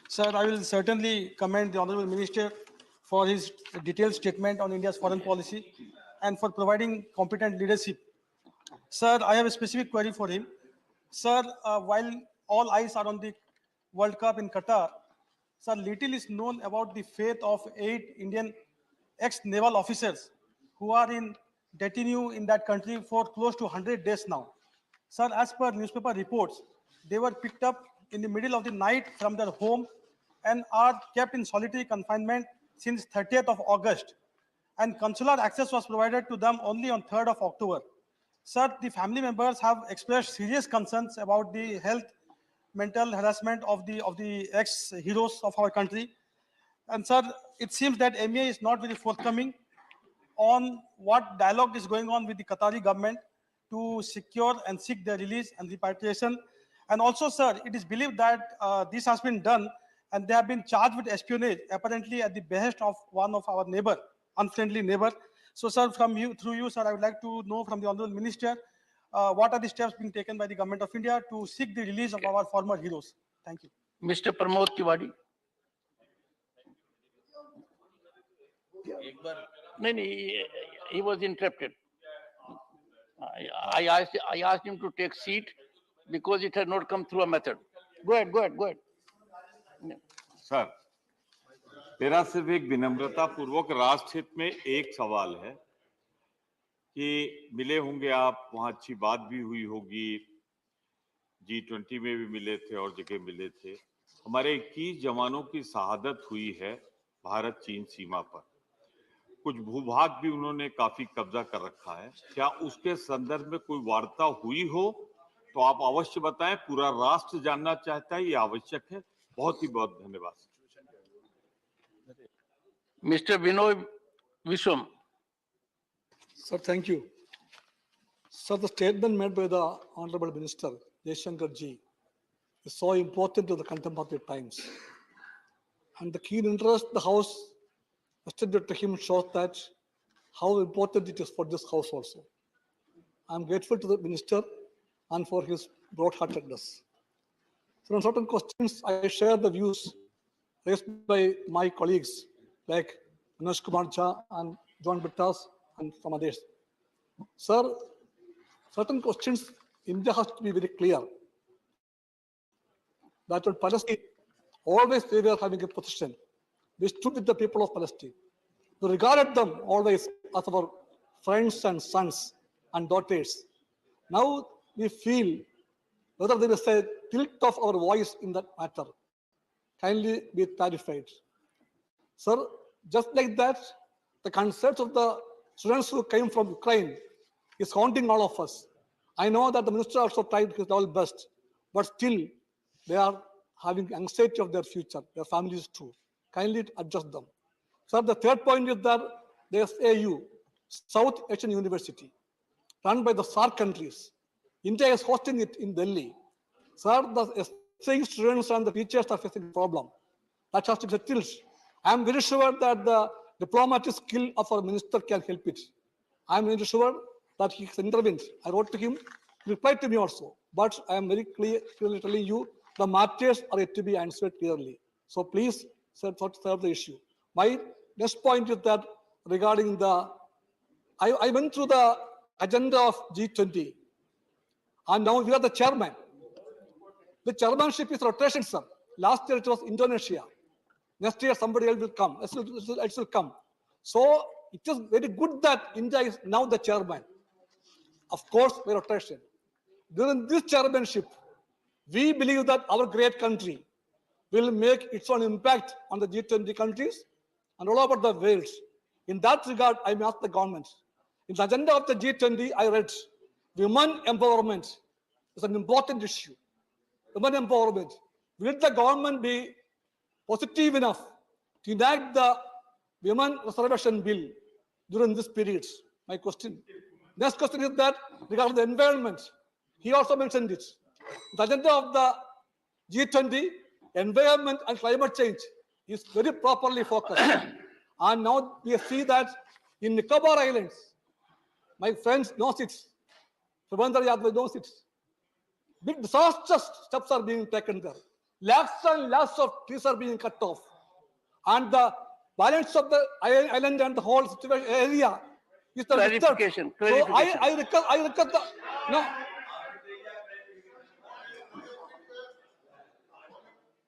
Sir, I will certainly commend the Honorable Minister for his detailed statement on India's foreign policy and for providing competent leadership. Sir, I have a specific query for him. Sir, while all eyes are on the World Cup in Qatar, sir, little is known about the fate of 8 Indian ex-naval officers who are in detenue in that country for close to 100 days now. Sir, as per newspaper reports, they were picked up in the middle of the night from their home and are kept in solitary confinement since 30th of August. And consular access was provided to them only on 3rd of October. Sir, the family members have expressed serious concerns about the health, mental harassment of the ex-heroes of our country. And sir, it seems that MEA is not very forthcoming on what dialogue is going on with the Qatari government to secure and seek their release and repatriation. And also, sir, it is believed that this has been done and they have been charged with espionage, apparently at the behest of one of our neighbor, unfriendly neighbor. So, sir, through you, sir, I would like to know from the Honorable Minister, what are the steps being taken by the Government of India to seek the release of our former heroes? Thank you. Mr. Pramod Tiwari. No, he was interrupted. I asked him to take seat because it had not come through a method. Go ahead. Sir, मेरा सिर्फ एक विनम्रता पूर्वक राष्ट्र हित में एक सवाल है कि मिले होंगे आप, वहां अच्छी बात भी हुई होगी, G20 में भी मिले थे और जगह मिले थे। हमारे 21 जवानों की शहादत हुई है भारत चीन सीमा पर। कुछ भूभाग भी उन्होंने काफी कब्जा कर रखा है। क्या उसके संदर्भ में कोई वार्ता हुई हो तो आप अवश्य बताएं, पूरा राष्ट्र जानना चाहता है, ये आवश्यक है। बहुत ही बहुत धन्यवाद। Mr. Vinod Vishwam. Sir, thank you. Sir, the statement made by the Honorable Minister Jaishankar ji is so important to the contemporary times. And the keen interest the House extended to him shows that how important it is for this House also. I am grateful to the Minister and for his broad-heartedness. So on certain questions, I share the views raised by my colleagues like Manoj Kumar Jha and John Bittas and some others. Sir, certain questions, India has to be very clear that when Palestine, always they were having a position. We stood with the people of Palestine. We regarded them always as our friends and sons and daughters. Now we feel whether there is a tilt of our voice in that matter. Kindly be clarified. Sir, just like that, the concerns of the students who came from Ukraine is haunting all of us. I know that the minister also tried his level best, but still they are having anxiety of their future, their families too. Kindly adjust them. Sir, the third point is that the SAU, South Asian University, run by the SAARC countries. India is hosting it in Delhi. Sir, the SAU students and the teachers are facing a problem. That has to be settled. I am very sure that the diplomatic skill of our minister can help it. I am very sure that he has intervened. I wrote to him, he replied to me also. But I am very clearly telling you, the matters are yet to be answered clearly. So please serve the issue. My next point is that regarding I went through the agenda of G20, and now we are the chairman. The chairmanship is rotation, sir. Last year it was Indonesia. Next year somebody else will come. It will come. So it is very good that India is now the chairman. Of course, by rotation. During this chairmanship, we believe that our great country will make its own impact on the G20 countries and all over the world. In that regard, I may ask the government. In the agenda of the G20, I read women empowerment is an important issue. Women empowerment. Will the government be positive enough to enact the women reservation bill during this period? My question. Next question is that regarding the environment. He also mentioned it. The agenda of the G20, environment and climate change is very properly focused. And now we see that in Nicobar Islands, my friends knows it. Subhandar Yadav knows it. Big disastrous steps are being taken there. lakhs and lakhs of trees are being cut off. And the balance of the island and the whole situation area is the Clarification, disturbed. So clarification. I request the, no.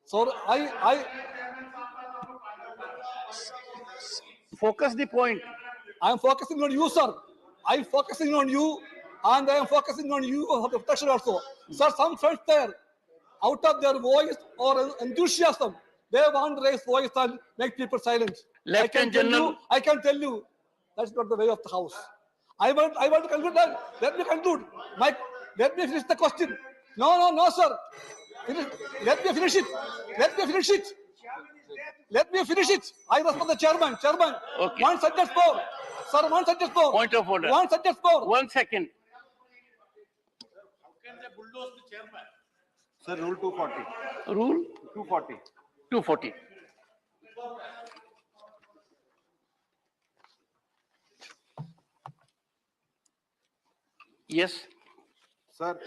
So Focus the point. I am focusing on you, sir. I am focusing on you, and I am focusing on you of the protection also. Sir, some friends there, out of their voice or enthusiasm, they want to raise voice and make people silent. Lieutenant General- I can tell you, that's not the way of the house. I want to conclude that. Let me conclude. Let me finish the question. No, sir. Let me finish it. Let me finish it. Let me finish it. I respect the chairman. Okay. One sentence more. Sir, one sentence more. Point of order. One sentence more. 1 second. Sir, rule 240. Rule 240. 240. Yes. Sir,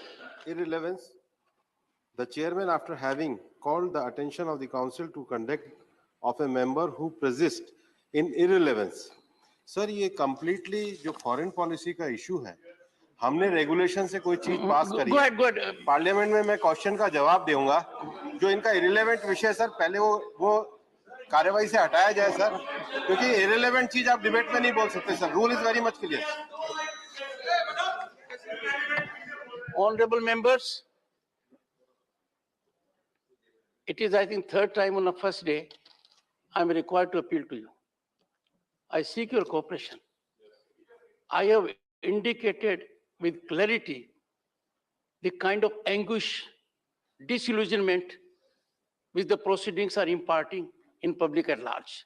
irrelevance. The chairman, after having called the attention of the council to conduct of a member who persist in irrelevance. Sir ये completely जो foreign policy का issue है, हमने regulation से कोई चीज पास करी Go ahead, go ahead. Parliament में मैं क्वेश्चन का जवाब दूंगा जो इनका irrelevant विषय सर पहले वो कार्यवाही से हटाया जाए सर क्योंकि irrelevant चीज आप डिबेट में नहीं बोल सकते sir rule is very much clear Honorable members, it is, I think, third time on the first day, I am required to appeal to you. I seek your cooperation. I have indicated with clarity the kind of anguish, disillusionment which the proceedings are imparting in public at large.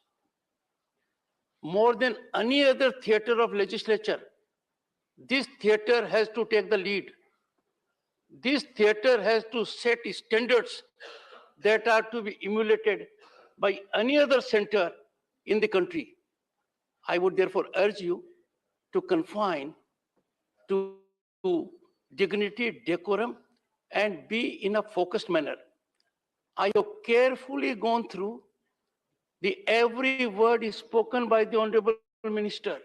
More than any other theater of legislature, this theater has to take the lead. This theater has to set standards that are to be emulated by any other center in the country. I would therefore urge you to confine to dignity, decorum, and be in a focused manner. I have carefully gone through the every word is spoken by the Honorable Minister.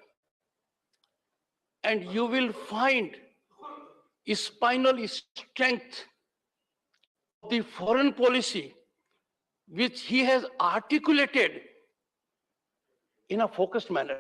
And you will find a spinal strength of the foreign policy which he has articulated in a focused manner.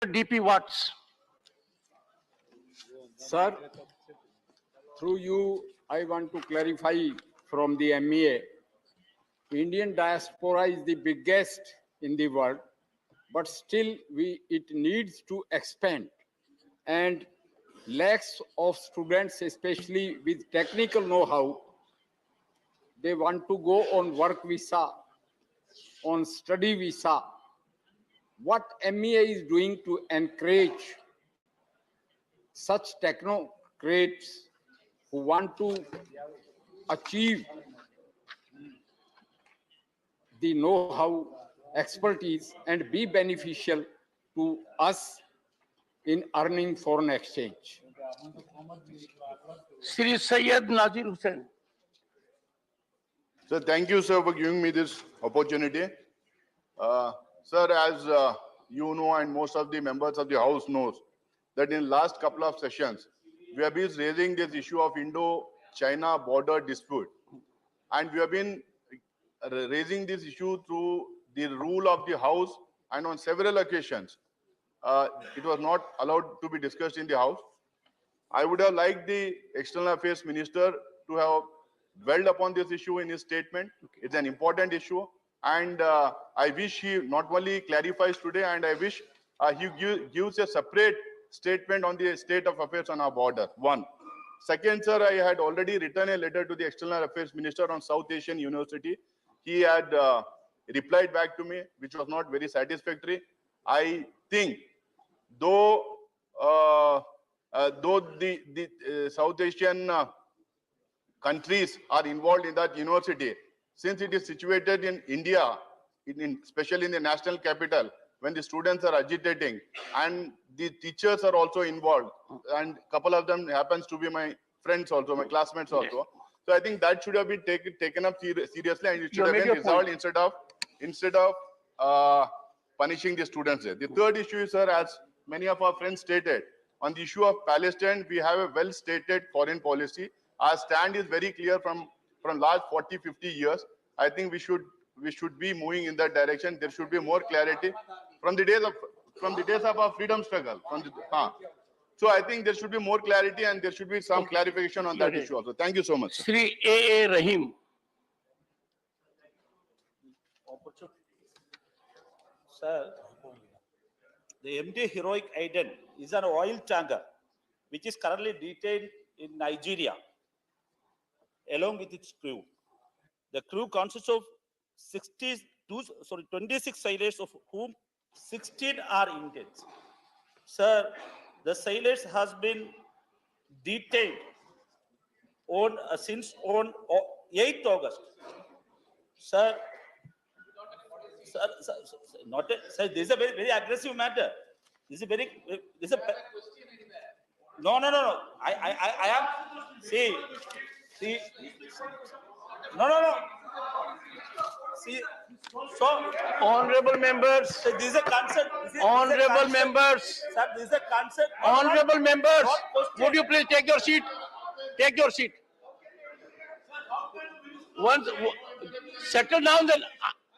DP Watts. Sir, through you, I want to clarify from the MEA. Indian diaspora is the biggest in the world, but still it needs to expand. And lakhs of students, especially with technical know-how, they want to go on work visa, on study visa. What MEA is doing to encourage such technocrats, who want to achieve the know-how, expertise, and be beneficial to us in earning foreign exchange. Sri Syed Nazir Hussain. Sir, thank you, sir, for giving me this opportunity. Sir, as you know, and most of the members of the House knows, that in last couple of sessions, we have been raising this issue of Indo-China border dispute. And we have been raising this issue through the rule of the House, and on several occasions, it was not allowed to be discussed in the House. I would have liked the External Affairs Minister to have dwelled upon this issue in his statement. It's an important issue, and I wish he not only clarifies today, and I wish he gives a separate statement on the state of affairs on our border. One. Second, sir, I had already written a letter to the External Affairs Minister on South Asian University. He had replied back to me, which was not very satisfactory. I think, though the South Asian countries are involved in that university, since it is situated in India, especially in the national capital, when the students are agitating and the teachers are also involved, and a couple of them happens to be my friends also, my classmates also. So I think that should have been taken up seriously, and it should have been resolved instead of punishing the students. The third issue is, sir, as many of our friends stated, on the issue of Palestine, we have a well-stated foreign policy. Our stand is very clear from last 40, 50 years. I think we should be moving in that direction. There should be more clarity from the days of our freedom struggle. So I think there should be more clarity, and there should be some clarification on that issue also. Thank you so much, sir. Sri A.A. Rahim. Sir, the MD Heroic Aiden is an oil tanker which is currently detained in Nigeria along with its crew. The crew consists of 26 sailors, of whom 16 are Indians. Sir, the sailors has been detained since 8th August. Sir, sir, this is a very, very aggressive matter. No. I am, see, no. See, so, Honorable members, so this is a concern. honorable members, Sir, this is a concern. honorable members, Not question. would you please take your seat? Take your seat. Once settle down, then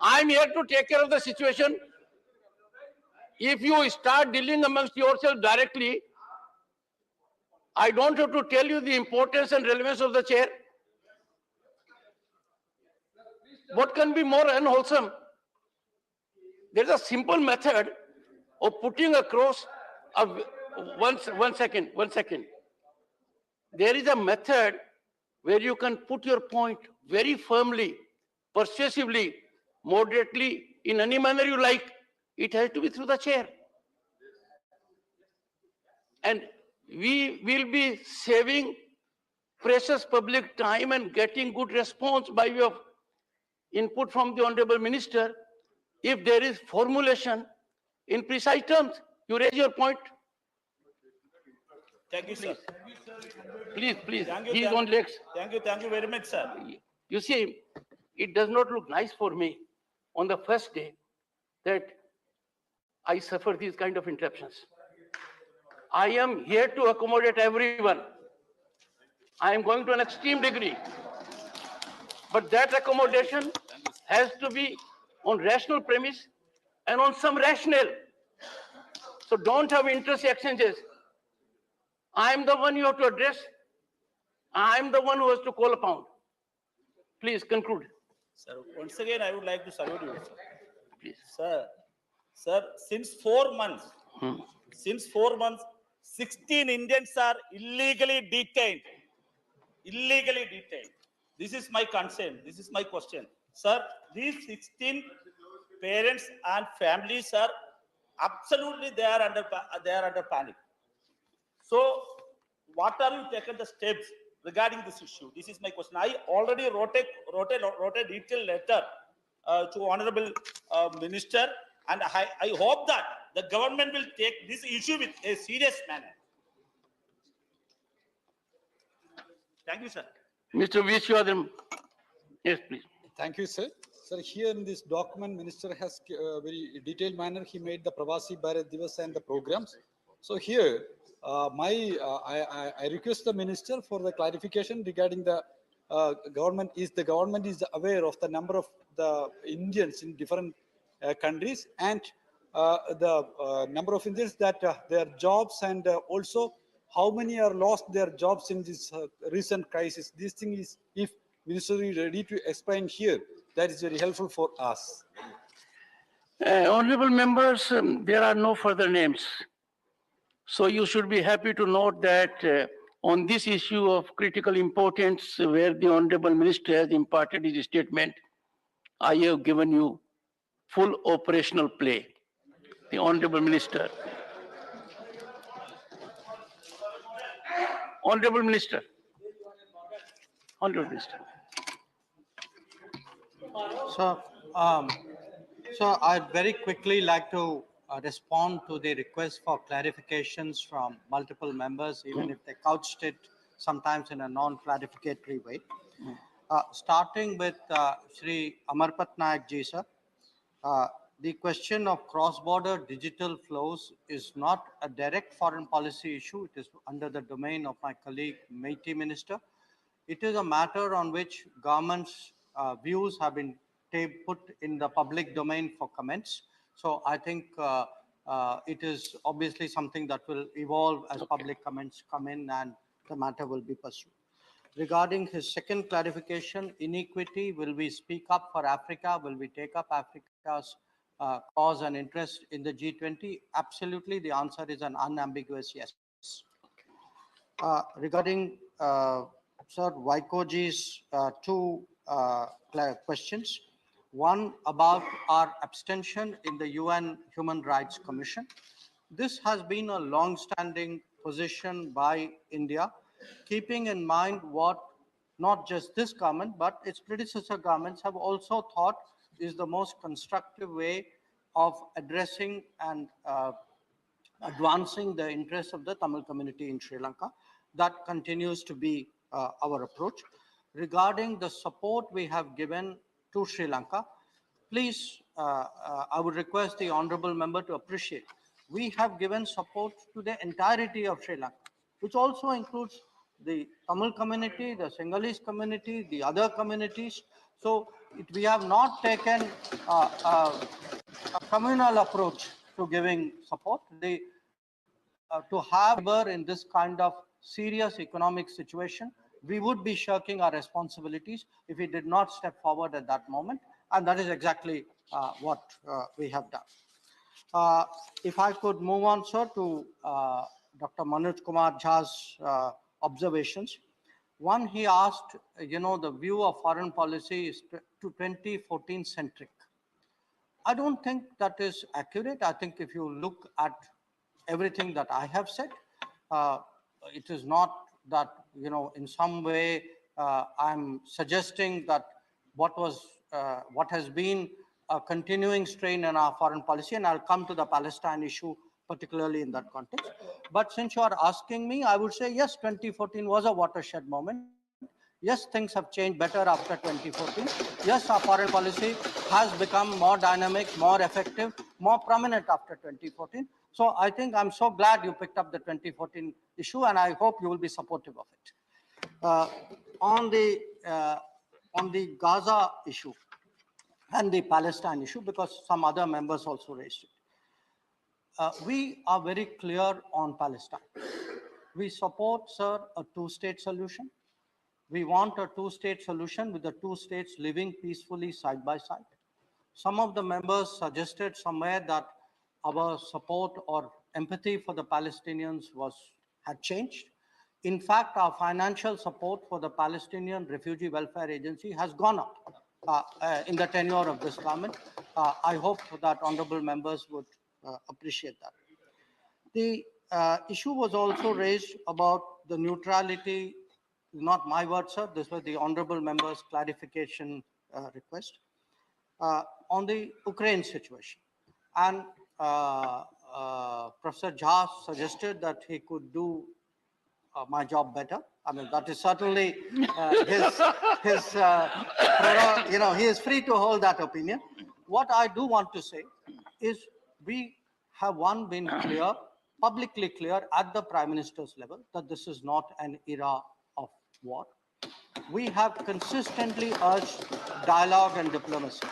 I'm here to take care of the situation. If you start dealing amongst yourselves directly, I don't have to tell you the importance and relevance of the chair. What can be more unwholesome? There is a simple method of putting across one second. There is a method where you can put your point very firmly, persuasively, moderately, in any manner you like. It has to be through the chair. And we will be saving precious public time and getting good response by way of input from the Honorable Minister if there is formulation in precise terms. You raise your point. Thank you, sir. Please. Thank you, He's thank- on legs. Thank you very much, sir. You see, it does not look nice for me on the first day that I suffer these kind of interruptions. I am here to accommodate everyone. I am going to an extreme degree. But that accommodation has to be on rational premise and on some rationale. So don't have interest exchanges. I am the one you have to address. I am the one who has to call upon. Please conclude. Sir, once again, I would like to salute you, sir. Please. Sir, since 4 months, 16 Indians are illegally detained. This is my concern. This is my question. Sir, these 16 parents and families are absolutely they are under panic. So, what are you taking the steps regarding this issue? This is my question. I already wrote a detailed letter to Honorable Minister, and I hope that the government will take this issue with a serious manner. Thank you, sir. Mr. Vishwadhan, yes, please. Thank you, sir. Sir, here in this document, Minister has very detailed manner. He made the Pravasi Bharat Divas and the programs. So here, I request the Minister for the clarification regarding the government is aware of the number of the Indians in different countries and the number of Indians that their jobs and also how many are lost their jobs in this recent crisis. This thing is, if Minister is ready to explain here, that is very helpful for us. Honorable members, there are no further names. So you should be happy to note that on this issue of critical importance, where the Honorable Minister has imparted his statement, I have given you full operational play. The Honorable Minister. Honorable Minister. Honorable Minister. So I'd very quickly like to respond to the request for clarifications from multiple members, even if they couched it sometimes in a non-clarificatory way. Starting with Shri Amarpat Nayak ji, sir. The question of cross-border digital flows is not a direct foreign policy issue. It is under the domain of my colleague, Meity Minister. It is a matter on which government's views have been put in the public domain for comments. So I think it is obviously something that will evolve as public comments come in and the matter will be pursued. Regarding his second clarification, inequity, will we speak up for Africa? Will we take up Africa's cause and interest in the G20? Absolutely, the answer is an unambiguous yes. Regarding Sir Vaikoji's two questions. One about our abstention in the UN Human Rights Commission. This has been a long-standing position by India, keeping in mind what not just this government, but its predecessor governments have also thought is the most constructive way of addressing and advancing the interests of the Tamil community in Sri Lanka. That continues to be our approach. Regarding the support we have given to Sri Lanka, please, I would request the honorable member to appreciate. We have given support to the entirety of Sri Lanka, which also includes the Tamil community, the Sinhalese community, the other communities. So we have not taken a communal approach to giving support. To have in this kind of serious economic situation, we would be shirking our responsibilities if we did not step forward at that moment. And that is exactly what we have done. If I could move on, sir, to Dr. Manoj Kumar Jha's observations. One, he asked, the view of foreign policy is to 2014 centric. I don't think that is accurate. I think if you look at everything that I have said, it is not that, in some way I'm suggesting that what has been a continuing strain in our foreign policy, and I'll come to the Palestine issue, particularly in that context. But since you are asking me, I would say, yes, 2014 was a watershed moment. Yes, things have changed better after 2014. Yes, our foreign policy has become more dynamic, more effective, more prominent after 2014. So I think I'm so glad you picked up the 2014 issue, and I hope you will be supportive of it. On the Gaza issue and the Palestine issue, because some other members also raised it. We are very clear on Palestine. We support, sir, a two-state solution. We want a two-state solution with the two states living peacefully side by side. Some of the members suggested somewhere that our support or empathy for the Palestinians had changed. In fact, our financial support for the Palestinian Refugee Welfare Agency has gone up in the tenure of this government. I hope that honorable members would appreciate that. The issue was also raised about the neutrality not my words, sir. This was the honorable member's clarification request on the Ukraine situation. And Professor Jha suggested that he could do my job better. I mean, that is certainly he is free to hold that opinion. What I do want to say is we have been clear, publicly clear at the Prime Minister's level that this is not an era of war. We have consistently urged dialogue and diplomacy.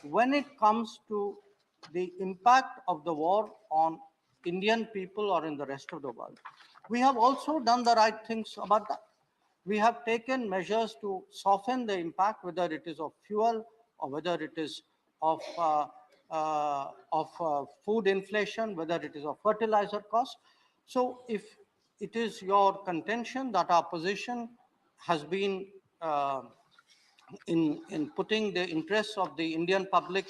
When it comes to the impact of the war on Indian people or in the rest of the world, we have also done the right things about that. We have taken measures to soften the impact, whether it is of fuel or whether it is of food inflation, whether it is of fertilizer costs. So if it is your contention that our position has been in putting the interests of the Indian public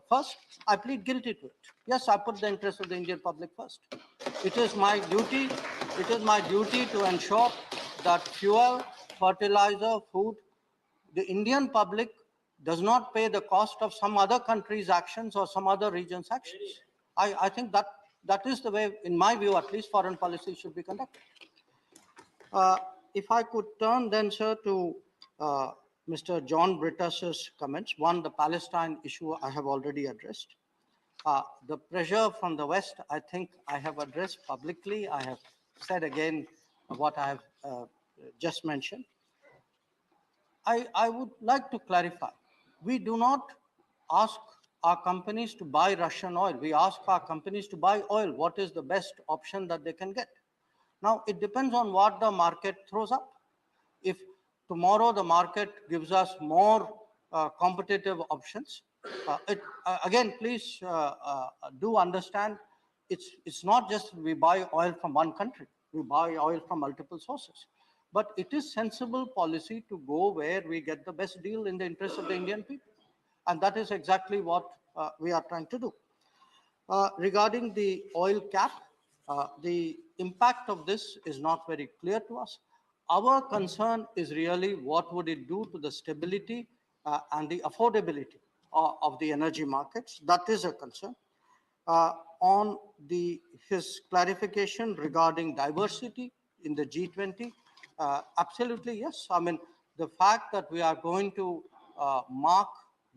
first, I plead guilty to it. Yes, I put the interests of the Indian public first. It is my duty to ensure that fuel, fertilizer, food, the Indian public does not pay the cost of some other country's actions or some other region's actions. I think that is the way, in my view, at least foreign policy should be conducted. If I could turn then, sir, to Mr. John Brittas's comments. One, the Palestine issue I have already addressed. The pressure from the West, I think I have addressed publicly. I have said again what I have just mentioned. I would like to clarify. We do not ask our companies to buy Russian oil. We ask our companies to buy oil. What is the best option that they can get? Now, it depends on what the market throws up. If tomorrow the market gives us more competitive options, again, please do understand, it's not just we buy oil from one country. We buy oil from multiple sources. But it is sensible policy to go where we get the best deal in the interest of the Indian people. And that is exactly what we are trying to do. Regarding the oil cap, the impact of this is not very clear to us. Our concern is really what would it do to the stability and the affordability of the energy markets. That is a concern. On his clarification regarding diversity in the G20, absolutely yes. I mean, the fact that we are going to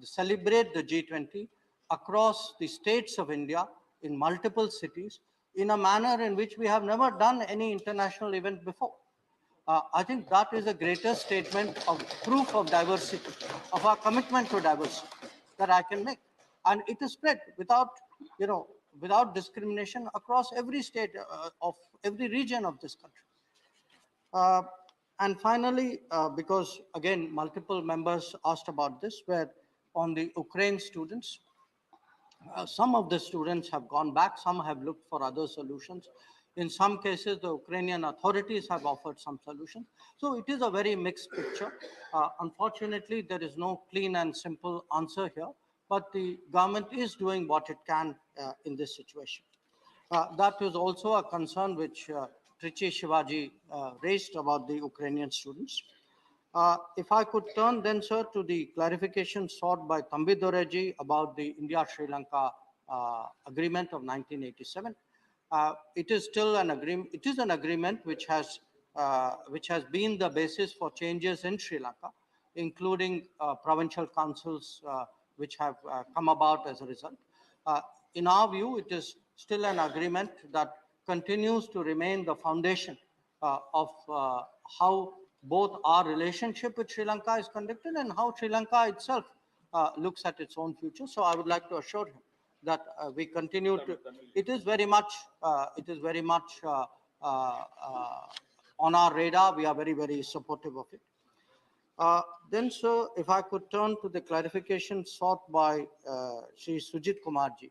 celebrate the G20 across the states of India in multiple cities in a manner in which we have never done any international event before. I think that is a greater statement of proof of diversity, of our commitment to diversity that I can make. And it is spread without discrimination across every state of every region of this country. And finally, because again, multiple members asked about this, where on the Ukraine students, some of the students have gone back, some have looked for other solutions. In some cases, the Ukrainian authorities have offered some solutions. So it is a very mixed picture. Unfortunately, there is no clean and simple answer here, but the government is doing what it can in this situation. That is also a concern which Trichy Shivaji raised about the Ukrainian students. If I could turn then, sir, to the clarification sought by Thambi Doreji about the India-Sri Lanka agreement of 1987. It is still an agreement. It is an agreement which has been the basis for changes in Sri Lanka, including provincial councils which have come about as a result. In our view, it is still an agreement that continues to remain the foundation of how both our relationship with Sri Lanka is conducted and how Sri Lanka itself looks at its own future. So I would like to assure him that we continue to. It is very much on our radar. We are very, very supportive of it. Then, sir, if I could turn to the clarification sought by Shri Sujit Kumarji.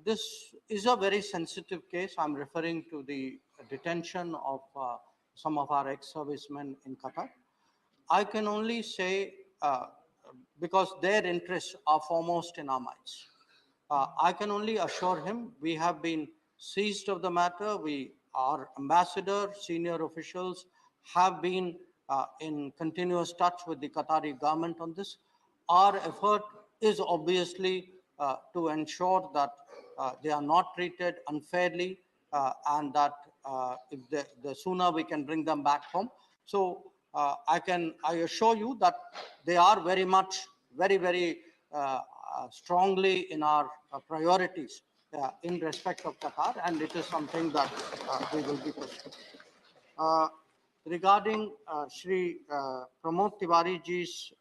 This is a very sensitive case. I'm referring to the detention of some of our ex-servicemen in Qatar. I can only say, because their interests are foremost in our minds, I can only assure him we have been seized of the matter. We our ambassador, senior officials have been in continuous touch with the Qatari government on this. Our effort is obviously to ensure that they are not treated unfairly and that if the sooner we can bring them back home. So I assure you that they are very much, very strongly in our priorities in respect of Qatar, and it is something that we will be pursuing. Regarding Shri Pramod Tiwari ji's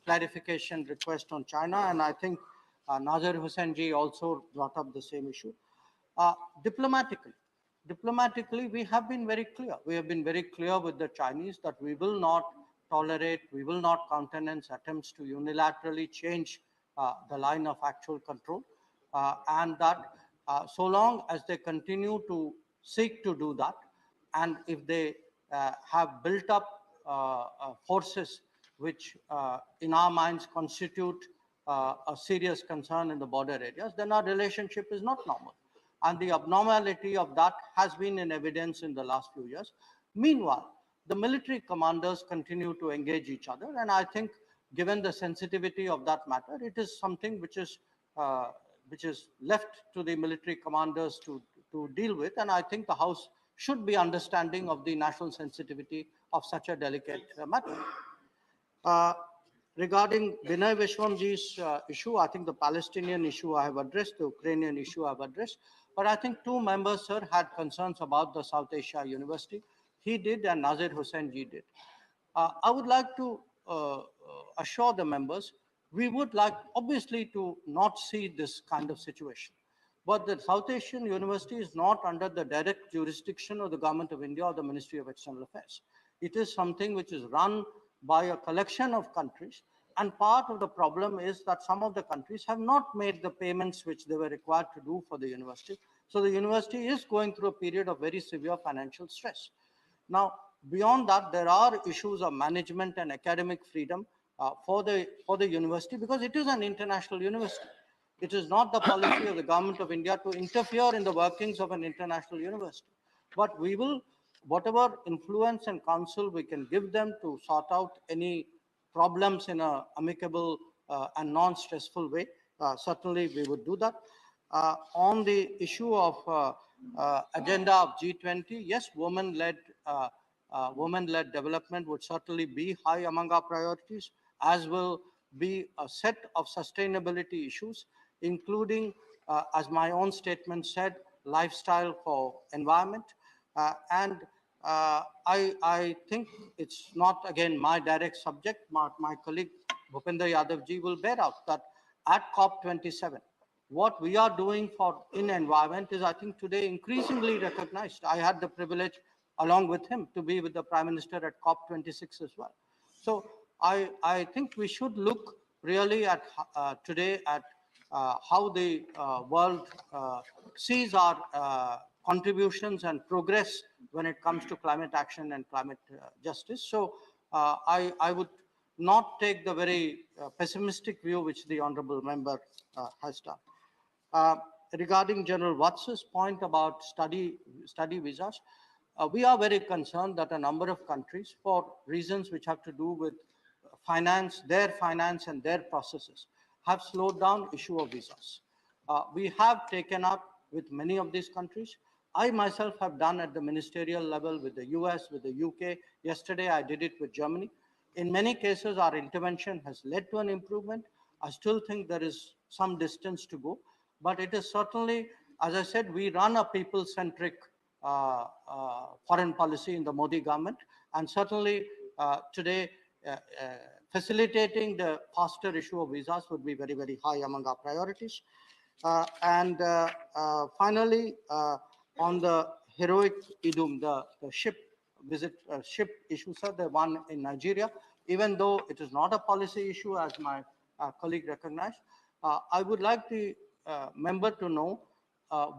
clarification request on China, and I think Nazir Hussain ji also brought up the same issue. Diplomatically, we have been very clear. We have been very clear with the Chinese that we will not tolerate, we will not countenance attempts to unilaterally change the line of actual control, and that so long as they continue to seek to do that, and if they have built up forces which in our minds constitute a serious concern in the border areas, then our relationship is not normal. And the abnormality of that has been in evidence in the last few years. Meanwhile, the military commanders continue to engage each other, and I think given the sensitivity of that matter, it is something which is left to the military commanders to deal with, and I think the House should be understanding of the national sensitivity of such a delicate matter. Regarding Binay Vishwamji's issue, I think the Palestinian issue I have addressed, the Ukrainian issue I have addressed, but I think two members, sir, had concerns about the South Asia University. He did, and Nazir Hussain ji did. I would like to assure the members, we would like, obviously, to not see this kind of situation. But the South Asian University is not under the direct jurisdiction of the Government of India or the Ministry of External Affairs. It is something which is run by a collection of countries. And part of the problem is that some of the countries have not made the payments which they were required to do for the university. So the university is going through a period of very severe financial stress. Now, beyond that, there are issues of management and academic freedom for the university, because it is an international university. It is not the policy of the Government of India to interfere in the workings of an international university. But we will, whatever influence and counsel we can give them to sort out any problems in an amicable and non-stressful way, certainly we would do that. On the issue of agenda of G20, yes, women-led development would certainly be high among our priorities, as will be a set of sustainability issues, including, as my own statement said, lifestyle for environment. I think it's not, again, my direct subject. My colleague Bhupender Yadav ji will bear out that at COP27, what we are doing in environment is, I think, today increasingly recognized. I had the privilege, along with him, to be with the Prime Minister at COP26 as well. So I think we should look really at today at how the world sees our contributions and progress when it comes to climate action and climate justice. So I would not take the very pessimistic view which the honorable member has done. Regarding General Wats's point about study visas, we are very concerned that a number of countries, for reasons which have to do with finance and their processes, have slowed down issue of visas. We have taken up with many of these countries. I myself have done at the ministerial level with the US, with the UK. Yesterday, I did it with Germany. In many cases, our intervention has led to an improvement. I still think there is some distance to go, but it is certainly, as I said, we run a people-centric foreign policy in the Modi government, and certainly today, facilitating the faster issue of visas would be very, very high among our priorities. Finally, on the heroic Idum, the ship issue, sir, the one in Nigeria, even though it is not a policy issue, as my colleague recognized, I would like the member to know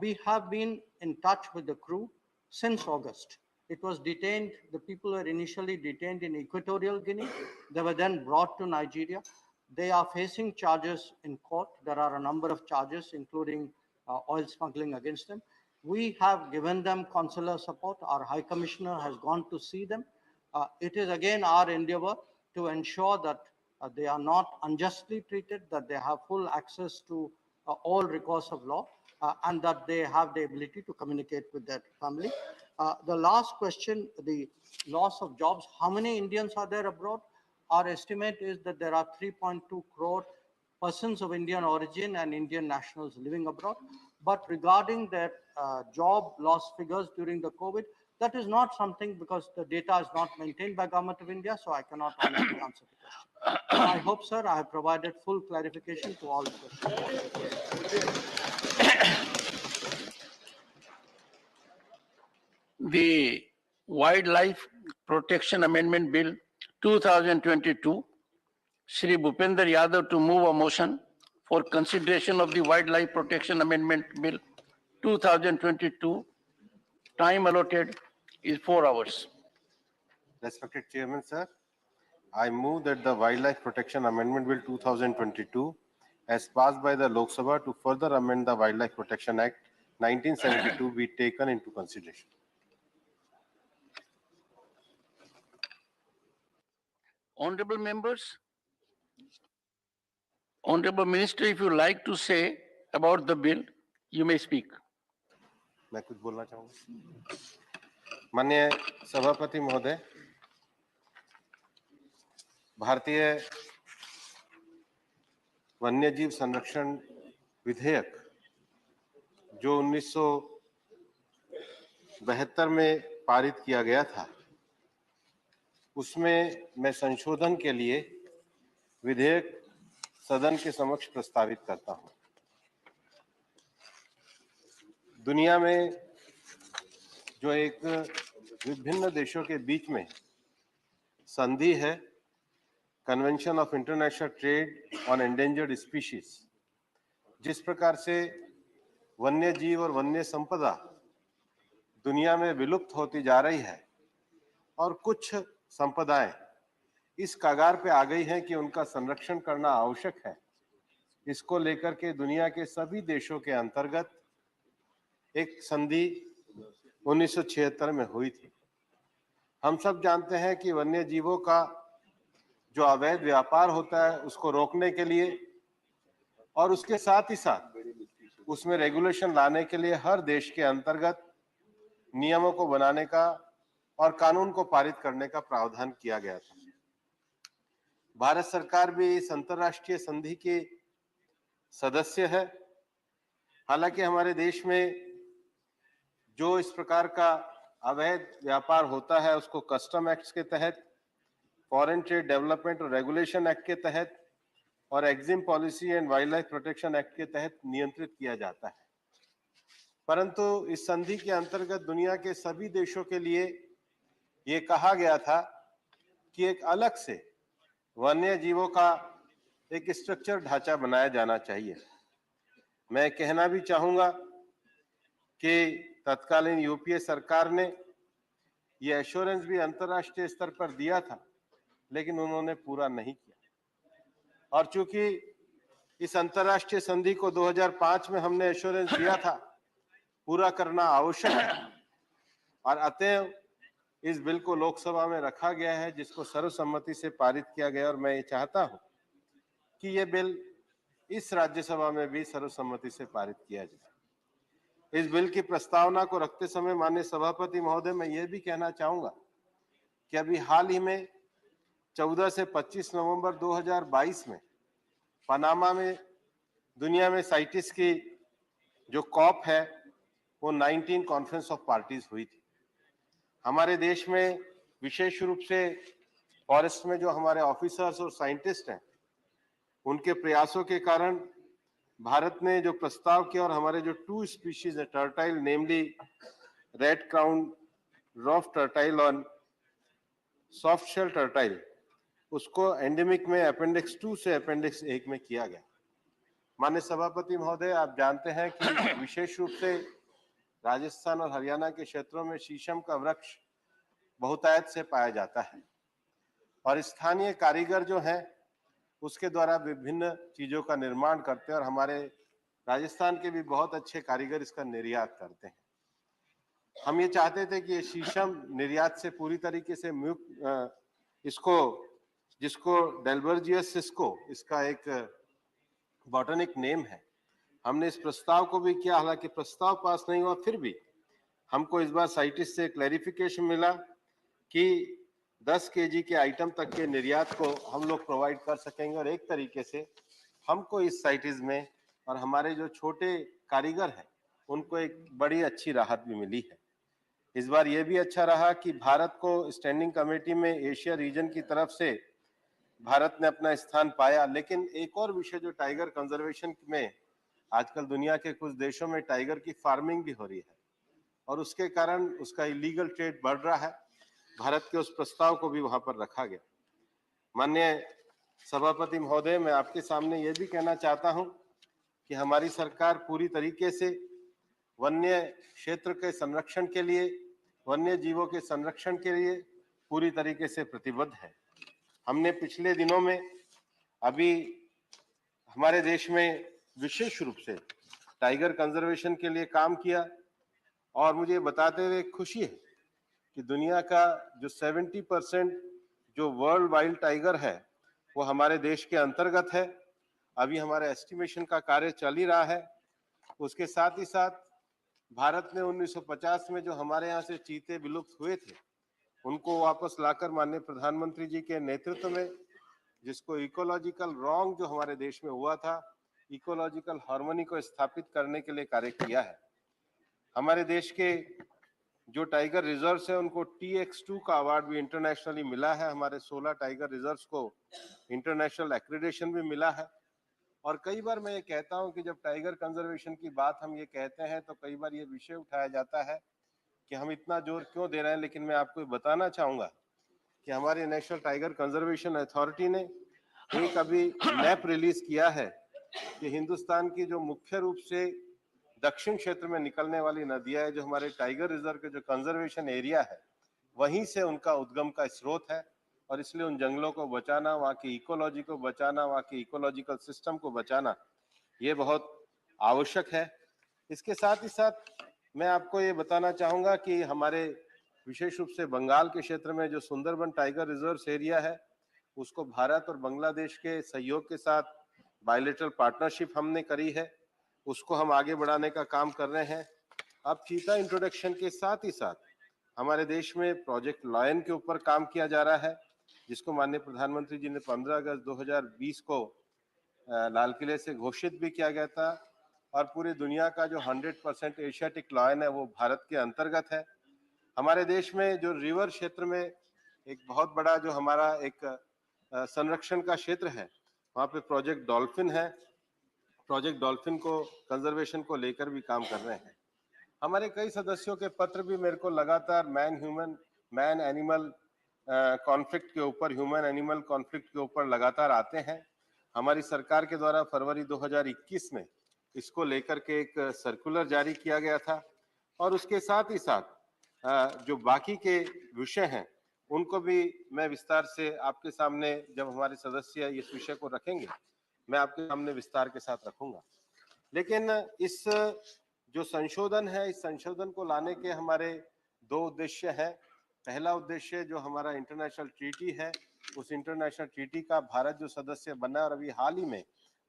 we have been in touch with the crew since August. It was detained, the people were initially detained in Equatorial Guinea. They were then brought to Nigeria. They are facing charges in court. There are a number of charges, including oil smuggling against them. We have given them consular support. Our High Commissioner has gone to see them. It is again our endeavor to ensure that they are not unjustly treated, that they have full access to all recourse of law, and that they have the ability to communicate with their family. The last question, the loss of jobs. How many Indians are there abroad? Our estimate is that there are 3.2 crore persons of Indian origin and Indian nationals living abroad. But regarding their job loss figures during the COVID, that is not something, because the data is not maintained by Government of India, so I cannot honestly answer the question. I hope, sir, I have provided full clarification to all the questions. The Wildlife Protection Amendment Bill 2022, Shri Bhupender Yadav to move a motion for consideration of the Wildlife Protection Amendment Bill 2022. Time allotted is 4 hours. Respected Chairman, sir, I move that the Wildlife Protection Amendment Bill 2022 as passed by the Lok Sabha to further amend the Wildlife Protection Act 1972 be taken into consideration. Honorable members, Honorable Minister, if you like to say about the bill, you may speak. मैं कुछ बोलना चाहूंगा। माननीय सभापति महोदय, भारतीय वन्यजीव संरक्षण विधेयक जो 1972 में पारित किया गया था, उसमें मैं संशोधन के लिए विधेयक सदन के समक्ष प्रस्तावित करता हूं। दुनिया में जो एक विभिन्न देशों के बीच में संधि है, convention of international trade on endangered species, जिस प्रकार से वन्य जीव और वन्य संपदा दुनिया में विलुप्त होती जा रही है और कुछ संपदाएं इस कगार पे आ गई हैं कि उनका संरक्षण करना आवश्यक है, इसको लेकर के दुनिया के सभी देशों के अंतर्गत एक संधि 1976 में हुई थी। हम सब जानते हैं कि वन्य जीवों का जो अवैध व्यापार होता है उसको रोकने के लिए और उसके साथ ही साथ उसमें रेगुलेशन लाने के लिए हर देश के अंतर्गत नियमों को बनाने का और कानून को पारित करने का प्रावधान किया गया था। भारत सरकार भी इस अंतर्राष्ट्रीय संधि के सदस्य है। हालांकि हमारे देश में जो इस प्रकार का अवैध व्यापार होता है उसको कस्टम एक्ट के तहत, फॉरेन ट्रेड डेवलपमेंट और रेगुलेशन एक्ट के तहत और EXIM policy and wild life protection act के तहत नियंत्रित किया जाता है। परंतु इस संधि के अंतर्गत दुनिया के सभी देशों के लिए ये कहा गया था कि एक अलग से वन्य जीवों का एक स्ट्रक्चर ढांचा बनाया जाना चाहिए। मैं कहना भी चाहूंगा कि तत्कालीन यूपीए सरकार ने ये एश्योरेंस भी अंतर्राष्ट्रीय स्तर पर दिया था, लेकिन उन्होंने पूरा नहीं किया। और चूंकि इस अंतर्राष्ट्रीय संधि को 2005 में हमने एश्योरेंस दिया था, पूरा करना आवश्यक है और अतएव इस बिल को लोकसभा में रखा गया है, जिसको सर्वसम्मति से पारित किया गया। और मैं ये चाहता हूं कि ये बिल इस राज्यसभा में भी सर्वसम्मति से पारित किया जाए। इस बिल की प्रस्तावना को रखते समय माननीय सभापति महोदय, मैं ये भी कहना चाहूंगा कि अभी हाल ही में 14 से 25 नवंबर 2022 में पनामा में दुनिया में साइटिस की जो कॉप है वो 19 कॉन्फ्रेंस ऑफ पार्टीज हुई थी। हमारे देश में विशेष रूप से फॉरेस्ट में जो हमारे ऑफिसर्स और साइंटिस्ट हैं, उनके प्रयासों के कारण भारत ने जो प्रस्ताव किया और हमारे जो 2 स्पीशीज है टर्टाइल, नेमली रेड क्राउन रॉफ टर्टाइल और सॉफ्ट शेल टर्टाइल, उसको एंडेमिक में अपेंडिक्स 2 से अपेंडिक्स 1 में किया गया। माननीय सभापति महोदय, आप जानते हैं कि विशेष रूप से राजस्थान और हरियाणा के क्षेत्रों में शीशम का वृक्ष बहुतायत से पाया जाता है और स्थानीय कारीगर जो हैं उसके द्वारा विभिन्न चीजों का निर्माण करते हैं और हमारे राजस्थान के भी बहुत अच्छे कारीगर इसका निर्यात करते हैं। हम ये चाहते थे कि ये शीशम निर्यात से पूरी तरीके से इसको जिसको डेल्बर्जियस सिस्को इसका एक बॉटनिक नेम है, हमने इस प्रस्ताव को भी किया, हालांकि प्रस्ताव पास नहीं हुआ, फिर भी हमको इस बार साइंटिस्ट से क्लैरिफिकेशन मिला कि 10 केजी के आइटम तक के निर्यात को हम लोग प्रोवाइड कर सकेंगे और एक तरीके से हमको इस साइटिस में और हमारे जो छोटे कारीगर हैं उनको एक बड़ी अच्छी राहत भी मिली है। इस बार ये भी अच्छा रहा कि भारत को स्टैंडिंग कमेटी में एशिया रीजन की तरफ से भारत ने अपना स्थान पाया। लेकिन एक और विषय जो टाइगर कंजर्वेशन में आजकल दुनिया के कुछ देशों में टाइगर की फार्मिंग भी हो रही है और उसके कारण उसका इलीगल ट्रेड बढ़ रहा है, भारत के उस प्रस्ताव को भी वहां पर रखा गया। माननीय सभापति महोदय, मैं आपके सामने ये भी कहना चाहता हूं कि हमारी सरकार पूरी तरीके से वन्य क्षेत्र के संरक्षण के लिए, वन्य जीवों के संरक्षण के लिए पूरी तरीके से प्रतिबद्ध है। हमने पिछले दिनों में अभी हमारे देश में विशेष रूप से टाइगर कंजर्वेशन के लिए काम किया और मुझे बताते हुए खुशी है कि दुनिया का जो 70% जो वर्ल्ड वाइल्ड टाइगर है वो हमारे देश के अंतर्गत है। अभी हमारे एस्टिमेशन का कार्य चल ही रहा है। उसके साथ ही साथ भारत ने 1950 में जो हमारे यहाँ से चीते विलुप्त हुए थे उनको वापस लाकर माननीय प्रधानमंत्री जी के नेतृत्व में, जिसको इकोलॉजिकल रॉन्ग जो हमारे देश में हुआ था, इकोलॉजिकल हार्मनी को स्थापित करने के लिए कार्य किया है। हमारे देश के जो टाइगर रिजर्व्स है उनको TX2 का अवार्ड भी इंटरनेशनली मिला है। हमारे 16 टाइगर रिजर्व्स को इंटरनेशनल एक्रेडिटेशन भी मिला है। और कई बार मैं ये कहता हूं कि जब टाइगर कंजर्वेशन की बात हम ये कहते हैं तो कई बार ये विषय उठाया जाता है कि हम इतना जोर क्यों दे रहे हैं, लेकिन मैं आपको बताना चाहूंगा कि हमारे नेशनल टाइगर कंजर्वेशन अथॉरिटी ने एक अभी मैप रिलीज किया है कि हिंदुस्तान की जो मुख्य रूप से दक्षिण क्षेत्र में निकलने वाली नदियां है, जो हमारे टाइगर रिजर्व के जो कंजर्वेशन एरिया है, वहीं से उनका उद्गम का स्रोत है और इसलिए उन जंगलों को बचाना, वहाँ की इकोलॉजी को बचाना, वहाँ की इकोलॉजिकल सिस्टम को बचाना, ये बहुत आवश्यक है। इसके साथ ही साथ मैं आपको ये बताना चाहूंगा कि हमारे विशेष रूप से बंगाल के क्षेत्र में जो सुंदरबन टाइगर रिजर्व एरिया है उसको भारत और बांग्लादेश के सहयोग के साथ बायलैटरल पार्टनरशिप हमने करी है, उसको हम आगे बढ़ाने का काम कर रहे हैं। अब चीता इंट्रोडक्शन के साथ ही साथ हमारे देश में प्रोजेक्ट लायन के ऊपर काम किया जा रहा है, जिसको माननीय प्रधानमंत्री जी ने 15 अगस्त 2020 को लाल किले से घोषित भी किया गया था और पूरी दुनिया का जो 100% एशियाटिक लायन है वो भारत के अंतर्गत है। हमारे देश में जो रिवर क्षेत्र में एक बहुत बड़ा जो हमारा एक संरक्षण का क्षेत्र है, वहाँ पे प्रोजेक्ट डॉल्फिन है। प्रोजेक्ट डॉल्फिन को कंजर्वेशन को लेकर भी काम कर रहे हैं। हमारे कई सदस्यों के पत्र भी मेरे को लगातार मैन एनिमल कॉन्फ्लिक्ट के ऊपर, ह्यूमन एनिमल कॉन्फ्लिक्ट के ऊपर लगातार आते हैं। हमारी सरकार के द्वारा फरवरी 2021 में इसको लेकर के एक सर्कुलर जारी किया गया था और उसके साथ ही साथ जो बाकी के विषय हैं उनको भी मैं विस्तार से आपके सामने, जब हमारे सदस्य इस विषय को रखेंगे, मैं आपके सामने विस्तार के साथ रखूंगा। लेकिन इस जो संशोधन है, इस संशोधन को लाने के हमारे 2 उद्देश्य हैं। पहला उद्देश्य जो हमारा इंटरनेशनल ट्रीटी है, उस इंटरनेशनल ट्रीटी का भारत जो सदस्य बना और अभी हाल ही में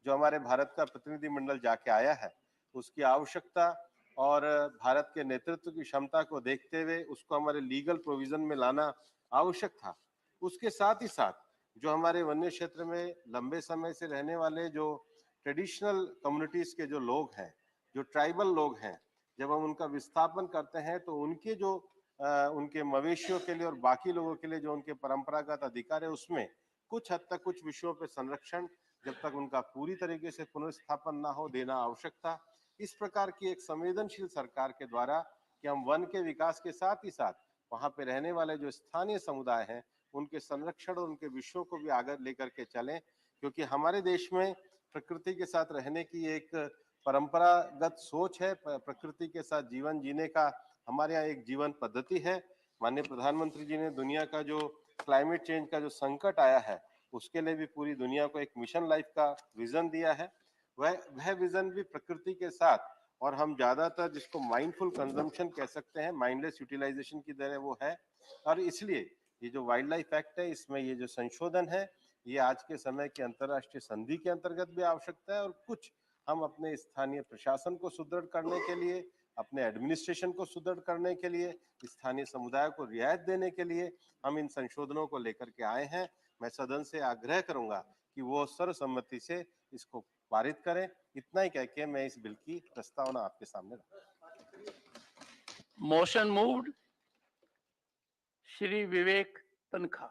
जो हमारे भारत का प्रतिनिधिमंडल जाके आया है, उसकी आवश्यकता और भारत के नेतृत्व की क्षमता को देखते हुए उसको हमारे लीगल प्रोविजन में लाना आवश्यक था। उसके साथ ही साथ जो हमारे वन्य क्षेत्र में लंबे समय से रहने वाले जो ट्रेडिशनल कम्युनिटीज के जो लोग हैं, जो ट्राइबल लोग हैं, जब हम उनका विस्थापन करते हैं तो उनके जो उनके मवेशियों के लिए और बाकी लोगों के लिए जो उनके परंपरागत अधिकार है, उसमें कुछ हद तक कुछ विषयों पे संरक्षण जब तक उनका पूरी तरीके से पुनर्स्थापन ना हो देना आवश्यक था। इस प्रकार की एक संवेदनशील सरकार के द्वारा कि हम वन के विकास के साथ ही साथ वहां पे रहने वाले जो स्थानीय समुदाय हैं उनके संरक्षण और उनके विषयों को भी आगे लेकर के चलें, क्योंकि हमारे देश में प्रकृति के साथ रहने की एक परंपरागत सोच है, प्रकृति के साथ जीवन जीने का हमारे यहाँ एक जीवन पद्धति है। माननीय प्रधानमंत्री जी ने दुनिया का जो क्लाइमेट चेंज का जो संकट आया है उसके लिए भी पूरी दुनिया को एक मिशन लाइफ का विजन दिया है। वह विजन भी प्रकृति के साथ और हम ज्यादातर जिसको माइंडफुल कंजम्पशन कह सकते हैं, माइंडलेस यूटिलाइजेशन की दर है वो है। और इसलिए ये जो वाइल्ड लाइफ एक्ट है, इसमें ये जो संशोधन है, ये आज के समय के अंतर्राष्ट्रीय संधि के अंतर्गत भी आवश्यकता है, और कुछ हम अपने स्थानीय प्रशासन को सुदृढ़ करने के लिए, अपने एडमिनिस्ट्रेशन को सुदृढ़ करने के लिए, स्थानीय समुदाय को रियायत देने के लिए हम इन संशोधनों को लेकर के आए हैं। मैं सदन से आग्रह करूंगा कि वो सर्वसम्मति से इसको पारित करें। इतना ही कह के मैं इस बिल की प्रस्तावना आपके सामने रखता हूं। Motion moved. Shri Vivek Tankha.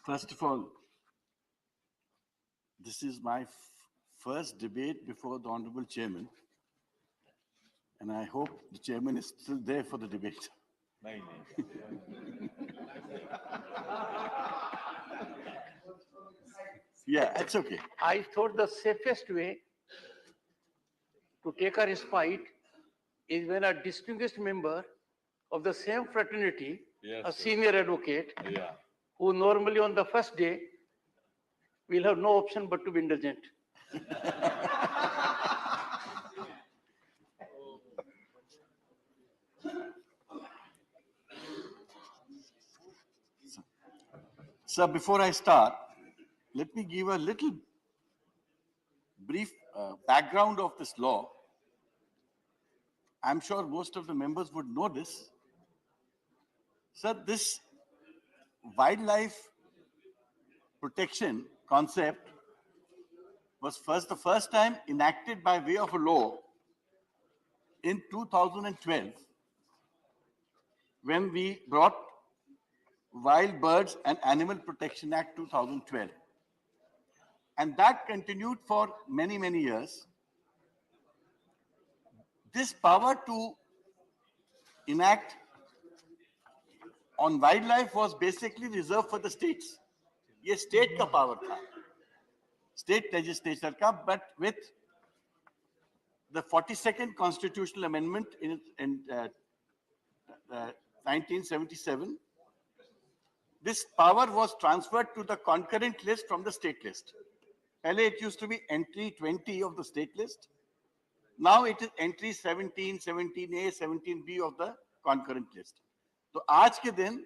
First of all, this is my first debate before the Honorable Chairman, and I hope the Chairman is still there for the debate. Yeah, it's okay. I thought the safest way to take a respite is when a distinguished member of the same fraternity, a senior advocate, who normally on the first day will have no option but to be indulgent. Sir, before I start, let me give a little brief background of this law. I'm sure most of the members would know this. Sir, this wildlife protection concept was the first time enacted by way of a law in 2012 when we brought Wild Birds and Animal Protection Act 2012. And that continued for many, many years. This power to enact on wildlife was basically reserved for the states. ये state का power था, state legislature का, but with the 42nd constitutional amendment in 1977, this power was transferred to the concurrent list from the state list. Earlier it used to be entry 20 of the state list. Now it is entry 17, 17A, 17B of the concurrent list. So आज के दिन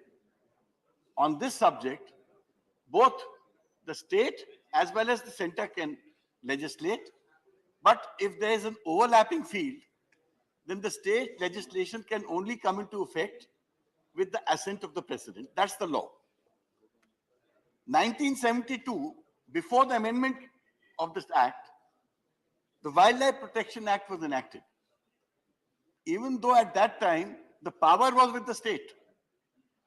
on this subject, both the state as well as the center can legislate. But if there is an overlapping field, then the state legislation can only come into effect with the assent of the president. That's the law. 1972, before the amendment of this act, the Wildlife Protection Act was enacted. Even though at that time, the power was with the state,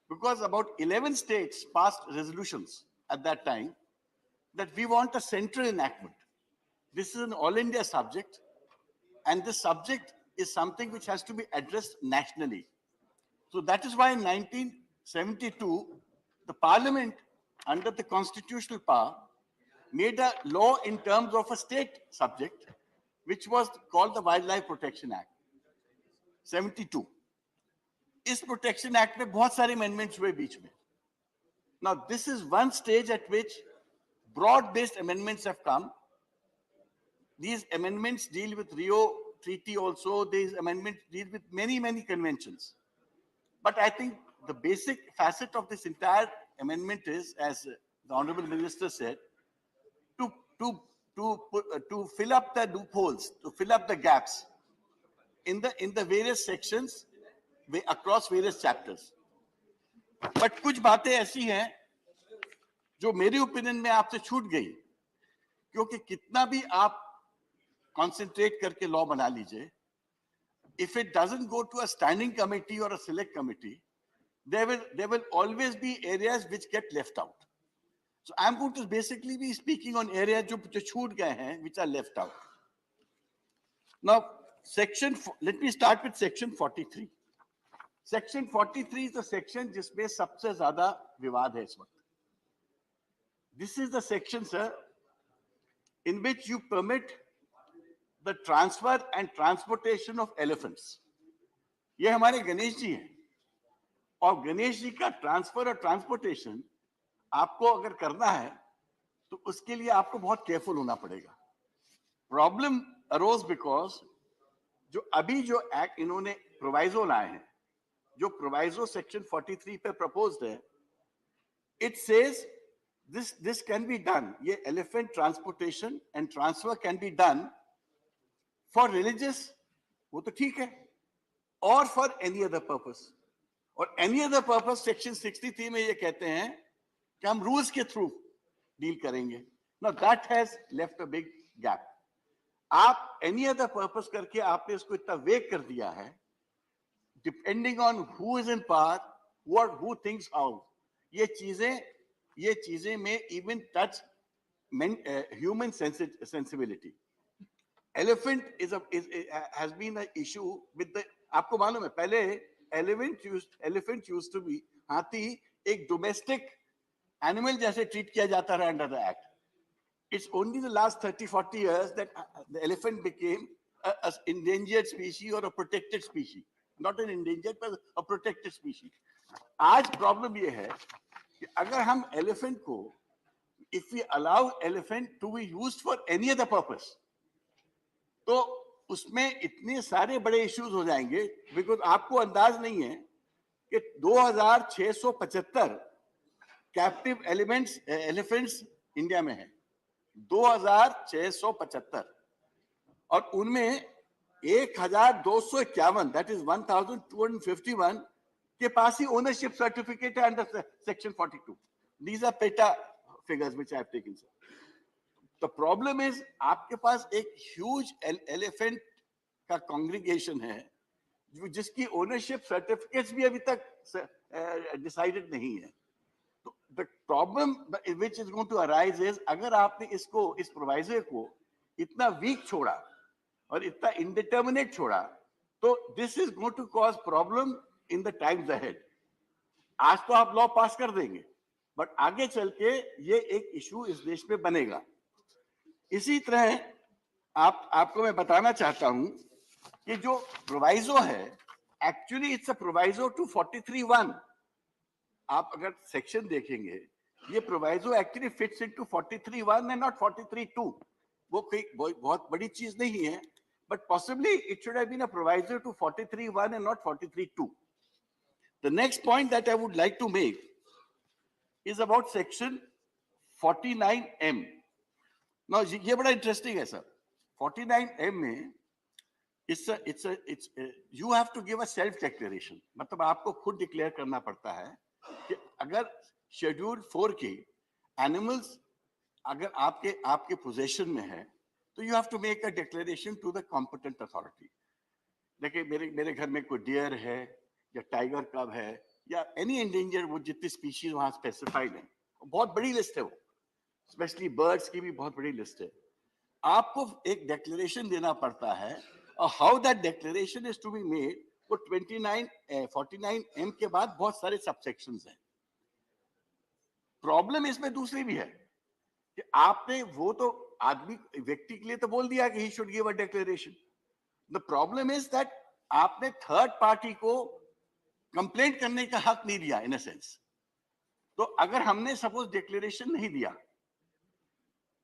because about 11 states passed resolutions at that time that we want a central enactment. This is an all India subject, and this subject is something which has to be addressed nationally. So that is why in 1972, the parliament, under the constitutional power, made a law in terms of a state subject, which was called the Wildlife Protection Act, 72. इस Protection Act में बहुत सारे amendments हुए बीच में. Now this is one stage at which broad-based amendments have come. These amendments deal with Rio Treaty also. These amendments deal with many, many conventions. But I think the basic facet of this entire amendment is, as the Honorable Minister said, to fill up the loopholes, to fill up the gaps in the various sections across various chapters. But कुछ बातें ऐसी हैं जो मेरे opinion में आपसे छूट गई, क्योंकि कितना भी आप concentrate करके law बना लीजिए, if it doesn't go to a standing committee or a select committee, there will always be areas which get left out. So I'm going to basically be speaking on areas जो छूट गए हैं, which are left out. Now, let me start with section 43. Section 43 is the section जिसमें सबसे ज़्यादा विवाद है इस वक्त. This is the section, sir, in which you permit the transfer and transportation of elephants. ये हमारे गणेश जी हैं, और गणेश जी का ट्रांसफर और ट्रांसपोर्टेशन आपको अगर करना है तो उसके लिए आपको बहुत केयरफुल होना पड़ेगा. प्रॉब्लम अरोज बिकॉज जो अभी जो एक्ट इन्होंने प्रोवाइजो लाए हैं, जो प्रोवाइजो सेक्शन 43 पे प्रपोज्ड है, it says this can be done. ये elephant transportation and transfer can be done for religious, वो तो ठीक है, or for any other purpose. और any other purpose section 63 में ये कहते हैं कि हम rules के through deal करेंगे. Now that has left a big gap. आप any other purpose करके आपने इसको इतना वेग कर दिया है, depending on who is in power, who thinks how. ये चीजें में even touch human sensibility. Elephant has been an issue with the, आपको मालूम है पहले elephant used to be, हाथी एक domestic animal जैसे treat किया जाता रहा under the act. It's only the last 30-40 years that the elephant became a endangered species or a protected species. Not an endangered but a protected species. आज problem ये है कि अगर हम elephant को, if we allow elephant to be used for any other purpose, तो उसमें इतने सारे बड़े issues हो जाएंगे, because आपको अंदाज नहीं है कि 2675 captive elephants इंडिया में है, 2675, और उनमें 1251, that is 1251 के पास ही ownership certificate है under section 42. These are PETA figures which I have taken, sir. The problem is आपके पास एक huge elephant का congregation है जिसकी ownership certificates भी अभी तक decided नहीं है. The problem which is going to arise is अगर आपने इसको, इस proviso को इतना weak छोड़ा और इतना indeterminate छोड़ा, तो this is going to cause problem in the times ahead. आज तो आप law pass कर देंगे, but आगे चल के ये एक issue इस देश में बनेगा. इसी तरह आपको मैं बताना चाहता हूं कि जो proviso है, actually it's a proviso to 43(1). आप अगर section देखेंगे, ये proviso actually fits into 43(1) and not 43(2). वो कोई बहुत बड़ी चीज नहीं है, but possibly it should have been a proviso to 43(1) and not 43(2). The next point that I would like to make is about section 49M. Now, ये बड़ा interesting है, sir. 49M में you have to give a self declaration. मतलब आपको खुद declare करना पड़ता है कि अगर schedule 4 के animals अगर आपके possession में है, तो you have to make a declaration to the competent authority. देखिए मेरे घर में कोई deer है या tiger cub है या any endangered, वो जितनी species वहाँ specified हैं, बहुत बड़ी list है वो, especially birds की भी बहुत बड़ी list है. आपको एक declaration देना पड़ता है, और how that declaration is to be made, वो 49M के बाद बहुत सारे subsections हैं. Problem इसमें दूसरी भी है कि आपने वो तो आदमी व्यक्ति के लिए तो बोल दिया कि he should give a declaration. The problem is that आपने third party को कंप्लेंट करने का हक नहीं दिया in a sense. तो अगर हमने सपोज डिक्लेरेशन नहीं दिया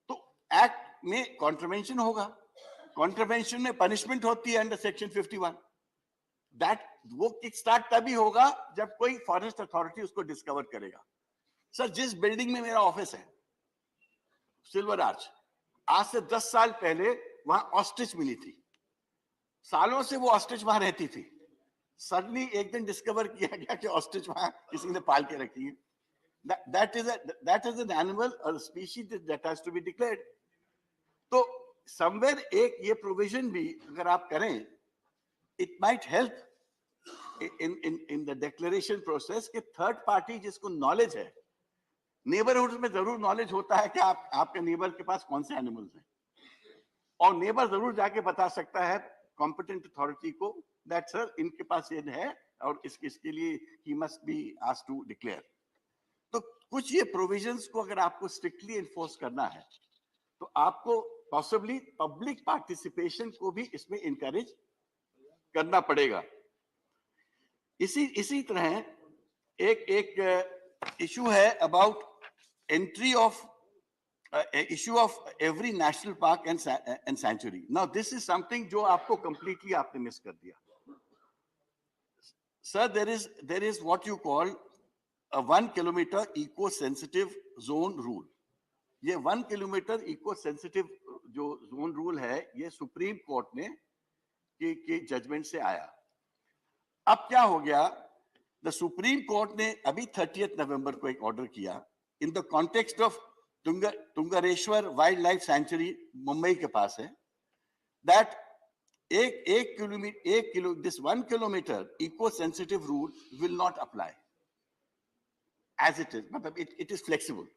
तो एक्ट में कॉन्ट्रवेंशन होगा. कॉन्ट्रवेंशन में पनिशमेंट होती है अंडर सेक्शन 51. दैट वो किक स्टार्ट तभी होगा जब कोई फॉरेस्ट अथॉरिटी उसको डिस्कवर करेगा. सर, जिस बिल्डिंग में मेरा ऑफिस है सिल्वर आर्च, आज से 10 साल पहले वहां ऑस्ट्रिच मिली थी. सालों से वो ऑस्ट्रिच वहां रहती थी. सडनली एक दिन डिस्कवर किया गया कि ऑस्ट्रिच वहां किसी ने पाल के रखी है. that is an animal or a species that has to be declared. तो somewhere एक ये provision भी अगर आप करें, it might help in the declaration process कि third party जिसको knowledge है, neighborhoods में जरूर knowledge होता है कि आपके neighbor के पास कौन से animals हैं, और neighbor जरूर जाके बता सकता है competent authority को that sir इनके पास ये है और इसके लिए he must be asked to declare. तो कुछ ये provisions को अगर आपको strictly enforce करना है तो आपको possibly public participation को भी इसमें encourage करना पड़ेगा. इसी तरह एक issue है about entry of issue of every national park and sanctuary. Now, this is something जो आपको completely आपने miss कर दिया. Sir, there is what you call a 1 kilometer eco-sensitive zone rule. ये 1 kilometer eco-sensitive जो zone rule है, ये supreme court ने के जजमेंट से आया. अब क्या हो गया? द सुप्रीम कोर्ट ने अभी 30th नवंबर को एक ऑर्डर किया in the context of Tungareshwar wild life sanctuary Mumbai के पास है, that this 1 kilometer eco-sensitive rule will not apply as it is. It is flexible.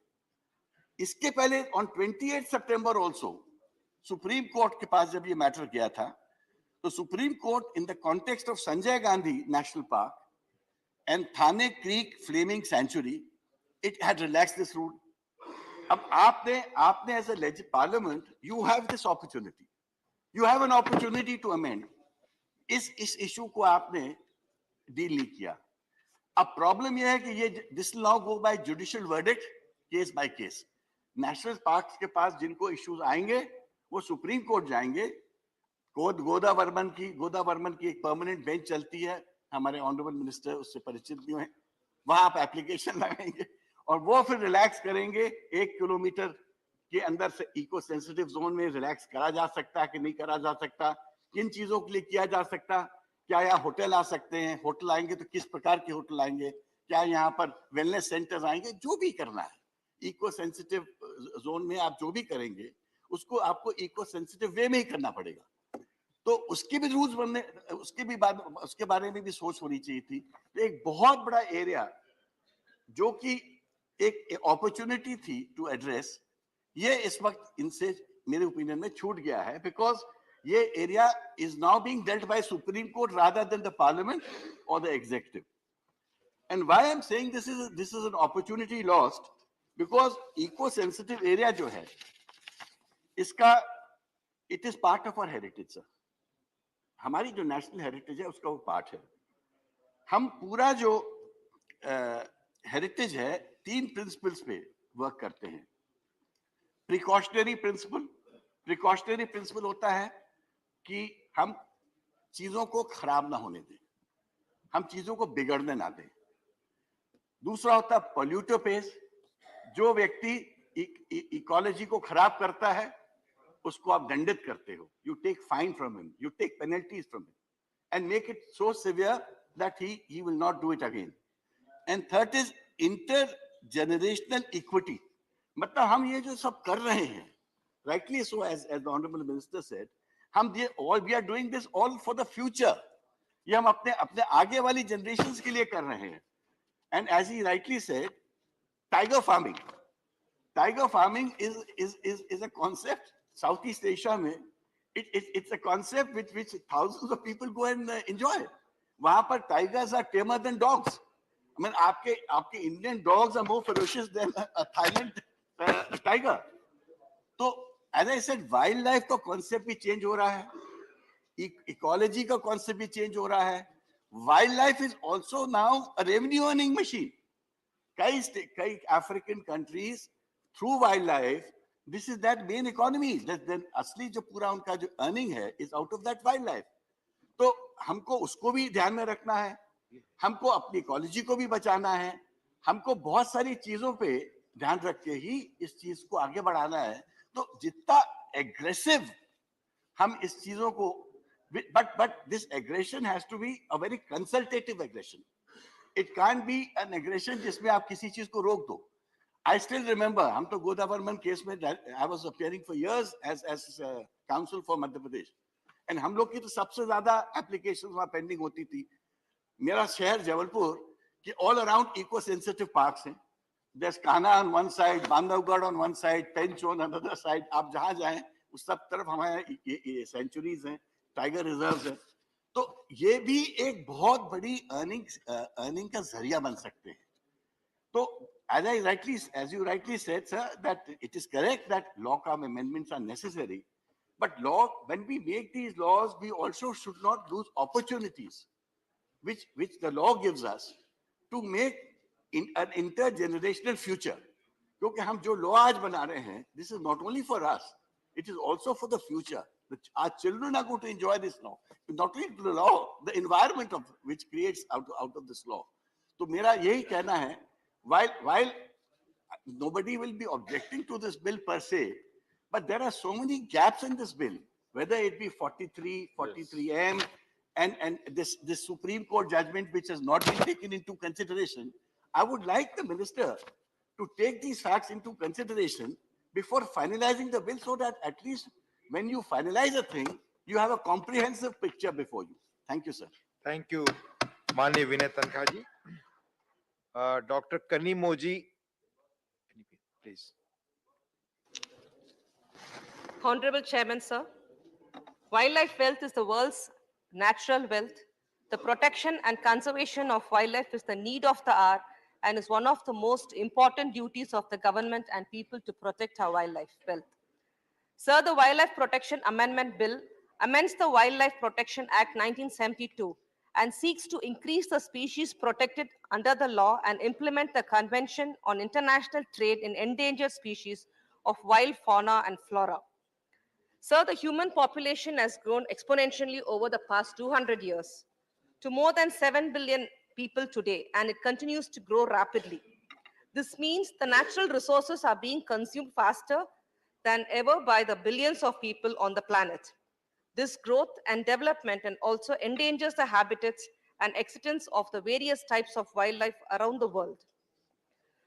इसके पहले on 28 September also, supreme court के पास जब ये मैटर गया था, तो supreme court in the context of Sanjay Gandhi National Park and Thane Creek Flaming Sanctuary, it had relaxed this rule. अब आपने as a parliament, you have this opportunity. You have an opportunity to amend. इस issue को आपने deal नहीं किया. अब problem ये है कि ये this will now go by judicial verdict, case by case. National parks के पास जिनको issues आएंगे, वो सुप्रीम कोर्ट जाएंगे. गोदा वर्मन की एक परमानेंट बेंच चलती है, हमारे ऑनरेबल मिनिस्टर उससे परिचित भी हैं, वहां आप एप्लीकेशन लगाएंगे और वो फिर रिलैक्स करेंगे 1 किलोमीटर के अंदर से इको सेंसिटिव जोन में रिलैक्स करा जा सकता है कि नहीं करा जा सकता, किन चीजों के लिए किया जा सकता, क्या यहाँ होटल आ सकते हैं, होटल आएंगे तो किस प्रकार के होटल आएंगे, क्या यहाँ पर वेलनेस सेंटर्स आएंगे, जो भी करना है इको सेंसिटिव जोन में आप जो भी करेंगे उसको आपको इको सेंसिटिव वे में ही करना पड़ेगा. तो उसके भी रूल्स बनने, उसके बारे में भी सोच होनी चाहिए थी. एक बहुत बड़ा एरिया जो कि एक अपॉर्चुनिटी थी टू एड्रेस, ये इस वक्त इनसे मेरे ओपिनियन में छूट गया है, बिकॉज ये area is now being dealt by Supreme Court rather than the Parliament और the executive. And why I am saying this is an opportunity lost, because eco sensitive area जो है इसका it is part of our heritage. Sir, हमारी जो national heritage है उसका वो part है. हम पूरा जो हेरिटेज है 3 प्रिंसिपल्स पे वर्क करते हैं. प्रिकॉशनरी प्रिंसिपल होता है कि हम चीजों को खराब ना होने दें, हम चीजों को बिगड़ने ना दें. दूसरा होता है पॉल्यूटर पेज, जो व्यक्ति इकोलॉजी को खराब करता है उसको आप दंडित करते हो. You take fine from him, you take penalties from him and make it so severe that he will not do it again. And third is intergenerational equity. मतलब हम ये जो सब कर रहे हैं, rightly so, as the honorable minister said, we are doing this all for the future. ये हम अपने आगे वाली generations के लिए कर रहे हैं. And as he rightly said, tiger farming is a concept. Southeast Asia में it's a concept which thousands of people go and enjoy. वहां पर tigers are tamer than dogs. I mean, आपके Indian dogs are more ferocious than a Thailand tiger. तो as I said, wild life का concept भी change हो रहा है, ecology का कॉन्सेप्ट भी चेंज हो रहा है. Wild life is also now a revenue earning machine. कई African countries through wild life, this is that main economy. असली जो पूरा उनका जो अर्निंग है is out of that wild life. तो हमको उसको भी ध्यान में रखना है, हमको अपनी इकोलॉजी को भी बचाना है, हमको बहुत सारी चीजों पे ध्यान रख के ही इस चीज को आगे बढ़ाना है. तो जितना एग्रेसिव हम इस चीजों को, but this aggression has to be a very consultative aggression. It can't be an aggression जिसमें आप किसी चीज को रोक दो. I still remember, हम तो गोदा वर्मन केस में I was appearing for years as counsel for Madhya Pradesh, and हम लोग की तो सबसे ज्यादा applications वहाँ pending होती थी. मेरा शहर जबलपुर कि all around eco sensitive parks हैं. There's Kana on one side, Bandhavgarh on one side, Pench on another side. आप जहाँ जाएं उस सब तरफ हमारे ये सेंचुरीज हैं, टाइगर रिजर्व्स हैं. तो ये भी एक बहुत बड़ी अर्निंग का जरिया बन सकते हैं. तो as you rightly said, sir, that it is correct that law amendments are necessary, but when we make these laws, we also should not lose opportunities which the law gives us to make in an intergenerational future. क्योंकि हम जो law आज बना रहे हैं, this is not only for us, it is also for the future. Our children are going to enjoy this law. Not only the law, the environment of which creates out of this law. तो मेरा यही कहना है, while nobody will be objecting to this bill per se, but there are so many gaps in this bill, whether it be 43M, and this Supreme Court judgment which has not been taken into consideration. I would like the minister to take these facts into consideration before finalizing the bill, so that at least when you finalize a thing, you have a comprehensive picture before you. Thank you, sir. Thank you, Mani Vinay Tankhaji. Dr. Kanimoji, please. Honorable Chairman, sir, wildlife wealth is the world's natural wealth. The protection and conservation of wildlife is the need of the hour and is one of the most important duties of the government and people to protect our wildlife wealth. Sir, the Wildlife Protection Amendment Bill amends the Wildlife Protection Act 1972 and seeks to increase the species protected under the law and implement the Convention on International Trade in Endangered Species of Wild Fauna and Flora. Sir, the human population has grown exponentially over the past 200 years to more than 7 billion people today, and it continues to grow rapidly. This means the natural resources are being consumed faster than ever by the billions of people on the planet. This growth and development and also endangers the habitats and existence of the various types of wildlife around the world.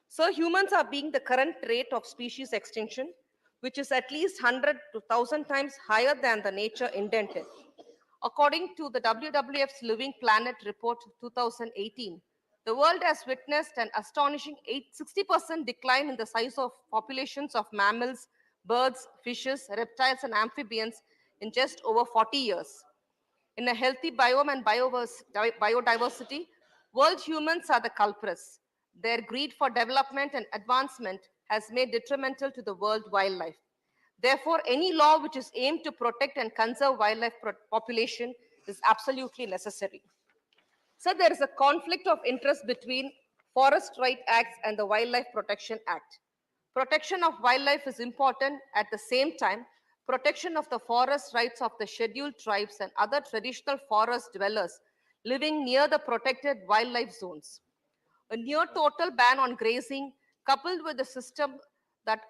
So humans are being the current rate of species extinction, which is at least 100 to 1,000 times higher than the nature intended. According to the WWF's Living Planet Report 2018, the world has witnessed an astonishing 60% decline in the size of populations of mammals, birds, fishes, reptiles, and amphibians in just over 40 years. In a healthy biome and biodiversity, world humans are the culprits. Their greed for development and advancement has made detrimental to the world wildlife. Therefore, any law which is aimed to protect and conserve wildlife population is absolutely necessary. So there is a conflict of interest between Forest Rights Act and the Wildlife Protection Act. Protection of wildlife is important. At the same time, protection of the forest rights of the scheduled tribes and other traditional forest dwellers living near the protected wildlife zones. A near total ban on grazing, coupled with a system that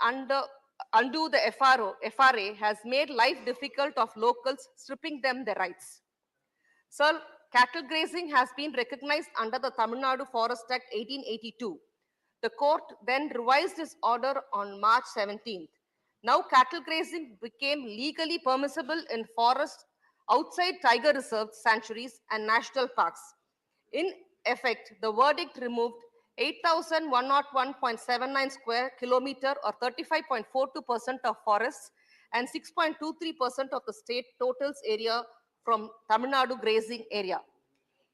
undo the FRA has made life difficult of locals, stripping them their rights. So, cattle grazing has been recognized under the Tamil Nadu Forest Act 1882. The court then revised its order on March 17th. Now, cattle grazing became legally permissible in forests outside tiger reserves, sanctuaries, and national parks. In effect, the verdict removed 8,101.79 square kilometer or 35.42% of forests and 6.23% of the state total's area from Tamil Nadu grazing area,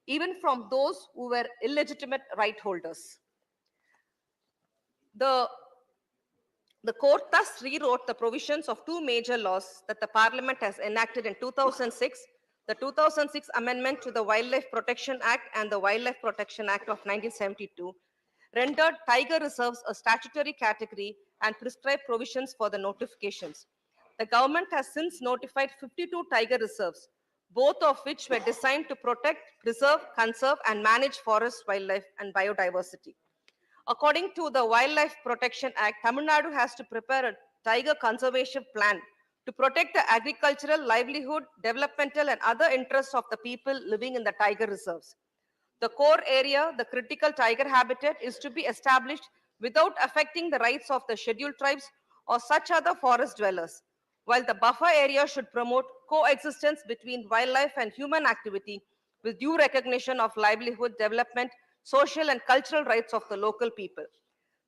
even from those who were illegitimate right holders. The court thus rewrote the provisions of two major laws that the Parliament has enacted in 2006, the 2006 Amendment to the Wildlife Protection Act and the Wildlife Protection Act of 1972, rendered tiger reserves a statutory category and prescribed provisions for the notifications. The government has since notified 52 tiger reserves, both of which were designed to protect, preserve, conserve, and manage forest, wildlife, and biodiversity. According to the Wildlife Protection Act, Tamil Nadu has to prepare a tiger conservation plan to protect the agricultural, livelihood, developmental, and other interests of the people living in the tiger reserves. The core area, the critical tiger habitat, is to be established without affecting the rights of the scheduled tribes or such other forest dwellers, while the buffer area should promote coexistence between wildlife and human activity with due recognition of livelihood, development, social and cultural rights of the local people.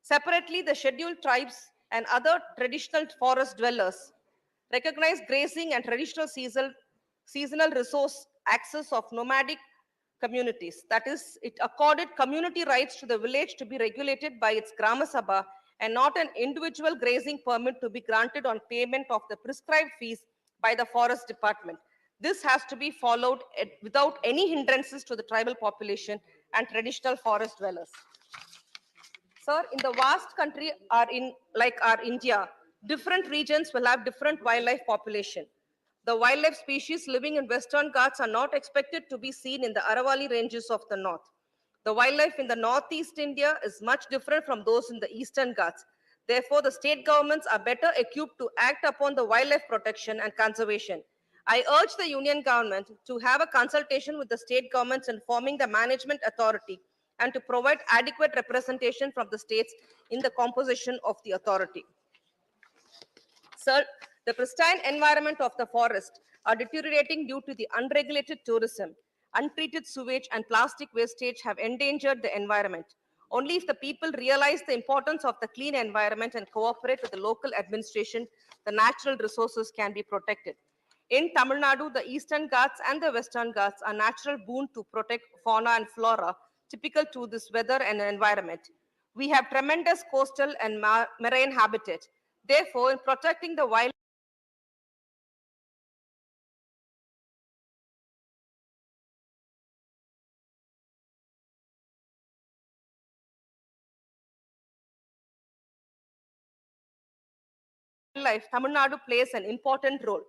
Separately, the scheduled tribes and other traditional forest dwellers recognize grazing and traditional seasonal resource access of nomadic communities. That is, it accorded community rights to the village to be regulated by its RAJYA SABHA and not an individual grazing permit to be granted on payment of the prescribed fees by the forest department. This has to be followed without any hindrances to the tribal population and traditional forest dwellers. Sir, in the vast country like our India, different regions will have different wildlife population. The wildlife species living in Western Ghats are not expected to be seen in the Aravalli ranges of the north. The wildlife in the northeast India is much different from those in the Eastern Ghats. Therefore, the state governments are better equipped to act upon the wildlife protection and conservation. I urge the union government to have a consultation with the state governments in forming the management authority and to provide adequate representation from the states in the composition of the authority. Sir, the pristine environment of the forest are deteriorating due to the unregulated tourism. Untreated sewage and plastic wastage have endangered the environment. Only if the people realize the importance of the clean environment and cooperate with the local administration, the natural resources can be protected. In Tamil Nadu, the Eastern Ghats and the Western Ghats are natural boon to protect fauna and flora typical to this weather and environment. We have tremendous coastal and marine habitat. Therefore, in protecting the wildlife Tamil Nadu plays an important role.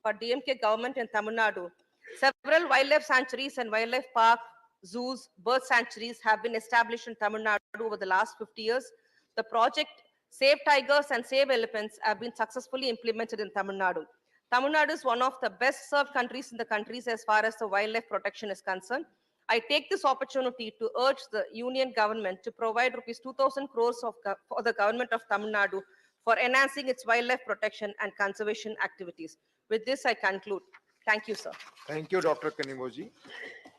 For DMK government in Tamil Nadu, several wildlife sanctuaries and wildlife parks, zoos, bird sanctuaries have been established in Tamil Nadu over the last 50 years. The project Save Tigers and Save Elephants have been successfully implemented in Tamil Nadu. Tamil Nadu is one of the best served countries in the countries as far as the wildlife protection is concerned. I take this opportunity to urge the union government to provide rupees 2,000 crores for the government of Tamil Nadu for enhancing its wildlife protection and conservation activities. With this, I conclude. Thank you, sir. Thank you, Dr. Kanimoji.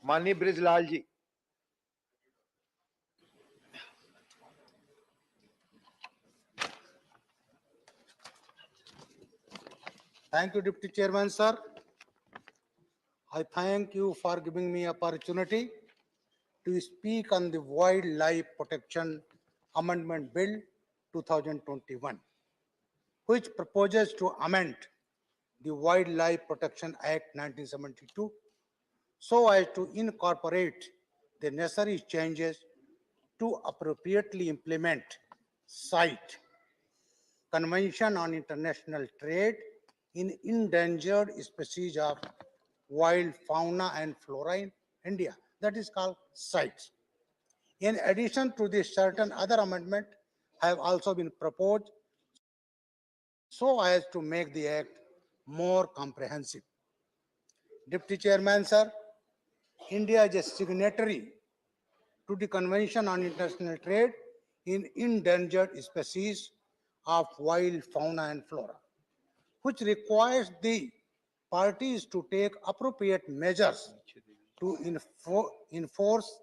Mani Brijlal ji. Thank you, Deputy Chairman, sir. I thank you for giving me opportunity to speak on the Wildlife Protection Amendment Bill 2021, which proposes to amend the Wildlife Protection Act 1972 so as to incorporate the necessary changes to appropriately implement CITE, Convention on International Trade in Endangered Species of Wild Fauna and Flora in India, that is called CITES. In addition to this, certain other amendments have also been proposed so as to make the act more comprehensive. Deputy Chairman, sir, India is a signatory to the Convention on International Trade in Endangered Species of Wild Fauna and Flora, which requires the parties to take appropriate measures to enforce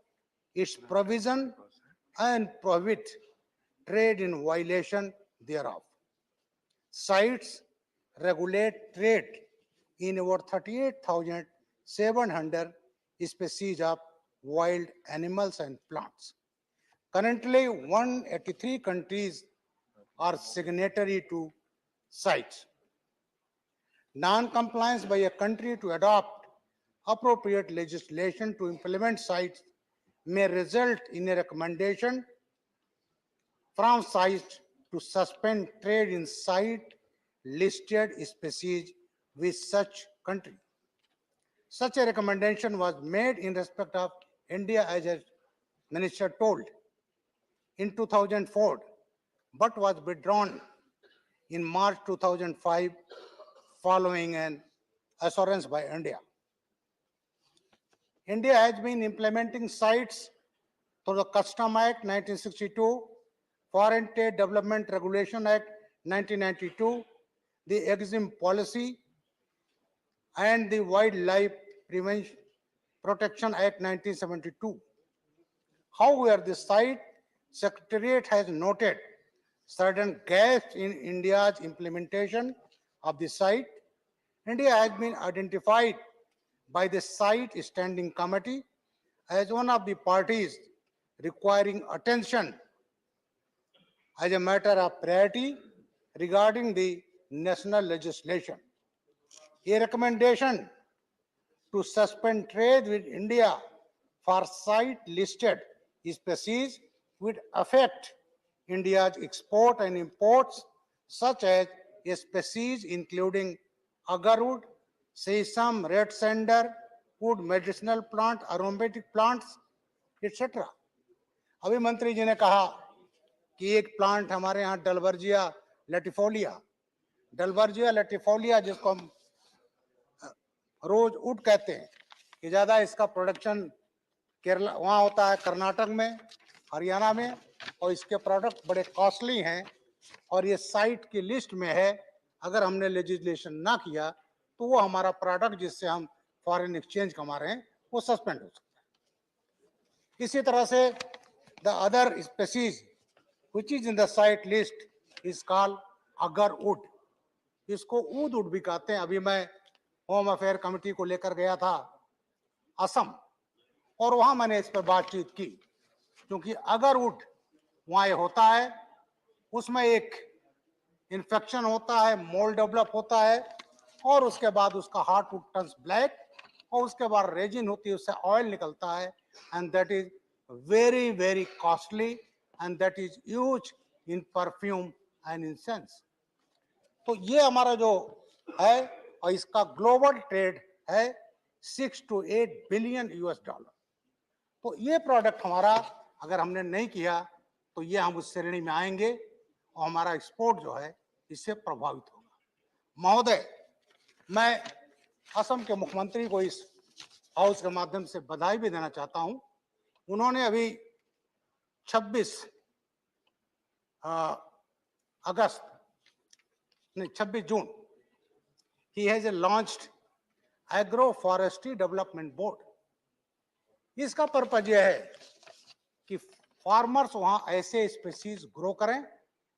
its provision and prohibit trade in violation thereof. CITES regulate trade in over 38,700 species of wild animals and plants. Currently, 183 countries are signatory to CITES. Non-compliance by a country to adopt appropriate legislation to implement CITES may result in a recommendation from CITES to suspend trade in CITES-listed species with such country. Such a recommendation was made in respect of India, as a minister told, in 2004, but was withdrawn in March 2005 following an assurance by India. India has been implementing CITES through the Custom Act 1962, Foreign Trade Development Regulation Act 1992, the EXIM policy, and the Wildlife Protection Act 1972. However, the CITES Secretariat has noted certain gaps in India's implementation of the CITES. India has been identified by the CITES Standing Committee as one of the parties requiring attention as a matter of priority regarding the national legislation. A recommendation to suspend trade with India for CITES listed species would affect India's export and imports, such as a species including agarwood, sesame, red sandalwood, wood, medicinal plant, aromatic plants, etc. अभी मंत्री जी ने कहा कि एक plant हमारे यहाँ डलवर्जिया latifolia जिसको हम रोज वुड कहते हैं कि ज्यादा इसका प्रोडक्शन केरला वहाँ होता है, कर्नाटक में, हरियाणा में, और इसके प्रोडक्ट बड़े कॉस्टली हैं और ये साइट की लिस्ट में है। अगर हमने लेजिस्लेशन ना किया तो वो हमारा प्रोडक्ट जिससे हम फॉरेन एक्सचेंज कमा रहे हैं वो सस्पेंड हो सकता है। इसी तरह से the other species which is in the site list is called agarwood. इसको ऊद भी कहते हैं। अभी मैं होम अफेयर कमेटी को लेकर गया था असम और वहां मैंने इस पर बातचीत की, क्योंकि अगरवुड वहां होता है, उसमें एक इन्फेक्शन होता है, मोल्ड डेवलप होता है और उसके बाद उसका हार्टवुड टर्न्स ब्लैक और उसके बाद रेजिन होती है, उससे ऑयल निकलता है and that is very very costly and that is used in perfume and incense. तो ये हमारा जो है और इसका ग्लोबल ट्रेड है 6 to 8 बिलियन $। तो ये प्रोडक्ट हमारा अगर हमने नहीं किया तो ये हम उस श्रेणी में आएंगे और हमारा एक्सपोर्ट जो है इससे प्रभावित होगा। महोदय, मैं असम के मुख्यमंत्री को इस हाउस के माध्यम से बधाई भी देना चाहता हूं। उन्होंने अभी 26 जून he has launched agro forestry development board. इसका पर्पज यह है कि फार्मर्स वहां ऐसे स्पीसीज ग्रो करें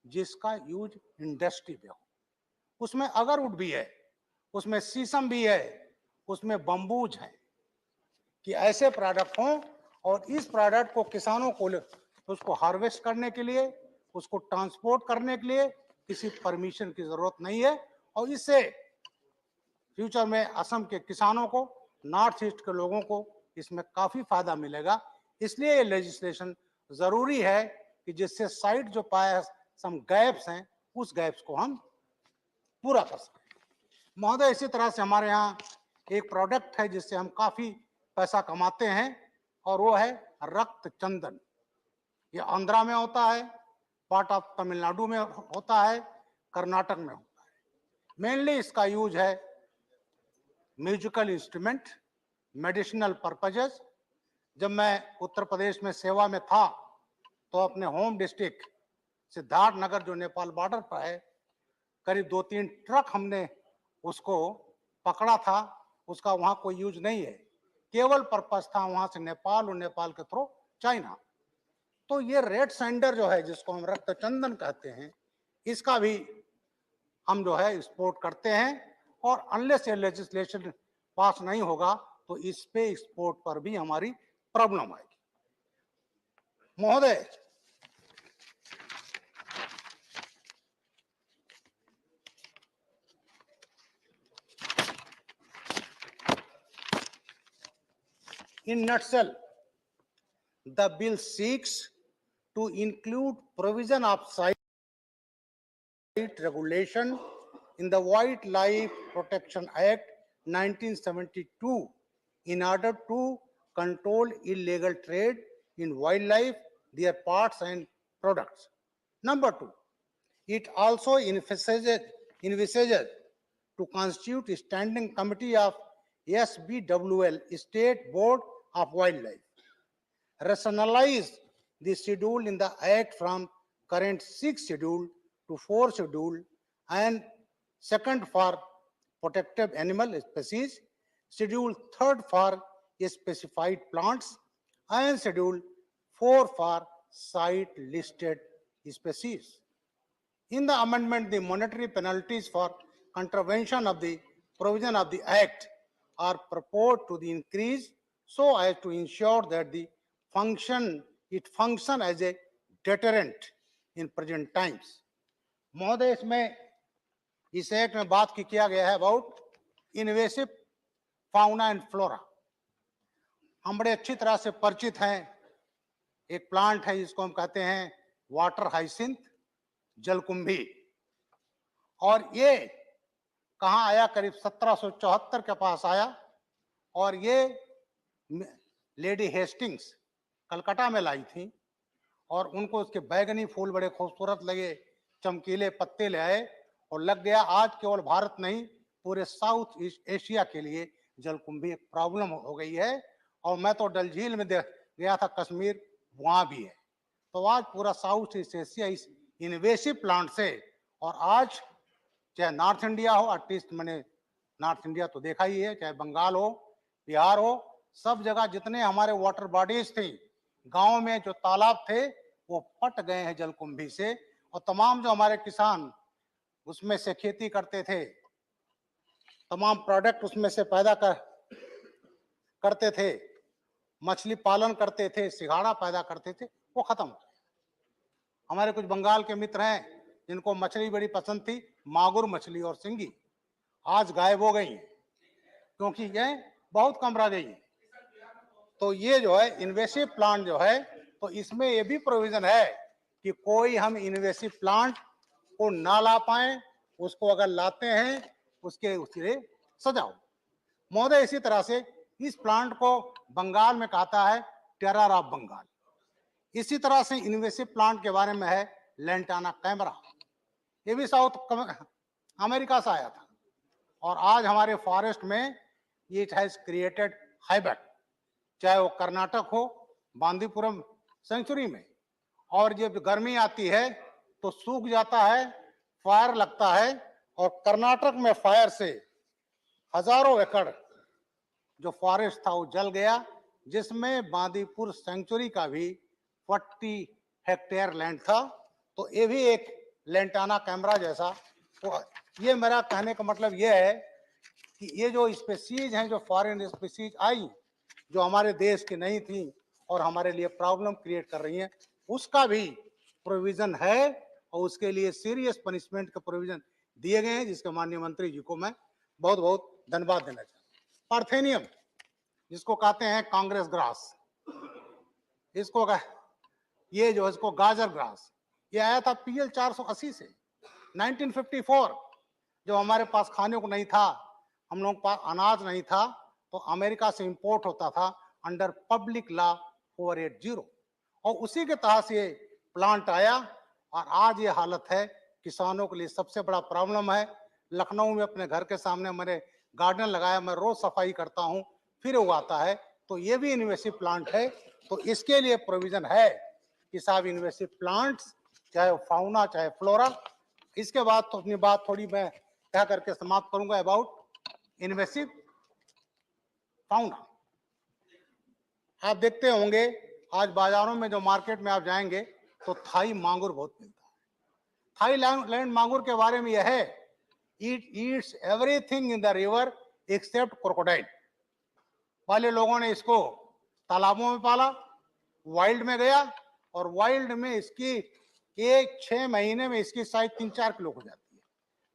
जिसका यूज इंडस्ट्री में हो। उसमें अगरवुड भी है, उसमें शीशम भी है, उसमें बम्बूज है, कि ऐसे प्रोडक्ट हों और इस प्रोडक्ट को किसानों को उसको हार्वेस्ट करने के लिए, उसको ट्रांसपोर्ट करने के लिए किसी परमिशन की जरूरत नहीं है और इससे फ्यूचर में असम के किसानों को, नॉर्थ ईस्ट के लोगों को इसमें काफी फायदा मिलेगा। इसलिए ये लेजिस्लेशन जरूरी है कि जिससे साइट जो पाया सम गैप्स हैं उस गैप्स को हम पूरा कर सकें। महोदय, इसी तरह से हमारे यहाँ एक प्रोडक्ट है जिससे हम काफी पैसा कमाते हैं और वो है रक्त चंदन। ये आंध्रा में होता है, पार्ट ऑफ तमिलनाडु में होता है, कर्नाटक में होता है। मेनली इसका यूज है म्यूजिकल इंस्ट्रूमेंट, मेडिसिनल पर्पजेस। जब मैं उत्तर प्रदेश में सेवा में था तो अपने होम डिस्ट्रिक्ट सिद्धार्थ नगर जो नेपाल बॉर्डर पर है, करीब 2-3 ट्रक हमने उसको पकड़ा था। उसका वहां कोई यूज नहीं है, केवल पर्पस था वहां से नेपाल और नेपाल के थ्रू चाइना। तो ये रेड सैंडर जो है जिसको हम रक्त चंदन कहते हैं, इसका भी हम जो है एक्सपोर्ट करते हैं और अनलेस ये लेजिस्लेशन पास नहीं होगा तो इस पे एक्सपोर्ट पर भी हमारी प्रॉब्लम आएगी। महोदय, in nutshell, the bill seeks to include provision of site regulation in the Wildlife Protection Act 1972 in order to control illegal trade in wildlife, their parts and products. Number 2, it also envisages to constitute a standing committee of SBWL, State Board of Wildlife, rationalize the schedule in the Act from current 6 schedule to 4 schedule, and second for protected animal species, schedule 3rd for specified plants, and schedule 4 for site listed species. In the amendment, the monetary penalties for contravention of the provision of the Act are proposed to the increase so as to ensure that it function as a deterrent in present times. महोदय, इसमें इस act में बात किया गया है about invasive fauna and flora. हम बड़े अच्छी तरह से परिचित हैं, एक प्लांट है जिसको हम कहते हैं वाटर हाइसिंथ, जलकुंभी। और ये कहाँ आया? करीब 1774 के पास आया। और ये लेडी हेस्टिंग्स कलकत्ता में लाई थी और उनको उसके बैगनी फूल बड़े खूबसूरत लगे, चमकीले पत्ते ले आए और लग गया। आज केवल भारत नहीं, पूरे साउथ ईस्ट एशिया के लिए जलकुंभी एक प्रॉब्लम हो गई है। और मैं तो डल झील में गया था, कश्मीर, वहां भी है। तो आज पूरा साउथ ईस्ट एशिया इस इन्वेसिव प्लांट से, और आज चाहे नॉर्थ इंडिया हो, एटलीस्ट मैंने नॉर्थ इंडिया तो देखा ही है, चाहे बंगाल हो, बिहार हो, सब जगह जितने हमारे वाटर बॉडीज थी, गांव में जो तालाब थे, वो फट गए हैं जलकुंभी से। और तमाम जो हमारे किसान उसमें से खेती करते थे, तमाम प्रोडक्ट उसमें से पैदा करते थे, मछली पालन करते थे, सिंघाड़ा पैदा करते थे, वो खत्म हो गए। हमारे कुछ बंगाल के मित्र हैं जिनको मछली बड़ी पसंद थी, मागुर मछली और सिंगी, आज गायब हो गई हैं क्योंकि ये बहुत कम रह गई है। तो ये जो है इन्वेसिव प्लांट जो है, तो इसमें ये भी प्रोविजन है कि कोई हम इन्वेसिव प्लांट को ना ला पाए, उसको अगर लाते हैं उसके सजाओ। महोदय, इसी तरह से इस प्लांट को बंगाल में कहता है टेरर ऑफ बंगाल। इसी तरह से इन्वेसिव प्लांट के बारे में है लेंटाना कैमरा, ये भी साउथ अमेरिका से आया था। और आज हमारे फॉरेस्ट में इट हैज क्रिएटेड हैवक, चाहे वो कर्नाटक हो, बांदीपुरम सेंचुरी में। और जब गर्मी आती है तो सूख जाता है, फायर लगता है, और कर्नाटक में फायर से हजारों एकड़ जो फॉरेस्ट था वो जल गया, जिसमें बांदीपुर सेंचुरी का भी 40 हेक्टेयर लैंड था। तो ये भी एक लेंटाना कैमरा जैसा। तो ये मेरा कहने का मतलब ये है कि ये जो स्पीसीज हैं, जो फॉरेन स्पीसीज आई, जो हमारे देश की नहीं थी और हमारे लिए प्रॉब्लम क्रिएट कर रही हैं, उसका भी प्रोविजन है और उसके लिए सीरियस पनिशमेंट का प्रोविजन दिए गए हैं, जिसके माननीय मंत्री जी को मैं बहुत बहुत धन्यवाद देना चाहता हूँ। पार्थेनियम, जिसको कहते हैं कांग्रेस ग्रास, इसको ये जो इसको गाजर ग्रास, ये आया था PL 480 से 1954। जो हमारे पास खाने को नहीं था, हम लोग पास अनाज नहीं था, तो अमेरिका से इंपोर्ट होता था अंडर पब्लिक लॉ 480, और उसी के तहत से ये प्लांट आया। और आज ये हालत है, किसानों के लिए सबसे बड़ा प्रॉब्लम है। लखनऊ में अपने घर के सामने मैंने गार्डन लगाया, मैं रोज सफाई करता हूँ, फिर उगाता है। तो ये भी इन्वेसिव प्लांट है। तो इसके लिए प्रोविजन है कि साहब इन्वेसिव प्लांट्स, चाहे फाउना चाहे फ्लोरा। इसके बाद तो अपनी बात थोड़ी मैं कह करके समाप्त करूंगा अबाउट इन्वेसिव फाउना। आप देखते होंगे आज बाजारों में, जो मार्केट में आप जाएंगे तो थाई मांगुर बहुत मिलता है। थाई लैंड मांगुर के बारे में यह है, it eats everything in the river except crocodile. पहले लोगों ने इसको तालाबों में पाला, वाइल्ड में गया, और वाइल्ड में इसकी 6 महीने में इसकी साइज 3-4 किलो हो जाती है,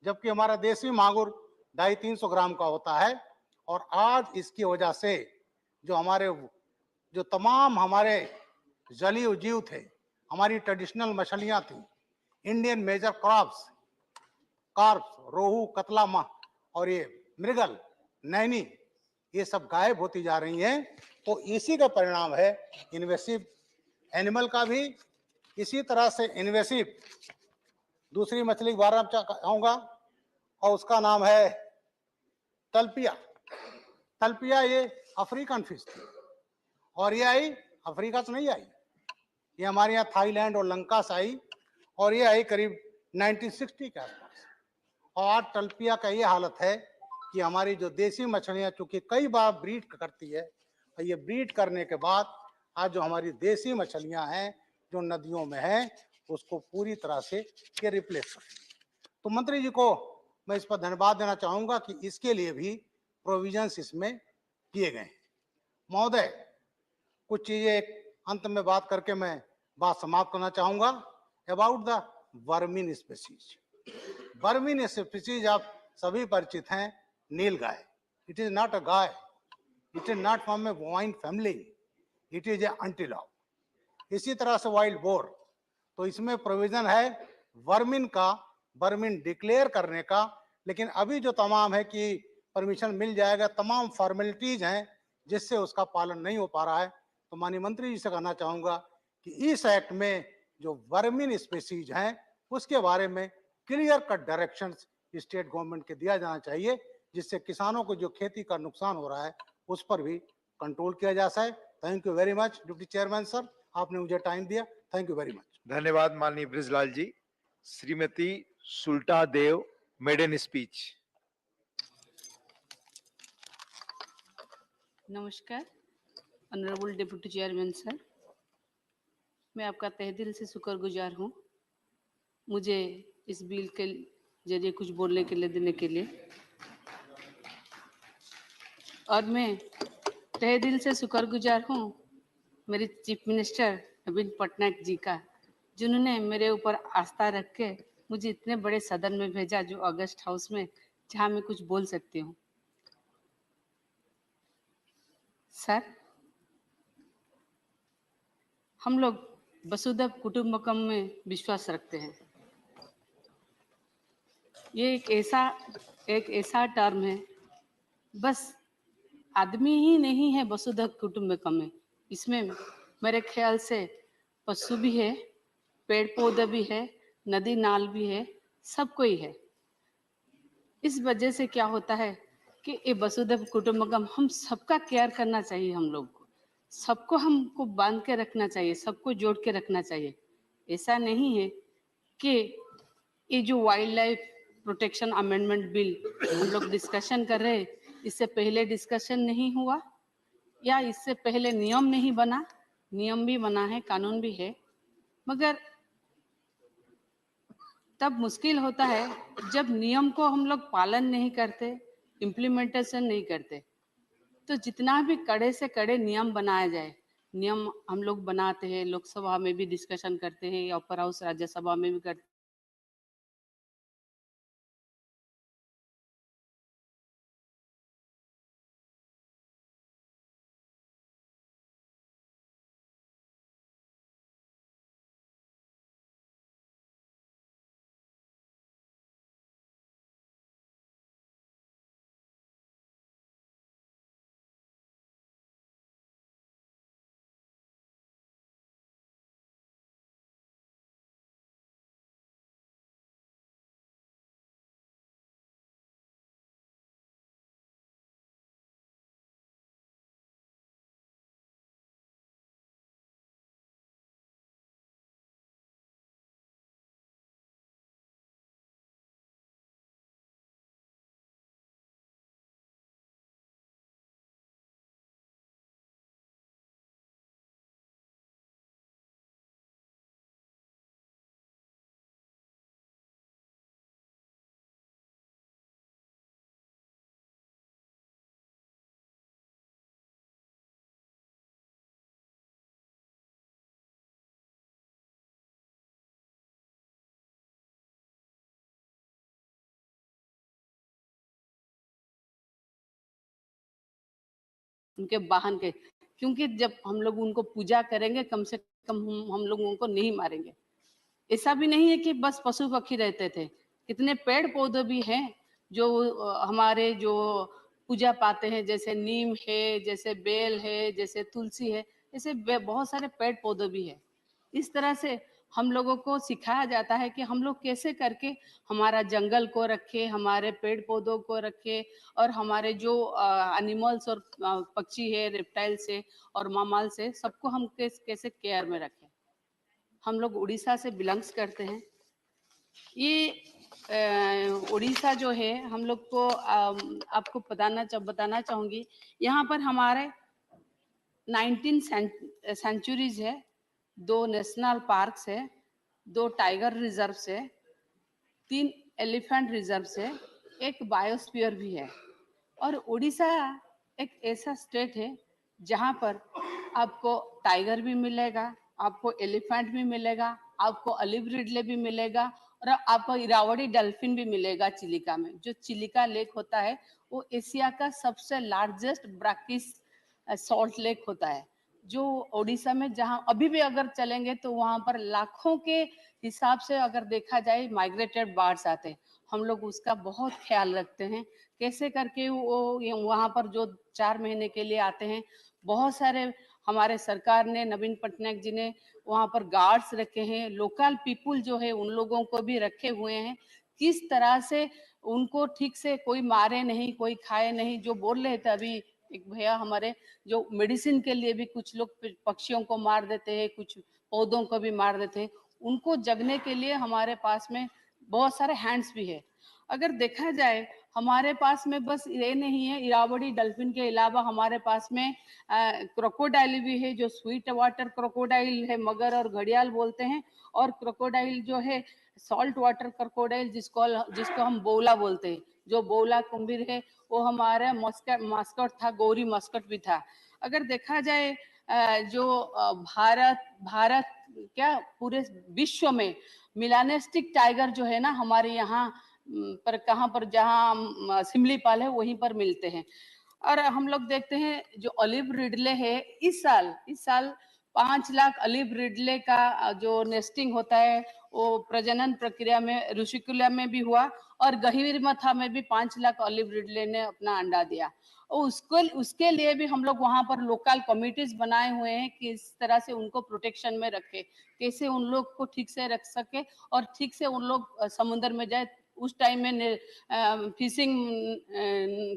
जबकि हमारा देसी मांगुर 250-300 ग्राम का होता है। और आज इसकी वजह से जो तमाम हमारे जलीय जीव थे, हमारी ट्रेडिशनल मछलियां थी, इंडियन मेजर क्रॉप्स, कार्प्स, रोहू, कतला और ये मृगल, नैनी, ये सब गायब होती जा रही हैं। तो इसी का परिणाम है इन्वेसिव एनिमल का भी। इसी तरह से इन्वेसिव दूसरी मछली के बारे में कहूंगा, और उसका नाम है तलपिया। तलपिया ये अफ्रीकन फिश थी, और ये आई अफ्रीका से नहीं आई, ये हमारे यहाँ थाईलैंड और लंका से आई, और ये आई करीब 1960 के आसपास। और आज तलपिया का ये हालत है कि हमारी जो देसी मछलियां, चूंकि कई बार ब्रीड करती है, और ये ब्रीड करने के बाद आज जो हमारी देसी मछलियां हैं जो नदियों में हैं, उसको पूरी तरह से ये रिप्लेस करें। तो मंत्री जी को मैं इस पर धन्यवाद देना चाहूंगा कि इसके लिए भी प्रोविजंस इसमें किए गए हैं। महोदय, कुछ चीजें अंत में बात करके मैं बात समाप्त करना चाहूंगा about the vermin species. Vermin species आप सभी परिचित हैं, nilgai. It is not a gai, it is not from a vine family, it is a antelope. इसी तरह से वाइल्ड बोर, तो इसमें प्रोविजन है वर्मिन का, वर्मिन डिक्लेयर करने का, लेकिन अभी जो तमाम है कि परमिशन मिल जाएगा, तमाम फॉर्मेलिटीज हैं जिससे उसका पालन नहीं हो पा रहा है। तो माननीय मंत्री जी से कहना चाहूंगा कि इस एक्ट में जो वर्मिन स्पीसीज हैं उसके बारे में clear cut directions state government के दिया जाना चाहिए, जिससे किसानों को जो खेती का नुकसान हो रहा है उस पर भी कंट्रोल किया जा सके। Thank you very much deputy chairman sir, आपने मुझे टाइम दिया, थैंक यू वेरी मच। धन्यवाद माननीय ब्रिजलाल जी। श्रीमती सुल्टा देव, मेडन स्पीच। नमस्कार ऑनरेबल डिप्टी चेयरमैन सर, मैं आपका तहे दिल से शुक्रगुजार हूँ मुझे इस बिल के जरिए कुछ बोलने के लिए देने के लिए, और मैं तहे दिल से शुक्रगुजार हूँ मेरे चीफ मिनिस्टर नवीन पटनायक जी का, जिन्होंने मेरे ऊपर आस्था रख के मुझे इतने बड़े सदन में भेजा, जो अगस्त हाउस में, जहाँ मैं कुछ बोल सकती हूँ। सर, हम लोग वसुधैव कुटुंबकम में विश्वास रखते हैं। ये एक ऐसा टर्म है, बस आदमी ही नहीं है वसुधैव कुटुंबकम में, इसमें मेरे ख्याल से पशु भी है, पेड़ पौधे भी है, नदी नाल भी है, सब कोई है। इस वजह से क्या होता है कि ये वसुधैव कुटुंबकम, हम सबका केयर करना चाहिए, हम लोग को सबको हमको बांध के रखना चाहिए, सबको जोड़ के रखना चाहिए। ऐसा नहीं है कि ये जो wild life protection amendment bill हम लोग डिस्कशन कर रहे हैं, इससे पहले डिस्कशन नहीं हुआ या इससे पहले नियम नहीं बना। नियम भी बना है, कानून भी है, मगर तब मुश्किल होता है जब नियम को हम लोग पालन नहीं करते, इम्प्लीमेंटेशन नहीं करते। तो जितना भी कड़े से कड़े नियम बनाया जाए, नियम हम लोग बनाते हैं, लोकसभा में भी डिस्कशन करते हैं, अपर हाउस राज्यसभा में भी करते हैं। उनके वाहन के, क्योंकि जब हम लोग उनको पूजा करेंगे, कम से कम हम लोग उनको नहीं मारेंगे। ऐसा भी नहीं है कि बस पशु पक्षी रहते थे, कितने पेड़ पौधे भी हैं जो हमारे जो पूजा पाते हैं, जैसे नीम है, जैसे बेल है, जैसे तुलसी है, ऐसे बहुत सारे पेड़ पौधे भी है। इस तरह से हम लोगों को सिखाया जाता है कि हम लोग कैसे करके हमारा जंगल को रखे, हमारे पेड़ पौधों को रखे, और हमारे जो एनिमल्स और पक्षी है, रेप्टाइल्स है और मामाल से, सबको हम कैसे केयर में रखें। हम लोग उड़ीसा से बिलोंग्स करते हैं। ये उड़ीसा जो है, हम लोग को आपको बताना चाहूंगी, यहाँ पर हमारे 19 सेंचुरीज है, 2 नेशनल पार्क्स है, 2 टाइगर रिजर्व्स है, 3 एलिफेंट रिजर्व्स है, एक बायोस्फीयर भी है। और उड़ीसा एक ऐसा स्टेट है जहाँ पर आपको टाइगर भी मिलेगा, आपको एलिफेंट भी मिलेगा, आपको ऑलिव रिडले भी मिलेगा, और आपको इरावदी डॉल्फिन भी मिलेगा चिलिका में। जो चिलिका लेक होता है वो एशिया का सबसे लार्जेस्ट ब्रैकिश सॉल्ट लेक होता है। जो ओडिशा में जहां अभी भी अगर चलेंगे तो वहां पर लाखों के हिसाब से अगर देखा जाए माइग्रेटेड बर्ड्स आते हैं। हम लोग उसका बहुत ख्याल रखते हैं, कैसे करके वो वहां पर जो 4 महीने के लिए आते हैं, बहुत सारे हमारे सरकार ने, नवीन पटनायक जी ने वहां पर गार्ड्स रखे हैं, लोकल पीपुल जो है उन लोगों को भी रखे हुए हैं, किस तरह से उनको ठीक से कोई मारे नहीं, कोई खाए नहीं। जो बोल रहे थे अभी एक भैया हमारे, जो मेडिसिन के लिए भी कुछ लोग पक्षियों को मार देते हैं, कुछ पौधों को भी मार देते हैं, उनको जगने के लिए हमारे पास में बहुत सारे हैंड्स भी है। अगर देखा जाए हमारे पास में बस ये नहीं है, इरावदी डल्फिन के अलावा हमारे पास में क्रोकोडाइल भी है, जो स्वीट वाटर क्रोकोडाइल है, मगर और घड़ियाल बोलते हैं, और क्रोकोडाइल जो है सॉल्ट वाटर क्रोकोडाइल जिसको हम बोला बोलते हैं, जो बोला कुंभीर है, वो हमारा मास्कट था, गौरी मास्कट भी था। अगर देखा जाए जो भारत क्या पूरे विश्व में मिलानेस्टिक टाइगर जो है ना हमारे यहाँ पर, कहाँ पर, जहाँ सिमलीपाल है वहीं पर मिलते हैं। और हम लोग देखते हैं जो ऑलिव रिडले है, इस साल 5 लाख ऑलिव रिडले का जो नेस्टिंग होता है वो प्रजनन प्रक्रिया में ऋषिकुल्या में भी हुआ, और गहीरमथा में भी 5 लाख ऑलिव रिडले ने अपना अंडा दिया। और उसके लिए भी हम लोग वहां पर लोकल कमिटीज बनाए हुए हैं कि इस तरह से उनको प्रोटेक्शन में रखे, कैसे उन लोग को ठीक से रख सके और ठीक से उन लोग समुद्र में जाए। उस टाइम में फिशिंग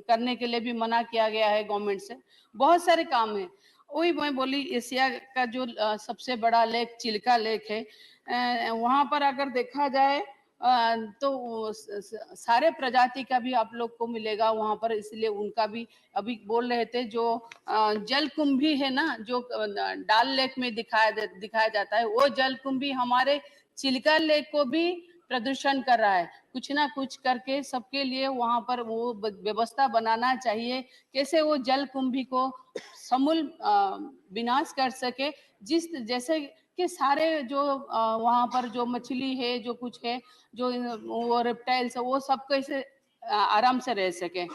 करने के लिए भी मना किया गया है गवर्नमेंट से। बहुत सारे काम है। वही मैं बोली, एशिया का जो सबसे बड़ा लेक चिल्का लेक है, वहां पर अगर देखा जाए तो सारे प्रजाति का भी आप लोग को मिलेगा वहां पर, इसलिए उनका भी अभी बोल रहे थे। जो जलकुंभी है ना, जो डाल लेक में दिखाया जाता है, वो जलकुंभी हमारे चिल्का लेक को भी प्रदूषण कर रहा है। कुछ ना कुछ करके सबके लिए वहां पर वो व्यवस्था बनाना चाहिए, कैसे वो जलकुंभी को समूल विनाश कर सके, जैसे कि सारे जो वहां पर जो मछली है, जो कुछ है, जो वो रेप्टाइल्स है, वो सब कैसे आराम से रह सके।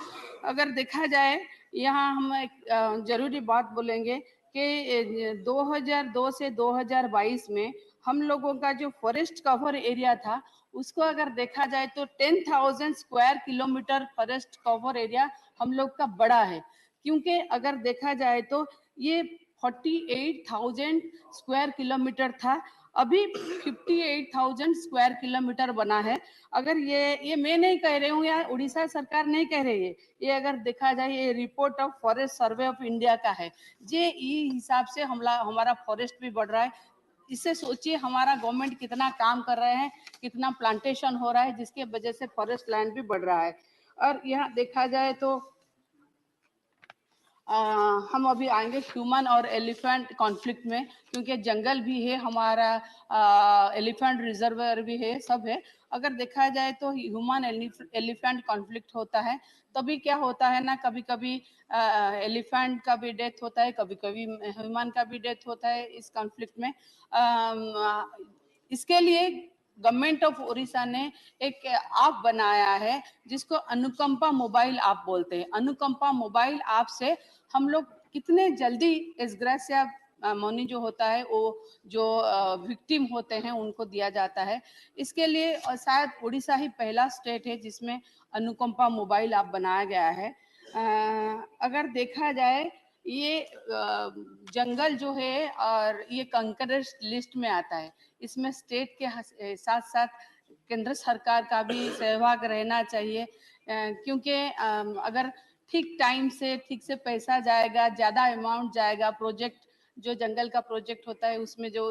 अगर देखा जाए यहाँ हम एक जरूरी बात बोलेंगे कि 2002 से 2022 में हम लोगों का जो फॉरेस्ट कवर एरिया था, उसको अगर देखा जाए तो 10,000 square kilometre forest cover area हम लोग का बड़ा है। क्योंकि अगर देखा जाए तो ये 48,000 स्क्वायर किलोमीटर था, अभी 58,000 स्क्वायर किलोमीटर बना है। अगर ये मैं नहीं कह रही हूँ या उड़ीसा सरकार नहीं कह रही है, ये अगर देखा जाए ये report of forest survey of India का है। ये हिसाब से हमारा फॉरेस्ट भी बढ़ रहा है। इससे सोचिए हमारा गवर्नमेंट कितना काम कर रहे हैं, कितना प्लांटेशन हो रहा है, जिसके वजह से फॉरेस्ट लैंड भी बढ़ रहा है। और यहाँ देखा जाए तो हम अभी आएंगे ह्यूमन और एलिफेंट कॉन्फ्लिक्ट में, क्योंकि जंगल भी है हमारा, एलिफेंट रिजर्वर भी है, सब है। अगर देखा जाए तो ह्यूमन एलिफेंट कॉन्फ्लिक्ट होता है, तभी क्या होता है ना, कभी कभी एलिफेंट का भी डेथ होता है, कभी कभी ह्यूमन का भी डेथ होता है इस कॉन्फ्लिक्ट में। इसके लिए गवर्नमेंट ऑफ उड़ीसा ने एक ऐप बनाया है जिसको अनुकंपा मोबाइल ऐप बोलते हैं। अनुकंपा मोबाइल ऐप से हम लोग कितने जल्दी एसग्रेसिया मनी जो होता है, वो जो विक्टिम होते हैं उनको दिया जाता है। इसके लिए शायद उड़ीसा ही पहला स्टेट है जिसमें अनुकंपा मोबाइल ऐप बनाया गया है। अगर देखा जाए ये जंगल जो है और ये कंकरेंस लिस्ट में आता है, इसमें स्टेट के साथ साथ केंद्र सरकार का भी सहभाग रहना चाहिए, क्योंकि अगर ठीक टाइम से ठीक से पैसा जाएगा, ज्यादा अमाउंट जाएगा, प्रोजेक्ट जो जंगल का प्रोजेक्ट होता है उसमें जो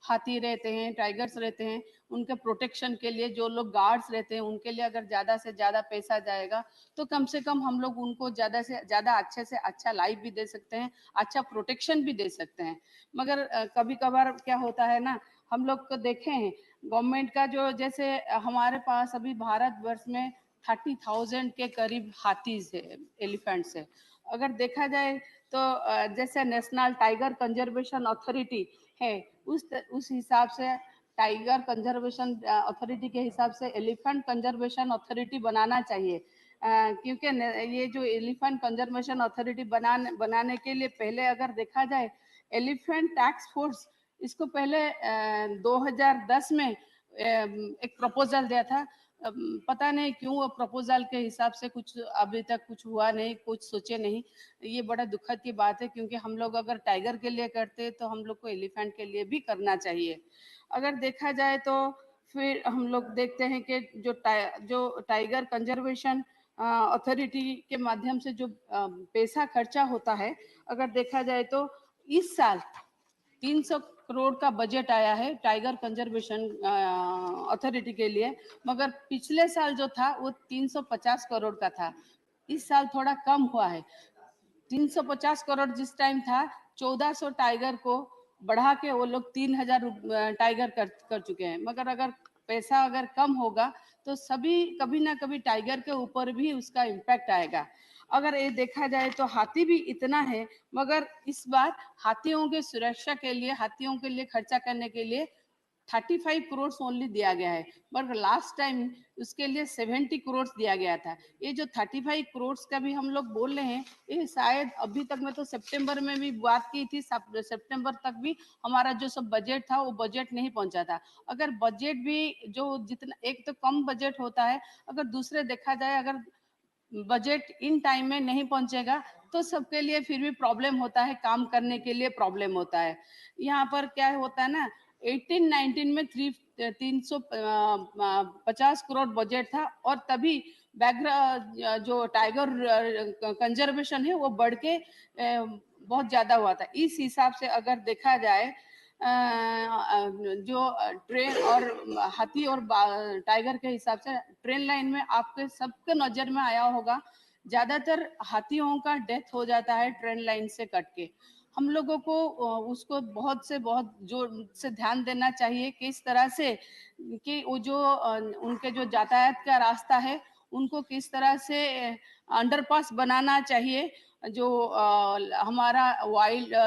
हाथी रहते हैं, टाइगर्स रहते हैं, उनके प्रोटेक्शन के लिए जो लोग गार्ड्स रहते हैं उनके लिए अगर ज्यादा से ज्यादा पैसा जाएगा तो कम से कम हम लोग उनको ज्यादा से ज्यादा अच्छे से अच्छा लाइफ भी दे सकते हैं, अच्छा प्रोटेक्शन भी दे सकते हैं। मगर कभी कभार क्या होता है ना, हम लोग को देखे हैं गवर्नमेंट का जो, जैसे हमारे पास अभी भारतवर्ष में 30,000 के करीब हाथीज है, एलिफेंट्स है। अगर देखा जाए तो जैसे नेशनल टाइगर कंजर्वेशन अथॉरिटी है, उस हिसाब से टाइगर कंजर्वेशन अथॉरिटी के हिसाब से एलिफेंट कंजर्वेशन अथॉरिटी बनाना चाहिए। क्योंकि ये जो एलिफेंट कंजर्वेशन अथॉरिटी बनाने के लिए पहले अगर देखा जाए एलिफेंट टैक्स फोर्स इसको पहले 2010 में एक प्रपोजल दिया था। पता नहीं क्यों वो प्रपोजल के हिसाब से कुछ अभी तक कुछ हुआ नहीं, कुछ सोचे नहीं। ये बड़ा दुखद की बात है, क्योंकि हम लोग अगर टाइगर के लिए करते तो हम लोग को एलिफेंट के लिए भी करना चाहिए। अगर देखा जाए तो फिर हम लोग देखते हैं कि जो टाइगर कंजर्वेशन अथॉरिटी के माध्यम से जो पैसा खर्चा होता है, अगर देखा जाए तो इस साल 300 करोड़ का बजट आया है टाइगर कंजर्वेशन अथॉरिटी के लिए, मगर पिछले साल जो था वो 350 करोड़ का था। इस साल थोड़ा कम हुआ है। 350 करोड़ जिस टाइम था, 1400 टाइगर को बढ़ा के वो लोग 3000 टाइगर कर चुके हैं। मगर अगर पैसा अगर कम होगा तो सभी कभी ना कभी टाइगर के ऊपर भी उसका इम्पैक्ट आएगा। अगर ये देखा जाए तो हाथी भी इतना है, मगर इस बार हाथियों के सुरक्षा के लिए, हाथियों के लिए खर्चा करने के लिए 35 करोड़ ओनली दिया गया है, पर लास्ट टाइम उसके लिए 70 करोड़ दिया गया था। ये जो 35 करोड़ का भी हम लोग बोल रहे हैं, ये शायद अभी तक, मैं तो सितंबर में भी बात की थी, सितंबर तक भी हमारा जो सब बजट था वो बजट नहीं पहुंचा था। अगर बजट भी जो जितना, एक तो कम बजट होता है, अगर दूसरे देखा जाए अगर बजट इन टाइम में नहीं पहुंचेगा तो सबके लिए फिर भी प्रॉब्लम होता है, काम करने के लिए प्रॉब्लम होता है। यहाँ पर क्या होता है ना, 18-19 में 350 करोड़ बजट था, और तभी व्याघ्र जो टाइगर कंजर्वेशन है वो बढ़ के बहुत ज्यादा हुआ था। इस हिसाब से अगर देखा जाए जो ट्रेन और हाथी और टाइगर के हिसाब से ट्रेन लाइन में आपके सबके नजर में आया होगा, ज्यादातर हाथियों का डेथ हो जाता है ट्रेन लाइन से कट के। हम लोगों को उसको बहुत जोर से ध्यान देना चाहिए, किस तरह से कि वो जो उनके जो यातायात का रास्ता है उनको किस तरह से अंडरपास बनाना चाहिए। जो हमारा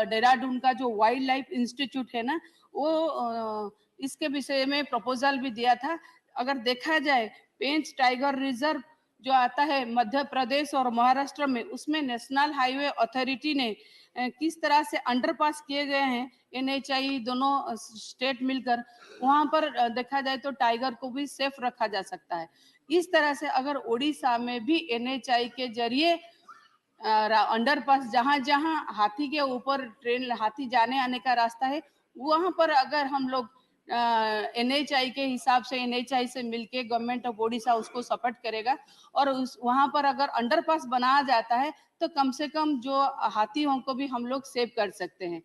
देहरादून का जो वाइल्ड लाइफ इंस्टीट्यूट है ना, वो इसके विषय में प्रपोजल भी दिया था। अगर देखा जाए पेंच टाइगर रिजर्व जो आता है मध्य प्रदेश और महाराष्ट्र में, उसमें नेशनल हाईवे अथॉरिटी ने किस तरह से अंडरपास किए गए हैं, NHI दोनों स्टेट मिलकर, वहां पर देखा जाए तो टाइगर को भी सेफ रखा जा सकता है। इस तरह से अगर उड़ीसा में भी NHI के जरिए अंडरपास, जहां जहां हाथी के ऊपर ट्रेन, हाथी जाने आने का रास्ता है, वहां पर अगर हम लोग NHI के हिसाब से, NHI से मिलके गवर्नमेंट ऑफ ओडिशा उसको सपोर्ट करेगा, और उस वहां पर अगर अंडरपास बनाया जाता है तो कम से कम जो हाथियों को भी हम लोग सेव कर सकते हैं।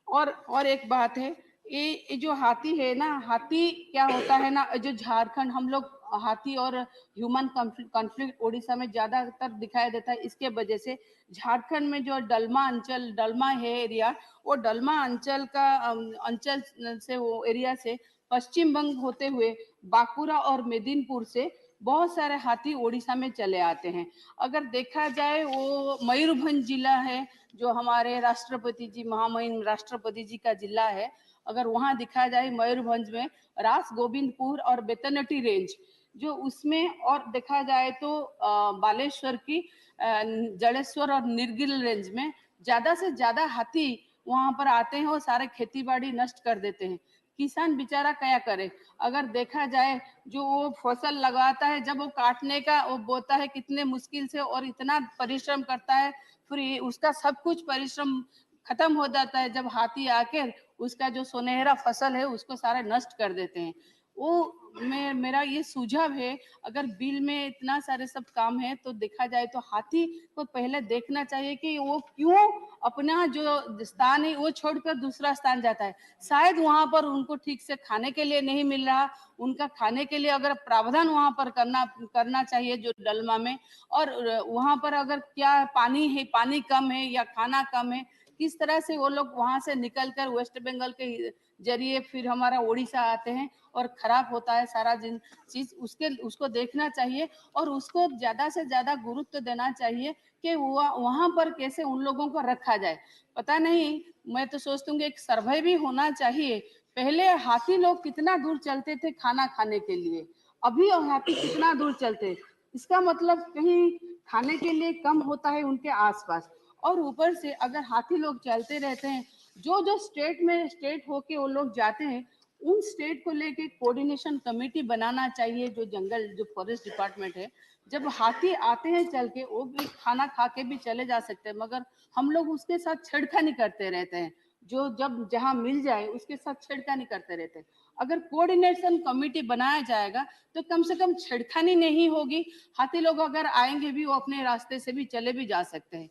और एक बात है, ये जो हाथी है ना, हाथी क्या होता है ना, जो झारखंड, हम लोग हाथी और ह्यूमन कॉन्फ्लिक्ट उड़ीसा में ज्यादातर दिखाई देता है। इसके वजह से झारखंड में जो डलमा अंचल, डलमा है एरिया, वो डलमा अंचल का अंचल से, वो एरिया से पश्चिम बंग होते हुए बांकुरा और मेदिनीपुर से बहुत सारे हाथी उड़ीसा में चले आते हैं। अगर देखा जाए वो मयूरभंज जिला है, जो हमारे राष्ट्रपति जी, महामहिम राष्ट्रपति जी का जिला है, अगर वहां दिखा जाए मयूरभंज में रास गोविंदपुर और बेतनटी रेंज जो उसमें, और देखा जाए तो बालेश्वर की जड़ेश्वर और निर्गिल रेंज में ज्यादा से ज्यादा हाथी वहां पर आते हैं, वो सारे खेती बाड़ी नष्ट कर देते हैं। किसान बेचारा क्या करे? अगर देखा जाए जो वो फसल लगाता है, जब वो काटने का वो बोता है कितने मुश्किल से और इतना परिश्रम करता है, फिर उसका सब कुछ परिश्रम खत्म हो जाता है जब हाथी आकर उसका जो सुनहरा फसल है उसको सारा नष्ट कर देते हैं। वो मेरा ये सुझाव है, अगर बिल में इतना सारे सब काम है तो देखा जाए तो हाथी को पहले देखना चाहिए कि वो क्यों अपना जो स्थान है वो छोड़कर दूसरा स्थान जाता है। शायद वहां पर उनको ठीक से खाने के लिए नहीं मिल रहा, उनका खाने के लिए अगर प्रावधान वहां पर करना चाहिए जो डलमा में, और वहां पर अगर क्या पानी है, पानी कम है या खाना कम है, किस तरह से वो लोग वहां से निकलकर वेस्ट बंगाल के जरिए फिर हमारा उड़ीसा आते हैं और खराब होता है सारा चीज, उसको देखना चाहिए और उसको ज्यादा से ज्यादा गुरुत्व देना चाहिए कि वहां पर कैसे उन लोगों को रखा जाए। पता नहीं, मैं तो सोचती हूँ एक सर्वे भी होना चाहिए। पहले हाथी लोग कितना दूर चलते थे खाना खाने के लिए, अभी और हाथी कितना दूर चलते हैं, इसका मतलब कहीं खाने के लिए कम होता है उनके आसपास। और ऊपर से अगर हाथी लोग चलते रहते हैं, जो जो स्टेट होके वो लोग जाते हैं, उन स्टेट को लेके कोऑर्डिनेशन कमेटी बनाना चाहिए। जो फॉरेस्ट डिपार्टमेंट है, जब हाथी आते हैं चल के, वो भी खाना खा के भी चले जा सकते हैं, मगर हम लोग उसके साथ छेड़खानी करते रहते हैं। जो जब जहां मिल जाए उसके साथ छेड़खानी करते रहते हैं। अगर कोऑर्डिनेशन कमेटी बनाया जाएगा तो कम से कम छेड़खानी नहीं होगी। हाथी लोग अगर आएंगे भी, वो अपने रास्ते से भी चले भी जा सकते हैं।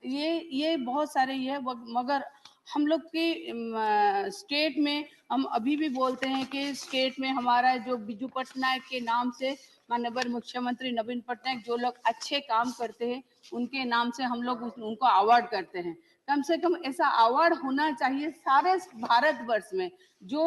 ये बहुत सारे ये है, मगर हम लोग के स्टेट में हम अभी भी बोलते हैं कि स्टेट में हमारा जो बिजू पटनायक के नाम से माननीय मुख्यमंत्री नवीन पटनायक जो लोग अच्छे काम करते हैं उनके नाम से हम लोग उनको अवार्ड करते हैं। कम से कम ऐसा अवार्ड होना चाहिए सारे भारतवर्ष में। जो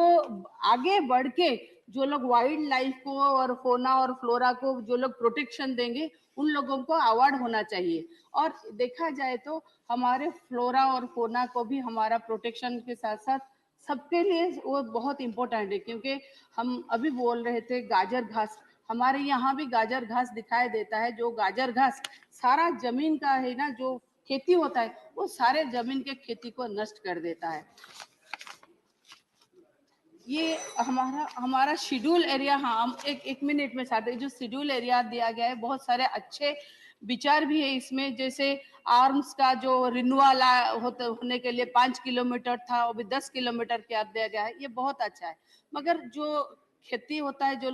आगे बढ़ के जो लोग वाइल्ड लाइफ को और फोना और फ्लोरा को जो लोग प्रोटेक्शन देंगे, उन लोगों को अवार्ड होना चाहिए। और देखा जाए तो हमारे फ्लोरा और फोना को भी हमारा प्रोटेक्शन के साथ साथ सबके लिए वो बहुत इम्पोर्टेंट है। क्योंकि हम अभी बोल रहे थे गाजर घास, हमारे यहाँ भी गाजर घास दिखाई देता है। जो गाजर घास सारा जमीन का है ना, जो खेती होता है, वो सारे जमीन के खेती को नष्ट कर देता है। ये हमारा शेड्यूल एरिया, हाँ हम एक मिनट में चाहते हैं, जो शेड्यूल एरिया दिया गया है बहुत सारे अच्छे विचार भी है इसमें। जैसे आर्म्स का जो रिन्यूअल होने के लिए 5 किलोमीटर था, वो भी 10 किलोमीटर क्या दिया गया है, ये बहुत अच्छा है। मगर जो खेती होता है, जो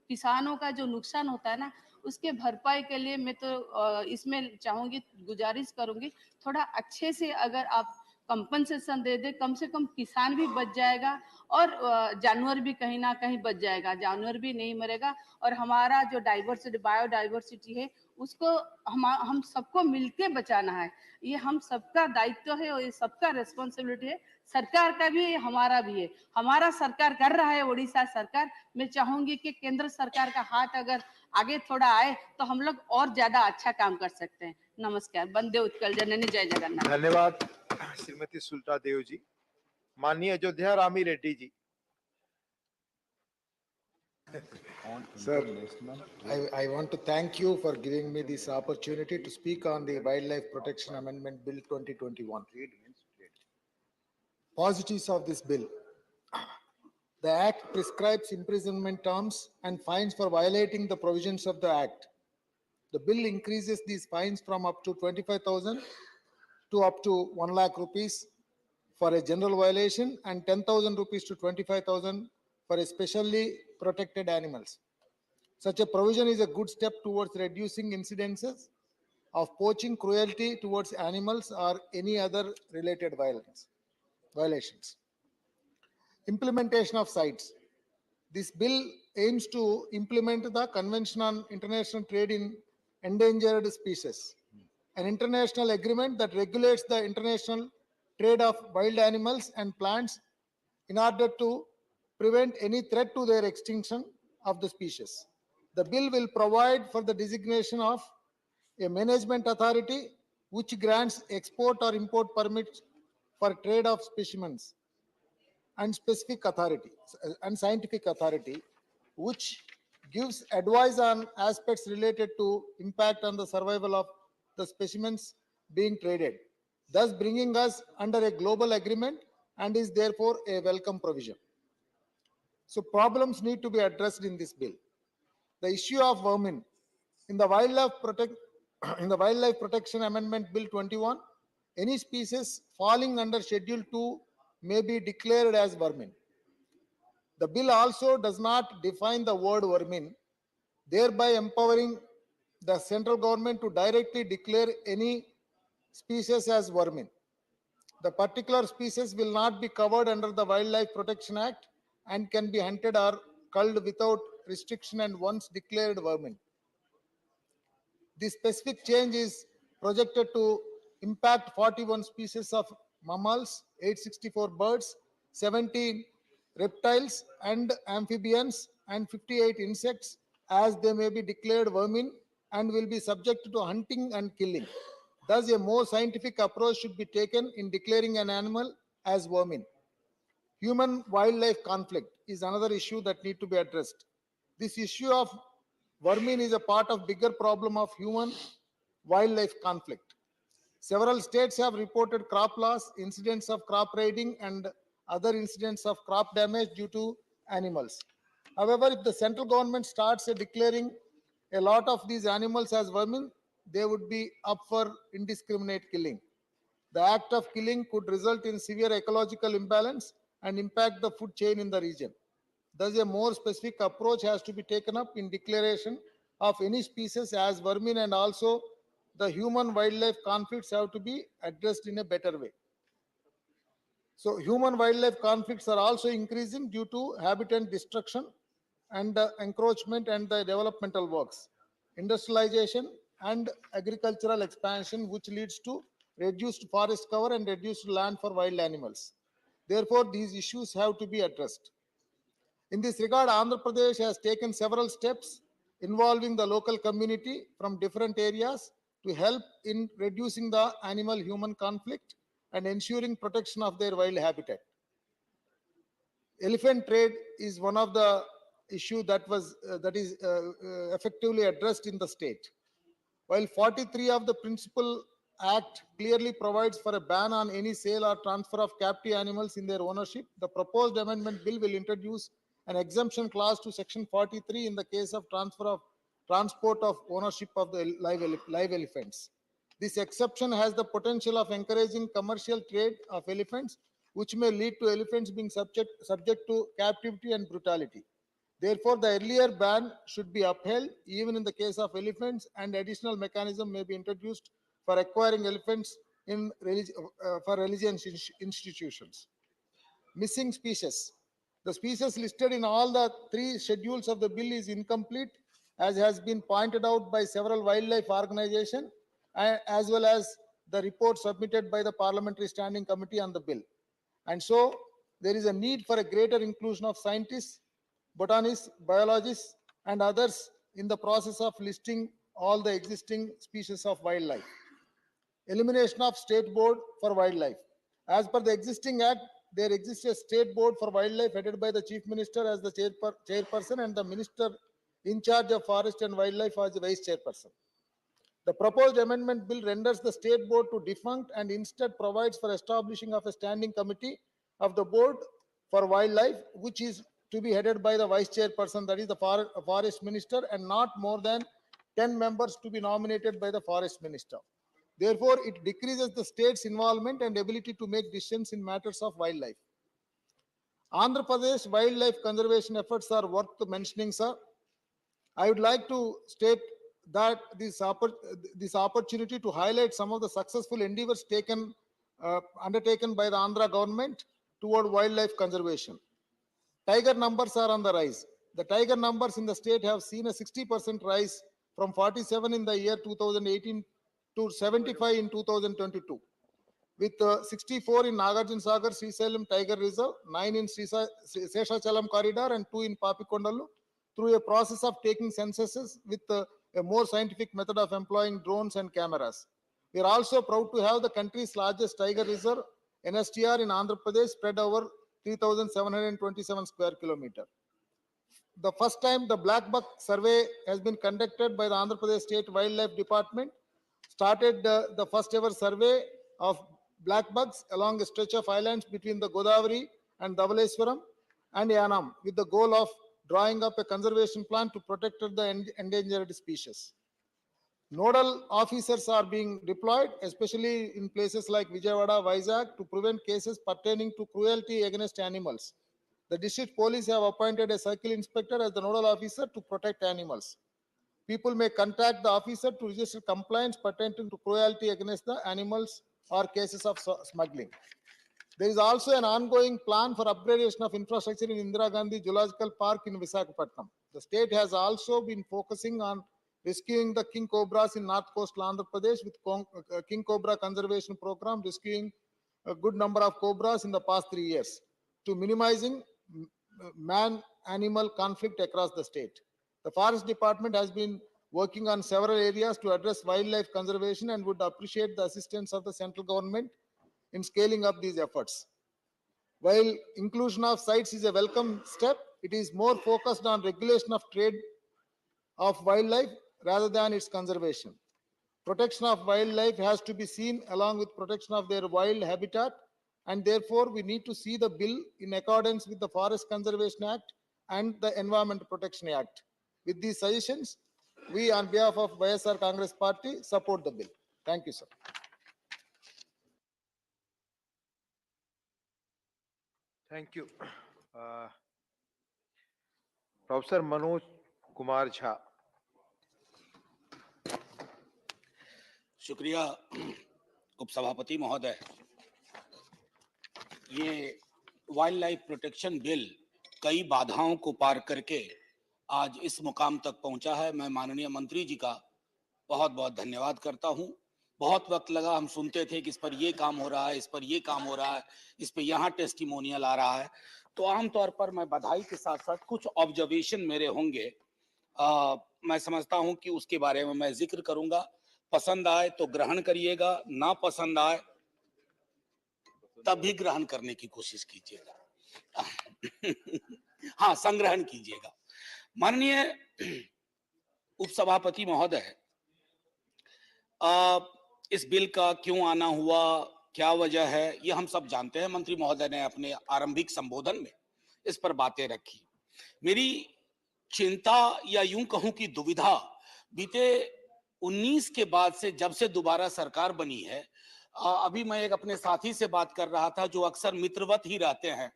किसानों का जो नुकसान होता है ना, उसके भरपाई के लिए मैं तो इसमें चाहूंगी, गुजारिश करूंगी, थोड़ा अच्छे से अगर आप कंपनसेशन दे दे, कम से कम किसान भी बच जाएगा और जानवर भी कहीं ना कहीं बच जाएगा, जानवर भी नहीं मरेगा। और हमारा जो डाइवर्सिटी, बायोडाइवर्सिटी है, उसको हम सबको मिलके बचाना है। ये हम सबका दायित्व है और ये सबका रिस्पॉन्सिबिलिटी है, सरकार का भी है, हमारा भी है। हमारा सरकार कर रहा है, उड़ीसा सरकार। मैं चाहूंगी कि केंद्र सरकार का हाथ अगर आगे थोड़ा आए तो हम लोग और ज्यादा अच्छा काम कर सकते हैं। नमस्कार। वंदे उत्कल जननी, जय जगन्नाथ। धन्यवाद श्रीमती सुल्टा देव जी। माननीय Ayodhya Rami Reddy ji. Sir, I want to thank you for giving me this opportunity to speak on the Wildlife Protection Amendment Bill 2021. Positives of this bill. The Act prescribes imprisonment terms and fines for violating the provisions of the Act. The bill increases these fines from up to 25,000 to up to 1 lakh rupees for a general violation and 10,000 rupees to 25,000 for especially protected animals. Such a provision is a good step towards reducing incidences of poaching, cruelty towards animals, or any other related violations. Implementation of CITES. This bill aims to implement the Convention on International Trade in Endangered Species, an international agreement that regulates the international trade of wild animals and plants in order to prevent any threat to their extinction of the species. The bill will provide for the designation of a management authority which grants export or import permits for trade of specimens, and scientific authority which gives advice on aspects related to impact on the survival of the specimens being traded, thus bringing us under a global agreement, and is therefore a welcome provision. So problems need to be addressed in this bill. The issue of vermin. In the Wildlife Protection Amendment Bill 21, any species falling under Schedule 2 may be declared as vermin. The bill also does not define the word vermin, thereby empowering the central government to directly declare any species as vermin. The particular species will not be covered under the Wildlife Protection Act and can be hunted or culled without restriction and once declared vermin. This specific change is projected to impact 41 species of mammals, 864 birds, 17 reptiles and amphibians, and 58 insects, as they may be declared vermin and will be subject to hunting and killing. Thus, a more scientific approach should be taken in declaring an animal as vermin. Human-wildlife conflict is another issue that needs to be addressed. This issue of vermin is a part of bigger problem of human-wildlife conflict. Several states have reported crop loss, incidents of crop raiding, and other incidents of crop damage due to animals. However, if the central government starts declaring a lot of these animals as vermin, they would be up for indiscriminate killing. The act of killing could result in severe ecological imbalance and impact the food chain in the region. Thus, a more specific approach has to be taken up in declaration of any species as vermin, and also the human-wildlife conflicts have to be addressed in a better way. So human-wildlife conflicts are also increasing due to habitat destruction and encroachment and the developmental works, industrialization and agricultural expansion, which leads to reduced forest cover and reduced land for wild animals. Therefore, these issues have to be addressed. In this regard, Andhra Pradesh has taken several steps involving the local community from different areas to help in reducing the animal-human conflict and ensuring protection of their wild habitat. Elephant trade is one of the issue that is effectively addressed in the state. While 43 of the Principal Act clearly provides for a ban on any sale or transfer of captive animals in their ownership, the proposed amendment bill will introduce an exemption clause to Section 43 in the case of transport of ownership of the live elephants. This exception has the potential of encouraging commercial trade of elephants, which may lead to elephants being subject to captivity and brutality. Therefore, the earlier ban should be upheld even in the case of elephants, and additional mechanism may be introduced for acquiring elephants in for religious institutions. Missing species. The species listed in all the 3 schedules of the bill is incomplete, as has been pointed out by several wildlife organizations, as well as the report submitted by the Parliamentary Standing Committee on the bill. And so there is a need for a greater inclusion of scientists, botanists, biologists, and others in the process of listing all the existing species of wildlife. Elimination of State Board for Wildlife. As per the existing Act, there exists a State Board for Wildlife headed by the Chief Minister as the chairperson, and the Minister in charge of Forest and Wildlife as the Vice Chairperson. The proposed amendment bill renders the State Board to defunct and instead provides for establishing of a standing committee of the Board for Wildlife, which is to be headed by the Vice Chairperson, that is the Forest Minister, and not more than 10 members to be nominated by the Forest Minister. Therefore, it decreases the state's involvement and ability to make decisions in matters of wildlife. Andhra Pradesh wildlife conservation efforts are worth mentioning, sir. I would like to state that this opportunity to highlight some of the successful endeavors undertaken by the Andhra government toward wildlife conservation. Tiger numbers are on the rise. The tiger numbers in the state have seen a 60% rise from 47 in the year 2018 to 75 in 2022, with 64 in Nagarjuna Sagar Srisalam Tiger Reserve, 9 in Seshachalam Corridor, and 2 in Papikondalu, through a process of taking censuses with a more scientific method of employing drones and cameras. We are also proud to have the country's largest tiger reserve, NSTR, in Andhra Pradesh, spread over 3,727 square kilometers. The first time the black buck survey has been conducted by the Andhra Pradesh State Wildlife Department, started the first ever survey of black bugs along a stretch of islands between the Godavari and Dhavaleswaram and Yanam, with the goal of drawing up a conservation plan to protect the endangered species. Nodal officers are being deployed, especially in places like Vijayawada, Vizag, to prevent cases pertaining to cruelty against animals. The district police have appointed a circle inspector as the nodal officer to protect animals. People may contact the officer to register complaints pertaining to cruelty against the animals or cases of smuggling. There is also an ongoing plan for upgradation of infrastructure in Indira Gandhi Zoological Park in Visakhapatnam. The state has also been focusing on rescuing the king cobras in North Coastal Andhra Pradesh with King Cobra Conservation Program, rescuing a good number of cobras in the past 3 years to minimizing man-animal conflict across the state. The Forest Department has been working on several areas to address wildlife conservation and would appreciate the assistance of the central government in scaling up these efforts. While inclusion of sites is a welcome step, it is more focused on regulation of trade of wildlife rather than its conservation. Protection of wildlife has to be seen along with protection of their wild habitat, and therefore we need to see the bill in accordance with the Forest Conservation Act and the Environment Protection Act. With these suggestions, we on behalf of YSR Congress Party support the bill. Thank you, sir. Thank you. Professor Manoj Kumar Jha. शुक्रिया उपसभापति महोदय। ये wild life protection bill कई बाधाओं को पार करके आज इस मुकाम तक पहुंचा है। मैं माननीय मंत्री जी का बहुत बहुत धन्यवाद करता हूं। बहुत वक्त लगा, हम सुनते थे कि इस पर ये काम हो रहा है, इस पर ये काम हो रहा है, इस पर यहाँ टेस्टिमोनियल आ रहा है। तो आमतौर पर मैं बधाई के साथ साथ कुछ ऑब्जर्वेशन मेरे होंगे, मैं समझता हूं कि उसके बारे में मैं जिक्र करूंगा। पसंद आए तो ग्रहण करिएगा, ना पसंद आए तब भी ग्रहण करने की कोशिश कीजिएगा। हाँ, संग्रहण कीजिएगा। माननीय उपसभापति महोदय, इस बिल का क्यों आना हुआ, क्या वजह है, ये हम सब जानते हैं। मंत्री महोदय ने अपने आरंभिक संबोधन में इस पर बातें रखी। मेरी चिंता या यूं कहूं कि दुविधा बीते 19 के बाद से, जब से दोबारा सरकार बनी है, अभी मैं एक अपने साथी से बात कर रहा था जो अक्सर मित्रवत ही रहते हैं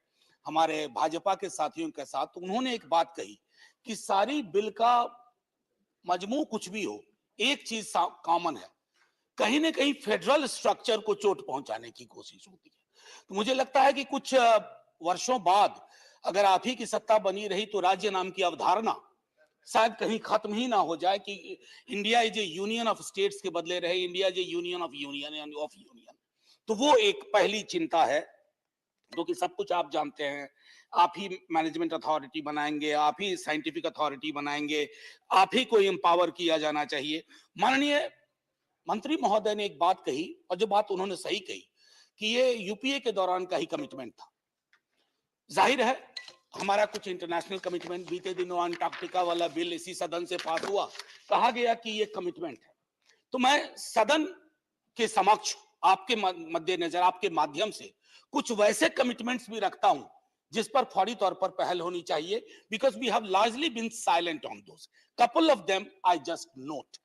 हमारे भाजपा के साथियों के साथ। उन्होंने एक बात कही कि सारी बिल का मजमू कुछ भी हो, एक चीज कॉमन है, कहीं ना कहीं फेडरल स्ट्रक्चर को चोट पहुंचाने की कोशिश होती है। तो मुझे लगता है कि कुछ वर्षों बाद अगर आप ही की सत्ता बनी रही तो राज्य नाम की अवधारणा शायद कहीं खत्म ही ना हो जाए कि India is A union of states के बदले रहे India is A union of union. तो वो एक पहली चिंता है, क्योंकि सब कुछ आप जानते हैं, आप ही मैनेजमेंट अथॉरिटी बनाएंगे, आप ही साइंटिफिक अथॉरिटी बनाएंगे, आप ही को एम्पावर किया जाना चाहिए। माननीय मंत्री महोदय ने एक बात कही, और जो बात उन्होंने सही कही, कि ये यूपीए के दौरान का ही कमिटमेंट था। जाहिर है हमारा कुछ इंटरनेशनल कमिटमेंट, बीते दिनों अंटार्कटिका वाला बिल इसी सदन से पास हुआ, कहा गया कि ये कमिटमेंट है। तो मैं सदन के समक्ष आपके मद्देनजर, आपके माध्यम से कुछ वैसे कमिटमेंट्स भी रखता हूं जिस पर फौरी तौर पर पहल होनी चाहिए, because we have largely been silent on those. Couple of them I just note.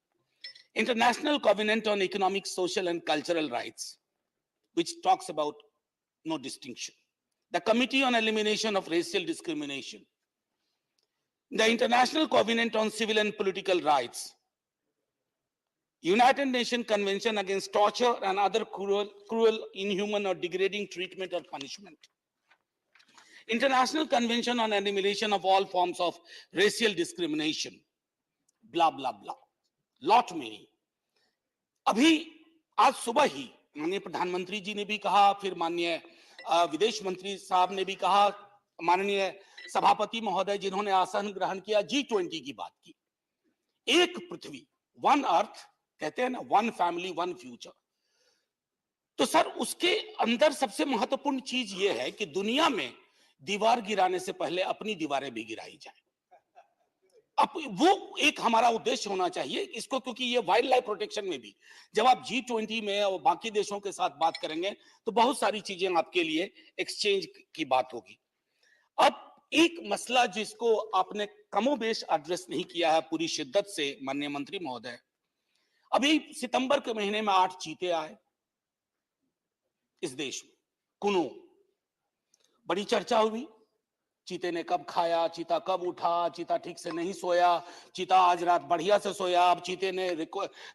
International covenant on economic, social and cultural rights, which talks about no distinction. The Committee on Elimination of Racial Discrimination. The International Covenant on Civil and Political Rights. United Nations Convention Against Torture and Other cruel, inhuman or degrading treatment or punishment. International Convention on Elimination of all forms of racial discrimination. Blah, blah, blah. Lot many. अभी आज सुबह ही माननीय प्रधानमंत्री जी ने भी कहा, फिर माननीय विदेश मंत्री साहब ने भी कहा, माननीय सभापति महोदय जिन्होंने आसन ग्रहण किया, G20 की बात की। एक पृथ्वी, वन अर्थ, कहते हैं ना, वन फैमिली वन फ्यूचर। तो सर उसके अंदर सबसे महत्वपूर्ण चीज ये है कि दुनिया में दीवार गिराने से पहले अपनी दीवारें भी गिराई जाए। अब वो एक हमारा उद्देश्य होना चाहिए इसको, क्योंकि ये वाइल्ड लाइफ प्रोटेक्शन में भी जब आप G20 में और बाकी देशों के साथ बात करेंगे तो बहुत सारी चीजें आपके लिए एक्सचेंज की बात होगी। अब एक मसला जिसको आपने कमोबेश एड्रेस नहीं किया है पूरी शिद्दत से माननीय मंत्री महोदय, अभी सितंबर के महीने में 8 चीते आए इस देश में, कुनो, बड़ी चर्चा हुई, चीते ने कब खाया, चीता कब उठा, चीता ठीक से नहीं सोया, चीता आज रात बढ़िया से सोया, अब चीते ने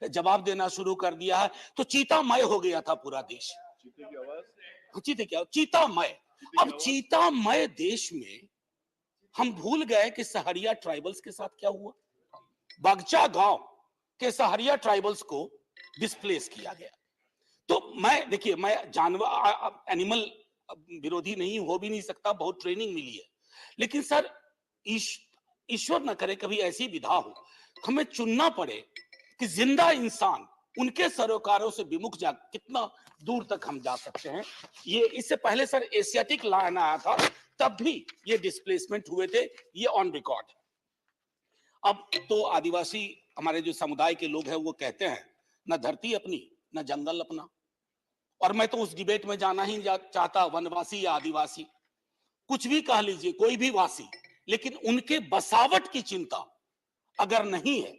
जवाब देना शुरू कर दिया है। तो चीतामय हो गया था पूरा देश। चीते क्या, चीतामय। अब चीतामय देश में हम भूल गए कि सहरिया ट्राइबल्स के साथ क्या हुआ। बगचा गांव के सहरिया ट्राइबल्स को डिस्प्लेस किया गया। तो मैं, देखिए, मैं जानवर एनिमल विरोधी नहीं हो भी नहीं सकता, बहुत ट्रेनिंग मिली है, लेकिन सर ईश्वर न करे कभी ऐसी विधा हो हमें चुनना पड़े कि जिंदा इंसान उनके सरोकारों से विमुख जा, कितना दूर तक हम जा सकते हैं। ये इससे पहले सर एशियाटिक लायन आया था, तब भी ये डिस्प्लेसमेंट हुए थे, ये ऑन रिकॉर्ड है। अब तो आदिवासी हमारे जो समुदाय के लोग हैं वो कहते हैं न धरती अपनी न जंगल अपना, और मैं तो उस डिबेट में जाना ही चाहता, वनवासी या आदिवासी कुछ भी कह लीजिए, कोई भी वासी, लेकिन उनके बसावट की चिंता अगर नहीं है,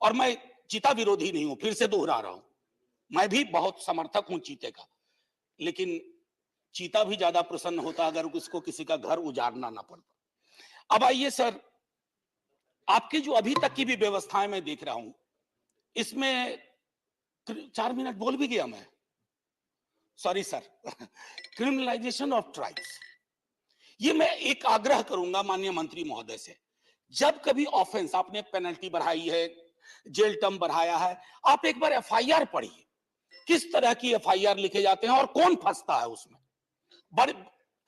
और मैं चीता विरोधी नहीं हूं, फिर से दोहरा रहा हूं, मैं भी बहुत समर्थक हूं चीते का, लेकिन चीता भी ज्यादा प्रसन्न होता अगर उसको किसी का घर उजाड़ना ना पड़ता। अब आइए सर, आपकी जो अभी तक की भी व्यवस्थाएं मैं देख रहा हूं, इसमें 4 मिनट बोल भी गया मैं, sorry sir. Criminalisation of tribes, ये मैं एक आग्रह करूंगा माननीय मंत्री महोदय से, जब कभी ऑफेंस, आपने पेनल्टी बढ़ाई है, जेल टर्म बढ़ाया है, आप एक बार एफआईआर पढ़िए, किस तरह की एफआईआर लिखे जाते हैं और कौन फंसता है उसमें। बड़े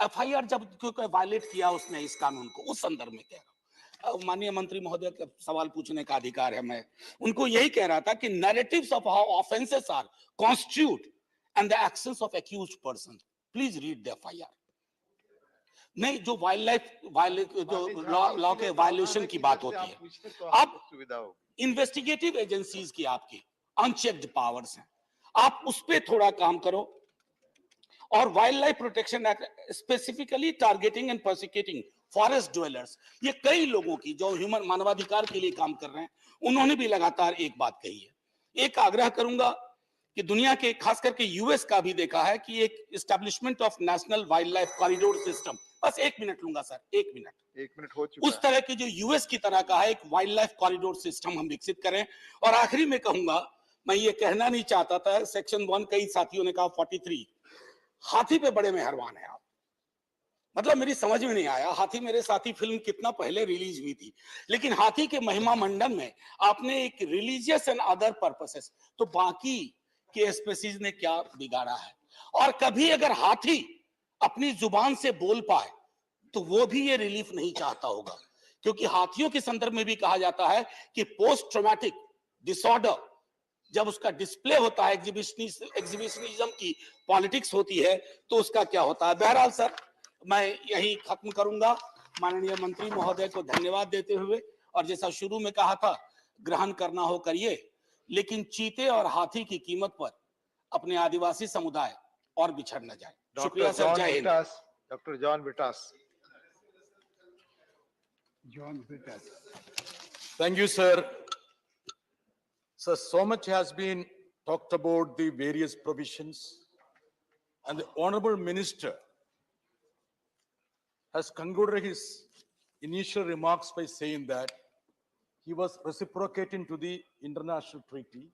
एफआईआर जब क्योंकि वायलेट किया उसने इस कानून को, उस संदर्भ में कह रहा हूं। माननीय मंत्री महोदय का सवाल पूछने का अधिकार है, मैं उनको यही कह रहा था कि narratives of how offences are constitute and the actions of accused person, please read the FIR. नहीं, जो वाइल्ड लाइफ जो लॉ के वायलेशन की बात होती है, आप इन्वेस्टिगेटिव एजेंसीज की आपकी अनचेक्ड पावर्स हैं, आप उस पर थोड़ा काम करो। और wild life protection act specifically targeting and prosecuting forest dwellers, ये कई लोगों की जो ह्यूमन मानवाधिकार के लिए काम कर रहे हैं, उन्होंने भी लगातार एक बात कही है। एक आग्रह करूंगा कि दुनिया के, खास करके यूएस का भी देखा है कि एक establishment of national wild life corridor system, बस 1 मिनट लूंगा सर, 1 मिनट हो चुका उस तरह की जो यूएस की तरह का है एक वाइल्ड लाइफ कॉरिडोर सिस्टम हम विकसित करें। और आखिरी में कहूंगा, मैं ये कहना नहीं चाहता था, सेक्शन 1 कई साथियों ने कहा 43, हाथी पे बड़े मेहरबान है आप, मतलब मेरी समझ में नहीं आया, हाथी मेरे साथी फिल्म कितना पहले रिलीज हुई थी, लेकिन हाथी के महिमा मंडन में आपने एक रिलीजियस एंड अदर पर्पसेस, तो बाकी के स्पीसीज ने क्या बिगाड़ा है। और कभी अगर हाथी अपनी जुबान से बोल पाए तो वो भी ये रिलीफ नहीं चाहता होगा, क्योंकि हाथियों के संदर्भ में भी कहा जाता है कि पोस्ट ट्रॉमेटिक डिसऑर्डर जब उसका डिस्प्ले होता है, एग्जिबिशनिज्म की पॉलिटिक्स होती है, तो उसका क्या होता है। बहरहाल सर, मैं यही खत्म करूंगा, माननीय मंत्री महोदय को धन्यवाद देते हुए, और जैसा शुरू में कहा था, ग्रहण करना हो करिए, लेकिन चीते और हाथी की कीमत पर अपने आदिवासी समुदाय और बिछड़ न जाए। शुक्रिया सर, जय Hind. Doctor John Brittas. Thank you, sir. So much has been talked about the various provisions, and the Honorable Minister has concluded his initial remarks by saying that he was reciprocating to the international treaty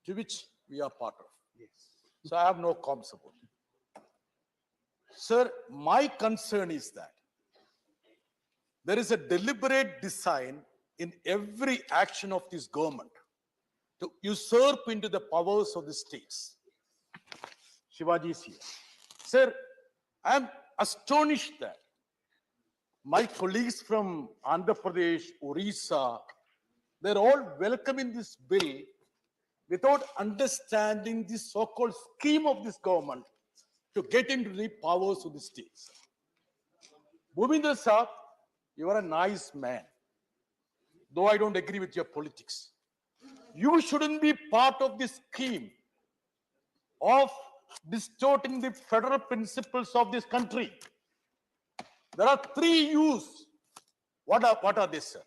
to which we are part of. Yes. So I have no qualms about it. Sir, my concern is that there is a deliberate design in every action of this government to usurp into the powers of the states. Shivaji is here. Sir, I am astonished that my colleagues from Andhra Pradesh, Orissa, they're all welcoming this bill without understanding the so-called scheme of this government to get into the powers of the states. Bhupendra Saab, you are a nice man, though I don't agree with your politics. You shouldn't be part of this scheme of distorting the federal principles of this country. There are 3 U's. What are they, sir?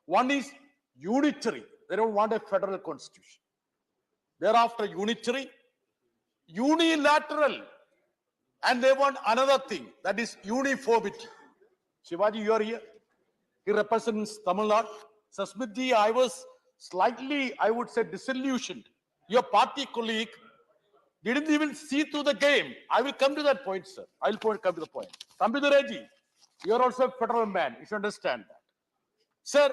One is unitary. They don't want a federal constitution. Thereafter, unitary, unilateral, and they want another thing, that is uniformity. Shivaji, you are here. He represents Tamil Nadu. Sasmithji, I was slightly, I would say, disillusioned. Your party colleague didn't even see through the game. I will come to that point, sir. I will come to the point. Tambidureji, you are also a federal man. You should understand that. Sir,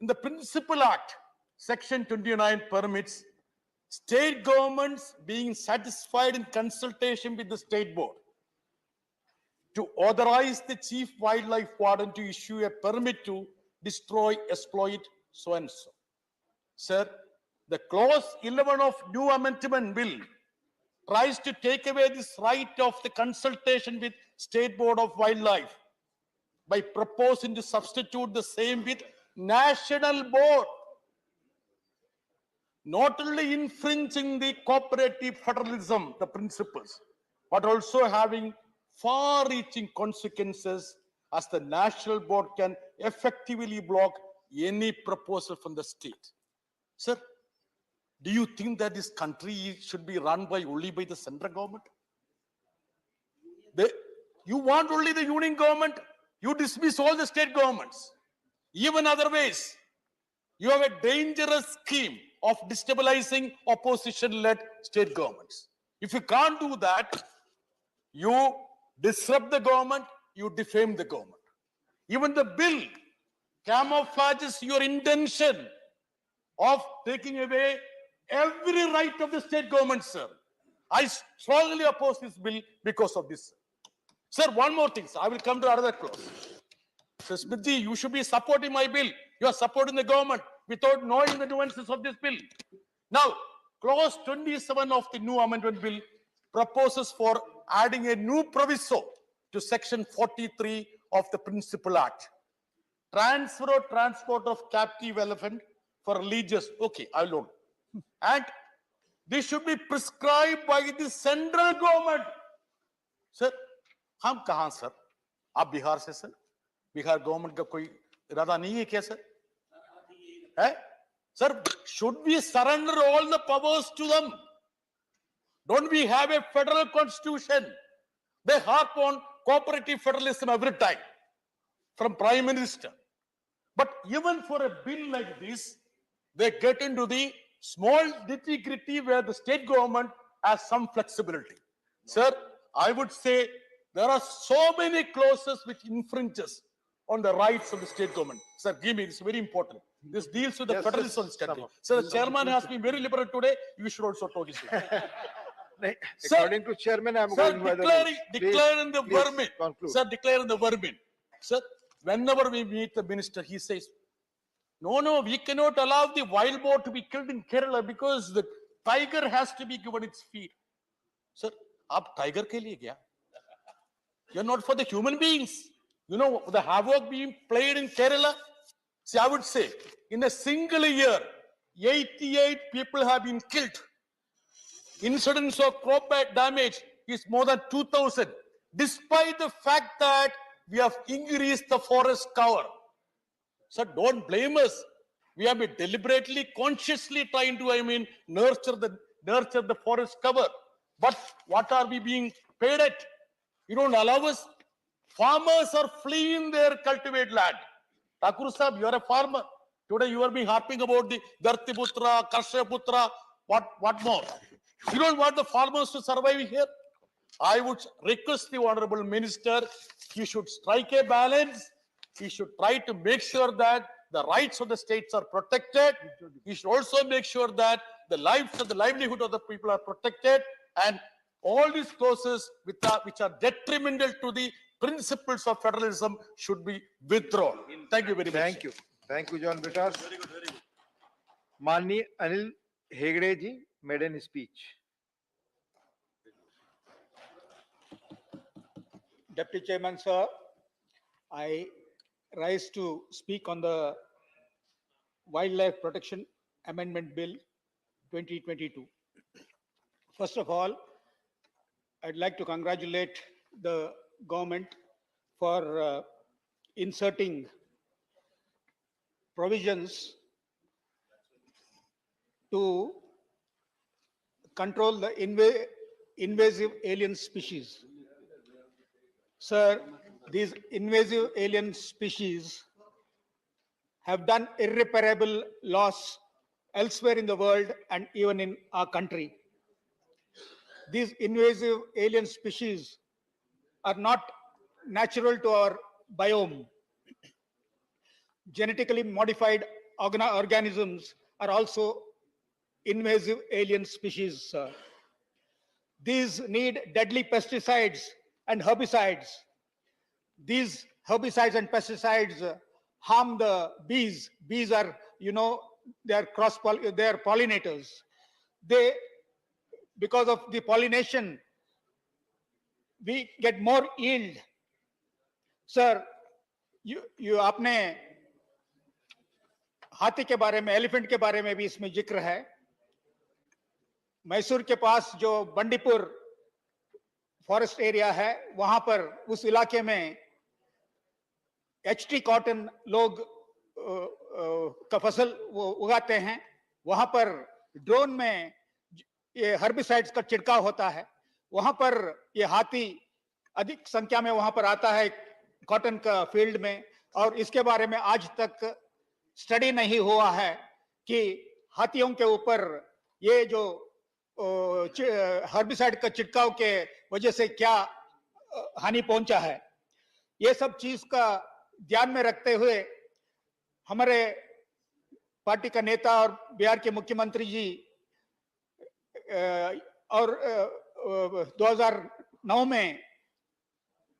in the Principal Act, Section 29 permits state governments being satisfied in consultation with the state board to authorize the chief wildlife warden to issue a permit to destroy, exploit, so and so. Sir, the clause 11 of new amendment bill tries to take away this right of the consultation with State Board of Wildlife by proposing to substitute the same with National Board, not only infringing the cooperative federalism, the principles, but also having far-reaching consequences as the National Board can effectively block any proposal from the state. Sir, do you think that this country should be run only by the central government? You want only the union government, you dismiss all the state governments. Even other ways, you have a dangerous scheme of destabilizing opposition-led state governments. If you can't do that, you disrupt the government, you defame the government. Even the bill camouflages your intention of taking away every right of the state government, sir. I strongly oppose this bill because of this. Sir, one more thing, sir. I will come to another clause. Sir Smithji, you should be supporting my bill. You are supporting the government without knowing the nuances of this bill. Now, clause 27 of the new amendment bill proposes for adding a new proviso to section 43 of the Principal Act. Transfer or transport of captive elephant for religious. Okay, I will know. And this should be prescribed by the central government. Sir, हम कहां sir? आप बिहार से sir? Bihar government का कोई इरादा नहीं है क्या सर? है? Sir, should we surrender all the powers to them? Don't we have a federal constitution? They harp on cooperative federalism every time from Prime Minister. But even for a bill like this, they get into the small nitty-gritty where the state government has some flexibility. Sir, I would say there are so many clauses which infringes on the rights of the state government. Sir, give me, it's very important. This deals with the federalism of this country. Sir, the chairman has been very liberal today. You should also talk this. According to chairman, I am going by the rules. Declare in the Please vermin. conclude. Sir, declare in the vermin. Sir, whenever we meet the minister, he says, no, we cannot allow the wild boar to be killed in Kerala because the tiger has to be given its feed. Sir, aap tiger ke liye kya? You're not for the human beings. You know the havoc being played in Kerala? See, I would say, in a single year, 88 people have been killed. Incidence of crop damage is more than 2,000, despite the fact that we have increased the forest cover. So don't blame us. We have been deliberately, consciously trying to, nurture the forest cover. But what are we being paid at? You don't allow us. Farmers are fleeing their cultivated land. Thakur Sahib, you are a farmer. Today you are being harping about the Dhartiputra, Karshyaputra, what more? You don't want the farmers to survive here? I would request the Honorable Minister, he should strike a balance. He should try to make sure that the rights of the states are protected. He should also make sure that the lives and the livelihood of the people are protected. And all these clauses which are detrimental to the principles of federalism should be withdrawn. Thank you very much. Thank you. Thank you, John Britas. Very good, very good. Mani Anil Hegde ji made a speech. Deputy Chairman, sir, I rise to speak on the Wildlife Protection Amendment Bill 2022. First of all, I'd like to congratulate the government for inserting provisions to control the invasive alien species. Sir, these invasive alien species have done irreparable loss elsewhere in the world and even in our country. These invasive alien species are not natural to our biome. Genetically modified organisms are also invasive alien species, sir. These need deadly pesticides and herbicides. These herbicides and pesticides harm the bees. Bees are, they are pollinators. They because of the pollination, we get more yield. Sir, you आपने हाथी के बारे में, elephant के बारे में भी इसमें जिक्र है. मैसूर के पास जो बंडीपुर फॉरेस्ट एरिया है, वहां पर उस इलाके में एचटी कॉटन लोग का फसल वो उगाते हैं. वहां पर ड्रोन में ये हर्बिसाइड्स का छिड़काव होता है. वहां पर ये हाथी अधिक संख्या में वहां पर आता है कॉटन का फील्ड में, और इसके बारे में आज तक स्टडी नहीं हुआ है कि हाथियों के ऊपर ये जो हर्बिसाइड का छिड़काव के वजह से क्या हानि पहुंचा है. ये सब चीज का ध्यान में रखते हुए हमारे पार्टी का नेता और बिहार के मुख्यमंत्री जी और 2009 में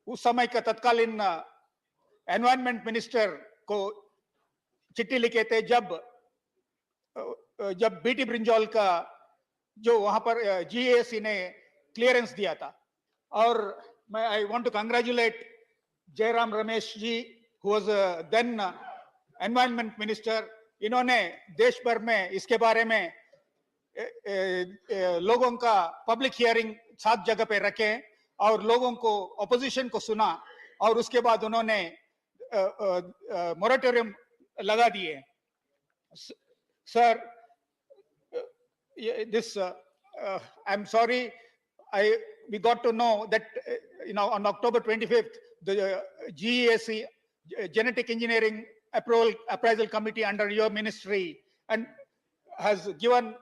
उस समय का तत्कालीन एनवायरनमेंट मिनिस्टर को चिट्ठी लिखे थे जब बीटी ब्रिंजॉल का जो वहां पर जीएसी ने क्लियरेंस दिया था. और मैं I want to congratulate Jairam Ramesh ji, who was then environment minister. इन्होंने देश भर में इसके बारे में लोगों का पब्लिक हियरिंग 7 जगह पे रखे और लोगों को ऑपोजिशन को सुना, और उसके बाद उन्होंने मोरेटोरियम लगा दिए. Sir, this I'm sorry, we got to know that on October 25th the GESC, Genetic Engineering Appraisal Committee under your ministry, and has given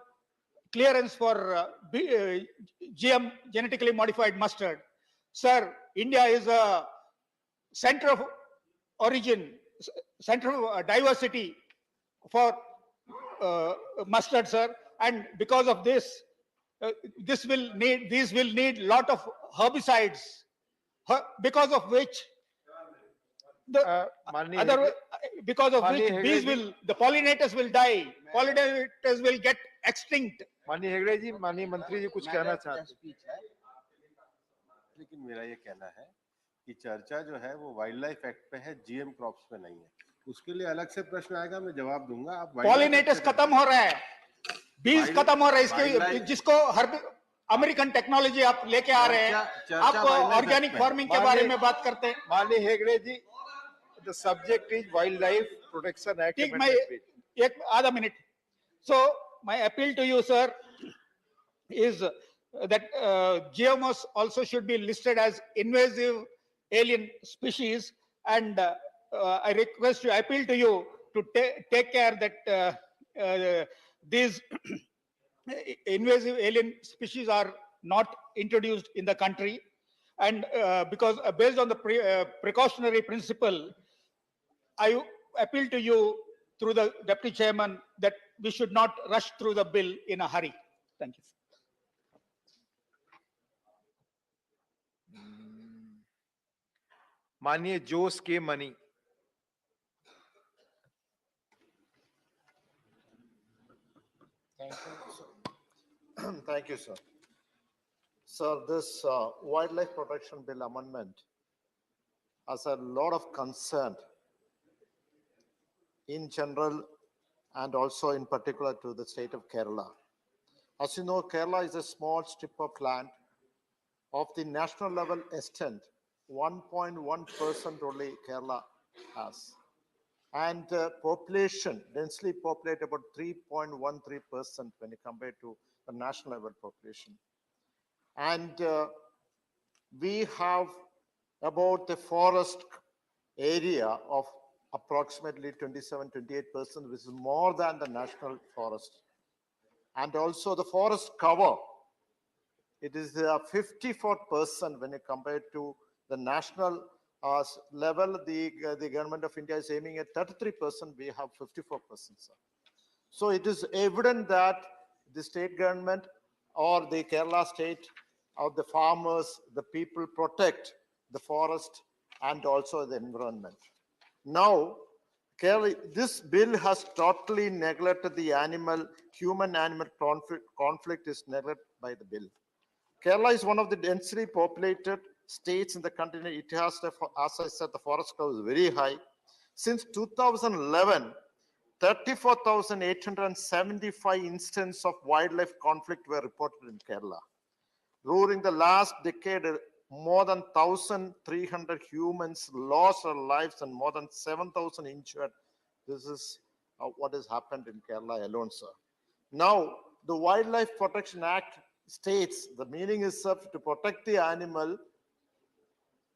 clearance for GM, genetically modified mustard. Sir, India is a center of origin, center of diversity for mustard, sir. And because of this, these will need lot of herbicides, because of which the pollinators will die, pollinators will get extinct. माननीय हेगड़े जी, माननीय मंत्री जी कुछ कहना चाहते हैं. लेकिन मेरा ये कहना है कि चर्चा जो है वो वाइल्ड लाइफ एक्ट पे है, जीएम क्रॉप्स पे नहीं है. उसके लिए अलग से प्रश्न आएगा, मैं जवाब दूंगा. आप पॉलिनेटर्स खत्म हो रहा है, बीज खत्म हो रहा है, इसके जिसको हर अमेरिकन टेक्नोलॉजी आप लेके आ रहे हैं. आप ऑर्गेनिक फार्मिंग के बारे में बात करते हैं. माननीय Hegde ji, the subject is wild life protection act. ठीक, मैं एक आधा मिनट. So my appeal to you, sir, is that GMOs also should be listed as invasive alien species, and I request you, I appeal to you to take care that these invasive alien species are not introduced in the country. And because based on the precautionary principle, I appeal to you through the deputy chairman that we should not rush through the bill in a hurry. Thank you. माननीय जोस के money. Thank you, sir. Thank you, sir. Sir, this Wildlife Protection Bill amendment has a lot of concern in general and also in particular to the state of Kerala. As you know, Kerala is a small strip of land of the national level extent. 1.1% only Kerala has. And population, densely populated about 3.13% when you compare to the national level population. And we have about the forest area of approximately 27-28%, which is more than the national forest. And also the forest cover, it is 54% when you compare to the national level. The government of India is aiming at 33%, we have 54%. Sir. So it is evident that the state government or the Kerala state or the farmers, the people protect the forest and also the environment. Now, this bill has totally neglected the human-animal conflict is neglected by the bill. Kerala is one of the densely populated states in the continent. It has, as I said, the forest cover is very high. Since 2011, 34,875 instances of wildlife conflict were reported in Kerala. During the last decade, more than 1,300 humans lost their lives and more than 7,000 injured. This is what has happened in Kerala alone, sir. Now, the Wildlife Protection Act states the meaning is to protect the animal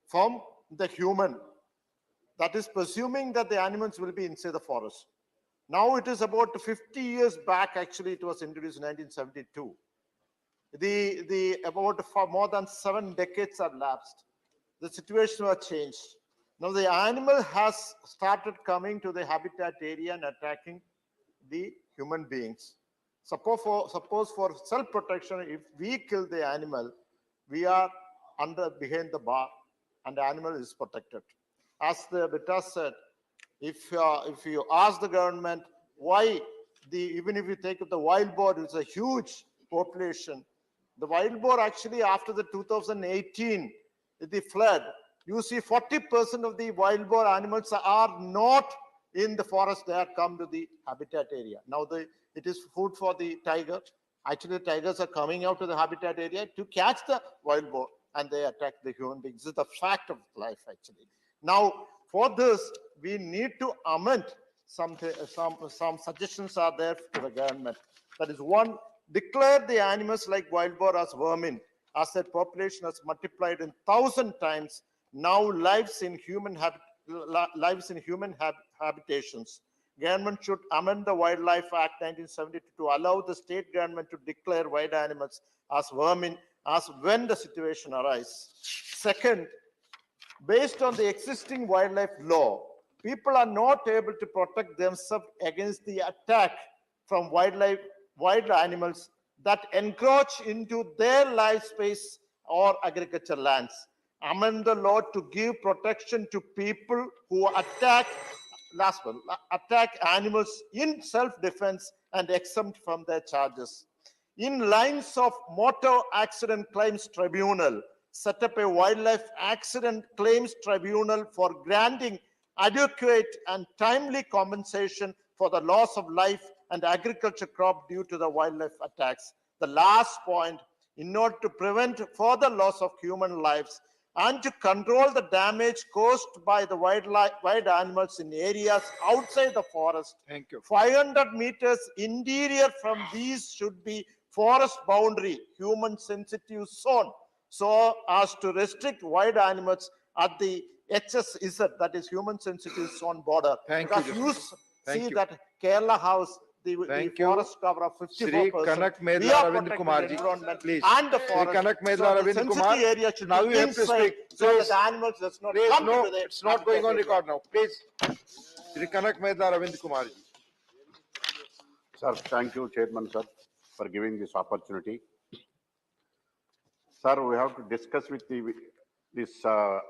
from the human. That is presuming that the animals will be inside the forest. Now it is about 50 years back, actually it was introduced in 1972. About for more than 7 decades have lapsed. The situation was changed. Now the animal has started coming to the habitat area and attacking the human beings. Suppose for self-protection, if we kill the animal, we are behind the bar and the animal is protected. As the Vita said, if you ask the government why even if you take up the wild boar, it's a huge population. The wild boar actually after the 2018, the flood, you see 40% of the wild boar animals are not in the forest, they have come to the habitat area. Now it is food for the tiger. Actually, the tigers are coming out to the habitat area to catch the wild boar and they attack the human beings. This is the fact of life actually. Now, for this, we need to amend some suggestions are there to the government. That is one, declare the animals like wild boar as vermin, as that population has multiplied in 1,000 times, now lives in human habitations. Government should amend the Wildlife Act 1972 to allow the state government to declare wild animals as vermin as when the situation arises. Second, based on the existing wildlife law, people are not able to protect themselves against the attack from wild animals that encroach into their life space or agriculture lands. Amend the law to give protection to people who attack animals in self-defense and exempt from their charges. In lines of Motor Accident Claims Tribunal, set up a wildlife accident claims tribunal for granting adequate and timely compensation for the loss of life and agriculture crop due to the wildlife attacks. The last point, in order to prevent further loss of human lives and to control the damage caused by the wild animals in areas outside the forest, 500 meters interior from these should be forest boundary, human sensitive zone, so as to restrict wild animals at the HSZ, that is human sensitive zone border. Because you see that Kerala House, the forest cover of 54%. We are protecting the environment and the forest. So the sensitive area should be inside so that the animals does not come to the It's not going on record now. Please. Shri Kanak Mehta Ravind Kumar ji. Sir, thank you, Chairman, sir, for giving this opportunity. Sir, we have to discuss with this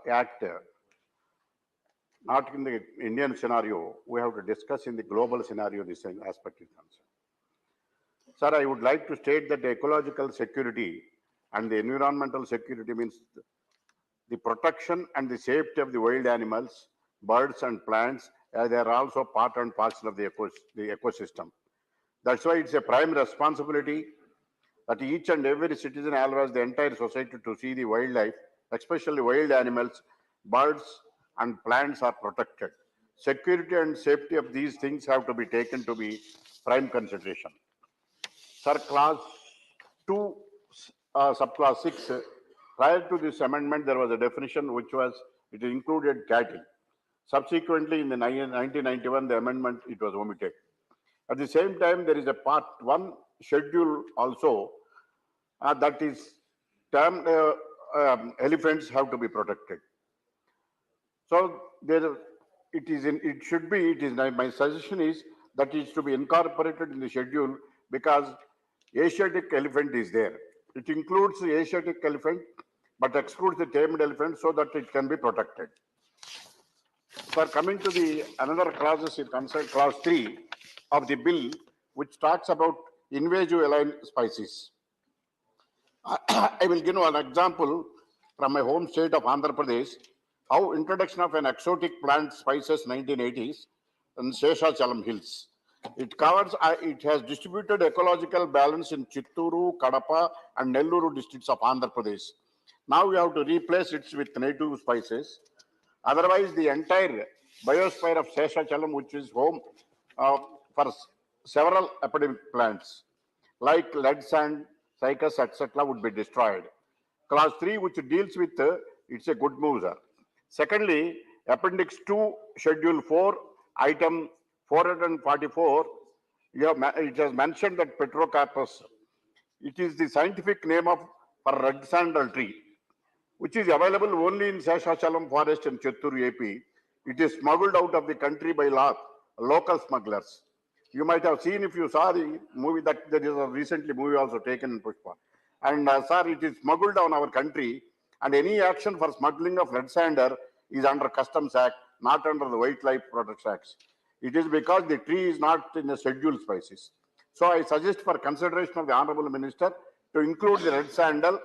act, not in the Indian scenario, we have to discuss in the global scenario this aspect is concerned. Sir, I would like to state that the ecological security and the environmental security means the protection and the safety of the wild animals, birds and plants, they are also part and parcel of the ecosystem. That's why it's a prime responsibility that each and every citizen, as well as the entire society, to see the wildlife, especially wild animals, birds and plants are protected. Security and safety of these things have to be taken to be prime consideration. Sir, clause 2, subclause 6, prior to this amendment, there was a definition which was, it included cattle. Subsequently, in the 1991, the amendment, it was omitted. At the same time, there is a part 1 schedule also that is termed elephants have to be protected. So my suggestion is that it is to be incorporated in the schedule because Asiatic elephant is there. It includes the Asiatic elephant but excludes the tamed elephant so that it can be protected. For coming to the another clauses, it concerns clause 3 of the bill, which talks about invasive alien species. I will give you an example from my home state of Andhra Pradesh, how introduction of an exotic plant spices 1980s in Seshachalam Hills. It covers, it has distributed ecological balance in Chitturu, Kadapa and Nelluru districts of Andhra Pradesh. Now we have to replace it with native spices. Otherwise, the entire biosphere of Seshachalam, which is home for several epidemic plants, like lead sand, cycas, etc., would be destroyed. Clause 3, which deals with, it's a good move, sir. Secondly, Appendix 2, Schedule 4, Item 444, it has mentioned that Petrocarpus, it is the scientific name of for red sandal tree, which is available only in Seshachalam forest in Chitturu, AP. It is smuggled out of the country by local smugglers. You might have seen, if you saw the movie, that there is a recently movie also taken in Pushpa. And sir, it is smuggled on our country, and any action for smuggling of red sander is under Customs Act, not under the Wildlife Protection Act. It is because the tree is not in the scheduled species. So I suggest for consideration of the Honorable Minister to include the red sandal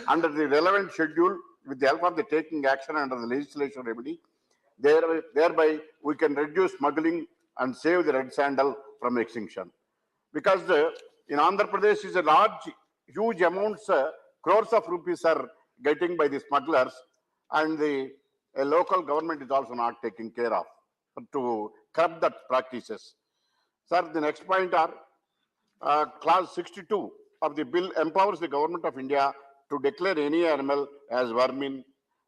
under the relevant schedule with the help of the taking action under the legislation remedy. Thereby, we can reduce smuggling and save the red sandal from extinction. Because in Andhra Pradesh is a large, huge amounts, crores of rupees are getting by the smugglers, and the local government is also not taking care of to curb that practices. Sir, the next point are clause 62 of the bill empowers the government of India to declare any animal as vermin.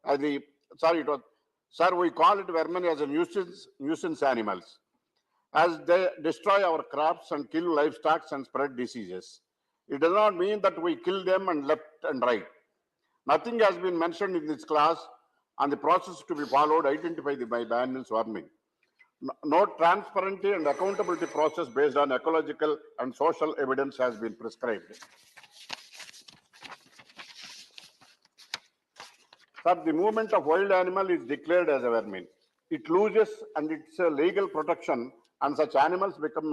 Sir, we call it vermin as a nuisance animals, as they destroy our crops and kill livestock and spread diseases. It does not mean that we kill them and left and right. Nothing has been mentioned in this clause on the process to be followed, identified by animals vermin. No transparency and accountability process based on ecological and social evidence has been prescribed. Sir, the movement of wild animal is declared as a vermin. It loses and its legal protection, and such animals become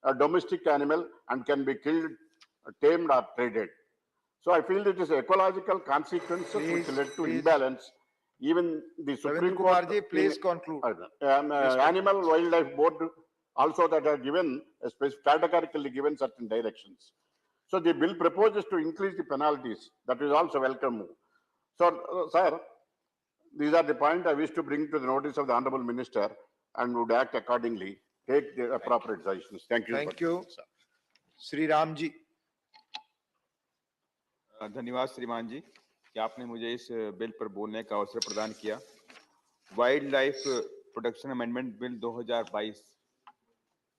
a domestic animal and can be killed, tamed or traded. So I feel it is ecological consequences which led to imbalance. Even the Supreme Court, please conclude. Animal Wildlife Board also that are given, categorically given certain directions. So the bill proposes to increase the penalties. That is also welcome move. So, sir, these are the points I wish to bring to the notice of the Honorable Minister and would act accordingly, take the appropriate decisions. Thank you. Thank you. Sri Ramji. धन्यवाद श्रीमान जी कि आपने मुझे इस bill पर बोलने का अवसर प्रदान किया। Wild life protection amendment bill 2022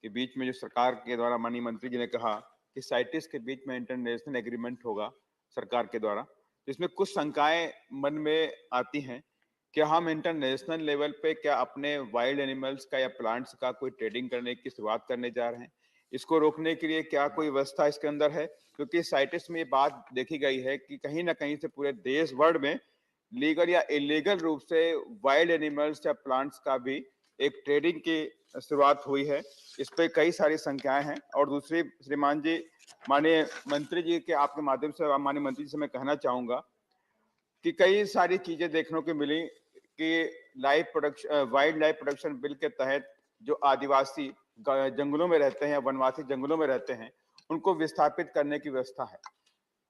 के बीच में जो सरकार के द्वारा माननीय मंत्री जी ने कहा कि साइटिस के बीच में इंटरनेशनल एग्रीमेंट होगा सरकार के द्वारा, जिसमें कुछ शंकाएं मन में आती हैं कि हम इंटरनेशनल लेवल पे क्या अपने वाइल्ड एनिमल्स का या प्लांट्स का कोई ट्रेडिंग करने की शुरुआत करने जा रहे हैं। इसको रोकने के लिए क्या कोई व्यवस्था इसके अंदर है, क्योंकि साइटिस में ये बात देखी गई है कि कहीं ना कहीं से पूरे देश वर्ल्ड में लीगल या इलीगल रूप से वाइल्ड एनिमल्स या प्लांट्स का भी एक ट्रेडिंग की शुरुआत हुई है। इस पे कई सारी संख्याएं हैं। और दूसरी श्रीमान जी, माननीय मंत्री जी के आपके माध्यम से माननीय मंत्री जी से मैं कहना चाहूंगा कि कई सारी चीजें देखने को मिली कि वाइल्ड लाइफ प्रोटेक्शन बिल के तहत जो आदिवासी जंगलों में रहते हैं, वनवासी जंगलों में रहते हैं, उनको विस्थापित करने की व्यवस्था है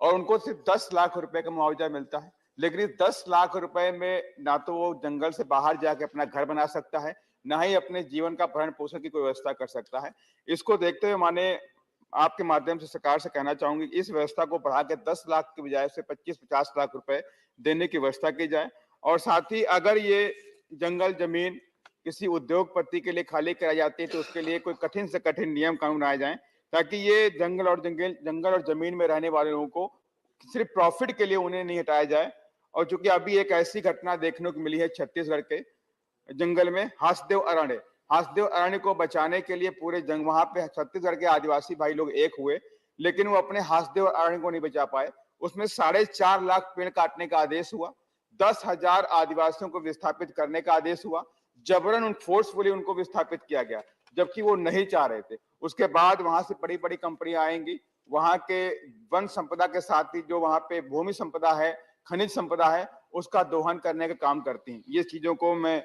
और उनको सिर्फ 10 लाख रुपए का मुआवजा मिलता है। लेकिन इस 10 लाख रुपए में ना तो वो जंगल से बाहर जाके अपना घर बना सकता है, ना ही अपने जीवन का भरण पोषण की कोई व्यवस्था कर सकता है। इसको देखते हुए माने आपके माध्यम से सरकार से कहना चाहूंगी इस व्यवस्था को बढ़ा के 10 लाख की बजाय से 25-50 लाख रुपए देने की व्यवस्था की जाए। और साथ ही अगर ये जंगल जमीन किसी उद्योगपति के लिए खाली कराई जाती है तो उसके लिए कोई कठिन से कठिन नियम कानून बनाए जाएं, ताकि ये जंगल और जमीन में रहने वाले लोगों को सिर्फ प्रॉफिट के लिए उन्हें नहीं हटाया जाए। और चूंकि अभी एक ऐसी घटना देखने को मिली है छत्तीसगढ़ के जंगल में हासदेव अरण्य को बचाने के लिए पूरे वहां पे छत्तीसगढ़ के आदिवासी भाई लोग एक हुए, लेकिन वो अपने हासदेव अरण्य को नहीं बचा पाए। उसमें 4.5 लाख पेड़ काटने का आदेश हुआ, 10,000 आदिवासियों को विस्थापित करने का आदेश हुआ, जबरन फोर्सफुली उनको विस्थापित किया गया जबकि वो नहीं चाह रहे थे। उसके बाद वहां से बड़ी बड़ी कंपनियां आएंगी, वहाँ के वन संपदा के साथ ही जो वहाँ पे भूमि संपदा है, खनिज संपदा है, उसका दोहन करने का काम करती हैं। ये चीजों को मैं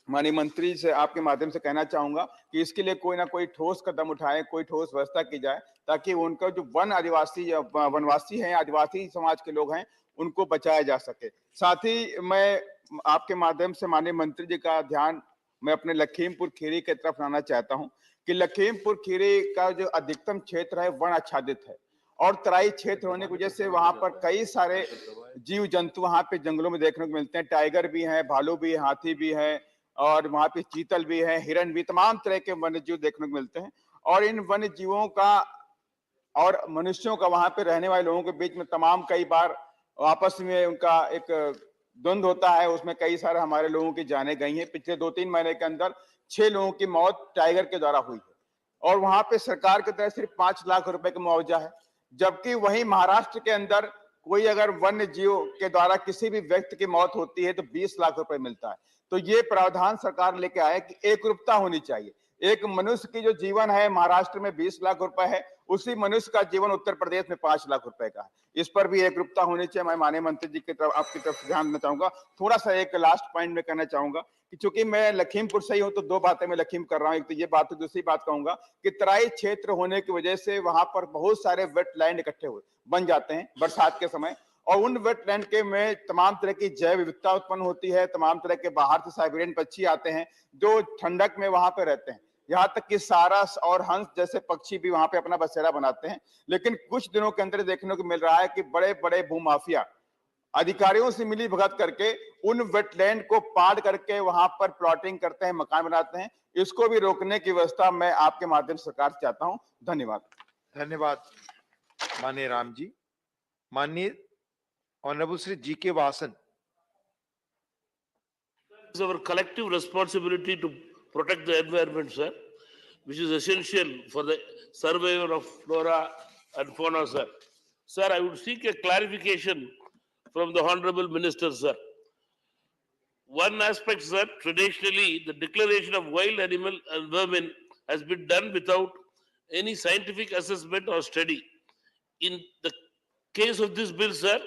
माननीय मंत्री से आपके माध्यम से कहना चाहूंगा कि इसके लिए कोई ना कोई ठोस कदम उठाए, कोई ठोस व्यवस्था की जाए, ताकि उनका जो वन आदिवासी या वनवासी हैं, आदिवासी समाज के लोग हैं, उनको बचाया जा सके। साथ ही मैं आपके माध्यम से माननीय मंत्री जी का ध्यान मैं अपने लखीमपुर खीरी की तरफ लाना चाहता हूं कि लखीमपुर खीरी का जो अधिकतम क्षेत्र है वन आच्छादित है और तराई क्षेत्र होने की वजह से वहां पर कई सारे जीव जंतु वहां पे जंगलों में देखने को मिलते हैं। टाइगर भी हैं, भालू भी है, हाथी भी है और वहां पे चीतल भी है, हिरण भी, तमाम तरह के वन्य जीव देखने को मिलते हैं। और इन वन्य जीवों का और मनुष्यों का वहां पे रहने वाले लोगों के बीच में तमाम कई बार आपस में उनका एक द्वंद होता है। उसमें कई सारे हमारे लोगों की जानें गई हैं। पिछले 2-3 महीने के अंदर 6 लोगों की मौत टाइगर के द्वारा हुई है और वहां पे सरकार की तरफ सिर्फ 5 लाख रुपए का मुआवजा है, जबकि वहीं महाराष्ट्र के अंदर कोई अगर वन्य जीव के द्वारा किसी भी व्यक्ति की मौत होती है तो 20 लाख रुपए मिलता है। तो ये प्रावधान सरकार लेके आए कि एकरूपता होनी चाहिए। एक मनुष्य की जो जीवन है महाराष्ट्र में 20 लाख रुपए है, उसी मनुष्य का जीवन उत्तर प्रदेश में 5 लाख रुपए का है। इस पर भी एकरूपता होनी चाहिए। मैं माननीय मंत्री जी की तरफ आपकी तरफ ध्यान देना चाहूंगा। थोड़ा सा एक लास्ट पॉइंट में कहना चाहूंगा कि चूंकि मैं लखीमपुर से ही हूं तो 2 बातें मैं लखीम कर रहा हूं। एक तो ये बात, तो दूसरी बात कहूंगा कि तराई क्षेत्र होने की वजह से वहां पर बहुत सारे वेटलैंड इकट्ठे हुए बन जाते हैं बरसात के समय और उन वेटलैंड के में तमाम तरह की जैव विविधता उत्पन्न होती है। तमाम तरह के बाहर से साइबेरियन पक्षी आते हैं जो ठंडक में वहां पे रहते हैं। यहाँ तक कि सारस और हंस जैसे पक्षी भी वहां पे अपना बसेरा बनाते हैं। लेकिन कुछ दिनों के अंदर देखने को मिल रहा है कि बड़े बड़े भूमाफिया अधिकारियों से मिली भगत करके उन वेटलैंड को पार करके वहां पर प्लॉटिंग करते हैं, मकान बनाते हैं। इसको भी रोकने की व्यवस्था मैं आपके माध्यम से सरकार से चाहता हूं। धन्यवाद। धन्यवाद माननीय राम जी। माननीय honourable Shri G K. Vasan. It's our collective responsibility to protect the environment, sir, which is essential for the survival of flora and fauna, sir. Sir, I would seek a clarification from the Honorable Minister, sir. One aspect, sir, traditionally, the declaration of wild animal and vermin has been done without any scientific assessment or study. In the case of this bill, sir,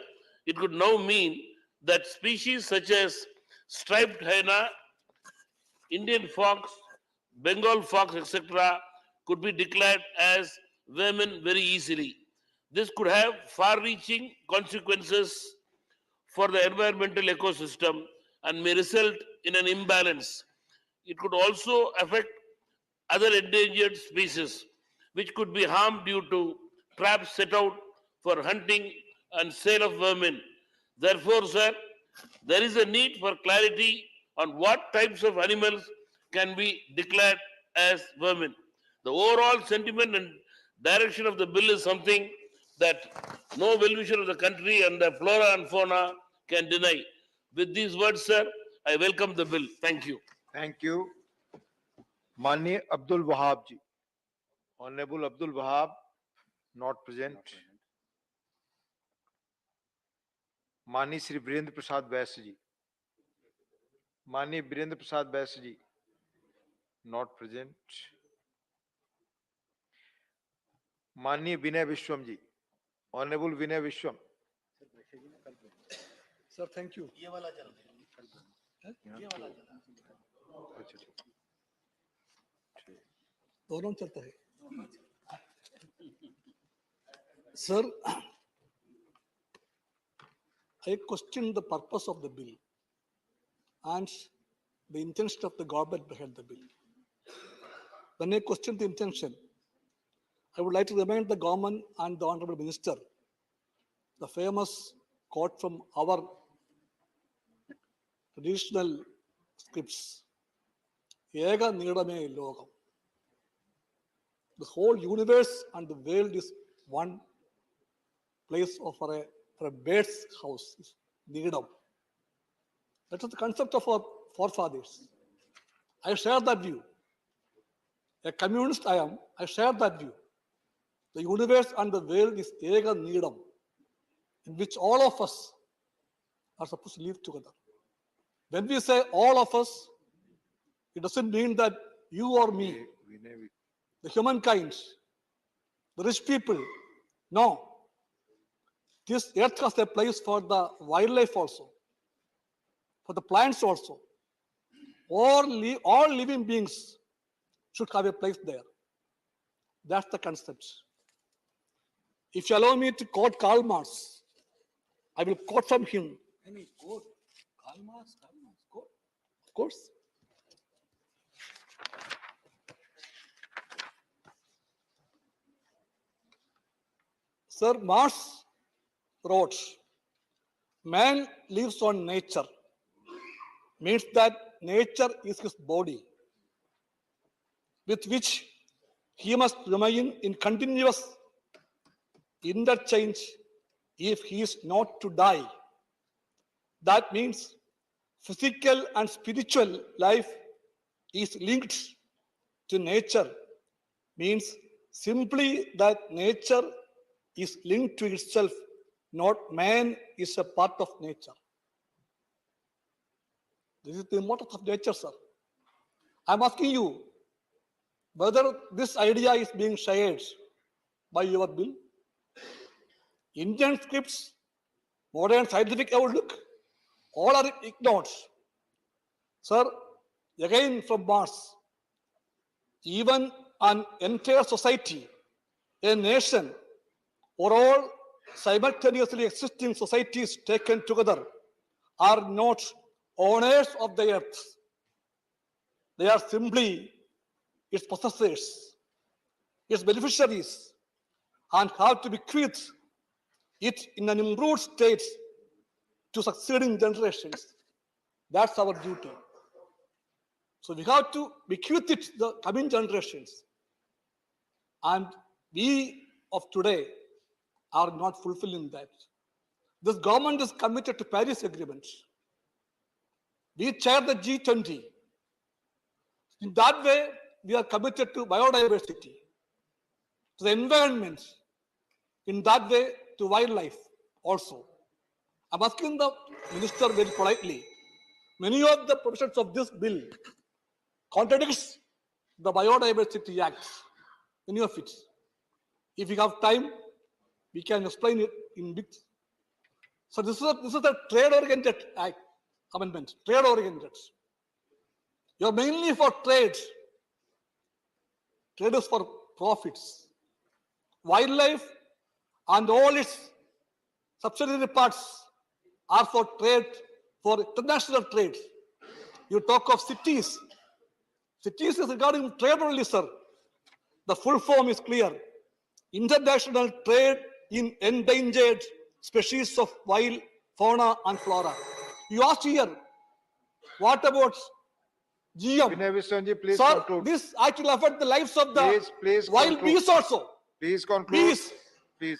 it could now mean that species such as striped hyena, Indian fox, Bengal fox, etc., could be declared as vermin very easily. This could have far-reaching consequences for the environmental ecosystem and may result in an imbalance. It could also affect other endangered species, which could be harmed due to traps set out for hunting and sale of vermin. Therefore, sir, there is a need for clarity on what types of animals can be declared as vermin. The overall sentiment and direction of the bill is something that no well-wisher of the country and the flora and fauna can deny. With these words, sir, I welcome the bill. Thank you. Thank you. माननीय Abdul Wahab ji. Honourable Abdul Wahab, not present. माननीय श्री वीरेंद्र प्रसाद बैस जी। माननीय Virendra Prasad Bais ji, not present. माननीय Vinay Vishwam ji. Honourable Vinay Vishwam. Sir thank you. ये वाला चल रहा है। ये वाला चला। अच्छा दोनों चलता है। Sir, I question the purpose of the bill and the intention of the government behind the bill. When I question the intention, I would like to remind the government and the Honorable Minister the famous quote from our traditional scripts. Ega nidame logam. The whole universe and the world is one place for a bird's house, Nidam. That was the concept of our forefathers. I share that view. A communist I am, I share that view. The universe and the world is Ega Nidam, in which all of us are supposed to live together. When we say all of us, it doesn't mean that you or me, the humankind, the rich people, No. This earth has a place for the wildlife also, for the plants also. All living beings should have a place there. That's the concept. If you allow me to quote Karl Marx, I will quote from him. Quote. Karl Marx, quote. Of course. Sir, Marx wrote, man lives on nature, means that nature is his body, with which he must remain in continuous interchange if he is not to die. That means physical and spiritual life is linked to nature, means simply that nature is linked to itself, not man is a part of nature. This is the importance of nature, sir. I'm asking you whether this idea is being shared by your bill. Indian scripts, modern scientific outlook, all are ignored. Sir, again from Marx, even an entire society, a nation, or all simultaneously existing societies taken together are not owners of the earth. They are simply its possessors, its beneficiaries, and have to bequeath it in an improved state to succeeding generations. That's our duty. So we have to bequeath it to the coming generations. And we of today are not fulfilling that. This government is committed to Paris Agreement. We chair the G20. In that way, we are committed to biodiversity, to the environment. In that way, to wildlife also. I'm asking the minister very politely. Many of the provisions of this bill contradicts the Biodiversity Act. Many of it. If we have time, we can explain it in bits. So this is a trade-oriented act, amendment, trade-oriented. You're mainly for trade. Trade is for profits. Wildlife and all its subsidiary parts are for trade, for international trade. You talk of cities. Cities is regarding trade only, sir. The full form is clear. International trade in endangered species of wild fauna and flora. You asked here, what about GM? Vinay Viswanji, please Sir, conclude. this actually affects the lives of the Please wild conclude. bees also. Please conclude. Bees. Please.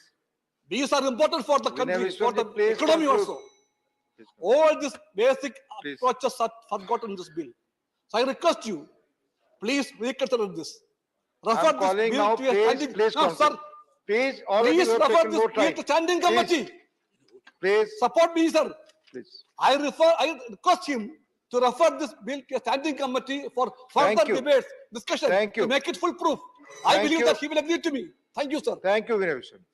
Bees are important for the Vinay country, for Viswanji, the please economy conclude. also. All these basic Please. approaches are forgotten in this bill. So I request you, please reconsider this. Refer I'm this calling bill now, to a please, standing. please No, conclude. sir. Please, all of Please you have refer taken this more bill time. to standing Please. committee. Please. Support me, sir. Please. I request him to refer this bill to a standing committee for Thank further you. debates, discussion, Thank you. to make it foolproof. I Thank believe you. that he will agree to me. Thank you, sir. Thank you, Vinay Viswanji.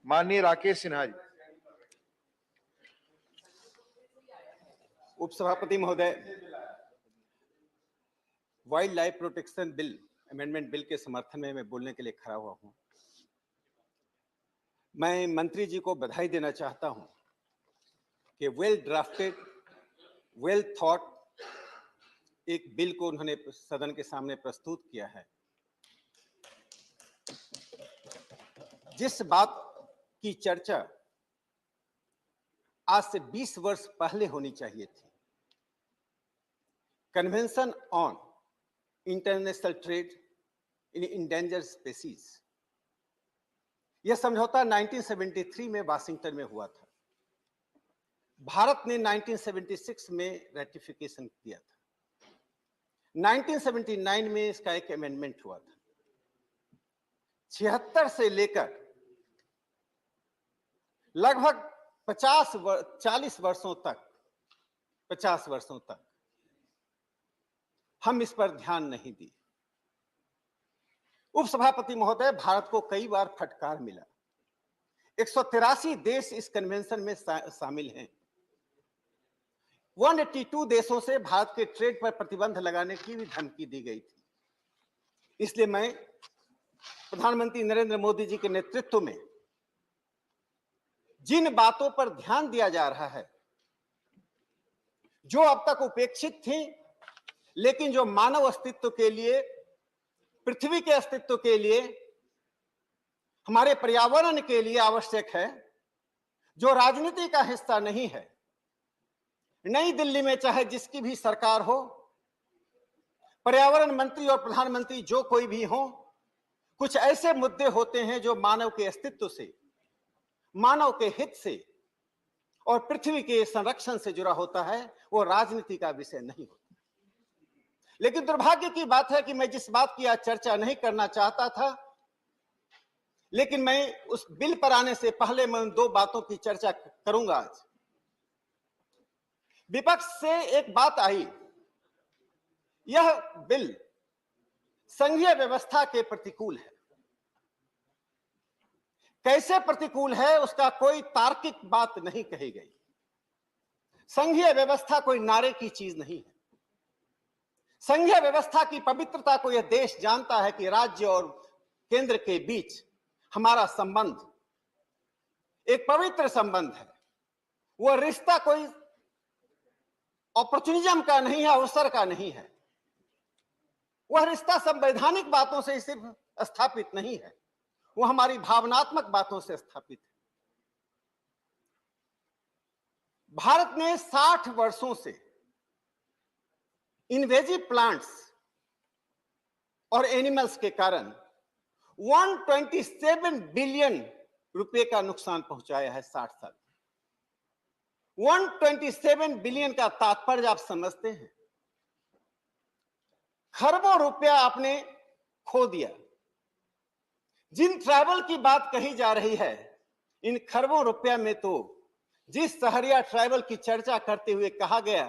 माननीय राकेश सिन्हा जी. उपसभापति महोदय, wild life protection bill amendment bill के समर्थन में मैं बोलने के लिए खड़ा हुआ हूं। मैं मंत्री जी को बधाई देना चाहता हूं कि वेल ड्राफ्टेड, वेल थॉट एक बिल को उन्होंने सदन के सामने प्रस्तुत किया है। जिस बात की चर्चा आज से 20 वर्ष पहले होनी चाहिए थी, convention on international trade in endangered species, यह समझौता 1973 में वाशिंगटन में हुआ था। भारत ने 1976 में रेटिफिकेशन किया था। 1979 में इसका एक अमेंडमेंट हुआ था। 76 से लेकर लगभग 40 वर्षों तक हम इस पर ध्यान नहीं दिए। उपसभापति महोदय, भारत को कई बार फटकार मिला। 183 देश इस कन्वेंशन में शामिल हैं। 182 देशों से भारत के ट्रेड पर प्रतिबंध लगाने की भी धमकी दी गई थी। इसलिए मैं प्रधानमंत्री नरेंद्र मोदी जी के नेतृत्व में जिन बातों पर ध्यान दिया जा रहा है, जो अब तक उपेक्षित थी, लेकिन जो मानव अस्तित्व के लिए, पृथ्वी के अस्तित्व के लिए, हमारे पर्यावरण के लिए आवश्यक है, जो राजनीति का हिस्सा नहीं है। नई दिल्ली में चाहे जिसकी भी सरकार हो, पर्यावरण मंत्री और प्रधानमंत्री जो कोई भी हो, कुछ ऐसे मुद्दे होते हैं जो मानव के अस्तित्व से, मानव के हित से और पृथ्वी के संरक्षण से जुड़ा होता है, वो राजनीति का विषय नहीं होता। लेकिन दुर्भाग्य की बात है कि मैं जिस बात की आज चर्चा नहीं करना चाहता था, लेकिन मैं उस बिल पर आने से पहले मैं उन दो बातों की चर्चा करूंगा आज। विपक्ष से एक बात आई, यह बिल संघीय व्यवस्था के प्रतिकूल है। कैसे प्रतिकूल है उसका कोई तार्किक बात नहीं कही गई। संघीय व्यवस्था कोई नारे की चीज नहीं है। संघीय व्यवस्था की पवित्रता को यह देश जानता है कि राज्य और केंद्र के बीच हमारा संबंध एक पवित्र संबंध है। वह रिश्ता कोई अपॉर्चुनिज्म का नहीं है, अवसर का नहीं है। वह रिश्ता संवैधानिक बातों से सिर्फ स्थापित नहीं है, वो हमारी भावनात्मक बातों से स्थापित है। भारत ने 60 वर्षों से इन्वेजिव प्लांट्स और एनिमल्स के कारण 127 बिलियन रुपए का नुकसान पहुंचाया है। 60 साल 127 बिलियन का तात्पर्य आप समझते हैं? खरबों रुपया आपने खो दिया। जिन ट्राइबल की बात कही जा रही है, इन खरबों रुपया में तो जिस सहरिया ट्राइबल की चर्चा करते हुए कहा गया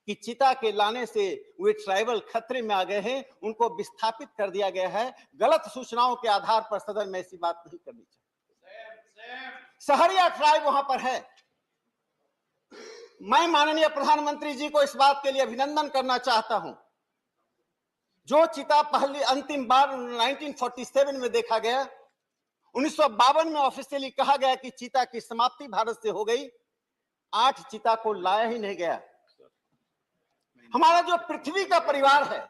कि चिता के लाने से वे ट्राइबल खतरे में आ गए हैं, उनको विस्थापित कर दिया गया है। गलत सूचनाओं के आधार पर सदन में ऐसी बात नहीं करनी चाहिए। सहरिया ट्राइब वहां पर है। मैं माननीय प्रधानमंत्री जी को इस बात के लिए अभिनंदन करना चाहता हूं। जो चिता पहली अंतिम बार 1947 में देखा गया, 1952 में ऑफिशियली कहा गया कि चीता की समाप्ति भारत से हो गई, 8 चीता को लाया ही नहीं गया। हमारा जो पृथ्वी का परिवार है,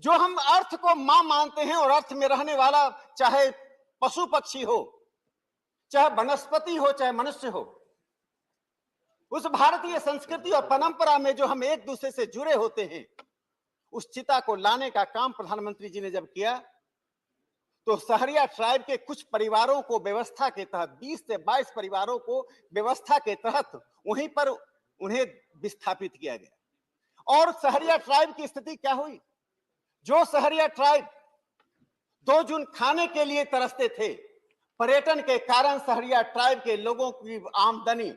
जो हम अर्थ को मां मानते हैं और अर्थ में रहने वाला, चाहे पशु पक्षी हो, चाहे वनस्पति हो, चाहे मनुष्य हो, उस भारतीय संस्कृति और परंपरा में जो हम एक दूसरे से जुड़े होते हैं, उस चिता को लाने का काम प्रधानमंत्री जी ने जब किया, तो सहरिया ट्राइब के कुछ परिवारों को व्यवस्था के तहत, 20 से 22 परिवारों को व्यवस्था के तहत वहीं पर उन्हें विस्थापित किया गया। और सहरिया ट्राइब की स्थिति क्या हुई? जो सहरिया ट्राइब 2 जून खाने के लिए तरसते थे, पर्यटन के कारण सहरिया ट्राइब के लोगों की आमदनी,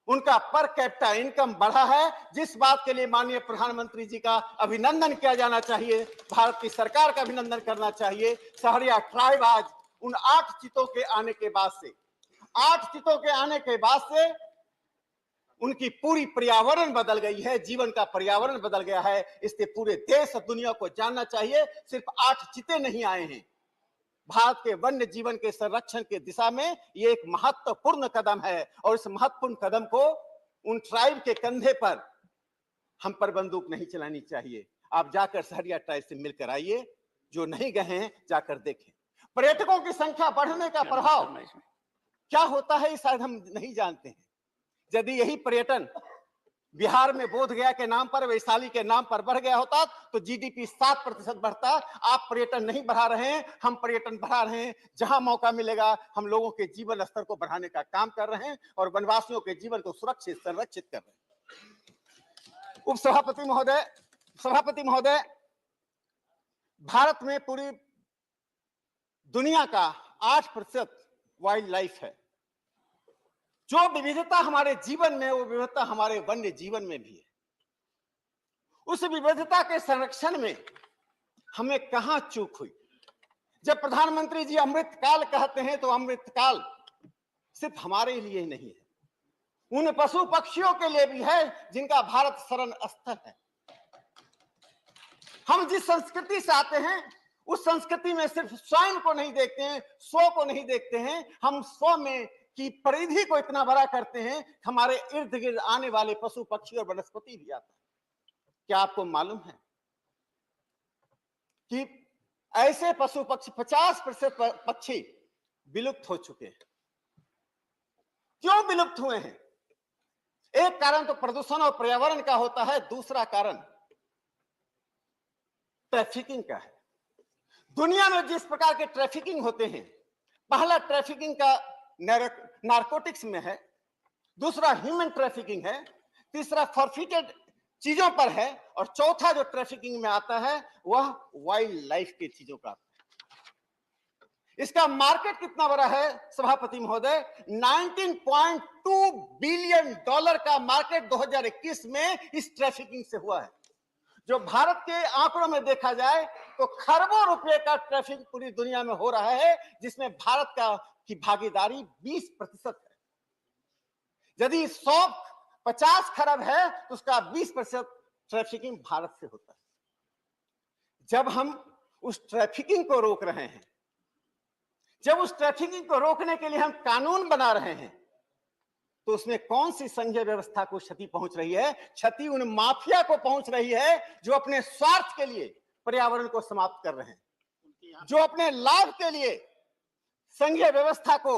उनका पर कैपिटा इनकम बढ़ा है, जिस बात के लिए माननीय प्रधानमंत्री जी का अभिनंदन किया जाना चाहिए, भारत की सरकार का अभिनंदन करना चाहिए। सहरिया ट्राइब आज उन 8 चितों के आने के बाद से, 8 चितों के आने के बाद से उनकी पूरी पर्यावरण बदल गई है, जीवन का पर्यावरण बदल गया है। इससे पूरे देश और दुनिया को जानना चाहिए, सिर्फ 8 चिते नहीं आए हैं। भारत के वन्य जीवन के संरक्षण के दिशा में ये एक महत्वपूर्ण कदम है, और इस महत्वपूर्ण कदम को उन ट्राइब के कंधे पर हम पर बंदूक नहीं चलानी चाहिए। आप जाकर सहरिया ट्राइब से मिलकर आइए, जो नहीं गए हैं जाकर देखें। पर्यटकों की संख्या बढ़ने का प्रभाव क्या होता है, शायद हम नहीं जानते हैं। यदि यही पर्यटन बिहार में बोधगया के नाम पर, वैशाली के नाम पर बढ़ गया होता, तो जीडीपी 7% बढ़ता। आप पर्यटन नहीं बढ़ा रहे हैं, हम पर्यटन बढ़ा रहे हैं। जहां मौका मिलेगा हम लोगों के जीवन स्तर को बढ़ाने का काम कर रहे हैं और वनवासियों के जीवन को सुरक्षित संरक्षित कर रहे हैं। सभापति महोदय, भारत में पूरी दुनिया का 8% वाइल्ड लाइफ है। जो विविधता हमारे जीवन में, वो विविधता हमारे वन्य जीवन में भी है। उस विविधता के संरक्षण में हमें कहां चूक हुई? जब प्रधानमंत्री जी अमृतकाल कहते हैं तो अमृतकाल सिर्फ हमारे लिए ही नहीं है, उन पशु पक्षियों के लिए भी है जिनका भारत शरण स्थल है। हम जिस संस्कृति से आते हैं उस संस्कृति में सिर्फ स्वयं को नहीं देखते हैं, स्व को नहीं देखते हैं, हम स्व में की परिधि को इतना बड़ा करते हैं, हमारे इर्द गिर्द आने वाले पशु पक्षी और वनस्पति भी आता है। क्या आपको मालूम है कि ऐसे पशु पक्षी 50% पक्षी विलुप्त हो चुके हैं? क्यों विलुप्त हुए हैं? एक कारण तो प्रदूषण और पर्यावरण का होता है, दूसरा कारण ट्रैफिकिंग का है। दुनिया में जिस प्रकार के ट्रैफिकिंग होते हैं, पहला ट्रैफिकिंग का नारकोटिक्स में है, दूसरा ह्यूमन ट्रैफिकिंग है, तीसरा फॉरफिटेड चीजों पर है, और चौथा जो ट्रैफिकिंग में आता है वह वाइल्ड लाइफ की चीजों का आता है। इसका मार्केट कितना बड़ा है सभापति महोदय? 19.2 बिलियन डॉलर का मार्केट 2021 में इस ट्रैफिकिंग से हुआ है। जो भारत के आंकड़ों में देखा जाए तो खरबों रुपए का ट्रैफिक पूरी दुनिया में हो रहा है, जिसमें भारत की भागीदारी 20% है। यदि 150 खरब है तो उसका 20% ट्रैफिकिंग भारत से होता है। जब हम उस ट्रैफिकिंग को रोक रहे हैं, जब उस ट्रैफिकिंग को रोकने के लिए हम कानून बना रहे हैं, तो उसमें कौन सी संघीय व्यवस्था को क्षति पहुंच रही है? क्षति उन माफिया को पहुंच रही है जो अपने स्वार्थ के लिए पर्यावरण को समाप्त कर रहे हैं, जो अपने लाभ के लिए संघीय व्यवस्था को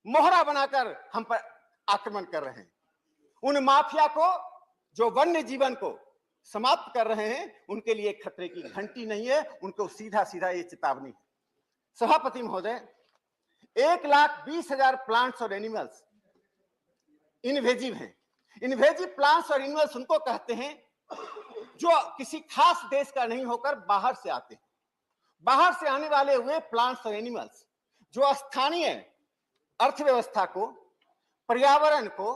मोहरा बनाकर हम पर आक्रमण कर रहे हैं। उन माफिया को जो वन्य जीवन को समाप्त कर रहे हैं, उनके लिए खतरे की घंटी नहीं है, उनको सीधा सीधा ये चेतावनी है। सभापति महोदय, 1,20,000 प्लांट्स और एनिमल्स इन्वेजिव हैं। इन्वेजिव प्लांट्स और एनिमल्स उनको कहते हैं जो किसी खास देश का नहीं होकर बाहर से आते हैं। बाहर से आने वाले हुए प्लांट्स और एनिमल्स जो स्थानीय अर्थव्यवस्था को, पर्यावरण को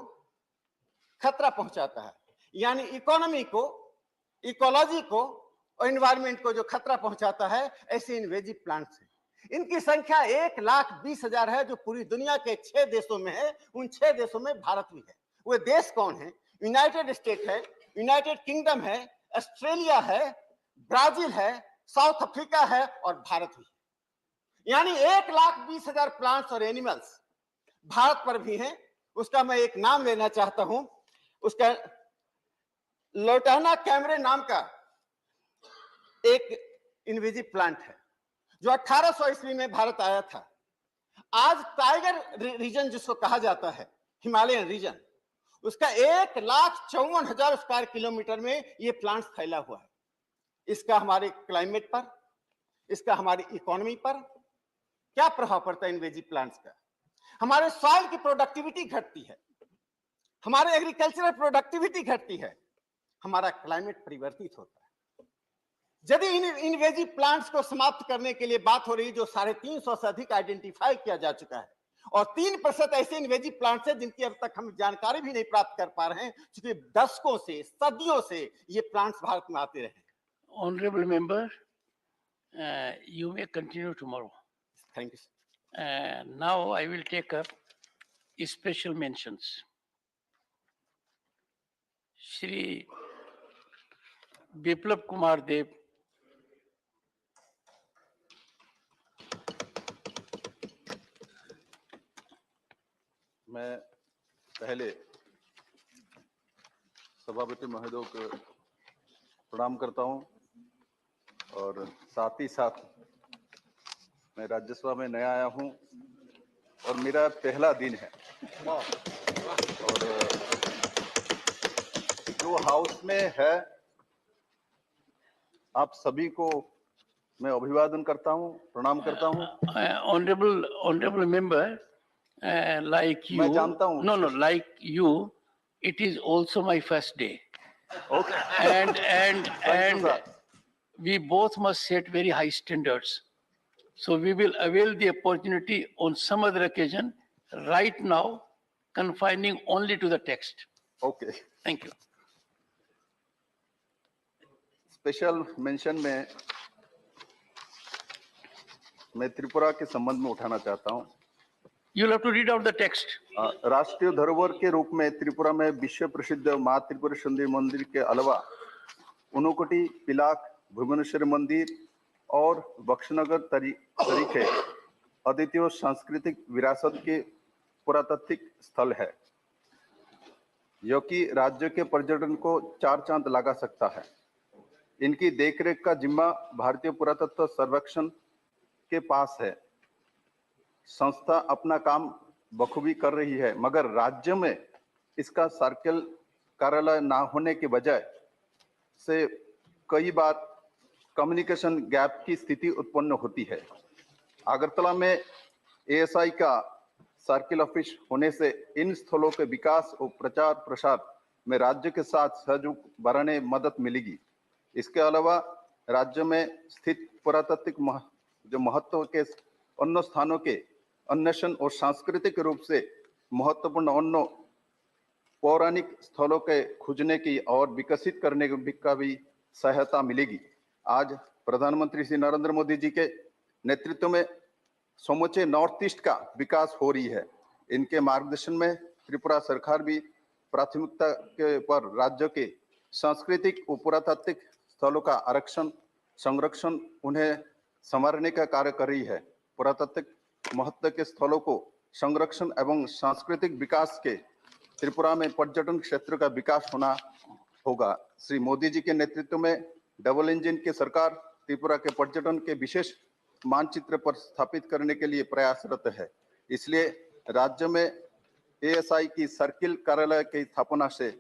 खतरा पहुंचाता है, यानी इकोनॉमी को, इकोलॉजी को और एनवायरनमेंट को जो खतरा पहुंचाता है, ऐसे इन्वेजिव प्लांट्स हैं। इनकी संख्या 1,20,000 है, जो पूरी दुनिया के 6 देशों में है। उन 6 देशों में भारत भी है। वो देश कौन है? यूनाइटेड स्टेट है, यूनाइटेड किंगडम है, ऑस्ट्रेलिया है, ब्राजील है, साउथ अफ्रीका है और भारत भी है। यानी 1,20,000 प्लांट्स और एनिमल्स भारत पर भी हैं। उसका मैं एक नाम लेना चाहता हूं। उसका लोटाना कैमरे नाम का एक इन्वेजिव प्लांट है जो 1800 ईस्वी में भारत आया था। आज टाइगर रीजन जिसको कहा जाता है, हिमालयन रीजन, उसका 1,54,000 स्क्वायर किलोमीटर में ये प्लांट्स फैला हुआ है। इसका हमारे क्लाइमेट पर, इसका हमारी इकोनॉमी पर क्या प्रभाव पड़ता है? इन्वेजिव प्लांट्स का हमारे सॉइल की प्रोडक्टिविटी घटती है, हमारे एग्रीकल्चरल प्रोडक्टिविटी घटती है, हमारा क्लाइमेट परिवर्तित होता है। यदि इन इन्वेजिव प्लांट्स को समाप्त करने के लिए बात हो रही है, जो 350 से अधिक आइडेंटिफाई किया जा चुका है, और 3% ऐसे इन्वेजिव प्लांट्स हैं जिनकी अब तक हम जानकारी भी नहीं प्राप्त कर पा रहे हैं, क्योंकि दशकों से, सदियों से ये प्लांट्स भारत में आते रहे। Honorable member, you may continue tomorrow. Thank you. Now I will take up special mentions. Shri Biplab Kumar Dev, मैं पहले सभापति महोदय को प्रणाम करता हूं, और साथ ही साथ मैं राज्यसभा में नया आया हूं और मेरा पहला दिन है, और जो हाउस में है आप सभी को मैं अभिवादन करता हूं, प्रणाम करता हूं। honorable member, like you, मैं जानता हूं, no, like you, it is also my first day. Okay. And we both must set very high standards. So we will avail the opportunity on some other occasion. Right now, confining only to the text. Okay. Thank you. Special mention में मैं त्रिपुरा के संबंध में उठाना चाहता हूँ। You'll have to read out the text. राष्ट्रीय धरोहर के रूप में त्रिपुरा में विश्व प्रसिद्ध माँ त्रिपुरा सुंदरी मंदिर के अलावा उनकोटी, पिलाक, भुवनेश्वर मंदिर और बक्सनगर तरीके अद्वितीय सांस्कृतिक विरासत के पुरातात्विक स्थल है, जो कि राज्य के पर्यटन को चार चांद लगा सकता है। इनकी देखरेख का जिम्मा भारतीय पुरातत्व सर्वेक्षण के पास है। संस्था अपना काम बखूबी कर रही है, मगर राज्य में इसका सर्किल कार्यालय ना होने के वजह से कई बार कम्युनिकेशन गैप की स्थिति उत्पन्न होती है। अगरतला में एएसआई का सर्किल ऑफिस होने से इन स्थलों के विकास और प्रचार प्रसार में राज्य के साथ सहयोग बढ़ाने में मदद मिलेगी। इसके अलावा राज्य में स्थित पुरातात्विक जो महत्व के अन्य स्थानों के अन्वेषण और सांस्कृतिक रूप से महत्वपूर्ण अन्य पौराणिक स्थलों के खोजने की और विकसित करने का भी सहायता मिलेगी। आज प्रधानमंत्री श्री नरेंद्र मोदी जी के नेतृत्व में समूचे नॉर्थ ईस्ट का विकास हो रही है। इनके मार्गदर्शन में त्रिपुरा सरकार भी प्राथमिकता के पर राज्य के सांस्कृतिक और पुरातात्विक स्थलों का आरक्षण, संरक्षण, उन्हें संवारने का कार्य कर रही है। पुरातात्विक महत्व के स्थलों को संरक्षण एवं सांस्कृतिक विकास के त्रिपुरा में पर्यटन क्षेत्र का विकास होना होगा। श्री मोदी जी के नेतृत्व में डबल इंजन की सरकार त्रिपुरा के पर्यटन के विशेष मानचित्र पर स्थापित करने के लिए प्रयासरत है। इसलिए राज्य में एएसआई की सर्किल कार्यालय की स्थापना से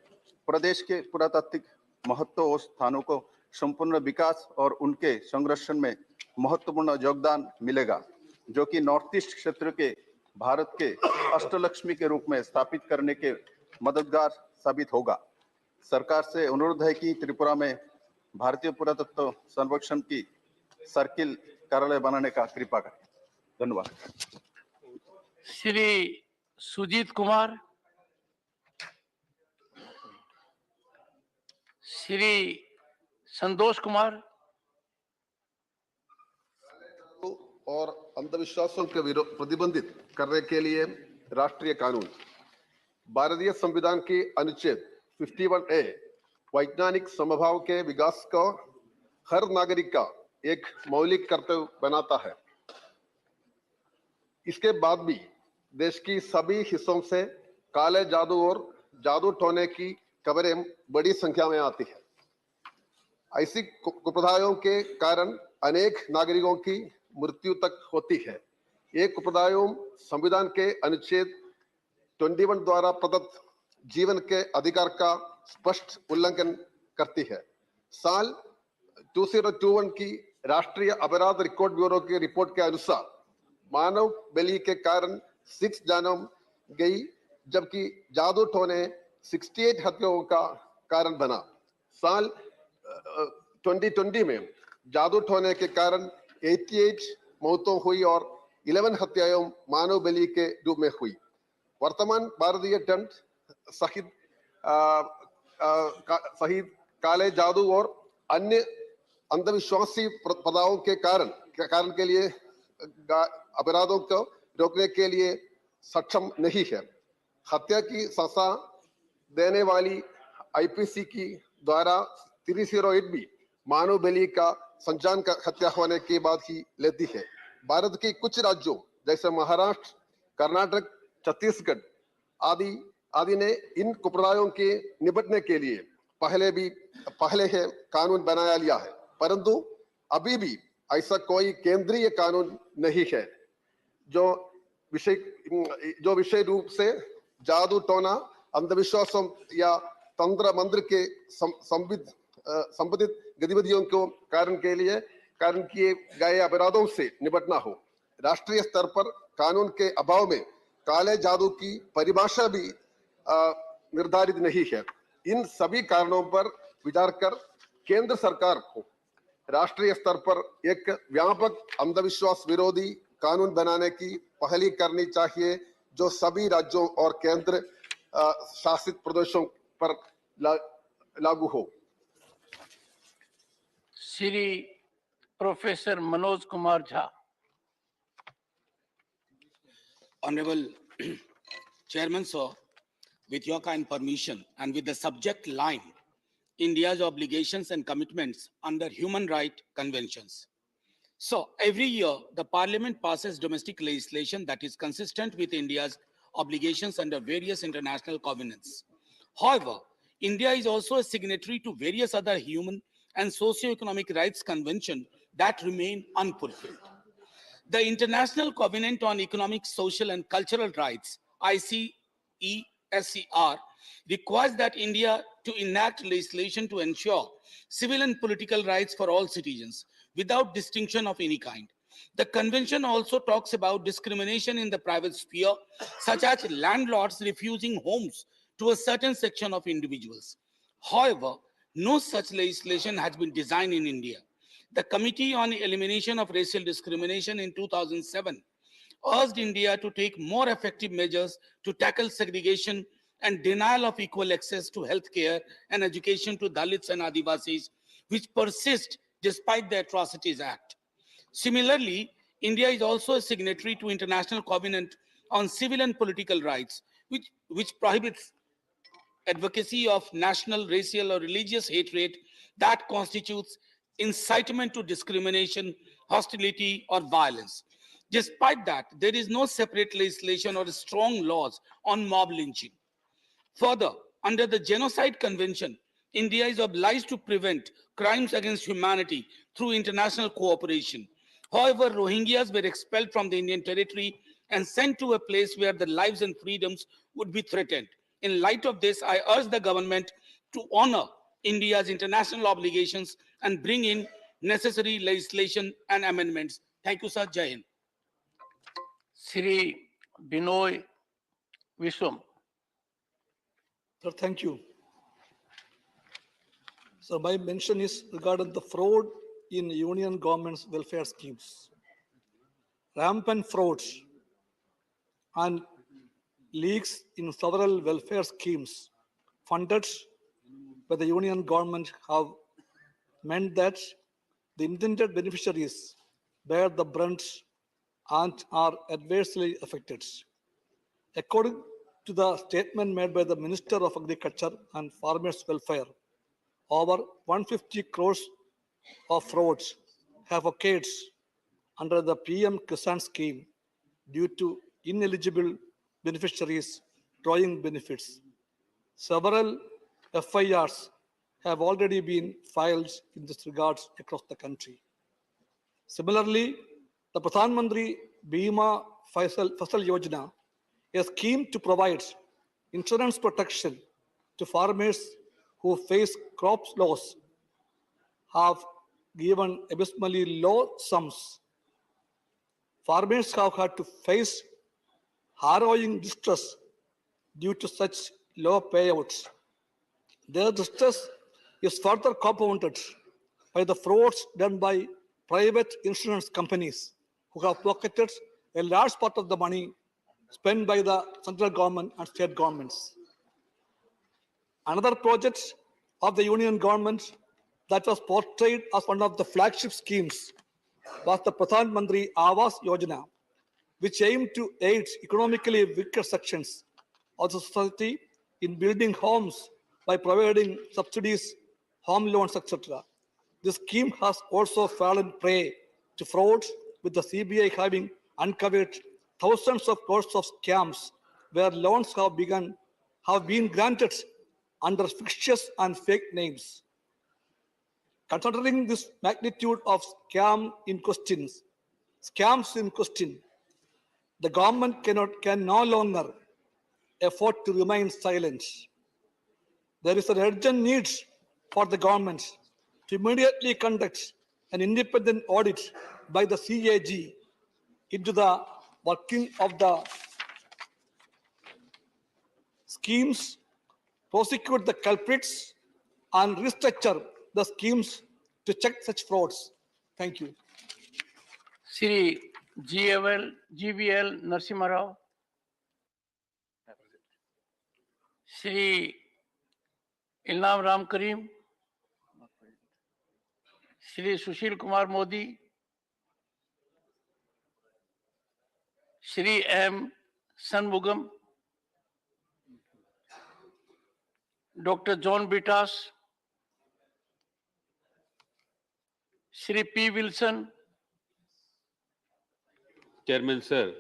प्रदेश के पुरातात्विक महत्व और स्थानों को संपूर्ण विकास और उनके संरक्षण में महत्वपूर्ण योगदान मिलेगा, जो कि नॉर्थ ईस्ट क्षेत्र के भारत के अष्टलक्ष्मी के रूप में स्थापित करने के मददगार साबित होगा। सरकार से अनुरोध है कि त्रिपुरा में भारतीय पुरातत्व सर्वेक्षण की सर्किल कार्यालय बनाने का कृपा करें। धन्यवाद। श्री सुजीत कुमार, श्री संतोष कुमार। और अंधविश्वासों के विरोध प्रतिबंधित करने के लिए राष्ट्रीय कानून। भारतीय संविधान की अनुच्छेद 51A वैज्ञानिक समभाव के विकास को हर नागरिक का एक मौलिक कर्तव्य बनाता है। इसके बाद भी देश की सभी हिस्सों से काले जादू और जादू टोने की खबरें बड़ी संख्या में आती है। ऐसी कुप्रथाओं के कारण अनेक नागरिकों की मृत्यु तक होती है। ये कुप्रथाओं संविधान के अनुच्छेद 21 द्वारा प्रदत्त जीवन के अधिकार का स्पष्ट उल्लंघन करती है। साल 2021 की राष्ट्रीय अपराध रिकॉर्ड ब्यूरो की रिपोर्ट के अनुसार मानव बलि के कारण 6 जानें गई, जबकि जादू टोने 68 हत्याओं का कारण बना। साल 2020 में जादू टोने के कारण 88 मौतों हुई और 11 हत्याएं मानव बलि के रूप में हुई। वर्तमान भारतीय दंड सहित काले जादू और अन्य अंधविश्वासी प्रथाओं के कारण के लिए अपराधों को रोकने के लिए सक्षम नहीं है। हत्या की सजा देने वाली आईपीसी की द्वारा 308 भी मानव बलि का संचालन का हत्या होने के बाद ही लेती है। भारत के कुछ राज्यों जैसे महाराष्ट्र, कर्नाटक, छत्तीसगढ़ आदि ने इन कुप्रथाओं के निपटने के लिए पहले है कानून बनाया लिया है, परंतु अभी भी ऐसा कोई केंद्रीय कानून नहीं है जो विशेष रूप से जादू टोना, अंधविश्वासों या तंत्र मंत्र के संबंधित गतिविधियों को कारण किए गए अपराधों से निपटना हो। राष्ट्रीय स्तर पर कानून के अभाव में काले जादू की परिभाषा भी निर्धारित नहीं है। इन सभी कारणों पर विचार कर केंद्र सरकार को राष्ट्रीय स्तर पर एक व्यापक अंधविश्वास विरोधी कानून बनाने की पहल करनी चाहिए, जो सभी राज्यों और केंद्र शासित प्रदेशों पर लागू हो। Shri professor Manoj Kumar Jha. Honorable Chairman, sir, with your kind permission and with the subject line, India's obligations and commitments under human rights conventions. So every year, the Parliament passes domestic legislation that is consistent with India's obligations under various international covenants. However, India is also a signatory to various other human and socio-economic rights conventions that remain unfulfilled. The International Covenant on Economic, Social and Cultural Rights, ICESCR, requires that India to enact legislation to ensure civil and political rights for all citizens without distinction of any kind. The convention also talks about discrimination in the private sphere, such as landlords refusing homes to a certain section of individuals. However, no such legislation has been designed in India. The Committee on Elimination of Racial Discrimination in 2007 urged India to take more effective measures to tackle segregation and denial of equal access to healthcare and education to Dalits and Adivasis, which persist despite the Atrocities Act. Similarly, India is also a signatory to International Covenant on Civil and Political Rights, which prohibits advocacy of national, racial, or religious hatred that constitutes incitement to discrimination, hostility, or violence. Despite that, there is no separate legislation or strong laws on mob lynching. Further, under the Genocide Convention, India is obliged to prevent crimes against humanity through international cooperation. However, Rohingyas were expelled from the Indian territory and sent to a place where their lives and freedoms would be threatened. In light of this, I urge the government to honor India's international obligations and bring in necessary legislation and amendments. Thank you, sir. Jai Hind. Sri Binoy Vishwam. Sir, thank you. So my mention is regarding the fraud in union government's welfare schemes. Rampant frauds and leaks in several welfare schemes funded by the union government have meant that the intended beneficiaries bear the brunt and are adversely affected. According to the statement made by the Minister of Agriculture and Farmers' Welfare, over 150 crores of frauds have occurred under the PM Kisan scheme due to ineligible beneficiaries drawing benefits. Several FIRs have already been filed in this regard across the country. Similarly, the Pradhan Mantri Bima Fasal Yojana, a scheme to provide insurance protection to farmers who face crop loss, have given abysmally low sums. Farmers have had to face harrowing distress due to such low payouts. Their distress is further compounded by the frauds done by private insurance companies who have pocketed a large part of the money spent by the central government and state governments. Another project of the union government that was portrayed as one of the flagship schemes was the Pradhan Mantri Awas Yojana, which aimed to aid economically weaker sections of the society in building homes by providing subsidies, home loans, etc. This scheme has also fallen prey to fraud, with the CBI having uncovered thousands of crores of scams where loans have been granted under fictitious and fake names. Considering this magnitude of scams in question, the government can no longer afford to remain silent. There is an urgent need for the government to immediately conduct an independent audit by the CAG into the working of the schemes, prosecute the culprits, and restructure the schemes to check such frauds. Thank you. Sri GVL Narasimha Rao. Sri Ilham Ram Karim. Sri Sushil Kumar Modi. Sri M. Shanmugam, Dr. John Bitas, Shri P. Wilson. Chairman, sir,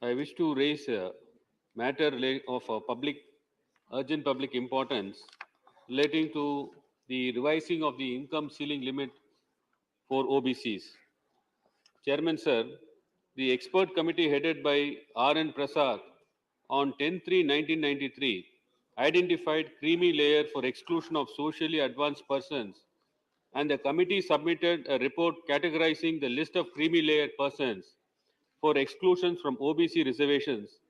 I wish to raise a matter of urgent public importance relating to the revising of the income ceiling limit for OBCs. Chairman, sir, the expert committee headed by R.N. Prasad on 10/3/1993 identified creamy layer for exclusion of socially advanced persons, and the committee submitted a report categorizing the list of creamy layer persons for exclusions from OBC reservations,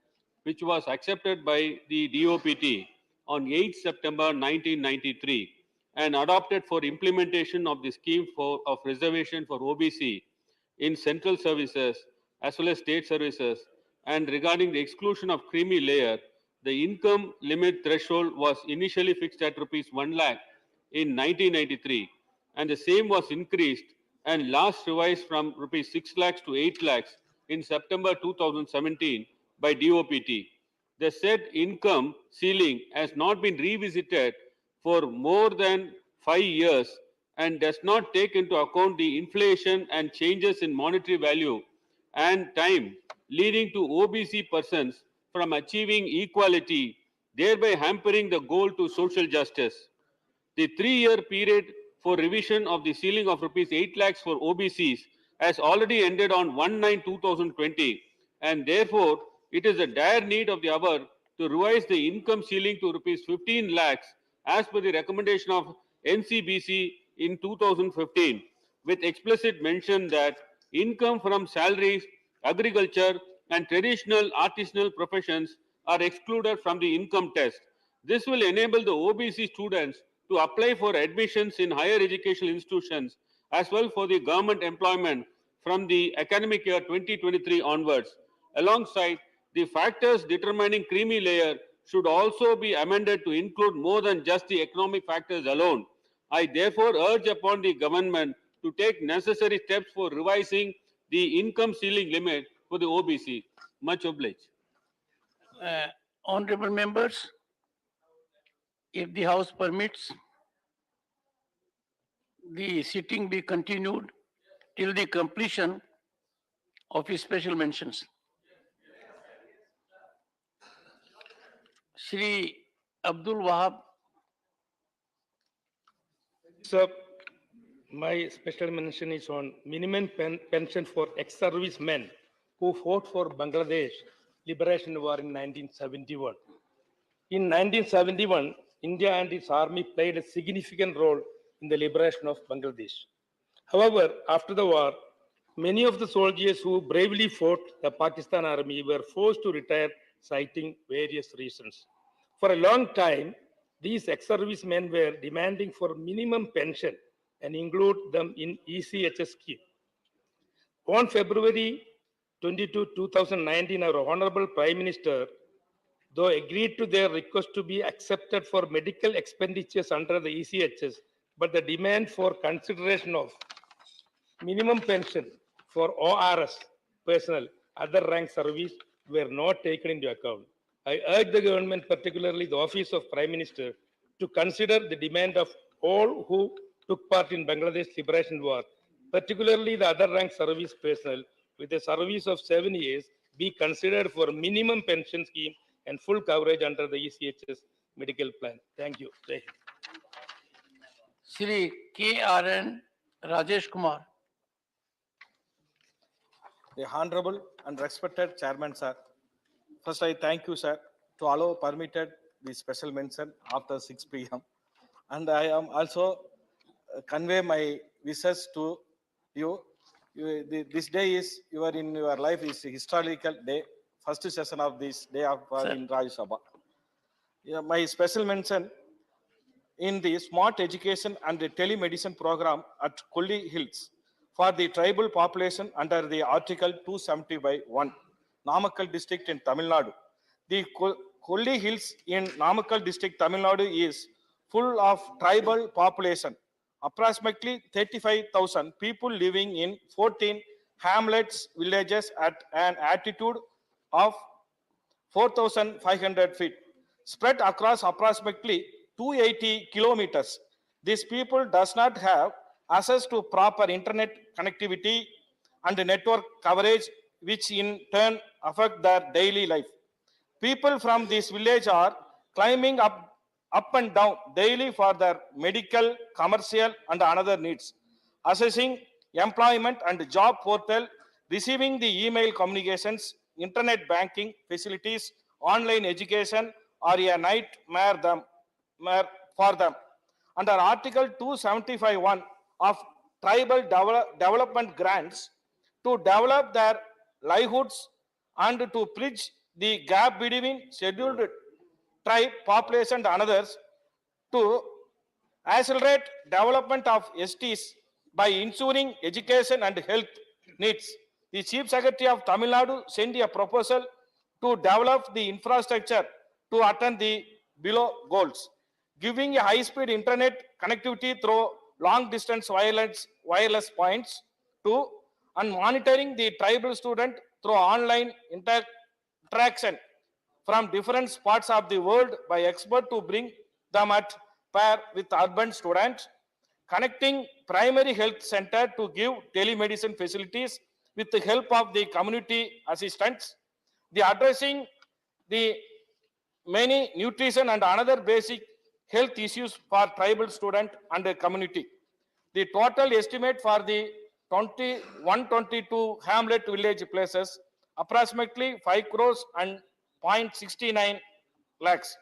which was accepted by the DOPT on 8 September 1993 and adopted for implementation of the scheme of reservation for OBC in central services as well as state services. And regarding the exclusion of creamy layer, the income limit threshold was initially fixed at rupees 1 lakh in 1993, and the same was increased and last revised from rupees 6 lakhs to 8 lakhs in September 2017 by DOPT. The said income ceiling has not been revisited for more than 5 years and does not take into account the inflation and changes in monetary value and time, leading to OBC persons from achieving equality, thereby hampering the goal to social justice. The 3-year period for revision of the ceiling of rupees 8 lakhs for OBCs has already ended on 1/9/2020, and therefore it is a dire need of the hour to revise the income ceiling to rupees 15 lakhs as per the recommendation of NCBC in 2015, with explicit mention that income from salaries, agriculture, and traditional artisanal professions are excluded from the income test. This will enable the OBC students to apply for admissions in higher educational institutions as well for the government employment from the academic year 2023 onwards. Alongside, the factors determining creamy layer should also be amended to include more than just the economic factors alone. I therefore urge upon the government to take necessary steps for revising the income ceiling limit for the OBC. Much obliged. Honorable members, if the House permits, the sitting be continued till the completion of his special mentions. Shri Abdul Wahab. Sir, my special mention is on minimum pension for ex-service men who fought for Bangladesh liberation war in 1971. In 1971, India and its army played a significant role in the liberation of Bangladesh. However, after the war, many of the soldiers who bravely fought the Pakistan army were forced to retire, citing various reasons. For a long time, these ex-service men were demanding for minimum pension and include them in ECHS scheme. On February 22, 2019, our Honorable Prime Minister, though agreed to their request to be accepted for medical expenditures under the ECHS, but the demand for consideration of minimum pension for ORS personnel, other rank service, were not taken into account. I urge the government, particularly the Office of Prime Minister, to consider the demand of all who took part in Bangladesh Liberation War, particularly the other rank service personnel with a service of 7 years, be considered for minimum pension scheme and full coverage under the ECHS medical plan. Thank you. Shri K.R.N. Rajesh Kumar. The Honorable and respected Chairman, sir. First, I thank you, sir, to allow permitted the special mention after 6 p.m. And I am also convey my wishes to you. This day is in your life is a historical day. First session of this day of in RAJYA SABHA. Yeah, my special mention in the smart education and the telemedicine program at Kolli Hills for the tribal population under the Article 270/1, Namakkal district in Tamil Nadu. The Kolli Hills in Namakkal district, Tamil Nadu is full of tribal population, approximately 35,000 people living in 14 hamlets, villages at an altitude of 4,500 feet, spread across approximately 280 kilometers. These people does not have access to proper internet connectivity and network coverage, which in turn affect their daily life. People from this village are climbing up and down daily for their medical, commercial, and another needs, assessing employment and job portal, receiving the email communications, internet banking facilities, online education are a nightmare for them. Under Article 275(1) of Tribal Development Grants, to develop their livelihoods and to bridge the gap between scheduled tribe population and others, to accelerate development of STs by ensuring education and health needs. The Chief Secretary of Tamil Nadu sent a proposal to develop the infrastructure to attain the below goals, giving a high-speed internet connectivity through long-distance wireless points, to and monitoring the tribal student through online interaction from different parts of the world by experts to bring them at par with urban students, connecting primary health center to give telemedicine facilities with the help of the community assistants, the addressing the many nutrition and another basic health issues for tribal student and the community. The total estimate for the 122 hamlet village places, approximately 5 crores and 0.69 lakhs.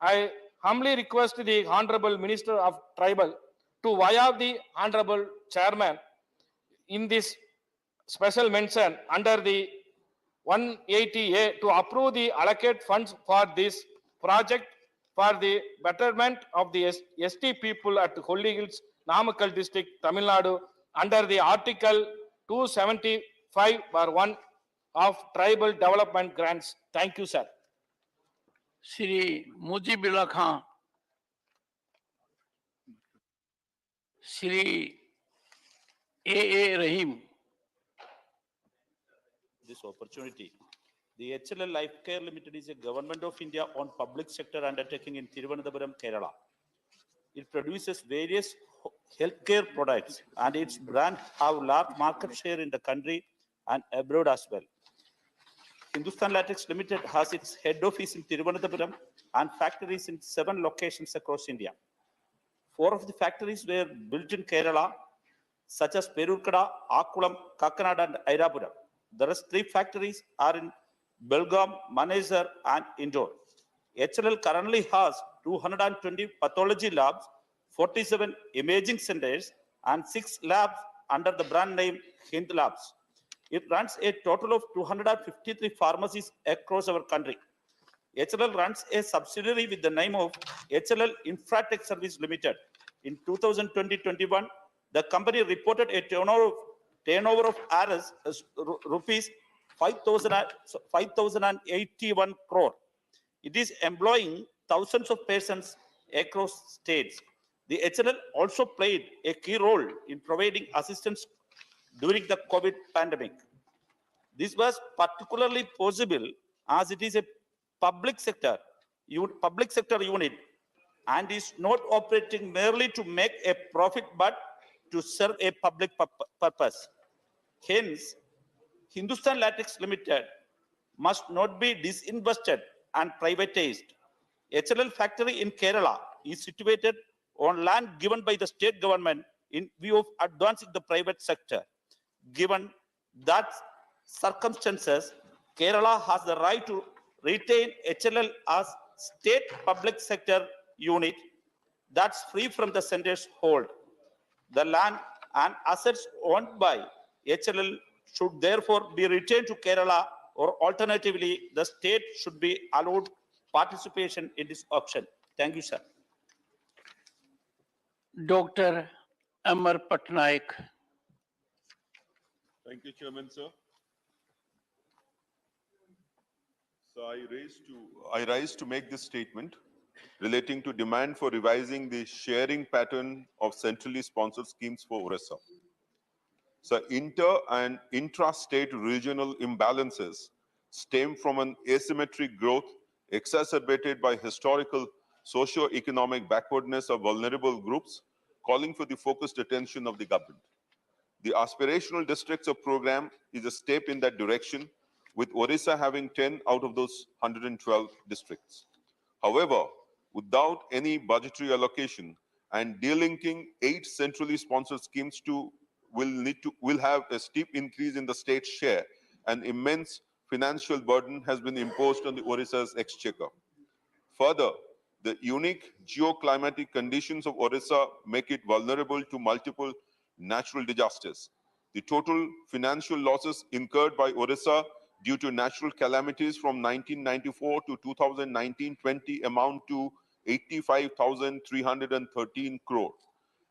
I humbly request the Honorable Minister of Tribal to via the Honorable Chairman in this special mention under the 180A to approve the allocate funds for this project for the betterment of the ST people at Holy Hills, Namakkal district, Tamil Nadu, under the Article 275(1) of Tribal Development Grants. Thank you, sir. Shri Mujibullah Khan, Shri A.A. Rahim. This opportunity. The HLL Life Care Limited is a Government of India owned public sector undertaking in Thiruvananthapuram, Kerala. It produces various healthcare products and its brand have large market share in the country and abroad as well. Hindustan Latex Limited has its head office in Thiruvananthapuram and factories in 7 locations across India. 4 of the factories were built in Kerala, such as Perurkada, Akkulam, Kakkanad and Airapuram. The rest 3 factories are in Belgaum, Manesar and Indore. HLL currently has 220 pathology labs, 47 imaging centers and 6 labs under the brand name Hind Labs. It runs a total of 253 pharmacies across our country. HLL runs a subsidiary with the name of HLL Infratech Service Limited. In 2020-21, the company reported a turnover of rupees 5,081 crore. It is employing thousands of persons across states. The HLL also played a key role in providing assistance during the COVID pandemic. This was particularly possible as it is a public sector unit and is not operating merely to make a profit but to serve a public purpose. Hence, Hindustan Latex Limited must not be disinvested and privatized. HLL factory in Kerala is situated on land given by the state government in view of advancing the private sector. Given that circumstances, Kerala has the right to retain HLL as state public sector unit that's free from the center's hold. The land and assets owned by HLL should therefore be retained to Kerala, or alternatively, the state should be allowed participation in this auction. Thank you, sir. Dr. Amar Patnaik. Thank you, Chairman, sir. So I rise to make this statement relating to demand for revising the sharing pattern of centrally sponsored schemes for Orissa. So inter and intra-state regional imbalances stem from an asymmetric growth exacerbated by historical socio-economic backwardness of vulnerable groups, calling for the focused attention of the government. The aspirational districts of program is a step in that direction, with Orissa having 10 out of those 112 districts. However, without any budgetary allocation and delinking 8 centrally sponsored schemes will have a steep increase in the state's share. An immense financial burden has been imposed on the Orissa's exchequer. Further, the unique geoclimatic conditions of Orissa make it vulnerable to multiple natural disasters. The total financial losses incurred by Orissa due to natural calamities from 1994 to 2019-20 amount to 85,313 crore.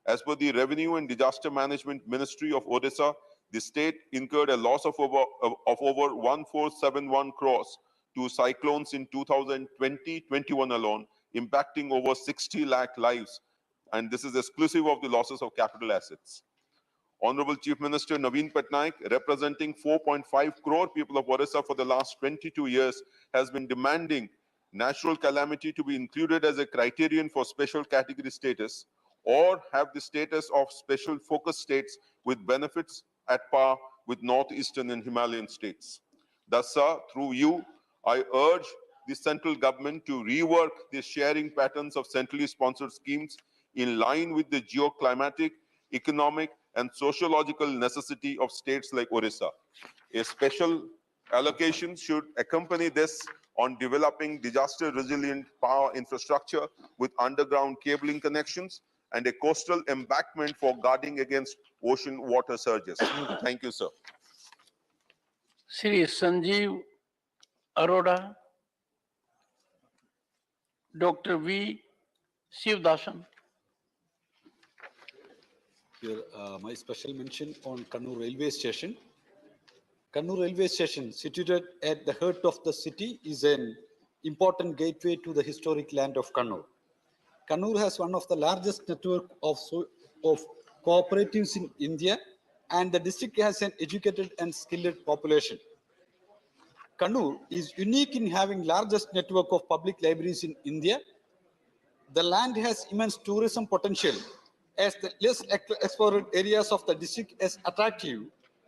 As per the Revenue and Disaster Management Ministry of Odisha, the state incurred a loss of over 1471 crores to cyclones in 2020-21 alone, impacting over 60 lakh lives. And this is exclusive of the losses of capital assets. Honorable Chief Minister Naveen Patnaik, representing 4.5 crore people of Odisha for the last 22 years, has been demanding natural calamity to be included as a criterion for special category status, or have the status of special focus states with benefits at par with northeastern and Himalayan states. Thus, sir, through you, I urge the central government to rework the sharing patterns of centrally sponsored schemes in line with the geoclimatic, economic, and sociological necessity of states like Orissa. A special allocation should accompany this on developing disaster-resilient power infrastructure with underground cabling connections and a coastal embankment for guarding against ocean water surges. Thank you, sir. Shri Sanjeev Arora, Dr. V. Shivdasan. Here, my special mention on Kannur railway station. Kannur railway station, situated at the heart of the city, is an important gateway to the historic land of Kannur. Kannur has one of the largest network of cooperatives in India, and the district has an educated and skilled population. Kannur is unique in having largest network of public libraries in India. The land has immense tourism potential, as the less explored areas of the district is attractive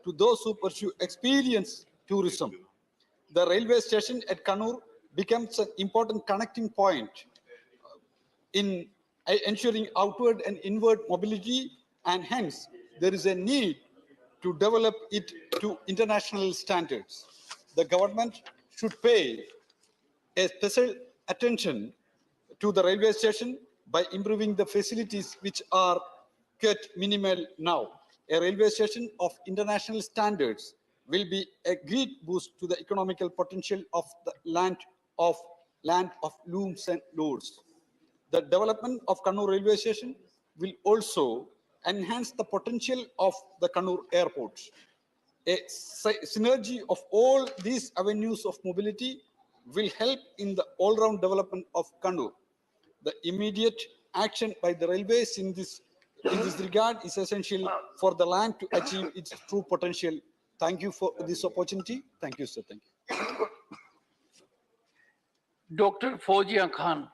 to those who pursue experience tourism. The railway station at Kannur becomes an important connecting point in ensuring outward and inward mobility, and hence there is a need to develop it to international standards. The government should pay a special attention to the railway station by improving the facilities which are quite minimal now. A railway station of international standards will be a great boost to the economical potential of the land of looms and loads. The development of Kannur railway station will also enhance the potential of the Kannur airport. A synergy of all these avenues of mobility will help in the all-round development of Kannur. The immediate action by the railways in this regard is essential for the land to achieve its true potential. Thank you for this opportunity. Thank you, sir. Thank you. Dr. Fozia Khan.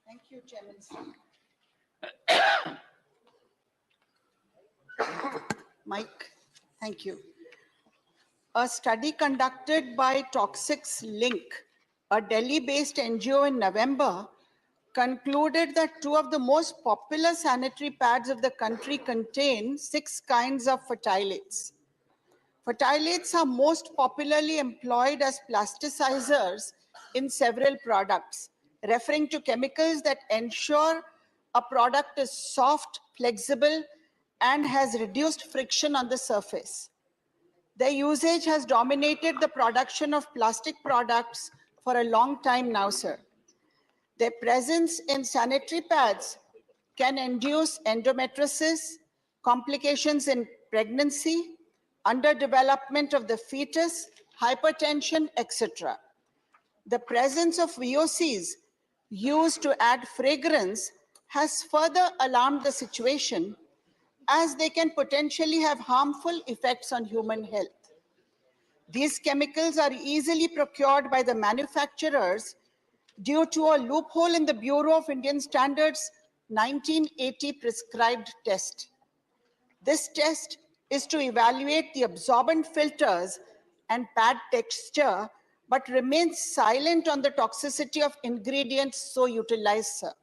Thank you, Chairman, sir. Mike, thank you. A study conducted by Toxics Link, a Delhi-based NGO in November, concluded that 2 of the most popular sanitary pads of the country contain 6 kinds of phthalates. Phthalates are most popularly employed as plasticizers in several products, referring to chemicals that ensure a product is soft, flexible, and has reduced friction on the surface. Their usage has dominated the production of plastic products for a long time now, sir. Their presence in sanitary pads can induce endometriosis, complications in pregnancy, underdevelopment of the fetus, hypertension, etc. The presence of VOCs used to add fragrance has further alarmed the situation, as they can potentially have harmful effects on human health. These chemicals are easily procured by the manufacturers due to a loophole in the Bureau of Indian Standards 1980 prescribed test. This test is to evaluate the absorbent filters and pad texture, but remains silent on the toxicity of ingredients so utilized, sir.